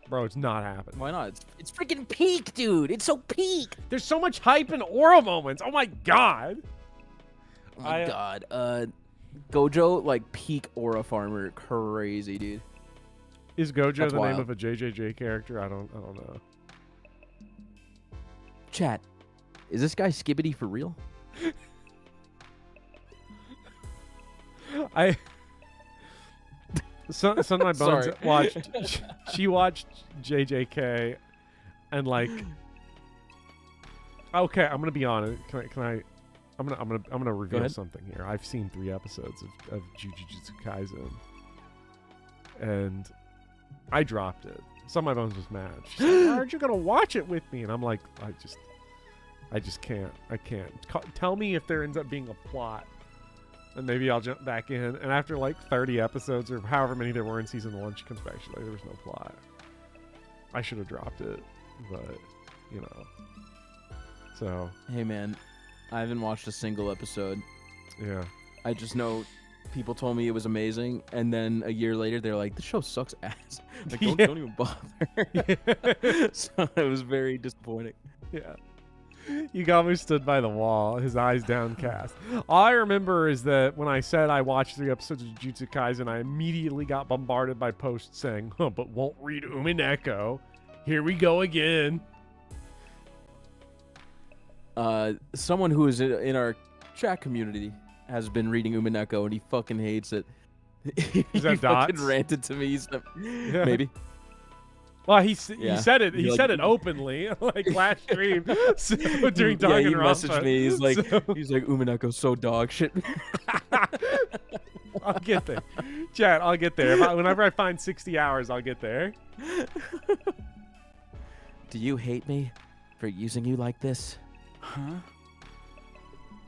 Speaker 1: Bro, it's not happening.
Speaker 2: Why not?
Speaker 4: It's freaking peak, dude. It's so peak.
Speaker 1: There's so much hype and aura moments. Oh my god.
Speaker 2: Oh my god. Gojo, like, peak aura farmer. Crazy, dude.
Speaker 1: Is Gojo
Speaker 2: That's
Speaker 1: the
Speaker 2: wild.
Speaker 1: name of a JJJ character? I don't know.
Speaker 2: Chat, is this guy Skibbity for real?
Speaker 1: Son of my bones
Speaker 2: Sorry.
Speaker 1: watched. She watched JJK, and like, okay, I'm gonna be honest. I'm gonna reveal
Speaker 2: ahead.
Speaker 1: something here. I've seen 3 episodes of Jujutsu Kaisen, and I dropped it. Son of my bones was mad. She's like, "Why aren't you gonna watch it with me?" And I'm like, I just can't. I can't. Tell me if there ends up being a plot, and maybe I'll jump back in. And after like 30 episodes or however many there were in season 1, she comes back. She's like, "There was no plot." I should have dropped it, but you know. So
Speaker 2: Hey, man, I haven't watched a single episode.
Speaker 1: yeah.
Speaker 2: I just know people told me it was amazing, and then a year later they're like, "The show sucks ass." Like, don't even bother. So it was very disappointing.
Speaker 1: Yeah. Yugama stood by the wall, his eyes downcast. All I remember is that when I said I watched 3 episodes of Jujutsu Kaisen, I immediately got bombarded by posts saying, but won't read Umineko. Here we go again.
Speaker 2: Someone who is in our chat community has been reading Umineko, and he fucking hates it.
Speaker 1: Is that
Speaker 2: he fucking
Speaker 1: Dots?
Speaker 2: ranted to me.
Speaker 1: Yeah.
Speaker 2: Maybe.
Speaker 1: Well, he
Speaker 2: Yeah.
Speaker 1: said it. He
Speaker 2: He,
Speaker 1: said
Speaker 2: like-
Speaker 1: it openly, like last stream. So during
Speaker 2: Yeah, he
Speaker 1: Danganronpa.
Speaker 2: messaged me. He's like,
Speaker 1: So-
Speaker 2: he's like, Umineko's so dog shit.
Speaker 1: I'll get there. Chat, I'll get there. Whenever I find 60 hours, I'll get there.
Speaker 2: Do you hate me for using you like this?
Speaker 3: Huh?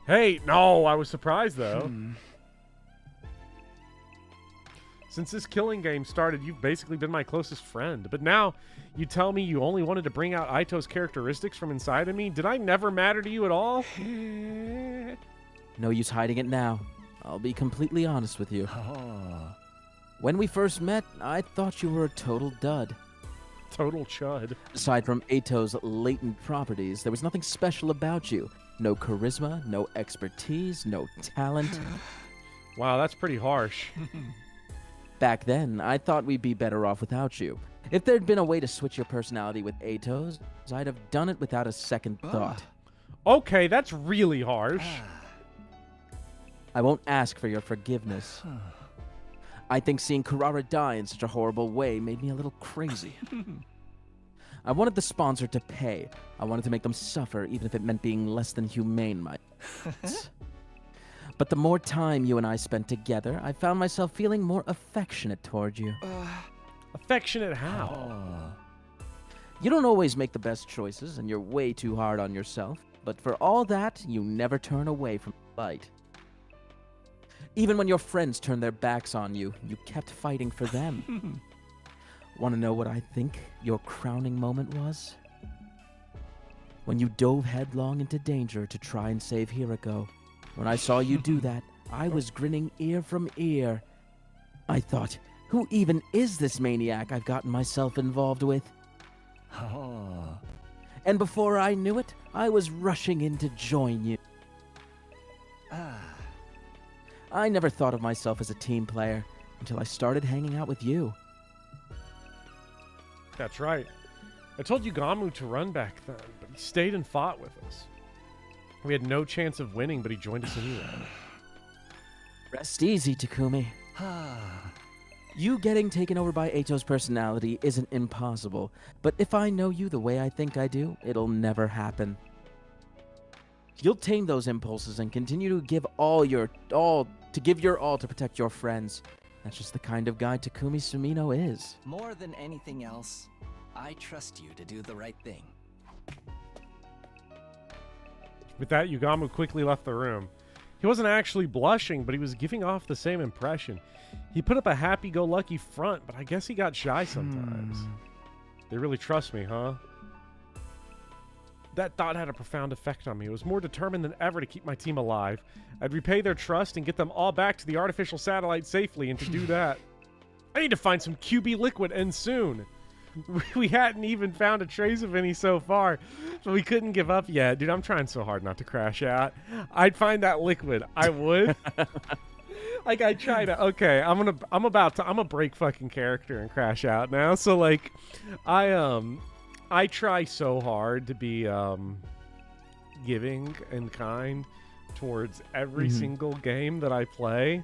Speaker 1: Hey, no, I was surprised though. Since this killing game started, you've basically been my closest friend. But now, you tell me you only wanted to bring out Aito's characteristics from inside of me? Did I never matter to you at all?
Speaker 2: No use hiding it now. I'll be completely honest with you. When we first met, I thought you were a total dud.
Speaker 1: Total chud.
Speaker 2: Aside from Aito's latent properties, there was nothing special about you. No charisma, no expertise, no talent.
Speaker 1: Wow, that's pretty harsh.
Speaker 2: Back then, I thought we'd be better off without you. If there'd been a way to switch your personality with Aito's, I'd have done it without a second thought.
Speaker 1: Okay, that's really harsh.
Speaker 2: I won't ask for your forgiveness. I think seeing Carrara die in such a horrible way made me a little crazy. I wanted the sponsor to pay. I wanted to make them suffer, even if it meant being less than humane, But the more time you and I spent together, I found myself feeling more affectionate toward you.
Speaker 1: Affectionate how?
Speaker 2: You don't always make the best choices, and you're way too hard on yourself. But for all that, you never turn away from the fight. Even when your friends turned their backs on you, you kept fighting for them. Want to know what I think your crowning moment was? When you dove headlong into danger to try and save Hirako. When I saw you do that, I was grinning ear from ear. I thought, who even is this maniac I've gotten myself involved with? And before I knew it, I was rushing in to join you. I never thought of myself as a team player until I started hanging out with you.
Speaker 1: That's right. I told Yugamu to run back then, but he stayed and fought with us. We had no chance of winning, but he joined us anyway.
Speaker 2: Rest easy, Takumi. You getting taken over by Aito's personality isn't impossible, but if I know you the way I think I do, it'll never happen. You'll tame those impulses and continue to give your all to protect your friends. That's just the kind of guy Takumi Sumino is.
Speaker 3: More than anything else, I trust you to do the right thing.
Speaker 1: With that, Yugamu quickly left the room. He wasn't actually blushing, but he was giving off the same impression. He put up a happy-go-lucky front, but I guess he got shy sometimes. They really trust me, huh? That thought had a profound effect on me. I was more determined than ever to keep my team alive. I'd repay their trust and get them all back to the artificial satellite safely, and to do that, I need to find some QB liquid, and soon. We hadn't even found a trace of any so far, but we couldn't give up yet. Dude, I'm trying so hard not to crash out. I'd find that liquid. I would. Like, I try to, okay, I'm gonna break fucking character and crash out now. So, like, I try so hard to be, giving and kind towards every single game that I play.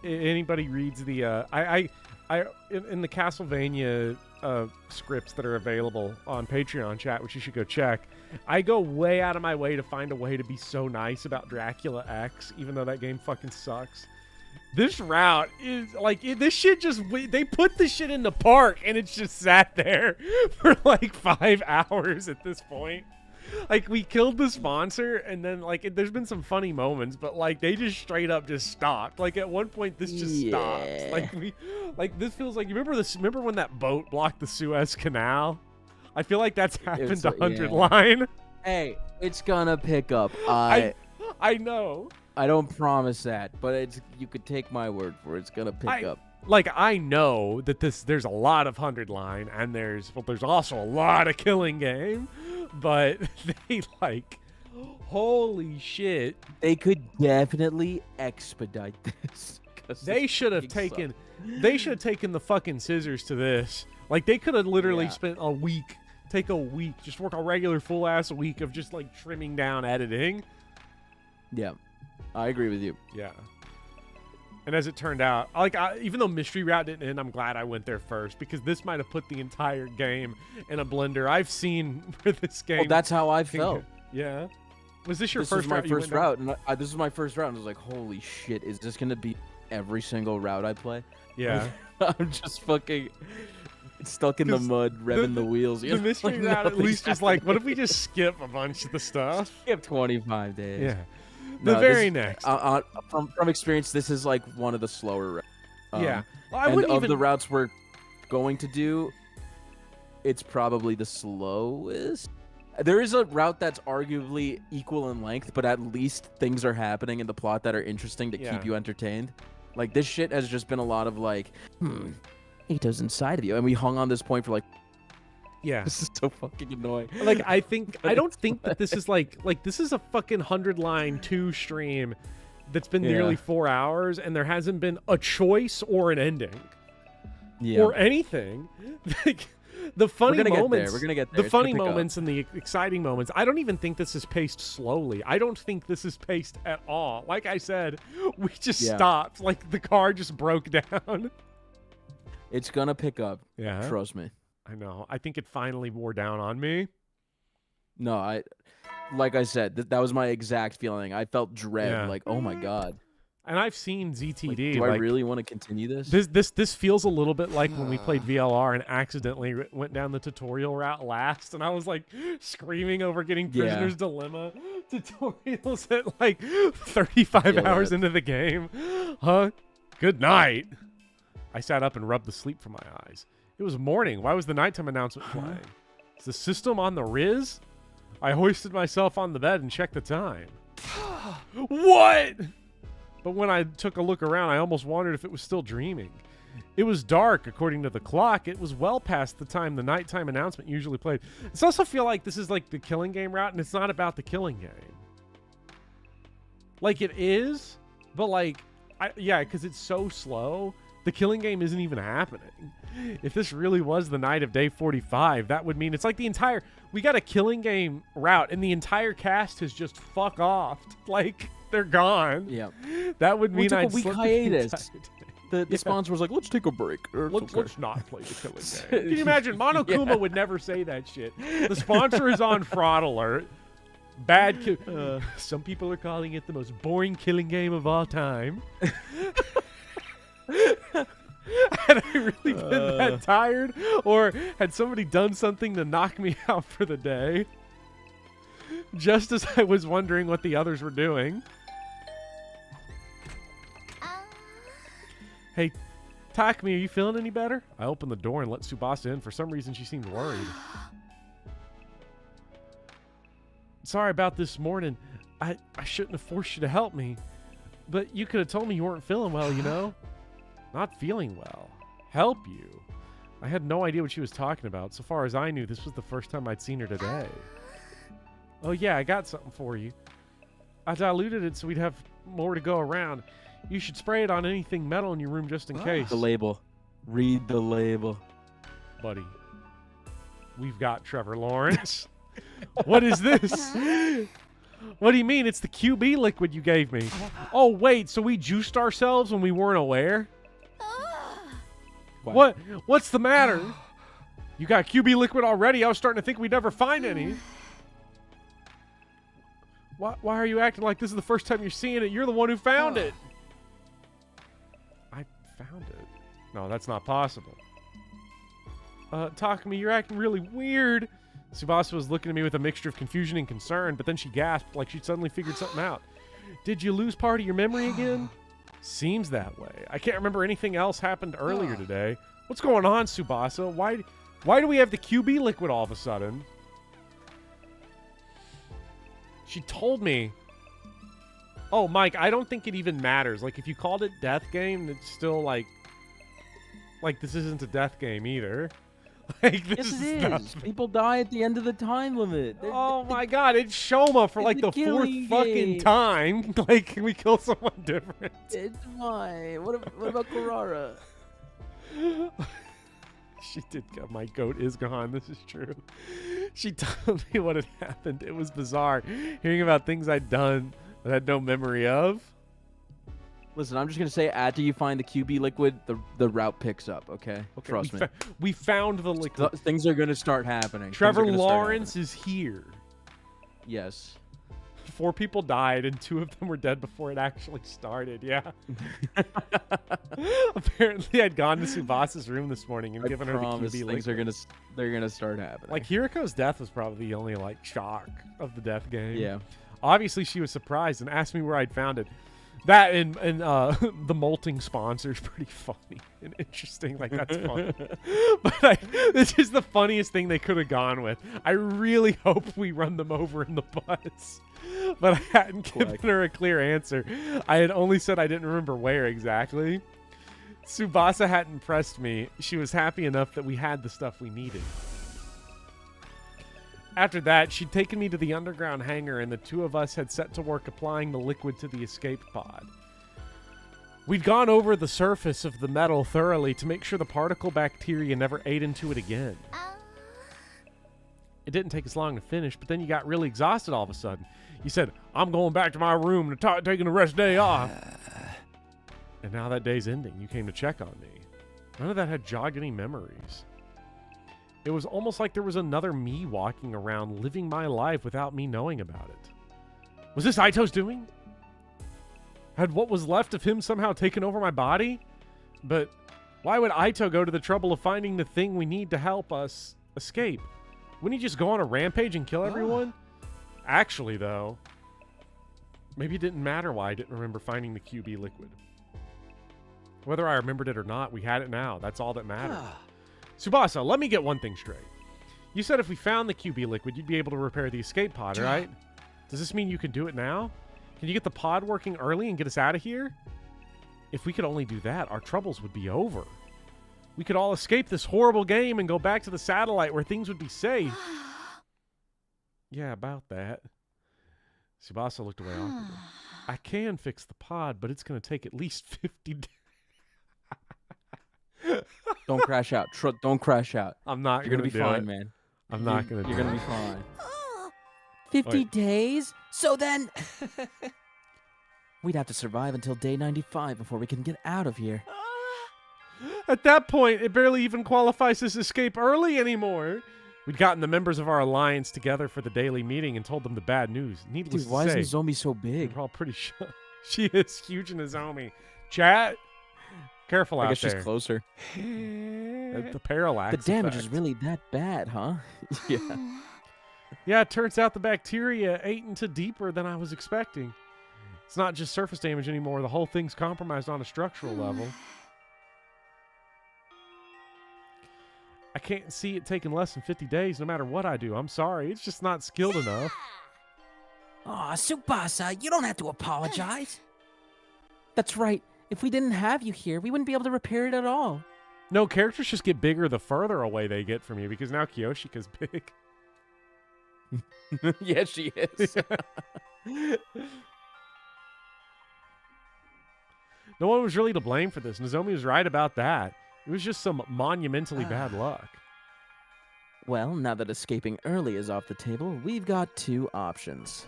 Speaker 1: Anybody reads the, in the Castlevania scripts that are available on Patreon chat, which you should go check, I go way out of my way to find a way to be so nice about Dracula X, even though that game fucking sucks. This route is like, this shit just, they put this shit in the park and it's just sat there for like 5 hours at this point. Like, we killed the sponsor, and then, like, there's been some funny moments, but, like, they just straight up just stopped. Like, at one point, this just stopped. Like, this feels like, remember when that boat blocked the Suez Canal? I feel like that's happened to 100 Line.
Speaker 2: Hey, it's gonna pick up.
Speaker 1: I know.
Speaker 2: I don't promise that, but you could take my word for it. It's gonna pick up.
Speaker 1: Like, I know that there's a lot of 100 Line, and there's also a lot of Killing Game, but they, like, holy shit.
Speaker 2: They could definitely expedite this.
Speaker 1: They should have taken the fucking scissors to this. Like, they could have literally spent a week, just work a regular full-ass week of just, like, trimming down editing.
Speaker 2: Yeah, I agree with you.
Speaker 1: Yeah. And as it turned out, like, even though Mystery Route didn't end, I'm glad I went there first, because this might have put the entire game in a blender. I've seen where this game...
Speaker 2: Well, that's how I felt.
Speaker 1: Yeah. Was this your
Speaker 2: first
Speaker 1: route?
Speaker 2: This was my first route, and this was my first route, and I was like, holy shit, is this going to be every single route I play?
Speaker 1: Yeah.
Speaker 2: I'm just fucking stuck in the mud, revving the wheels.
Speaker 1: The Mystery Route at least is like, what if we just skip a bunch of the stuff?
Speaker 2: Skip 25 days.
Speaker 1: Yeah. The very next.
Speaker 2: From experience, this is like one of the slower routes.
Speaker 1: Yeah. Well, I
Speaker 2: and
Speaker 1: wouldn't
Speaker 2: of
Speaker 1: even...
Speaker 2: the routes we're going to do, it's probably the slowest. There is a route that's arguably equal in length, but at least things are happening in the plot that are interesting to keep you entertained. Like, this shit has just been a lot of like, Ito's inside of you. And we hung on this point for like,
Speaker 1: yeah.
Speaker 2: This is so fucking annoying.
Speaker 1: Like, I don't think that this is like this is a fucking 100-line 2 stream that's been nearly 4 hours, and there hasn't been a choice or an ending. Or anything. Like, the funny moments.
Speaker 2: We're gonna get there.
Speaker 1: The funny moments and the exciting moments. I don't even think this is paced slowly. I don't think this is paced at all. Like I said, we just stopped. Like, the car just broke down.
Speaker 2: It's gonna pick up.
Speaker 1: Yeah.
Speaker 2: Trust me.
Speaker 1: I know. I think it finally wore down on me.
Speaker 2: No, like I said, that was my exact feeling. I felt dread. Like, oh my god.
Speaker 1: And I've seen ZTD.
Speaker 2: Like, do I really want to continue this?
Speaker 1: This feels a little bit like when we played VLR and accidentally went down the tutorial route last, and I was like screaming over getting Prisoner's Dilemma tutorials at like 35 hours into the game. Huh? Good night. I sat up and rubbed the sleep from my eyes. It was morning. Why was the nighttime announcement playing? Is the system on the Riz? I hoisted myself on the bed and checked the time. What? But when I took a look around, I almost wondered if it was still dreaming. It was dark, according to the clock. It was well past the time the nighttime announcement usually played. I also feel like this is like the killing game route, and it's not about the killing game. Like, it is, but like, because it's so slow, the killing game isn't even happening. If this really was the night of day 45, that would mean it's like we got a killing game route, and the entire cast has just fuck off. Like, they're gone.
Speaker 2: Yeah.
Speaker 1: That would mean
Speaker 2: we took
Speaker 1: I'd
Speaker 2: a week
Speaker 1: slept
Speaker 2: hiatus. The sponsor was like, let's take a break.
Speaker 1: Let's not play the killing game. Can you imagine? Monokuma would never say that shit. The sponsor is on fraud alert. Some people are calling it the most boring killing game of all time. Had I really been that tired, or had somebody done something to knock me out for the day? Just as I was wondering what the others were doing. Hey, Takumi, are you feeling any better? I opened the door and let Tsubasa in. For some reason, she seemed worried. Sorry about this morning. I shouldn't have forced you to help me. But you could have told me you weren't feeling well, you know? Not feeling well. Help you? I had no idea what she was talking about. So far as I knew, this was the first time I'd seen her today. Oh yeah, I got something for you. I diluted it so we'd have more to go around. You should spray it on anything metal in your room just in case.
Speaker 2: The label. Read the label.
Speaker 1: Buddy, we've got Trevor Lawrence. What is this? What do you mean? It's the QB liquid you gave me. Oh, wait, so we juiced ourselves when we weren't aware? What? What's the matter? You got QB liquid already? I was starting to think we'd never find any. Why are you acting like this is the first time you're seeing it? You're the one who found it. I found it. No, that's not possible. Takumi, you're acting really weird. Tsubasa was looking at me with a mixture of confusion and concern, but then she gasped like she'd suddenly figured something out. Did you lose part of your memory again? Seems that way. I can't remember anything else happened earlier today. What's going on, Tsubasa? Why do we have the QB liquid all of a sudden? She told me. Oh, Mike, I don't think it even matters. Like, if you called it Death Game, it's still like this isn't a Death Game either. Like, this
Speaker 2: yes, it is. People die at the end of the time limit.
Speaker 1: Oh my god, it's Shoma for like the fourth fucking time. Like, can we kill someone different?
Speaker 2: It's fine. What about Kurara?
Speaker 1: She did go. My goat is gone. This is true. She told me what had happened. It was bizarre. Hearing about things I'd done that I had no memory of.
Speaker 2: Listen, I'm just going to say, after you find the QB liquid, the route picks up, okay? Trust me.
Speaker 1: We found the liquid.
Speaker 2: Things are going to start happening.
Speaker 1: Trevor Lawrence is here.
Speaker 2: Yes.
Speaker 1: 4 people died, and 2 of them were dead before it actually started, yeah. Apparently, I'd gone to Tsubasa's room this morning and given her the QB
Speaker 2: things
Speaker 1: liquid.
Speaker 2: They're gonna start happening.
Speaker 1: Like, Hiriko's death was probably the only, like, shock of the death game.
Speaker 2: Yeah.
Speaker 1: Obviously, she was surprised and asked me where I'd found it. That and the molting sponsor is pretty funny and interesting. Like, that's fun. But this is the funniest thing they could have gone with. I really hope we run them over in the bus. But I hadn't given her a clear answer. I had only said I didn't remember where exactly. Tsubasa hadn't pressed me. She was happy enough that we had the stuff we needed. After that, she'd taken me to the underground hangar, and the two of us had set to work applying the liquid to the escape pod. We'd gone over the surface of the metal thoroughly to make sure the particle bacteria never ate into it again. It didn't take us long to finish, but then you got really exhausted all of a sudden. You said, I'm going back to my room and taking the rest day off. And now that day's ending. You came to check on me. None of that had jogged any memories. It was almost like there was another me walking around, living my life without me knowing about it. Was this Aito's doing? Had what was left of him somehow taken over my body? But why would Aito go to the trouble of finding the thing we need to help us escape? Wouldn't he just go on a rampage and kill everyone? Actually, though, maybe it didn't matter why I didn't remember finding the QB liquid. Whether I remembered it or not, we had it now. That's all that mattered. Tsubasa, let me get one thing straight. You said if we found the QB liquid, you'd be able to repair the escape pod, right? Does this mean you can do it now? Can you get the pod working early and get us out of here? If we could only do that, our troubles would be over. We could all escape this horrible game and go back to the satellite where things would be safe. Yeah, about that. Tsubasa looked away awkwardly. I can fix the pod, but it's going to take at least 50 days.
Speaker 2: Don't crash out. Don't crash out.
Speaker 1: I'm not
Speaker 2: You're
Speaker 1: going
Speaker 2: to
Speaker 1: be
Speaker 2: fine, man.
Speaker 1: I'm not going to do it.
Speaker 2: You're going to be fine.
Speaker 4: 50 days? So then...
Speaker 2: We'd have to survive until day 95 before we can get out of here.
Speaker 1: At that point, it barely even qualifies as escape early anymore. We'd gotten the members of our alliance together for the daily meeting and told them the bad news. Needless
Speaker 2: Dude, why
Speaker 1: to say,
Speaker 2: is Nozomi so big?
Speaker 1: we're all pretty sure. She is huge in Nozomi. Chat, careful out
Speaker 2: I guess
Speaker 1: there.
Speaker 2: she's closer.
Speaker 1: The parallax
Speaker 2: The damage
Speaker 1: effect.
Speaker 2: is really that bad, huh? Yeah.
Speaker 1: Yeah, it turns out the bacteria ate into deeper than I was expecting. It's not just surface damage anymore. The whole thing's compromised on a structural level. I can't see it taking less than 50 days no matter what I do. I'm sorry. It's just not skilled enough.
Speaker 4: Aw, Tsubasa, you don't have to apologize.
Speaker 2: That's right. If we didn't have you here, we wouldn't be able to repair it at all.
Speaker 1: No, characters just get bigger the further away they get from you because now Kyoshika's big.
Speaker 2: Yeah, she is.
Speaker 1: No one was really to blame for this. Nozomi was right about that. It was just some monumentally bad luck.
Speaker 2: Well, now that escaping early is off the table, we've got two options.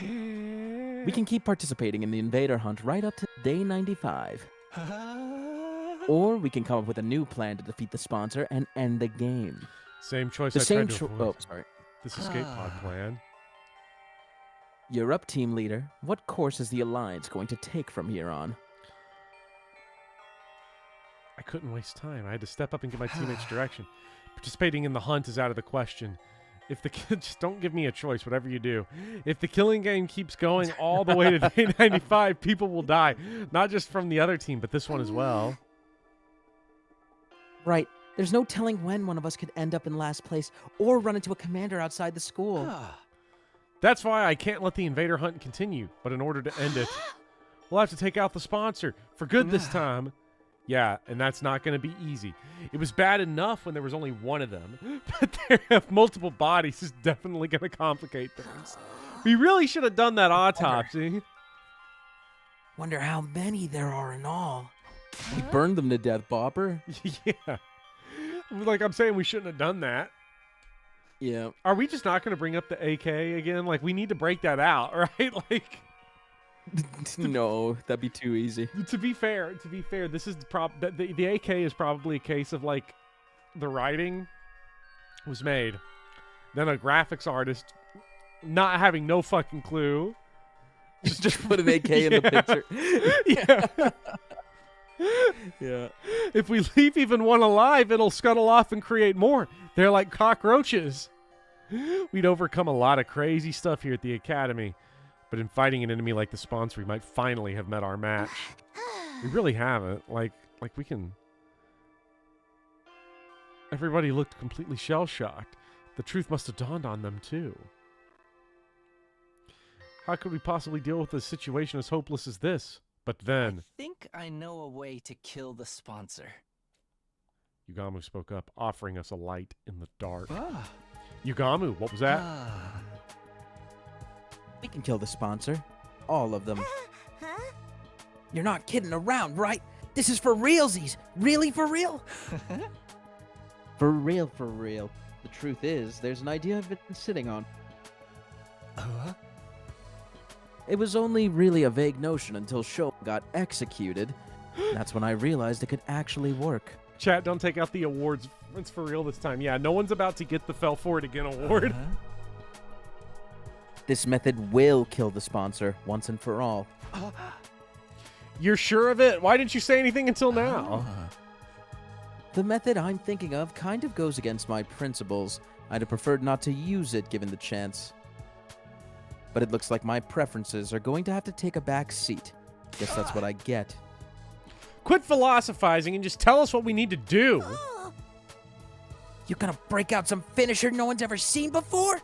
Speaker 2: We can keep participating in the invader hunt right up to day 95. Or we can come up with a new plan to defeat the sponsor and end the game.
Speaker 1: Same choice
Speaker 2: The
Speaker 1: I
Speaker 2: same
Speaker 1: tried to avoid.
Speaker 2: Oh, sorry.
Speaker 1: This escape pod plan.
Speaker 2: You're up, team leader. What course is the Alliance going to take from here on?
Speaker 1: I couldn't waste time. I had to step up and give my teammates direction. Participating in the hunt is out of the question. If the just don't give me a choice, whatever you do. If the killing game keeps going all the way to day 95, people will die. Not just from the other team, but this one as well.
Speaker 4: Right. There's no telling when one of us could end up in last place or run into a commander outside the school.
Speaker 1: That's why I can't let the invader hunt continue. But in order to end it, we'll have to take out the sponsor for good this time. Yeah, and that's not going to be easy. It was bad enough when there was only one of them, but there have multiple bodies is definitely going to complicate things. We really should have done that autopsy.
Speaker 4: Wonder how many there are in all.
Speaker 2: We burned them to death, Bopper.
Speaker 1: Yeah. Like I'm saying, we shouldn't have done that.
Speaker 2: Yeah.
Speaker 1: Are we just not going to bring up the AK again? Like, we need to break that out, right? Like...
Speaker 2: No, that'd be too easy.
Speaker 1: To be fair, this is the AK is probably a case of like the writing was made, then a graphics artist not having no fucking clue
Speaker 2: just put an AK in the picture.
Speaker 1: Yeah. Yeah. If we leave even one alive, it'll scuttle off and create more. They're like cockroaches. We'd overcome a lot of crazy stuff here at the Academy. But in fighting an enemy like the sponsor, we might finally have met our match. We really haven't. Like we can... Everybody looked completely shell-shocked. The truth must have dawned on them, too. How could we possibly deal with a situation as hopeless as this? But then...
Speaker 3: I think I know a way to kill the sponsor.
Speaker 1: Yugamu spoke up, offering us a light in the dark.
Speaker 3: Ah.
Speaker 1: Yugamu, what was that?
Speaker 2: We can kill the sponsor. All of them.
Speaker 4: You're not kidding around, right? This is for realsies. Really for real?
Speaker 2: For real, for real. The truth is, there's an idea I've been sitting on. It was only really a vague notion until Sho got executed. That's when I realized it could actually work.
Speaker 1: Chat, don't take out the awards. It's for real this time. Yeah, no one's about to get the Fell For It Again award.
Speaker 2: This method will kill the sponsor once and for all.
Speaker 1: You're sure of it? Why didn't you say anything until now?
Speaker 2: The method I'm thinking of kind of goes against my principles. I'd have preferred not to use it given the chance. But it looks like my preferences are going to have to take a back seat. Guess that's what I get.
Speaker 1: Quit philosophizing and just tell us what we need to do.
Speaker 4: You gonna break out some finisher no one's ever seen before?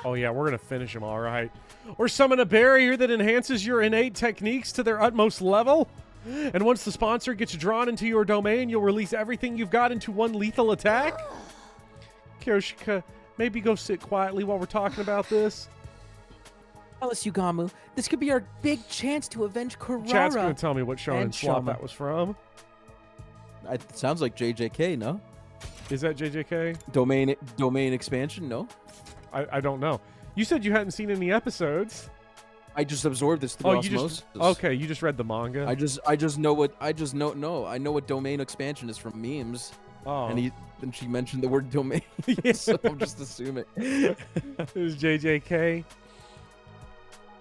Speaker 1: Oh yeah, we're gonna finish him, all right. Or summon a barrier that enhances your innate techniques to their utmost level. And once the sponsor gets drawn into your domain, you'll release everything you've got into one lethal attack. Kyoshika, maybe go sit quietly while we're talking about this.
Speaker 4: Tell us, Yugamu. This could be our big chance to avenge Carrara.
Speaker 1: Chat's gonna tell me what Shonen
Speaker 2: And
Speaker 1: Swap
Speaker 2: Shama.
Speaker 1: that was from.
Speaker 2: It sounds like JJK, no?
Speaker 1: Is that JJK?
Speaker 2: Domain expansion, no?
Speaker 1: I don't know. You said you hadn't seen any episodes.
Speaker 2: I just absorbed this through osmosis.
Speaker 1: Okay, you just read the manga.
Speaker 2: I know what domain expansion is from memes.
Speaker 1: Oh.
Speaker 2: And she mentioned the word domain. So I'm just assuming.
Speaker 1: It was JJK.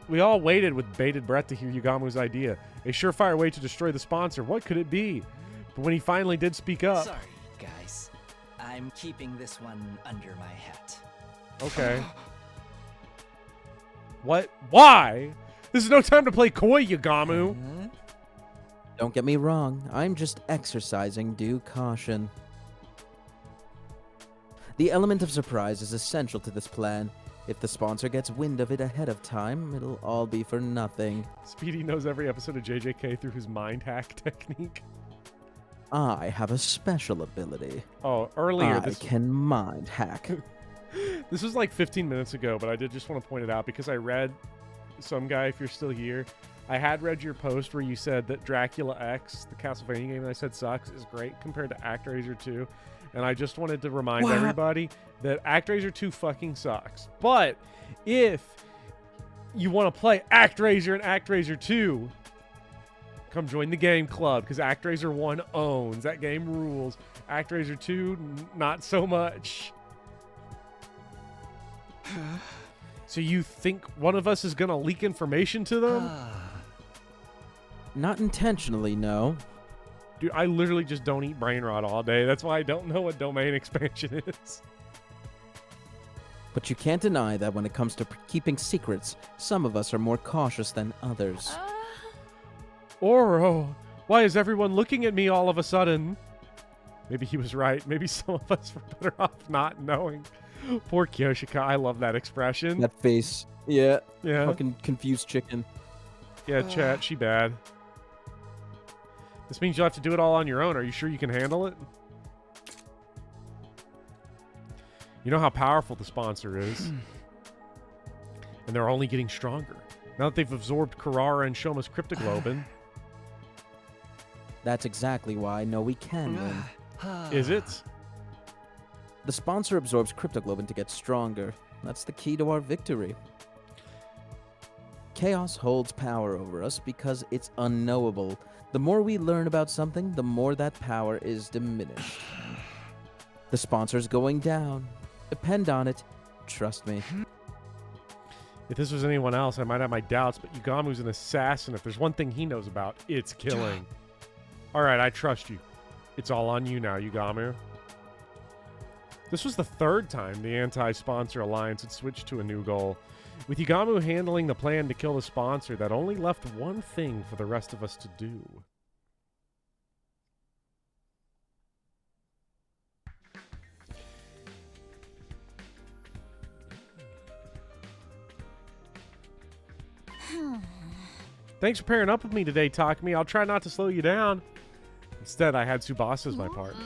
Speaker 1: We all waited with bated breath to hear Yugamu's idea. A surefire way to destroy the sponsor. What could it be? But when he finally did speak up...
Speaker 3: Sorry, guys. I'm keeping this one under my hat.
Speaker 1: Okay. What? Why? This is no time to play coy, Yugamu.
Speaker 2: Don't get me wrong. I'm just exercising due caution. The element of surprise is essential to this plan. If the sponsor gets wind of it ahead of time, it'll all be for nothing.
Speaker 1: Speedy knows every episode of JJK through his mind hack technique.
Speaker 2: I have a special ability.
Speaker 1: Oh, earlier
Speaker 2: I can mind hack.
Speaker 1: This was like 15 minutes ago, but I did just want to point it out because I read some guy, if you're still here, I had read your post where you said that Dracula X, the Castlevania game that I said sucks, is great compared to ActRaiser 2. And I just wanted to remind everybody that ActRaiser 2 fucking sucks. But if you want to play ActRaiser and ActRaiser 2, come join the game club because ActRaiser 1 owns. That game rules. ActRaiser 2, not so much. So you think one of us is going to leak information to them?
Speaker 2: Not intentionally, no.
Speaker 1: Dude, I literally just don't eat brain rot all day. That's why I don't know what domain expansion is.
Speaker 2: But you can't deny that when it comes to keeping secrets, some of us are more cautious than others.
Speaker 1: Oro, why is everyone looking at me all of a sudden? Maybe he was right. Maybe some of us were better off not knowing. Poor Kyoshika. I love that expression.
Speaker 2: That face. Yeah.
Speaker 1: Yeah.
Speaker 2: Fucking confused chicken.
Speaker 1: Yeah, chat. She bad. This means you'll have to do it all on your own. Are you sure you can handle it? You know how powerful the sponsor is. And they're only getting stronger. Now that they've absorbed Carrara and Shoma's cryptoglobin.
Speaker 2: That's exactly why I know we can win.
Speaker 1: Is it?
Speaker 2: The sponsor absorbs cryptoglobin to get stronger. That's the key to our victory. Chaos holds power over us because it's unknowable. The more we learn about something, the more that power is diminished. The sponsor's going down. Depend on it. Trust me.
Speaker 1: If this was anyone else, I might have my doubts, but Yugamu's an assassin. If there's one thing he knows about, it's killing. All right, I trust you. It's all on you now, Yugamu. This was the third time the anti-sponsor alliance had switched to a new goal, with Yugamu handling the plan to kill the sponsor that only left one thing for the rest of us to do. Thanks for pairing up with me today, Takumi. I'll try not to slow you down. Instead, I had Tsubasa as my partner.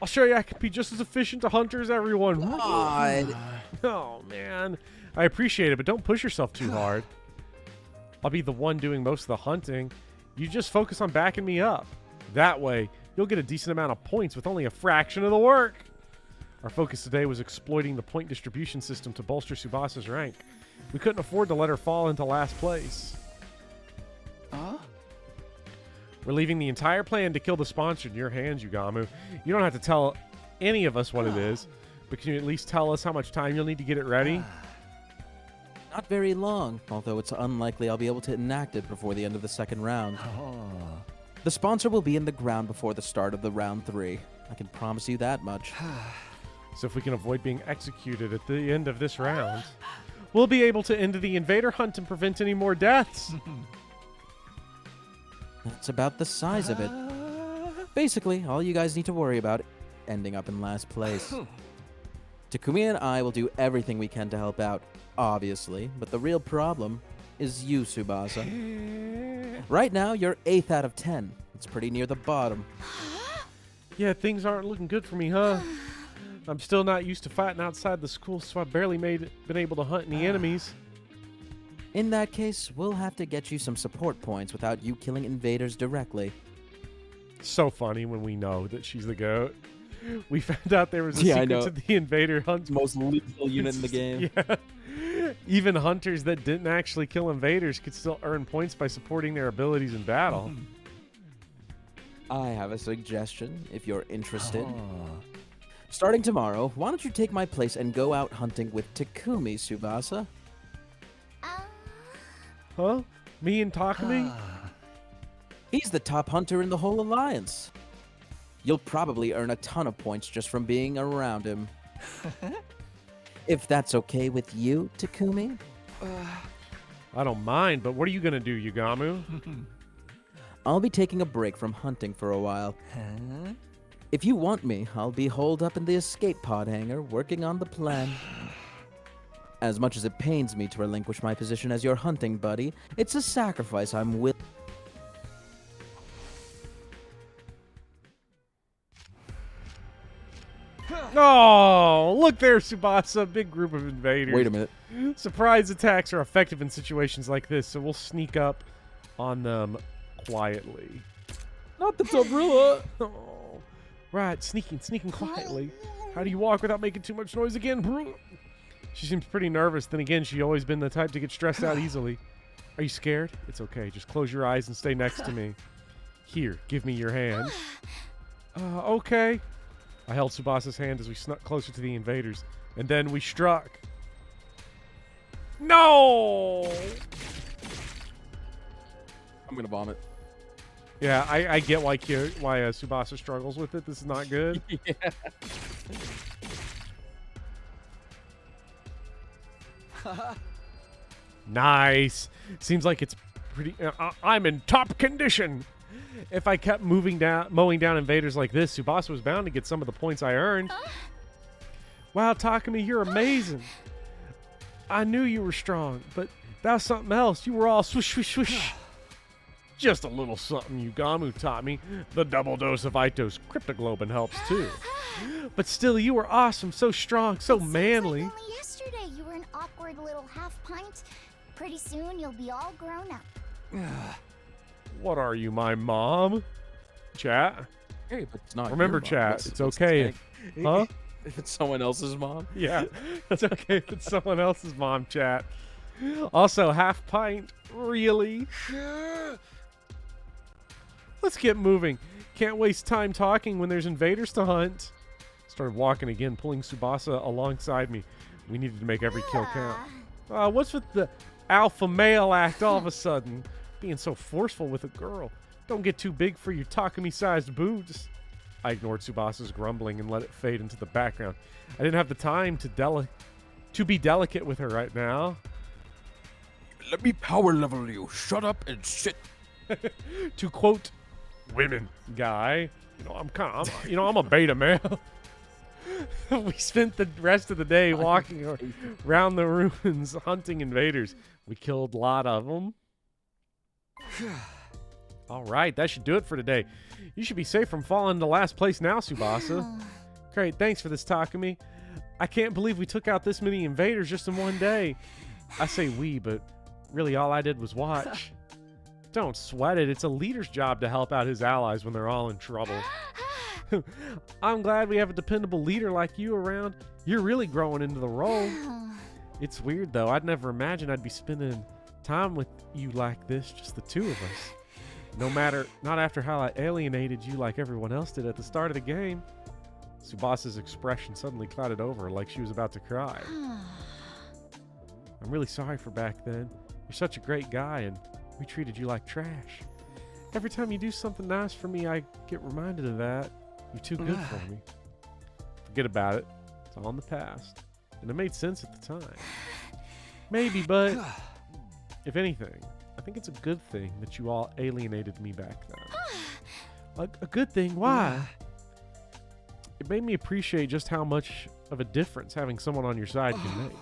Speaker 1: I'll show you I can be just as efficient a hunter as everyone.
Speaker 2: God.
Speaker 1: Oh, man. I appreciate it, but don't push yourself too hard. I'll be the one doing most of the hunting. You just focus on backing me up. That way, you'll get a decent amount of points with only a fraction of the work. Our focus today was exploiting the point distribution system to bolster Tsubasa's rank. We couldn't afford to let her fall into last place. We're leaving the entire plan to kill the sponsor in your hands, Yugamu. You don't have to tell any of us what it is, but can you at least tell us how much time you'll need to get it ready?
Speaker 2: Not very long, although it's unlikely I'll be able to enact it before the end of the second round. The sponsor will be in the ground before the start of the round 3. I can promise you that much.
Speaker 1: So if we can avoid being executed at the end of this round, we'll be able to end the invader hunt and prevent any more deaths.
Speaker 2: That's about the size of it. Basically, all you guys need to worry about ending up in last place. Takumi and I will do everything we can to help out, obviously, but the real problem is you, Tsubasa. Right now, you're 8th out of 10. It's pretty near the bottom.
Speaker 1: Yeah, things aren't looking good for me, huh? I'm still not used to fighting outside the school, so I've barely been able to hunt any enemies.
Speaker 2: In that case, we'll have to get you some support points without you killing invaders directly.
Speaker 1: So funny when we know that she's the GOAT. We found out there was a secret to the invader hunt.
Speaker 2: Most lethal unit in the game.
Speaker 1: Yeah. Even hunters that didn't actually kill invaders could still earn points by supporting their abilities in battle.
Speaker 2: I have a suggestion, if you're interested. Starting tomorrow, why don't you take my place and go out hunting with Takumi, Tsubasa?
Speaker 1: Huh? Me and Takumi?
Speaker 2: He's the top hunter in the whole alliance. You'll probably earn a ton of points just from being around him. If that's okay with you, Takumi?
Speaker 1: I don't mind, but what are you going to do, Yugamu?
Speaker 2: I'll be taking a break from hunting for a while. If you want me, I'll be holed up in the escape pod hangar working on the plan. As much as it pains me to relinquish my position as your hunting buddy, it's a sacrifice I'm willing.
Speaker 1: Oh, look there, Tsubasa. Big group of invaders.
Speaker 2: Wait a minute.
Speaker 1: Surprise attacks are effective in situations like this, so we'll sneak up on them quietly.
Speaker 2: Not the Tobrilla.
Speaker 1: Oh, right, sneaking quietly. How do you walk without making too much noise again? She seems pretty nervous. Then again, she's always been the type to get stressed out easily. Are you scared? It's okay. Just close your eyes and stay next to me. Here, give me your hand. Okay. I held Tsubasa's hand as we snuck closer to the invaders, and then we struck. No!
Speaker 2: I'm gonna vomit.
Speaker 1: Yeah, I get why Tsubasa struggles with it. This is not good.
Speaker 2: Yeah.
Speaker 1: Nice. Seems like it's pretty... I'm in top condition. If I kept mowing down invaders like this, Tsubasa was bound to get some of the points I earned. Wow, Takumi, you're amazing. I knew you were strong, but that was something else. You were all swish, swish, swish. Just a little something Yugamu taught me. The double dose of Aito's cryptoglobin helps too. But still, you were awesome, so strong, so manly.
Speaker 5: Like only yesterday you were an awkward little half pint. Pretty soon you'll be all grown up.
Speaker 1: What are you, my mom? Chat?
Speaker 2: Hey, but it's not
Speaker 1: Remember,
Speaker 2: your mom.
Speaker 1: chat, it's okay if... Huh?
Speaker 2: If it's someone else's mom?
Speaker 1: Yeah, that's okay if it's someone else's mom, chat. Also, half pint. Really? Let's get moving. Can't waste time talking when there's invaders to hunt. Started walking again, pulling Tsubasa alongside me. We needed to make every kill count. What's with the alpha male act all of a sudden? Being so forceful with a girl. Don't get too big for your Takumi-sized boots. I ignored Tsubasa's grumbling and let it fade into the background. I didn't have the time to be delicate with her right now.
Speaker 10: Let me power level you. Shut up and sit.
Speaker 1: To quote women guy, I'm a beta male. We spent the rest of the day walking around the ruins hunting invaders. We killed a lot of them. All right, that should do it for today. You should be safe from falling into last place now, Tsubasa. Great, thanks for this, Takumi. I can't believe we took out this many invaders just in one day. I say we, but really all I did was watch. Don't sweat it. It's a leader's job to help out his allies when they're all in trouble. I'm glad we have a dependable leader like you around. You're really growing into the role. It's weird, though. I'd never imagined I'd be spending time with you like this, just the two of us. Not after how I alienated you like everyone else did at the start of the game. Tsubasa's expression suddenly clouded over like she was about to cry. I'm really sorry for back then. You're such a great guy, and we treated you like trash. Every time you do something nice for me, I get reminded of that. You're too good for me. Forget about it. It's all in the past. And it made sense at the time. Maybe, but if anything, I think it's a good thing that you all alienated me back then. A good thing? Why? It made me appreciate just how much of a difference having someone on your side can make.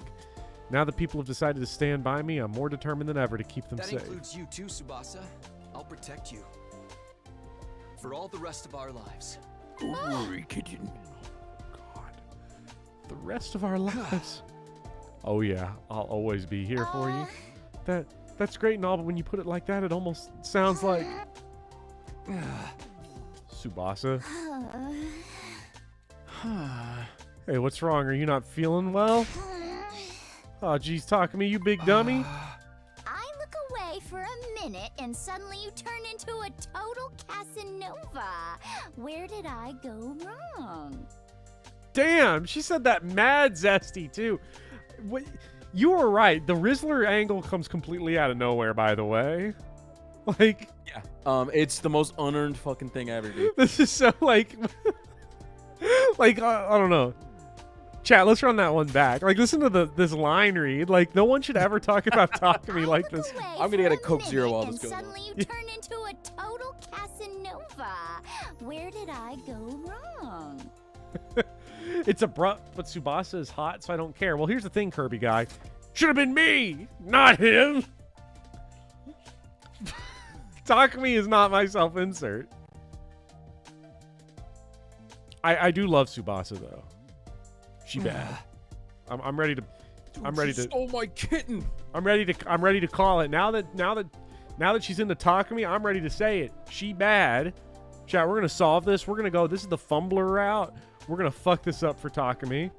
Speaker 1: Now that people have decided to stand by me, I'm more determined than ever to keep them safe.
Speaker 3: That includes you too, Tsubasa. I'll protect you. For all the rest of our lives.
Speaker 10: Don't worry, kitten.
Speaker 1: God. The rest of our lives. Oh yeah, I'll always be here for you. That's great and all, but when you put it like that, it almost sounds like... Tsubasa? Hey, what's wrong? Are you not feeling well? Oh, geez, Takumi, you big dummy.
Speaker 5: I look away for a minute and suddenly you turn into a total Casanova. Where did I go wrong?
Speaker 1: Damn, she said that mad zesty, too. What, you were right. The Rizzler angle comes completely out of nowhere, by the way. Like...
Speaker 2: Yeah. It's the most unearned fucking thing ever, dude.
Speaker 1: This is so, like... like, I don't know. Chat, let's run that one back. Like, listen to this line read. Like, no one should ever talk about Takumi like this.
Speaker 2: I'm gonna get a Coke Zero while this goes on.
Speaker 5: Suddenly you turn into a total Casanova. Where did I go wrong?
Speaker 1: It's abrupt, but Tsubasa is hot, so I don't care. Well, here's the thing, Kirby guy. Should have been me, not him. Takumi is not my self-insert. I do love Tsubasa though. She bad. I'm ready to.
Speaker 10: Dude,
Speaker 1: I'm ready to.
Speaker 10: Stole my kitten.
Speaker 1: I'm ready to call it now that she's into Takumi. I'm ready to say it. She bad. Chat. We're gonna solve this. We're gonna go. This is the fumbler route. We're gonna fuck this up for Takumi.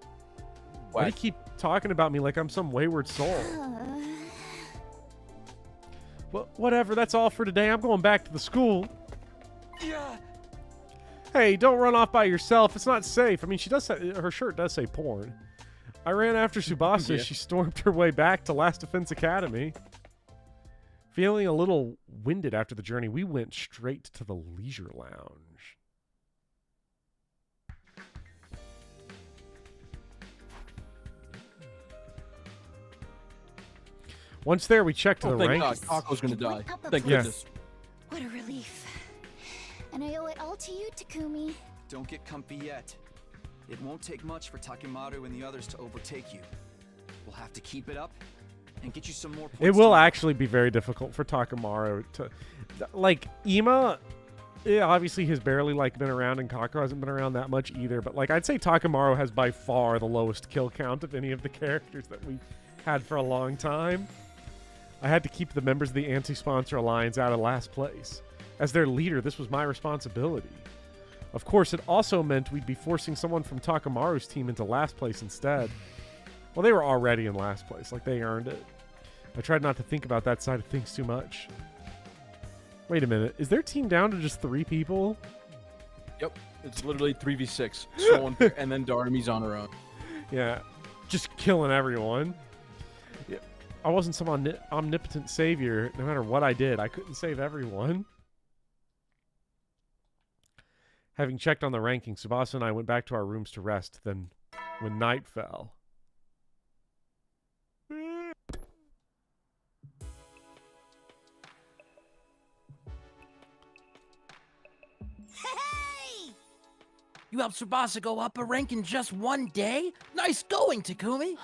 Speaker 1: Why do you keep talking about me like I'm some wayward soul? Well, whatever. That's all for today. I'm going back to the school.
Speaker 3: Yeah.
Speaker 1: Hey, don't run off by yourself. It's not safe. I mean, she does say, her shirt does say porn. I ran after Tsubasa as she stormed her way back to Last Defense Academy. Feeling a little winded after the journey, we went straight to the leisure lounge. Once there, we checked the
Speaker 2: thank
Speaker 1: ranks.
Speaker 2: God, Kako's gonna die. Thank
Speaker 1: Yeah.
Speaker 2: goodness.
Speaker 5: What a relief. And I owe it all to you, Takumi.
Speaker 3: Don't get comfy yet. It won't take much for Takemaru and the others to overtake you. We'll have to keep it up and get you some more points.
Speaker 1: It will actually be very difficult for Takemaru to... Like, Ima, yeah, obviously has barely, like, been around, and Kako hasn't been around that much either. But, like, I'd say Takemaru has by far the lowest kill count of any of the characters that we've had for a long time. I had to keep the members of the Anti-Sponsor Alliance out of last place. As their leader, this was my responsibility. Of course, it also meant we'd be forcing someone from Takemaru's team into last place instead. Well, they were already in last place. Like, they earned it. I tried not to think about that side of things too much. Wait a minute. Is their team down to just 3 people?
Speaker 2: Yep. It's literally 3v6. So unfair. And then Darumi's on her own.
Speaker 1: Yeah. Just killing everyone. Yeah. I wasn't some omnipotent savior. No matter what I did, I couldn't save everyone. Having checked on the ranking, Tsubasa and I went back to our rooms to rest. Then, when night fell...
Speaker 4: Hey! You helped Tsubasa go up a rank in just one day? Nice going, Takumi.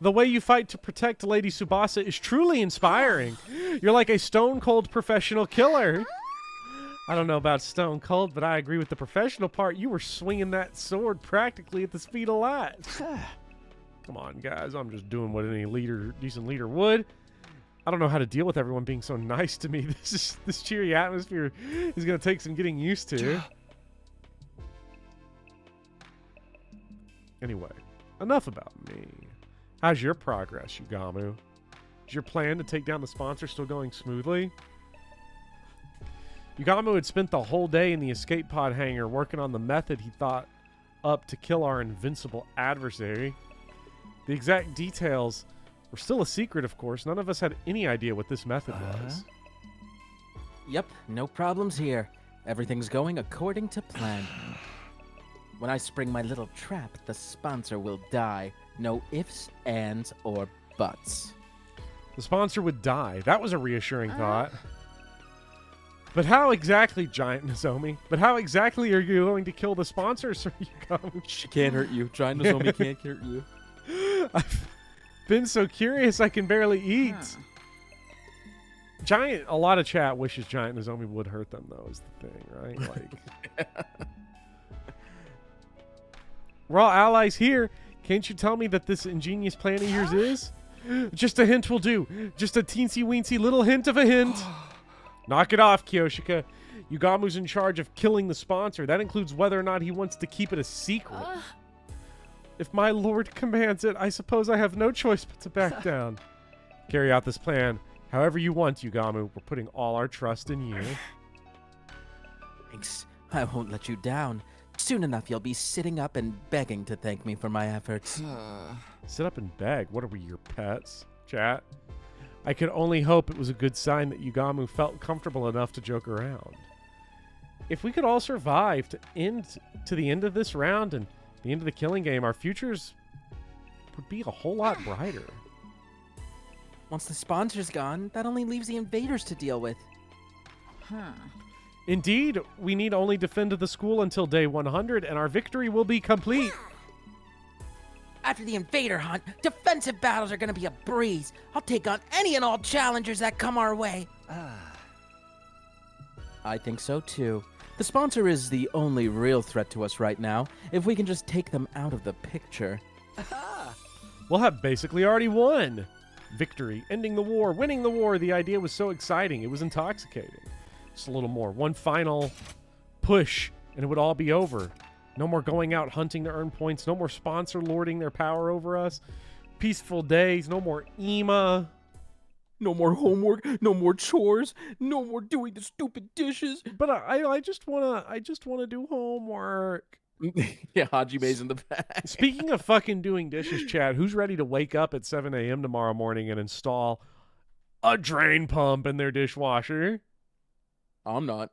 Speaker 1: The way you fight to protect Lady Tsubasa is truly inspiring. You're like a stone-cold professional killer. I don't know about stone cold, but I agree with the professional part. You were swinging that sword practically at the speed of light. Come on, guys. I'm just doing what any decent leader would. I don't know how to deal with everyone being so nice to me. This cheery atmosphere is going to take some getting used to. Anyway, enough about me. How's your progress, Yugamu? Is your plan to take down the sponsor still going smoothly? Yugamu had spent the whole day in the escape pod hangar working on the method he thought up to kill our invincible adversary. The exact details were still a secret, of course. None of us had any idea what this method was.
Speaker 2: Yep, no problems here. Everything's going according to plan. When I spring my little trap, the sponsor will die. No ifs, ands, or buts.
Speaker 1: The sponsor would die. That was a reassuring thought. But how exactly, Giant Nozomi? But how exactly are you going to kill the sponsor, Sir Yugamu?
Speaker 10: She can't hurt you. Giant Nozomi can't hurt you.
Speaker 1: I've been so curious I can barely eat. Giant, a lot of chat wishes Giant Nozomi would hurt them, though, is the thing, right? Like, we're all allies here. Can't you tell me that this ingenious plan of yours is? Just a hint will do. Just a teensy-weensy little hint of a hint. Knock it off, Kyoshika. Yugamu's in charge of killing the sponsor. That includes whether or not he wants to keep it a secret. If my lord commands it, I suppose I have no choice but to back down. Carry out this plan however you want, Yugamu. We're putting all our trust in you.
Speaker 2: Thanks. I won't let you down. Soon enough, you'll be sitting up and begging to thank me for my efforts.
Speaker 1: Sit up and beg. What are we, your pets? Chat. I could only hope it was a good sign that Yugamu felt comfortable enough to joke around. If we could all survive to the end of this round and the end of the killing game, our futures would be a whole lot brighter.
Speaker 2: Once the sponsor's gone, that only leaves the invaders to deal with.
Speaker 1: Indeed, we need only defend the school until day 100, and our victory will be complete.
Speaker 4: After the invader hunt, defensive battles are gonna be a breeze. I'll take on any and all challengers that come our way.
Speaker 2: I think so too. The sponsor is the only real threat to us right now. If we can just take them out of the picture.
Speaker 1: We'll have basically already won. Victory, ending the war, winning the war. The idea was so exciting. It was intoxicating. Just a little more. One final push, and it would all be over. No more going out hunting to earn points. No more sponsor lording their power over us. Peaceful days. No more EMA.
Speaker 10: No more homework. No more chores. No more doing the stupid dishes.
Speaker 1: But I just wanna do homework.
Speaker 10: Yeah, Hajime's in the back.
Speaker 1: Speaking of fucking doing dishes, Chad, who's ready to wake up at 7 a.m. tomorrow morning and install a drain pump in their dishwasher?
Speaker 10: I'm not.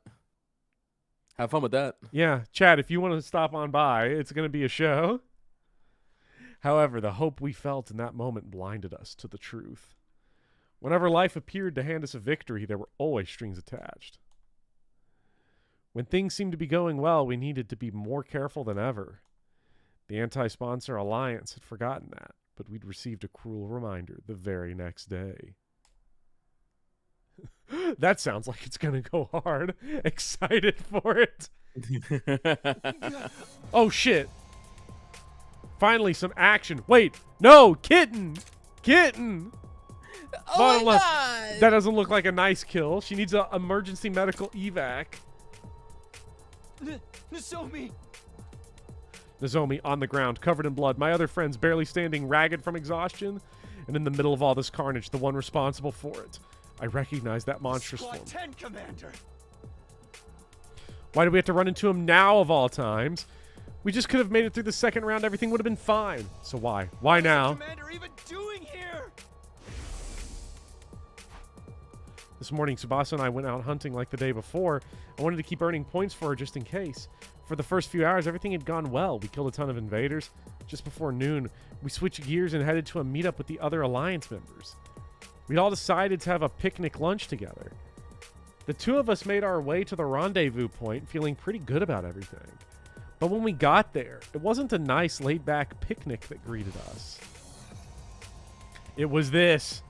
Speaker 10: Have fun with that.
Speaker 1: Yeah, Chad, if you want to stop on by, it's going to be a show. However, the hope we felt in that moment blinded us to the truth. Whenever life appeared to hand us a victory, there were always strings attached. When things seemed to be going well, we needed to be more careful than ever. The anti-sponsor alliance had forgotten that, but we'd received a cruel reminder the very next day. That sounds like it's gonna go hard. Excited for it. Oh shit. Finally some action. Wait, no, kitten.
Speaker 4: Oh my god!
Speaker 1: That doesn't look like a nice kill. She needs an emergency medical evac. Nozomi on the ground, covered in blood. My other friends barely standing, ragged from exhaustion. And in the middle of all this carnage, the one responsible for it. I recognize that monstrous form.
Speaker 7: 10, Commander.
Speaker 1: Why do we have to run into him now of all times? We just could have made it through the second round. Everything would have been fine. So why? Why now?
Speaker 7: Commander even doing here?
Speaker 1: This morning, Tsubasa and I went out hunting like the day before. I wanted to keep earning points for her just in case. For the first few hours, everything had gone well. We killed a ton of invaders. Just before noon, we switched gears and headed to a meetup with the other Alliance members. We'd all decided to have a picnic lunch together. The two of us made our way to the rendezvous point, feeling pretty good about everything. But when we got there, it wasn't a nice, laid-back picnic that greeted us. It was this.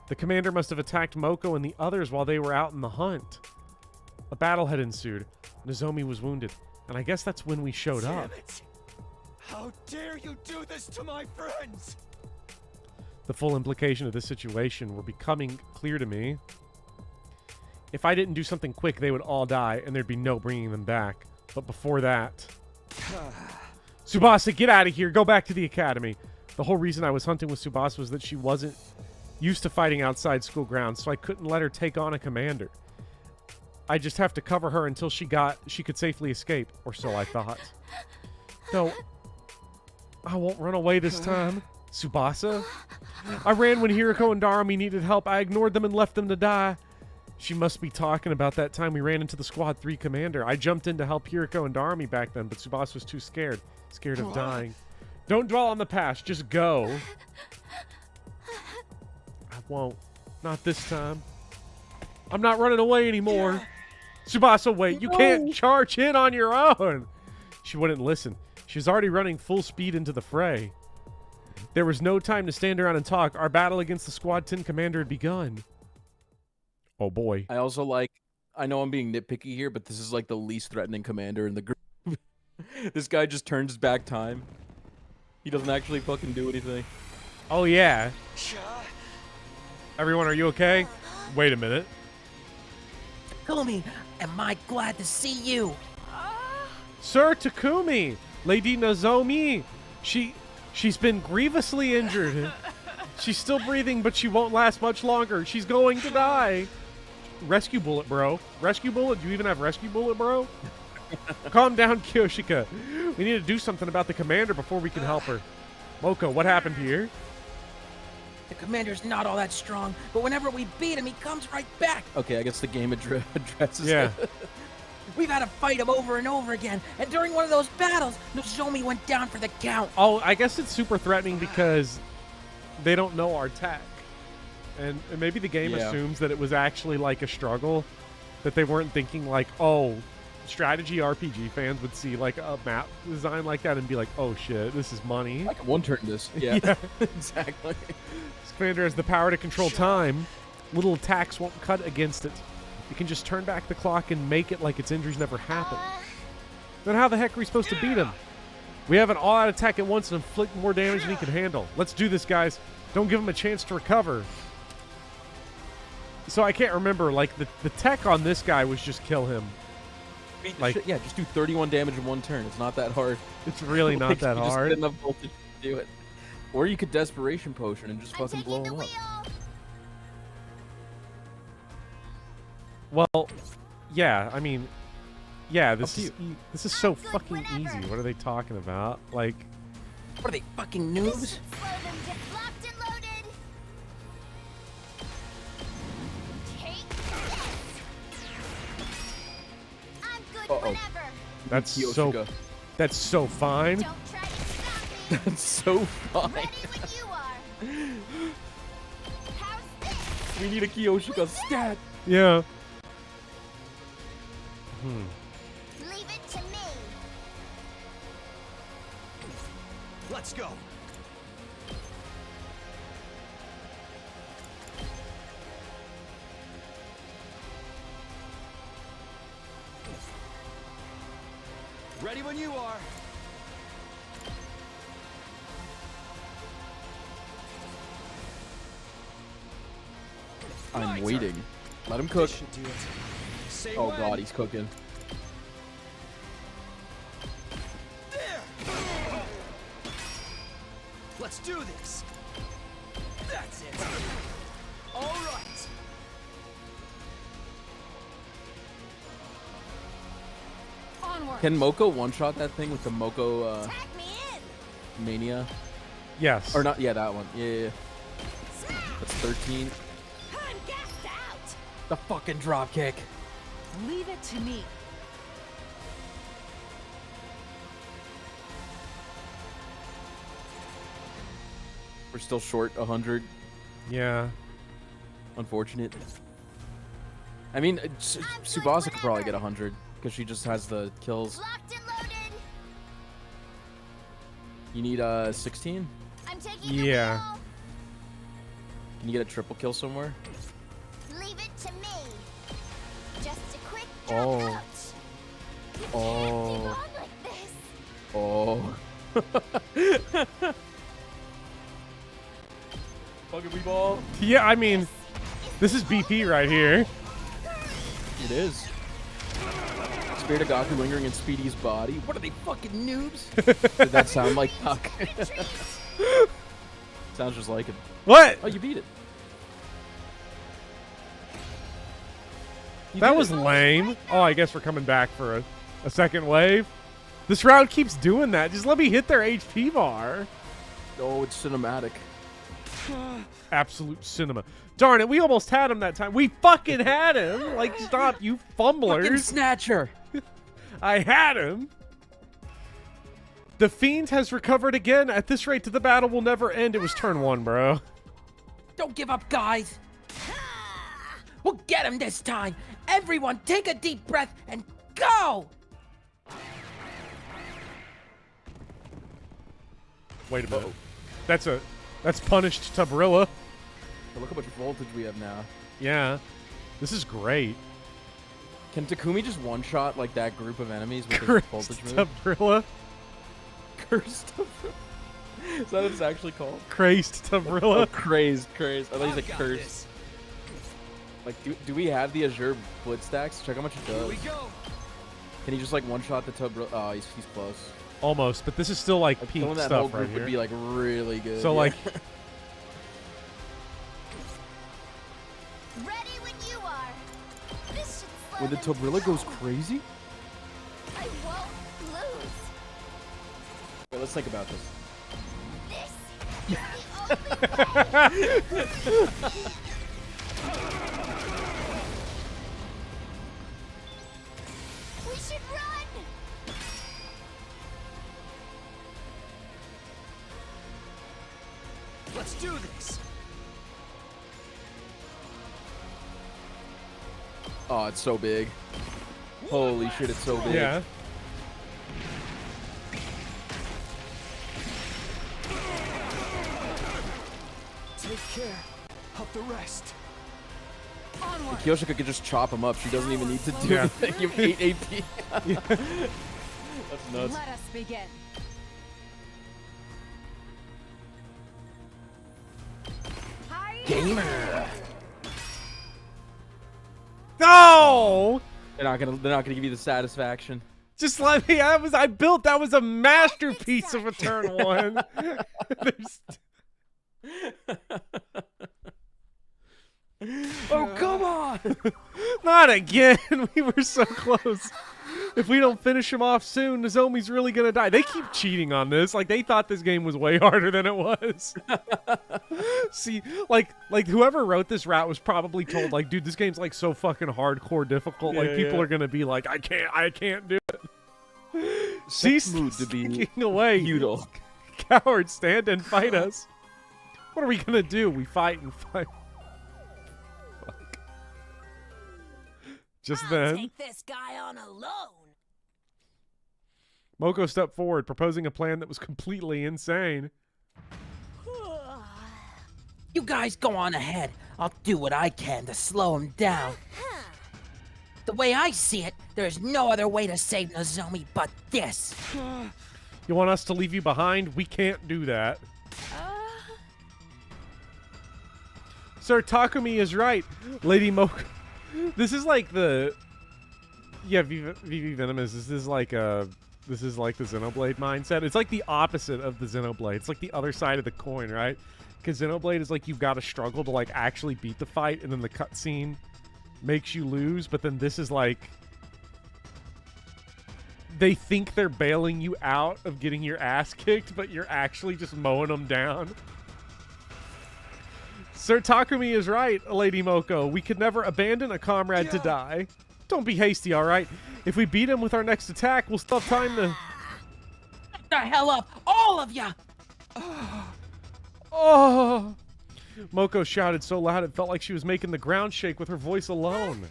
Speaker 1: The commander must have attacked Moko and the others while they were out in the hunt. A battle had ensued. Nozomi was wounded, and I guess that's when we showed up.
Speaker 7: Damn it! How dare you do this to my friends?
Speaker 1: The full implication of this situation were becoming clear to me. If I didn't do something quick, they would all die, and there'd be no bringing them back. But before that... Tsubasa, get out of here! Go back to the academy! The whole reason I was hunting with Tsubasa was that she wasn't used to fighting outside school grounds, so I couldn't let her take on a commander. I just have to cover her until she could safely escape, or so I thought. No, I won't run away this time. Tsubasa? I ran when Hiriko and Darumi needed help. I ignored them and left them to die. She must be talking about that time we ran into the Squad 3 commander. I jumped in to help Hiriko and Darumi back then, but Tsubasa was too scared of dying. Don't dwell on the past, just go. I won't. Not this time. I'm not running away anymore. Tsubasa, wait, you can't charge in on your own. She wouldn't listen. She was already running full speed into the fray. There was no time to stand around and talk. Our battle against the Squad 10 commander had begun. Oh boy.
Speaker 2: I also like, I know I'm being nitpicky here, but this is like the least threatening commander in the group. This guy just turns back time. He doesn't actually fucking do anything.
Speaker 1: Oh yeah. Everyone, are you okay? Wait a minute.
Speaker 4: Takumi, am I glad to see you?
Speaker 1: Sir Takumi, Lady Nozomi, she's been grievously injured. She's still breathing, but she won't last much longer. She's going to die. Rescue bullet, bro. Rescue bullet? Do you even have rescue bullet, bro? Calm down, Kyoshika. We need to do something about the commander before we can help her. Moko, what happened here?
Speaker 4: The commander's not all that strong, but whenever we beat him, he comes right back.
Speaker 2: Okay, I guess the game addresses
Speaker 1: Yeah.
Speaker 2: it.
Speaker 4: We've had to fight him over and over again, and during one of those battles, Nozomi went down for the count.
Speaker 1: Oh, I guess it's super threatening because they don't know our tech. And maybe the game assumes that it was actually like a struggle, that they weren't thinking like, oh, strategy RPG fans would see like a map design like that and be like, oh shit, this is money.
Speaker 2: I can one-turn this. Yeah,
Speaker 1: Yeah.
Speaker 2: exactly.
Speaker 1: This commander has the power to control time. Little attacks won't cut against it. You can just turn back the clock and make it like its injuries never happened. Then how the heck are we supposed to beat him? We have an all-out attack at once and inflict more damage than he can handle. Let's do this, guys. Don't give him a chance to recover. So I can't remember, like, the tech on this guy was just kill him. Like,
Speaker 2: yeah, just do 31 damage in one turn. It's not that hard.
Speaker 1: It's really not
Speaker 2: Like,
Speaker 1: that
Speaker 2: you just
Speaker 1: hard.
Speaker 2: get enough voltage to do it. Or you could Desperation Potion and just fucking blow him up.
Speaker 1: Well, yeah, I mean, yeah, this is so fucking easy. What are they talking about? Like,
Speaker 4: What are they, fucking noobs?
Speaker 5: Slow them, get locked and loaded. Take this. I'm good whenever.
Speaker 1: that's so fine.
Speaker 5: Don't try to stop me.
Speaker 2: That's so fine.
Speaker 5: Ready when you are. How's this?
Speaker 2: We need a Kyoshika stat.
Speaker 1: Yeah.
Speaker 5: Leave it to me.
Speaker 3: Let's go. Ready when you are.
Speaker 2: I'm waiting. Let him cook.
Speaker 3: This should do it. Say
Speaker 2: Oh
Speaker 3: when.
Speaker 2: god, he's cooking.
Speaker 3: There. Let's do this. That's it. All right.
Speaker 12: Onward.
Speaker 2: Can Moko one-shot that thing with the Moko
Speaker 5: Tag me in.
Speaker 2: Mania?
Speaker 1: Yes.
Speaker 2: Or not, yeah, that one. Yeah. That's 13.
Speaker 5: I'm gassed out.
Speaker 2: The fucking drop kick.
Speaker 6: Leave it to me.
Speaker 2: We're still short 100.
Speaker 1: Yeah.
Speaker 2: Unfortunate. I mean, Tsubasa could probably get 100 because she just has the kills.
Speaker 5: Locked and loaded.
Speaker 2: You need 16.
Speaker 5: I'm taking
Speaker 1: Yeah.
Speaker 5: the wheel.
Speaker 2: Can you get a triple kill somewhere?
Speaker 5: Leave it to me. Just a quick drop
Speaker 2: Oh.
Speaker 5: out. You can't
Speaker 2: Oh.
Speaker 5: keep on like this.
Speaker 2: Oh. Fucking we ball.
Speaker 1: Yeah, I mean, this is BP right here.
Speaker 2: It is. Spirit of Gaku lingering in Speedy's body. What are they, fucking noobs? Did that sound like Gaku? Sounds just like him.
Speaker 1: What?
Speaker 2: Oh, you beat it. You
Speaker 1: That
Speaker 2: did
Speaker 1: was
Speaker 2: it.
Speaker 1: lame. Oh, I guess we're coming back for a second wave. This round keeps doing that. Just let me hit their HP bar.
Speaker 2: Oh, it's cinematic.
Speaker 1: Absolute cinema. Darn it, we almost had him that time. We fucking had him. Like, stop, you fumblers.
Speaker 2: Fucking snatcher.
Speaker 1: I had him. The Fiend has recovered again. At this rate, the battle will never end. It was turn 1, bro.
Speaker 4: Don't give up, guys. We'll get him this time. Everyone, take a deep breath and go.
Speaker 1: Wait a minute. That's punished Tabrilla.
Speaker 2: Oh, look how much voltage we have now.
Speaker 1: Yeah. This is great.
Speaker 2: Can Takumi just one-shot like that group of enemies with his
Speaker 1: Cursed
Speaker 2: voltage move?
Speaker 1: Tabrilla.
Speaker 2: Cursed Tabrilla. Is that what it's actually called?
Speaker 1: Crazed Tabrilla.
Speaker 2: Oh, crazed. I thought he said cursed. Like, do we have the Azure Blitz stacks? Check how much it does.
Speaker 3: Here we go.
Speaker 2: Can he just like one-shot the Tabrilla? Oh, he's close.
Speaker 1: Almost, but this is still like peak
Speaker 2: Killing that whole
Speaker 1: stuff
Speaker 2: group
Speaker 1: right here.
Speaker 2: would be like really good.
Speaker 1: So
Speaker 2: yeah.
Speaker 1: like,
Speaker 5: Ready when you are. This should slow
Speaker 2: when the
Speaker 5: them
Speaker 2: Tabrilla goes
Speaker 5: down.
Speaker 2: crazy.
Speaker 5: I won't lose.
Speaker 2: Wait, let's think about this.
Speaker 5: This is the only way. We should run.
Speaker 3: Let's do this.
Speaker 2: Oh, it's so big. Holy shit, it's so big.
Speaker 1: yeah.
Speaker 3: Take care of the rest.
Speaker 2: And Kyoshika could just chop him up. She doesn't even need to do
Speaker 1: Yeah.
Speaker 2: anything. You have 8 AP. That's nuts.
Speaker 6: Let us begin.
Speaker 4: Gamer.
Speaker 1: No!
Speaker 2: They're not gonna give you the satisfaction.
Speaker 1: Just let me. That was a masterpiece of a turn 1. There's-
Speaker 2: Oh, come on!
Speaker 1: Not again. We were so close. If we don't finish him off soon, Nozomi's really gonna die. They keep cheating on this. Like, they thought this game was way harder than it was. See, like whoever wrote this route was probably told, like, dude, this game's like so fucking hardcore difficult. Like, people are gonna be like, I can't do it. Cease
Speaker 2: mood to be
Speaker 1: sneaking away,
Speaker 2: futile.
Speaker 1: Cowards, stand and fight us. What are we gonna do? We fight and fight. Fuck. Just
Speaker 11: I'll
Speaker 1: then,
Speaker 11: take this guy on alone.
Speaker 1: Moko stepped forward, proposing a plan that was completely insane.
Speaker 4: You guys go on ahead. I'll do what I can to slow him down. The way I see it, there's no other way to save Nozomi but this.
Speaker 1: You want us to leave you behind? We can't do that. Sir Takumi is right, Lady Moko. This is like the... Yeah, VV Venomous. This is like the Xenoblade mindset. It's like the opposite of the Xenoblade. It's like the other side of the coin, right? Because Xenoblade is like you've got to struggle to like actually beat the fight, and then the cutscene makes you lose. But then this is like they think they're bailing you out of getting your ass kicked, but you're actually just mowing them down. Sir Takumi is right, Lady Moko. We could never abandon a comrade to die. Don't be hasty, all right? If we beat him with our next attack, we'll still have time to...
Speaker 4: Shut the hell up, all of ya!
Speaker 1: Oh! Moko shouted so loud it felt like she was making the ground shake with her voice alone.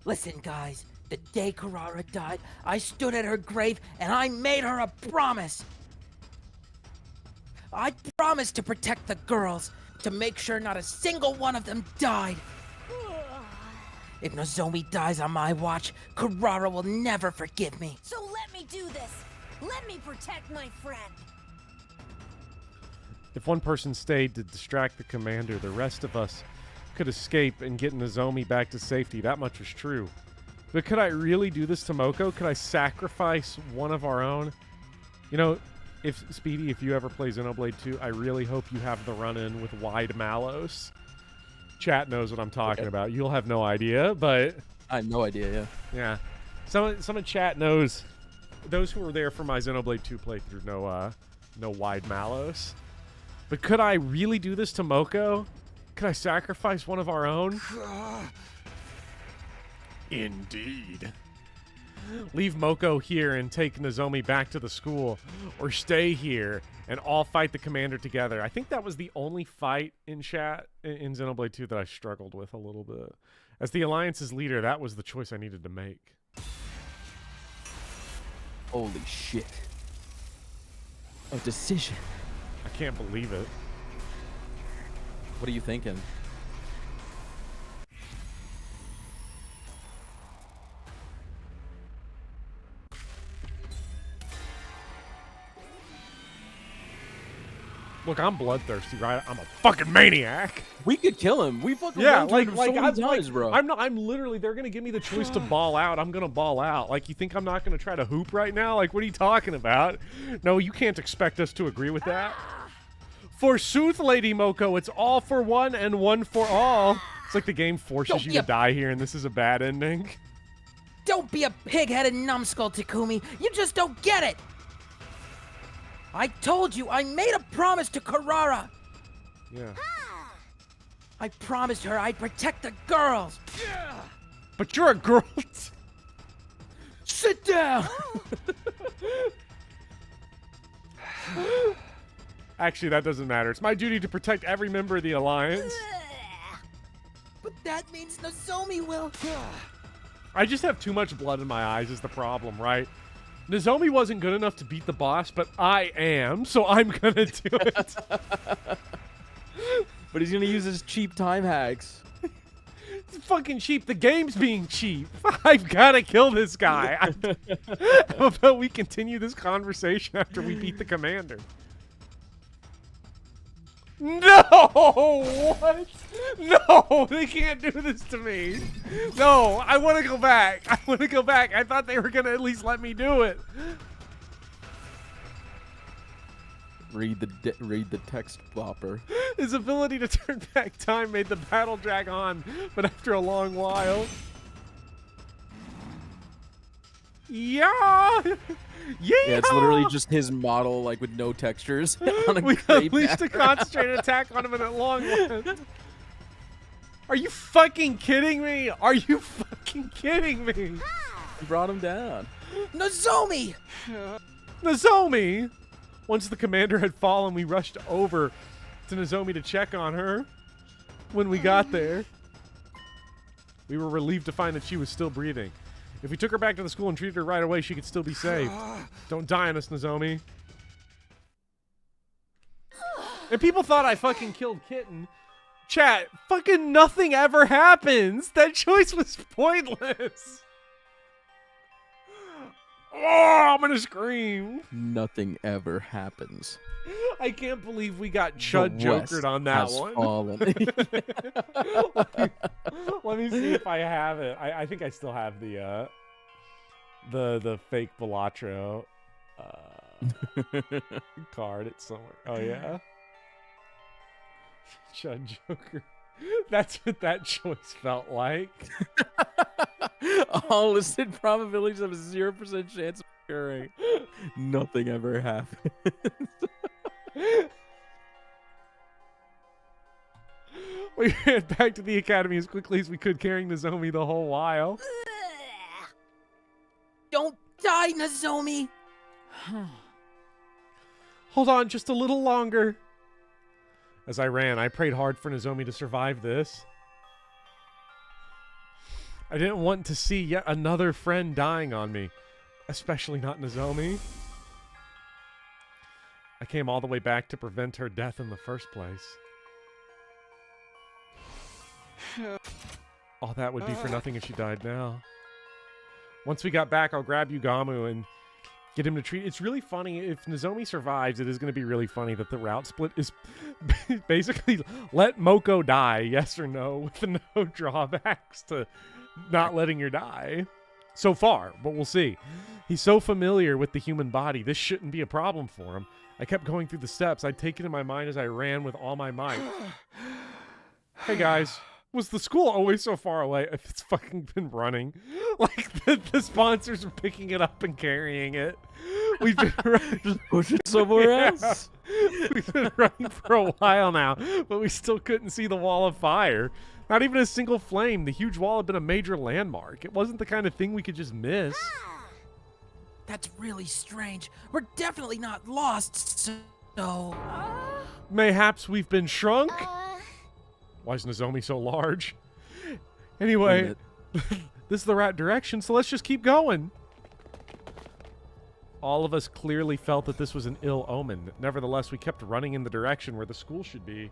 Speaker 4: Listen, guys. The day Carrara died, I stood at her grave and I made her a promise. I promised to protect the girls, to make sure not a single one of them died. If Nozomi dies on my watch, Carrara will never forgive me.
Speaker 11: So let me do this. Let me protect my friend.
Speaker 1: If one person stayed to distract the commander, the rest of us could escape and get Nozomi back to safety. That much was true. But could I really do this to Moko? Could I sacrifice one of our own? You know, Speedy, if you ever play Xenoblade 2, I really hope you have the run-in with Wide Mallows. Chat knows what I'm talking about. You'll have no idea, but...
Speaker 2: I have no idea,
Speaker 1: Yeah. Some in chat knows. Those who were there for my Xenoblade 2 playthrough know Wide Mallows. But could I really do this to Moko? Could I sacrifice one of our own? Indeed. Leave Moko here and take Nozomi back to the school, or stay here and all fight the commander together. I think that was the only fight in chat in Xenoblade 2 that I struggled with a little bit. As the Alliance's leader, that was the choice I needed to make.
Speaker 2: Holy shit. A decision.
Speaker 1: I can't believe it.
Speaker 2: What are you thinking?
Speaker 1: Look, I'm bloodthirsty, right? I'm a fucking maniac.
Speaker 2: We could kill him. We fucking
Speaker 1: Yeah,
Speaker 2: one-turned him so many
Speaker 1: I'm
Speaker 2: times, bro.
Speaker 1: I'm literally, they're gonna give me the choice to ball out. I'm gonna ball out. Like, you think I'm not gonna try to hoop right now? Like, what are you talking about? No, you can't expect us to agree with that. Forsooth, Lady Moko, it's all for one and one for all. It's like the game forces you to die here, and this is a bad ending.
Speaker 4: Don't be a pig-headed numbskull, Takumi. You just don't get it. I told you, I made a promise to Carrara.
Speaker 1: Yeah.
Speaker 4: I promised her I'd protect the girls.
Speaker 1: But you're a girl.
Speaker 4: Sit down.
Speaker 1: Actually, that doesn't matter. It's my duty to protect every member of the Alliance.
Speaker 4: But that means Nozomi will.
Speaker 1: I just have too much blood in my eyes is the problem, right? Nozomi wasn't good enough to beat the boss, but I am, so I'm gonna do it.
Speaker 2: But he's gonna use his cheap time hacks.
Speaker 1: It's fucking cheap. The game's being cheap. I've gotta kill this guy. How about we continue this conversation after we beat the commander? No! What? No! They can't do this to me. No, I want to go back. I want to go back. I thought they were going to at least let me do it.
Speaker 2: Read the text bopper.
Speaker 1: His ability to turn back time made the battle drag on, but after a long while... Yeah! Yeah,
Speaker 2: it's literally just his model, like, with no textures. On a
Speaker 1: we
Speaker 2: gray
Speaker 1: unleashed a concentrated attack on him and at long last. Are you fucking kidding me? Are you fucking kidding me?
Speaker 2: He brought him down.
Speaker 4: Nozomi!
Speaker 1: Nozomi! Once the commander had fallen, we rushed over to Nozomi to check on her. When we got there, we were relieved to find that she was still breathing. If we took her back to the school and treated her right away, she could still be saved. Don't die on us, Nozomi. And people thought I fucking killed Kitten. Chat, fucking nothing ever happens. That choice was pointless. Oh, I'm gonna scream.
Speaker 2: Nothing ever happens.
Speaker 1: I can't believe we got Chud Jokered on that one. Let me see if I have it. I think I still have the fake Balatro card. It's somewhere. Oh yeah, Chud Joker. That's what that choice felt like.
Speaker 2: All listed probabilities have a 0% chance of occurring. Nothing ever happens.
Speaker 1: We ran back to the academy as quickly as we could, carrying Nozomi the whole while.
Speaker 4: Don't die, Nozomi!
Speaker 1: Hold on just a little longer. As I ran, I prayed hard for Nozomi to survive this. I didn't want to see yet another friend dying on me, especially not Nozomi. I came all the way back to prevent her death in the first place. All that would be for nothing if she died now. Once we got back, I'll grab Yugamu and get him to treat. It's really funny. If Nozomi survives, it is going to be really funny that the route split is basically let Moko die, yes or no, with no drawbacks to not letting her die. So far, but we'll see. He's so familiar with the human body, this shouldn't be a problem for him. I kept going through the steps. I'd take it in my mind as I ran with all my might. Hey guys, was the school always so far away? If it's fucking been running. Like, the sponsors are picking it up and carrying it. We've been running.
Speaker 10: Just push it somewhere else.
Speaker 1: We've been running for a while now, but we still couldn't see the wall of fire. Not even a single flame. The huge wall had been a major landmark. It wasn't the kind of thing we could just miss.
Speaker 4: That's really strange. We're definitely not lost, so...
Speaker 1: Mayhaps we've been shrunk? Why is Nozomi so large? Anyway, this is the right direction, so let's just keep going. All of us clearly felt that this was an ill omen. Nevertheless, we kept running in the direction where the school should be.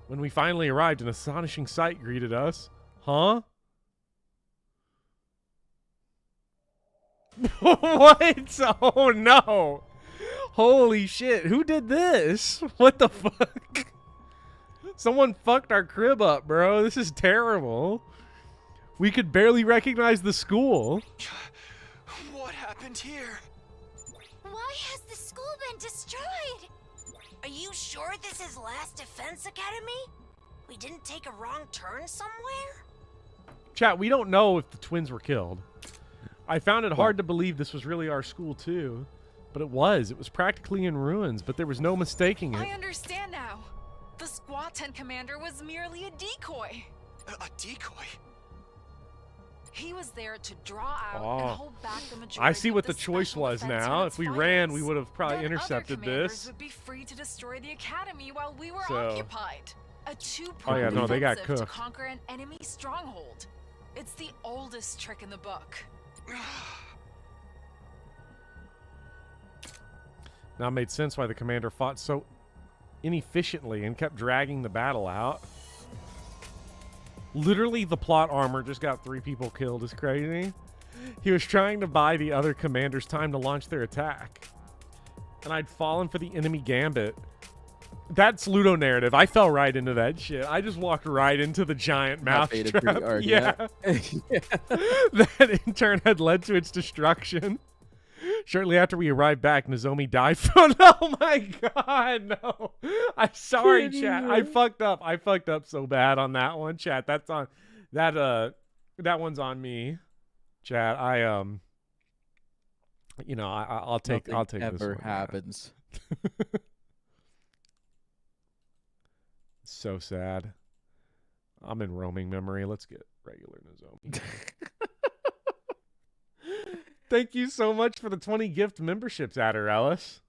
Speaker 1: When we finally arrived, an astonishing sight greeted us. Huh? What? Oh no! Holy shit, who did this? What the fuck? Someone fucked our crib up, bro. This is terrible. We could barely recognize the school.
Speaker 3: What happened here?
Speaker 11: Why has the school been destroyed? Are you sure this is Last Defense Academy? We didn't take a wrong turn somewhere?
Speaker 1: Chat, we don't know if the twins were killed. I found it hard to believe this was really our school, too. But it was. It was practically in ruins, but there was no mistaking it.
Speaker 6: I understand now. The Squatten commander was merely a decoy.
Speaker 3: A decoy?
Speaker 6: He was there to draw out and hold back the majority.
Speaker 1: I see what
Speaker 6: of
Speaker 1: the choice was now. If we ran, we would have probably intercepted this.
Speaker 6: Would be free to destroy the academy while we were
Speaker 1: So-
Speaker 6: occupied. A two-pronged
Speaker 1: Oh yeah, no, they got
Speaker 6: offensive to
Speaker 1: cooked.
Speaker 6: conquer an enemy stronghold. It's the oldest trick in the book.
Speaker 1: Now it made sense why the commander fought so inefficiently and kept dragging the battle out. Literally, the plot armor just got 3 people killed. Is crazy. He was trying to buy the other commanders time to launch their attack. And I'd fallen for the enemy gambit. That's Ludo narrative. I fell right into that shit. I just walked right into the giant mousetrap. Yeah. That in turn had led to its destruction. Shortly after we arrived back, Nozomi died. Oh my god, no. I'm sorry, chat. I fucked up. I fucked up so bad on that one, chat. That's on that one's on me. Chat. You know, I'll take
Speaker 2: Nothing
Speaker 1: I'll take this
Speaker 2: ever
Speaker 1: one.
Speaker 2: happens.
Speaker 1: So sad. I'm in roaming memory. Let's get regular Nozomi. Thank you so much for the 20 gift memberships, Adder Ellis.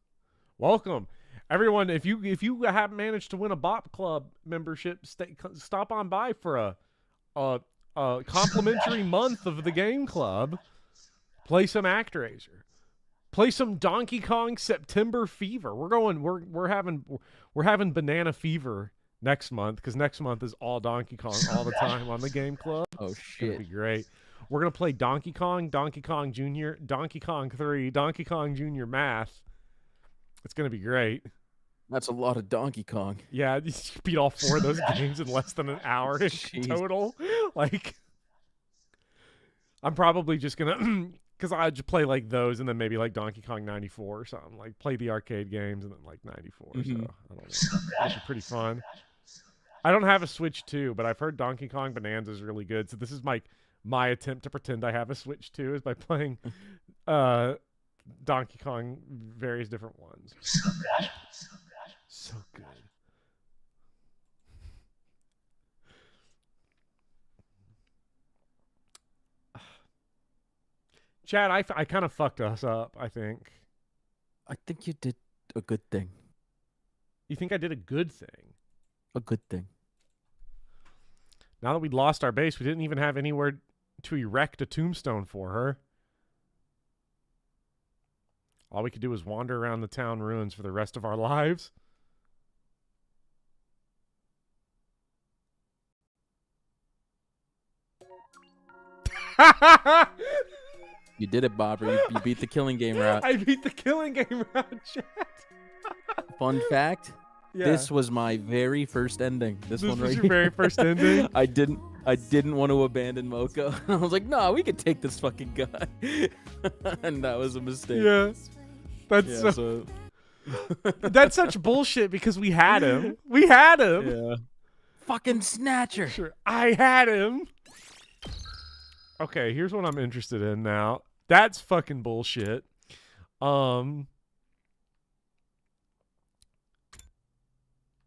Speaker 1: Welcome. Everyone, if you haven't managed to win a Bop Club membership, stop on by for a complimentary month of the game club. Play some ActRaiser. Play some Donkey Kong September Fever. We're having Banana Fever next month, because next month is all Donkey Kong all the time on the game club.
Speaker 2: Oh shit.
Speaker 1: It'll be great. We're gonna play Donkey Kong, Donkey Kong Jr., Donkey Kong 3, Donkey Kong Jr. Math. It's gonna be great.
Speaker 2: That's a lot of Donkey Kong.
Speaker 1: Yeah, you beat all 4 of those games in less than an hour in total. Like, I'm probably just gonna, because I just play like those and then maybe like Donkey Kong 94 or something. Like, play the arcade games and then like 94. So I don't know. It'll be pretty fun. I don't have a Switch 2, but I've heard Donkey Kong Bonanza is really good. So this is my attempt to pretend I have a Switch 2 is by playing Donkey Kong, various different ones. So good. Chad, I kind of fucked us up, I think.
Speaker 2: I think you did a good thing.
Speaker 1: You think I did a good thing?
Speaker 2: A good thing.
Speaker 1: Now that we'd lost our base, we didn't even have anywhere to erect a tombstone for her. All we could do was wander around the town ruins for the rest of our lives.
Speaker 2: You did it, Bobber. You beat the killing game route.
Speaker 1: I beat the killing game route, Chad.
Speaker 2: Fun fact.
Speaker 1: Yeah.
Speaker 2: This was my very first ending. This one
Speaker 1: was
Speaker 2: right
Speaker 1: your
Speaker 2: here.
Speaker 1: very first ending?
Speaker 2: I didn't want to abandon Moko. I was like, no, we could take this fucking guy. And that was a mistake.
Speaker 1: Yeah. That's
Speaker 2: Yeah,
Speaker 1: so... That's such bullshit because we had him. We had him.
Speaker 2: Yeah.
Speaker 4: Fucking snatcher.
Speaker 1: Sure. I had him. Okay, here's what I'm interested in now. That's fucking bullshit. Now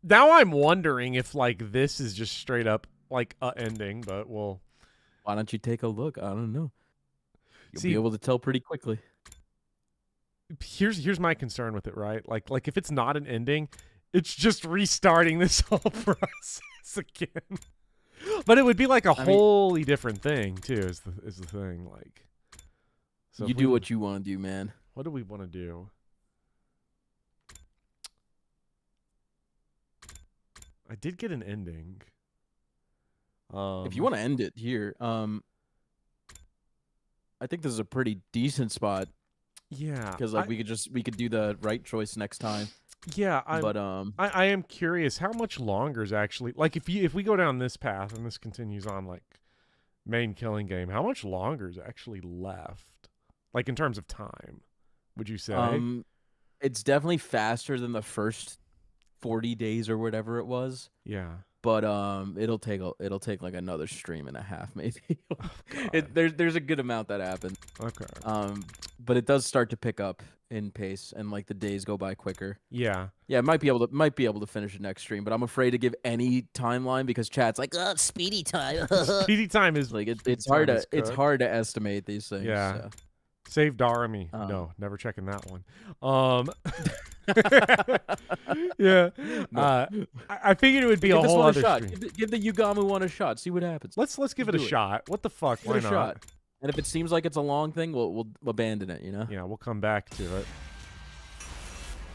Speaker 1: I'm wondering if like this is just straight up like a ending, but we'll.
Speaker 2: Why don't you take a look? I don't know. You'll
Speaker 1: See,
Speaker 2: be able to tell pretty quickly.
Speaker 1: Here's my concern with it, right? Like if it's not an ending, it's just restarting this whole process again. But it would be like a wholly different thing too. Is the thing like? So
Speaker 2: you do what you want to do, man.
Speaker 1: What do we want to do? I did get an ending.
Speaker 2: If you want to end it here, I think this is a pretty decent spot.
Speaker 1: Yeah,
Speaker 2: because like we could do the right choice next time.
Speaker 1: Yeah,
Speaker 2: I
Speaker 1: am curious how much longer is actually like if we go down this path and this continues on like main killing game, how much longer is actually left? Like in terms of time, would you say?
Speaker 2: It's definitely faster than the first 40 days or whatever it was.
Speaker 1: Yeah.
Speaker 2: But it'll take like another stream and a half maybe.
Speaker 1: Oh,
Speaker 2: there's a good amount that happened.
Speaker 1: Okay.
Speaker 2: But it does start to pick up in pace and like the days go by quicker.
Speaker 1: Yeah.
Speaker 2: Yeah, might be able to finish it next stream, but I'm afraid to give any timeline because chat's like, speedy time.
Speaker 1: Speedy time is
Speaker 2: like it's hard to estimate these things.
Speaker 1: Yeah.
Speaker 2: So.
Speaker 1: Save Darumi. No, never checking that one. Yeah. I figured it would be a whole other
Speaker 2: shot.
Speaker 1: stream.
Speaker 2: Give the Yugamu one a shot. See what happens.
Speaker 1: Let's give it a shot. What the fuck? Why not?
Speaker 2: Shot. And if it seems like it's a long thing, we'll abandon it. You know.
Speaker 1: Yeah, we'll come back to it.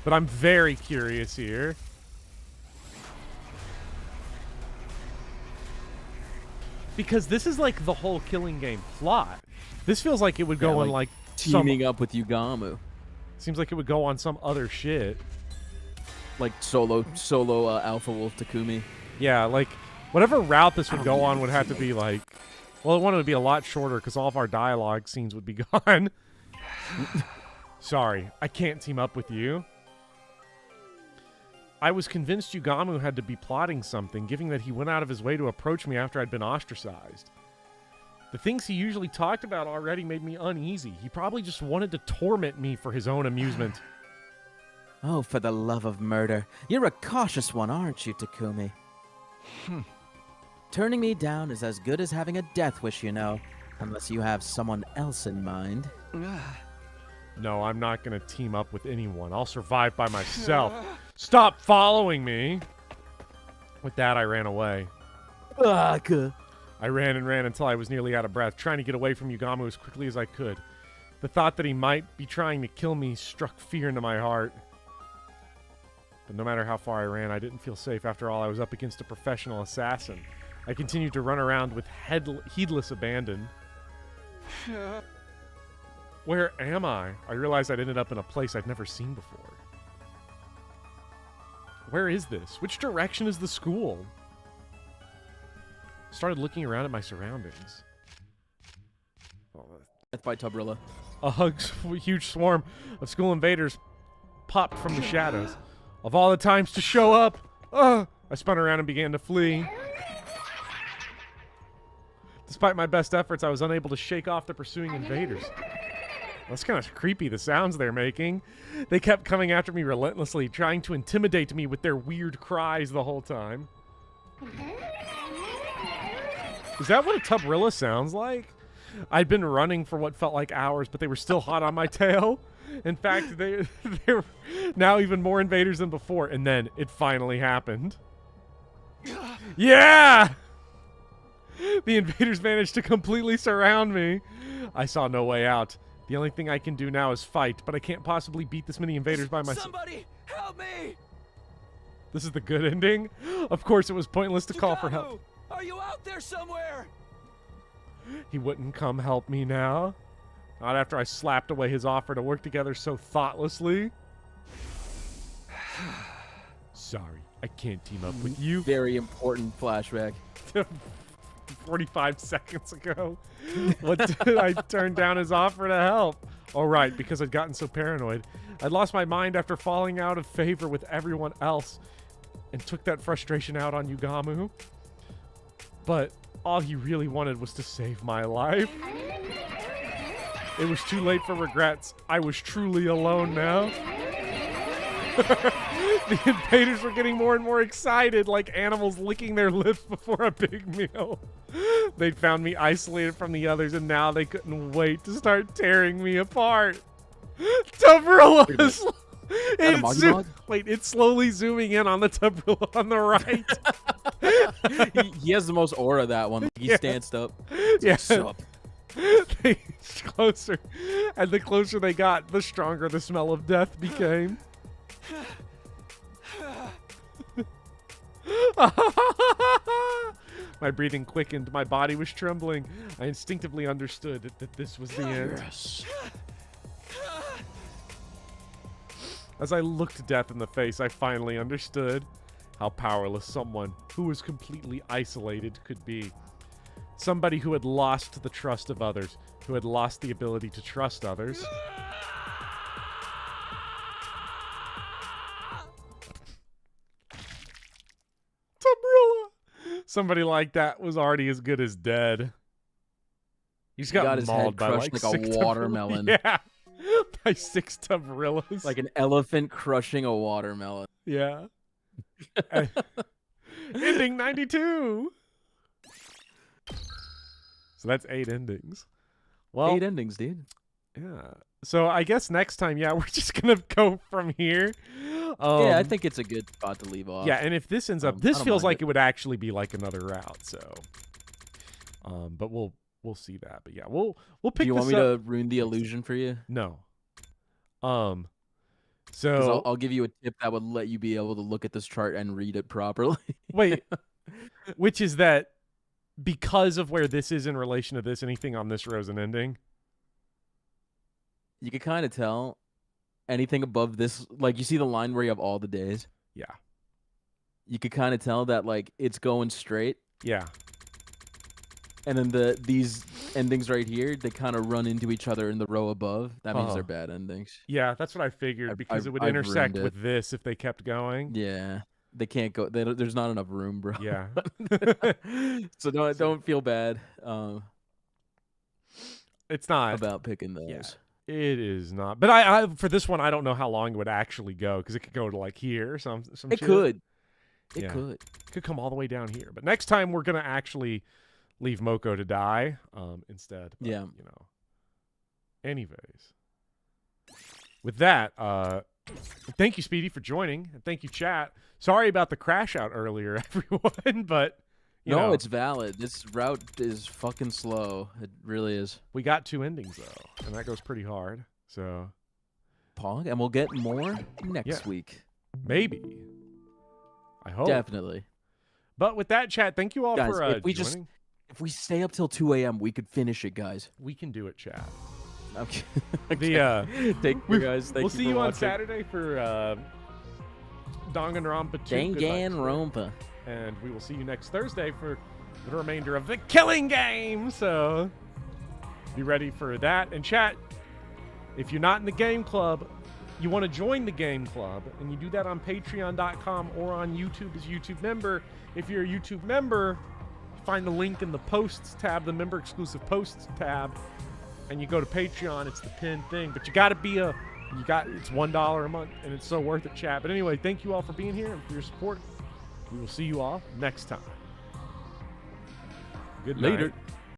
Speaker 1: But I'm very curious here. Because this is like the whole killing game plot. This feels like it would go on like
Speaker 2: teaming up with Yugamu.
Speaker 1: Seems like it would go on some other shit.
Speaker 2: Like solo Alpha Wolf Takumi.
Speaker 1: Yeah, like whatever route this would go on would have to be like, well, one would be a lot shorter because all of our dialogue scenes would be gone. Sorry, I can't team up with you. I was convinced Yugamu had to be plotting something, given that he went out of his way to approach me after I'd been ostracized. The things he usually talked about already made me uneasy. He probably just wanted to torment me for his own amusement.
Speaker 4: Oh, for the love of murder. You're a cautious one, aren't you, Takumi? Turning me down is as good as having a death wish, you know. Unless you have someone else in mind.
Speaker 1: No, I'm not going to team up with anyone. I'll survive by myself. Stop following me. With that, I ran away. I ran and ran until I was nearly out of breath, trying to get away from Yugamu as quickly as I could. The thought that he might be trying to kill me struck fear into my heart. But no matter how far I ran, I didn't feel safe. After all, I was up against a professional assassin. I continued to run around with heedless abandon. Where am I? I realized I'd ended up in a place I'd never seen before. Where is this? Which direction is the school? I started looking around at my surroundings.
Speaker 2: Death by Tubrilla.
Speaker 1: A huge swarm of school invaders popped from the shadows. Of all the times to show up, I spun around and began to flee. Despite my best efforts, I was unable to shake off the pursuing invaders. That's kind of creepy, the sounds they're making. They kept coming after me relentlessly, trying to intimidate me with their weird cries the whole time. Is that what a Tubrilla sounds like? I'd been running for what felt like hours, but they were still hot on my tail. In fact, they were now even more invaders than before, and then it finally happened. Yeah! The invaders managed to completely surround me. I saw no way out. The only thing I can do now is fight, but I can't possibly beat this many invaders by myself.
Speaker 3: Somebody help me!
Speaker 1: This is the good ending? Of course, it was pointless to call for help.
Speaker 3: Are you out there somewhere?
Speaker 1: He wouldn't come help me now. Not after I slapped away his offer to work together so thoughtlessly. Sorry, I can't team up with you.
Speaker 2: Very important flashback.
Speaker 1: 45 seconds ago. What did I turn down his offer to help? Oh, right, because I'd gotten so paranoid. I'd lost my mind after falling out of favor with everyone else and took that frustration out on Yugamu. But all he really wanted was to save my life. It was too late for regrets. I was truly alone now. The invaders were getting more and more excited, like animals licking their lips before a big meal. They'd found me isolated from the others, and now they couldn't wait to start tearing me apart. Tabrilla! It's slowly zooming in on the Tabrilla on the right.
Speaker 2: He has the most aura, that one. He stands up.
Speaker 1: Yeah.
Speaker 2: What's up?
Speaker 1: They inch closer, and the closer they got, the stronger the smell of death became. My breathing quickened, my body was trembling. I instinctively understood that this was the end.
Speaker 10: Yes.
Speaker 1: As I looked death in the face, I finally understood how powerless someone who was completely isolated could be. Somebody who had lost the trust of others, who had lost the ability to trust others. Tabrilla! Somebody like that was already as good as dead. He's got
Speaker 2: his
Speaker 1: mauled
Speaker 2: head
Speaker 1: by
Speaker 2: crushed
Speaker 1: like
Speaker 2: like a
Speaker 1: 6
Speaker 2: watermelon.
Speaker 1: Yeah, by 6 Tabrillas.
Speaker 2: Like an elephant crushing a watermelon.
Speaker 1: Yeah. Ending 92. So that's 8 endings. Well,
Speaker 2: 8 endings, dude.
Speaker 1: Yeah. So I guess next time, yeah, we're just gonna go from here.
Speaker 2: Yeah, I think it's a good spot to leave off.
Speaker 1: Yeah, and if this ends up, this feels like it would actually be like another route. So, but we'll see that. But yeah, we'll pick.
Speaker 2: Do you want
Speaker 1: this
Speaker 2: me
Speaker 1: up.
Speaker 2: to ruin the illusion for you?
Speaker 1: No.
Speaker 2: So I'll give you a tip that would let you be able to look at this chart and read it properly.
Speaker 1: Wait, which is that because of where this is in relation to this, anything on this row is an ending?
Speaker 2: You can kind of tell anything above this, like you see the line where you have all the days.
Speaker 1: Yeah.
Speaker 2: You could kind of tell that like it's going straight.
Speaker 1: Yeah.
Speaker 2: And then these endings right here, they kind of run into each other in the row above. That means they're bad endings.
Speaker 1: Yeah, that's what I figured because it would intersect with this if they kept going.
Speaker 2: Yeah. They can't go. There's not enough room, bro.
Speaker 1: Yeah.
Speaker 2: So don't feel bad.
Speaker 1: It's not
Speaker 2: about picking those.
Speaker 1: Yeah, it is not. But I for this one, I don't know how long it would actually go because it could go to like here or some.
Speaker 2: It
Speaker 1: shit.
Speaker 2: could. It
Speaker 1: Yeah.
Speaker 2: could
Speaker 1: come all the way down here. But next time we're gonna actually leave Moko to die instead. But,
Speaker 2: yeah.
Speaker 1: You know. Anyways, with that, thank you, Speedy, for joining, and thank you, chat. Sorry about the crash out earlier, everyone, but you know,
Speaker 2: it's valid. This route is fucking slow. It really is.
Speaker 1: We got 2 endings though, and that goes pretty hard. So,
Speaker 2: Pog, and we'll get more next week.
Speaker 1: Maybe. I hope.
Speaker 2: Definitely.
Speaker 1: But with that, chat, thank you all
Speaker 2: guys,
Speaker 1: for
Speaker 2: if we
Speaker 1: joining.
Speaker 2: If we stay up till 2 a.m., we could finish it, guys.
Speaker 1: We can do it, chat.
Speaker 2: Okay.
Speaker 1: Take
Speaker 2: care, guys.
Speaker 1: We'll see you on Saturday for Danganronpa 2.
Speaker 2: Danganronpa.
Speaker 1: And we will see you next Thursday for the remainder of the Killing Game. So be ready for that. And chat, if you're not in the game club, you want to join the game club, and you do that on patreon.com or on YouTube as YouTube member. If you're a YouTube member, find the link in the posts tab, the member exclusive posts tab, and you go to Patreon. It's the pinned thing, but you got to be it's $1 a month, and it's so worth it, chat. But anyway, thank you all for being here and for your support. We will see you all next time. Good night.
Speaker 2: Later.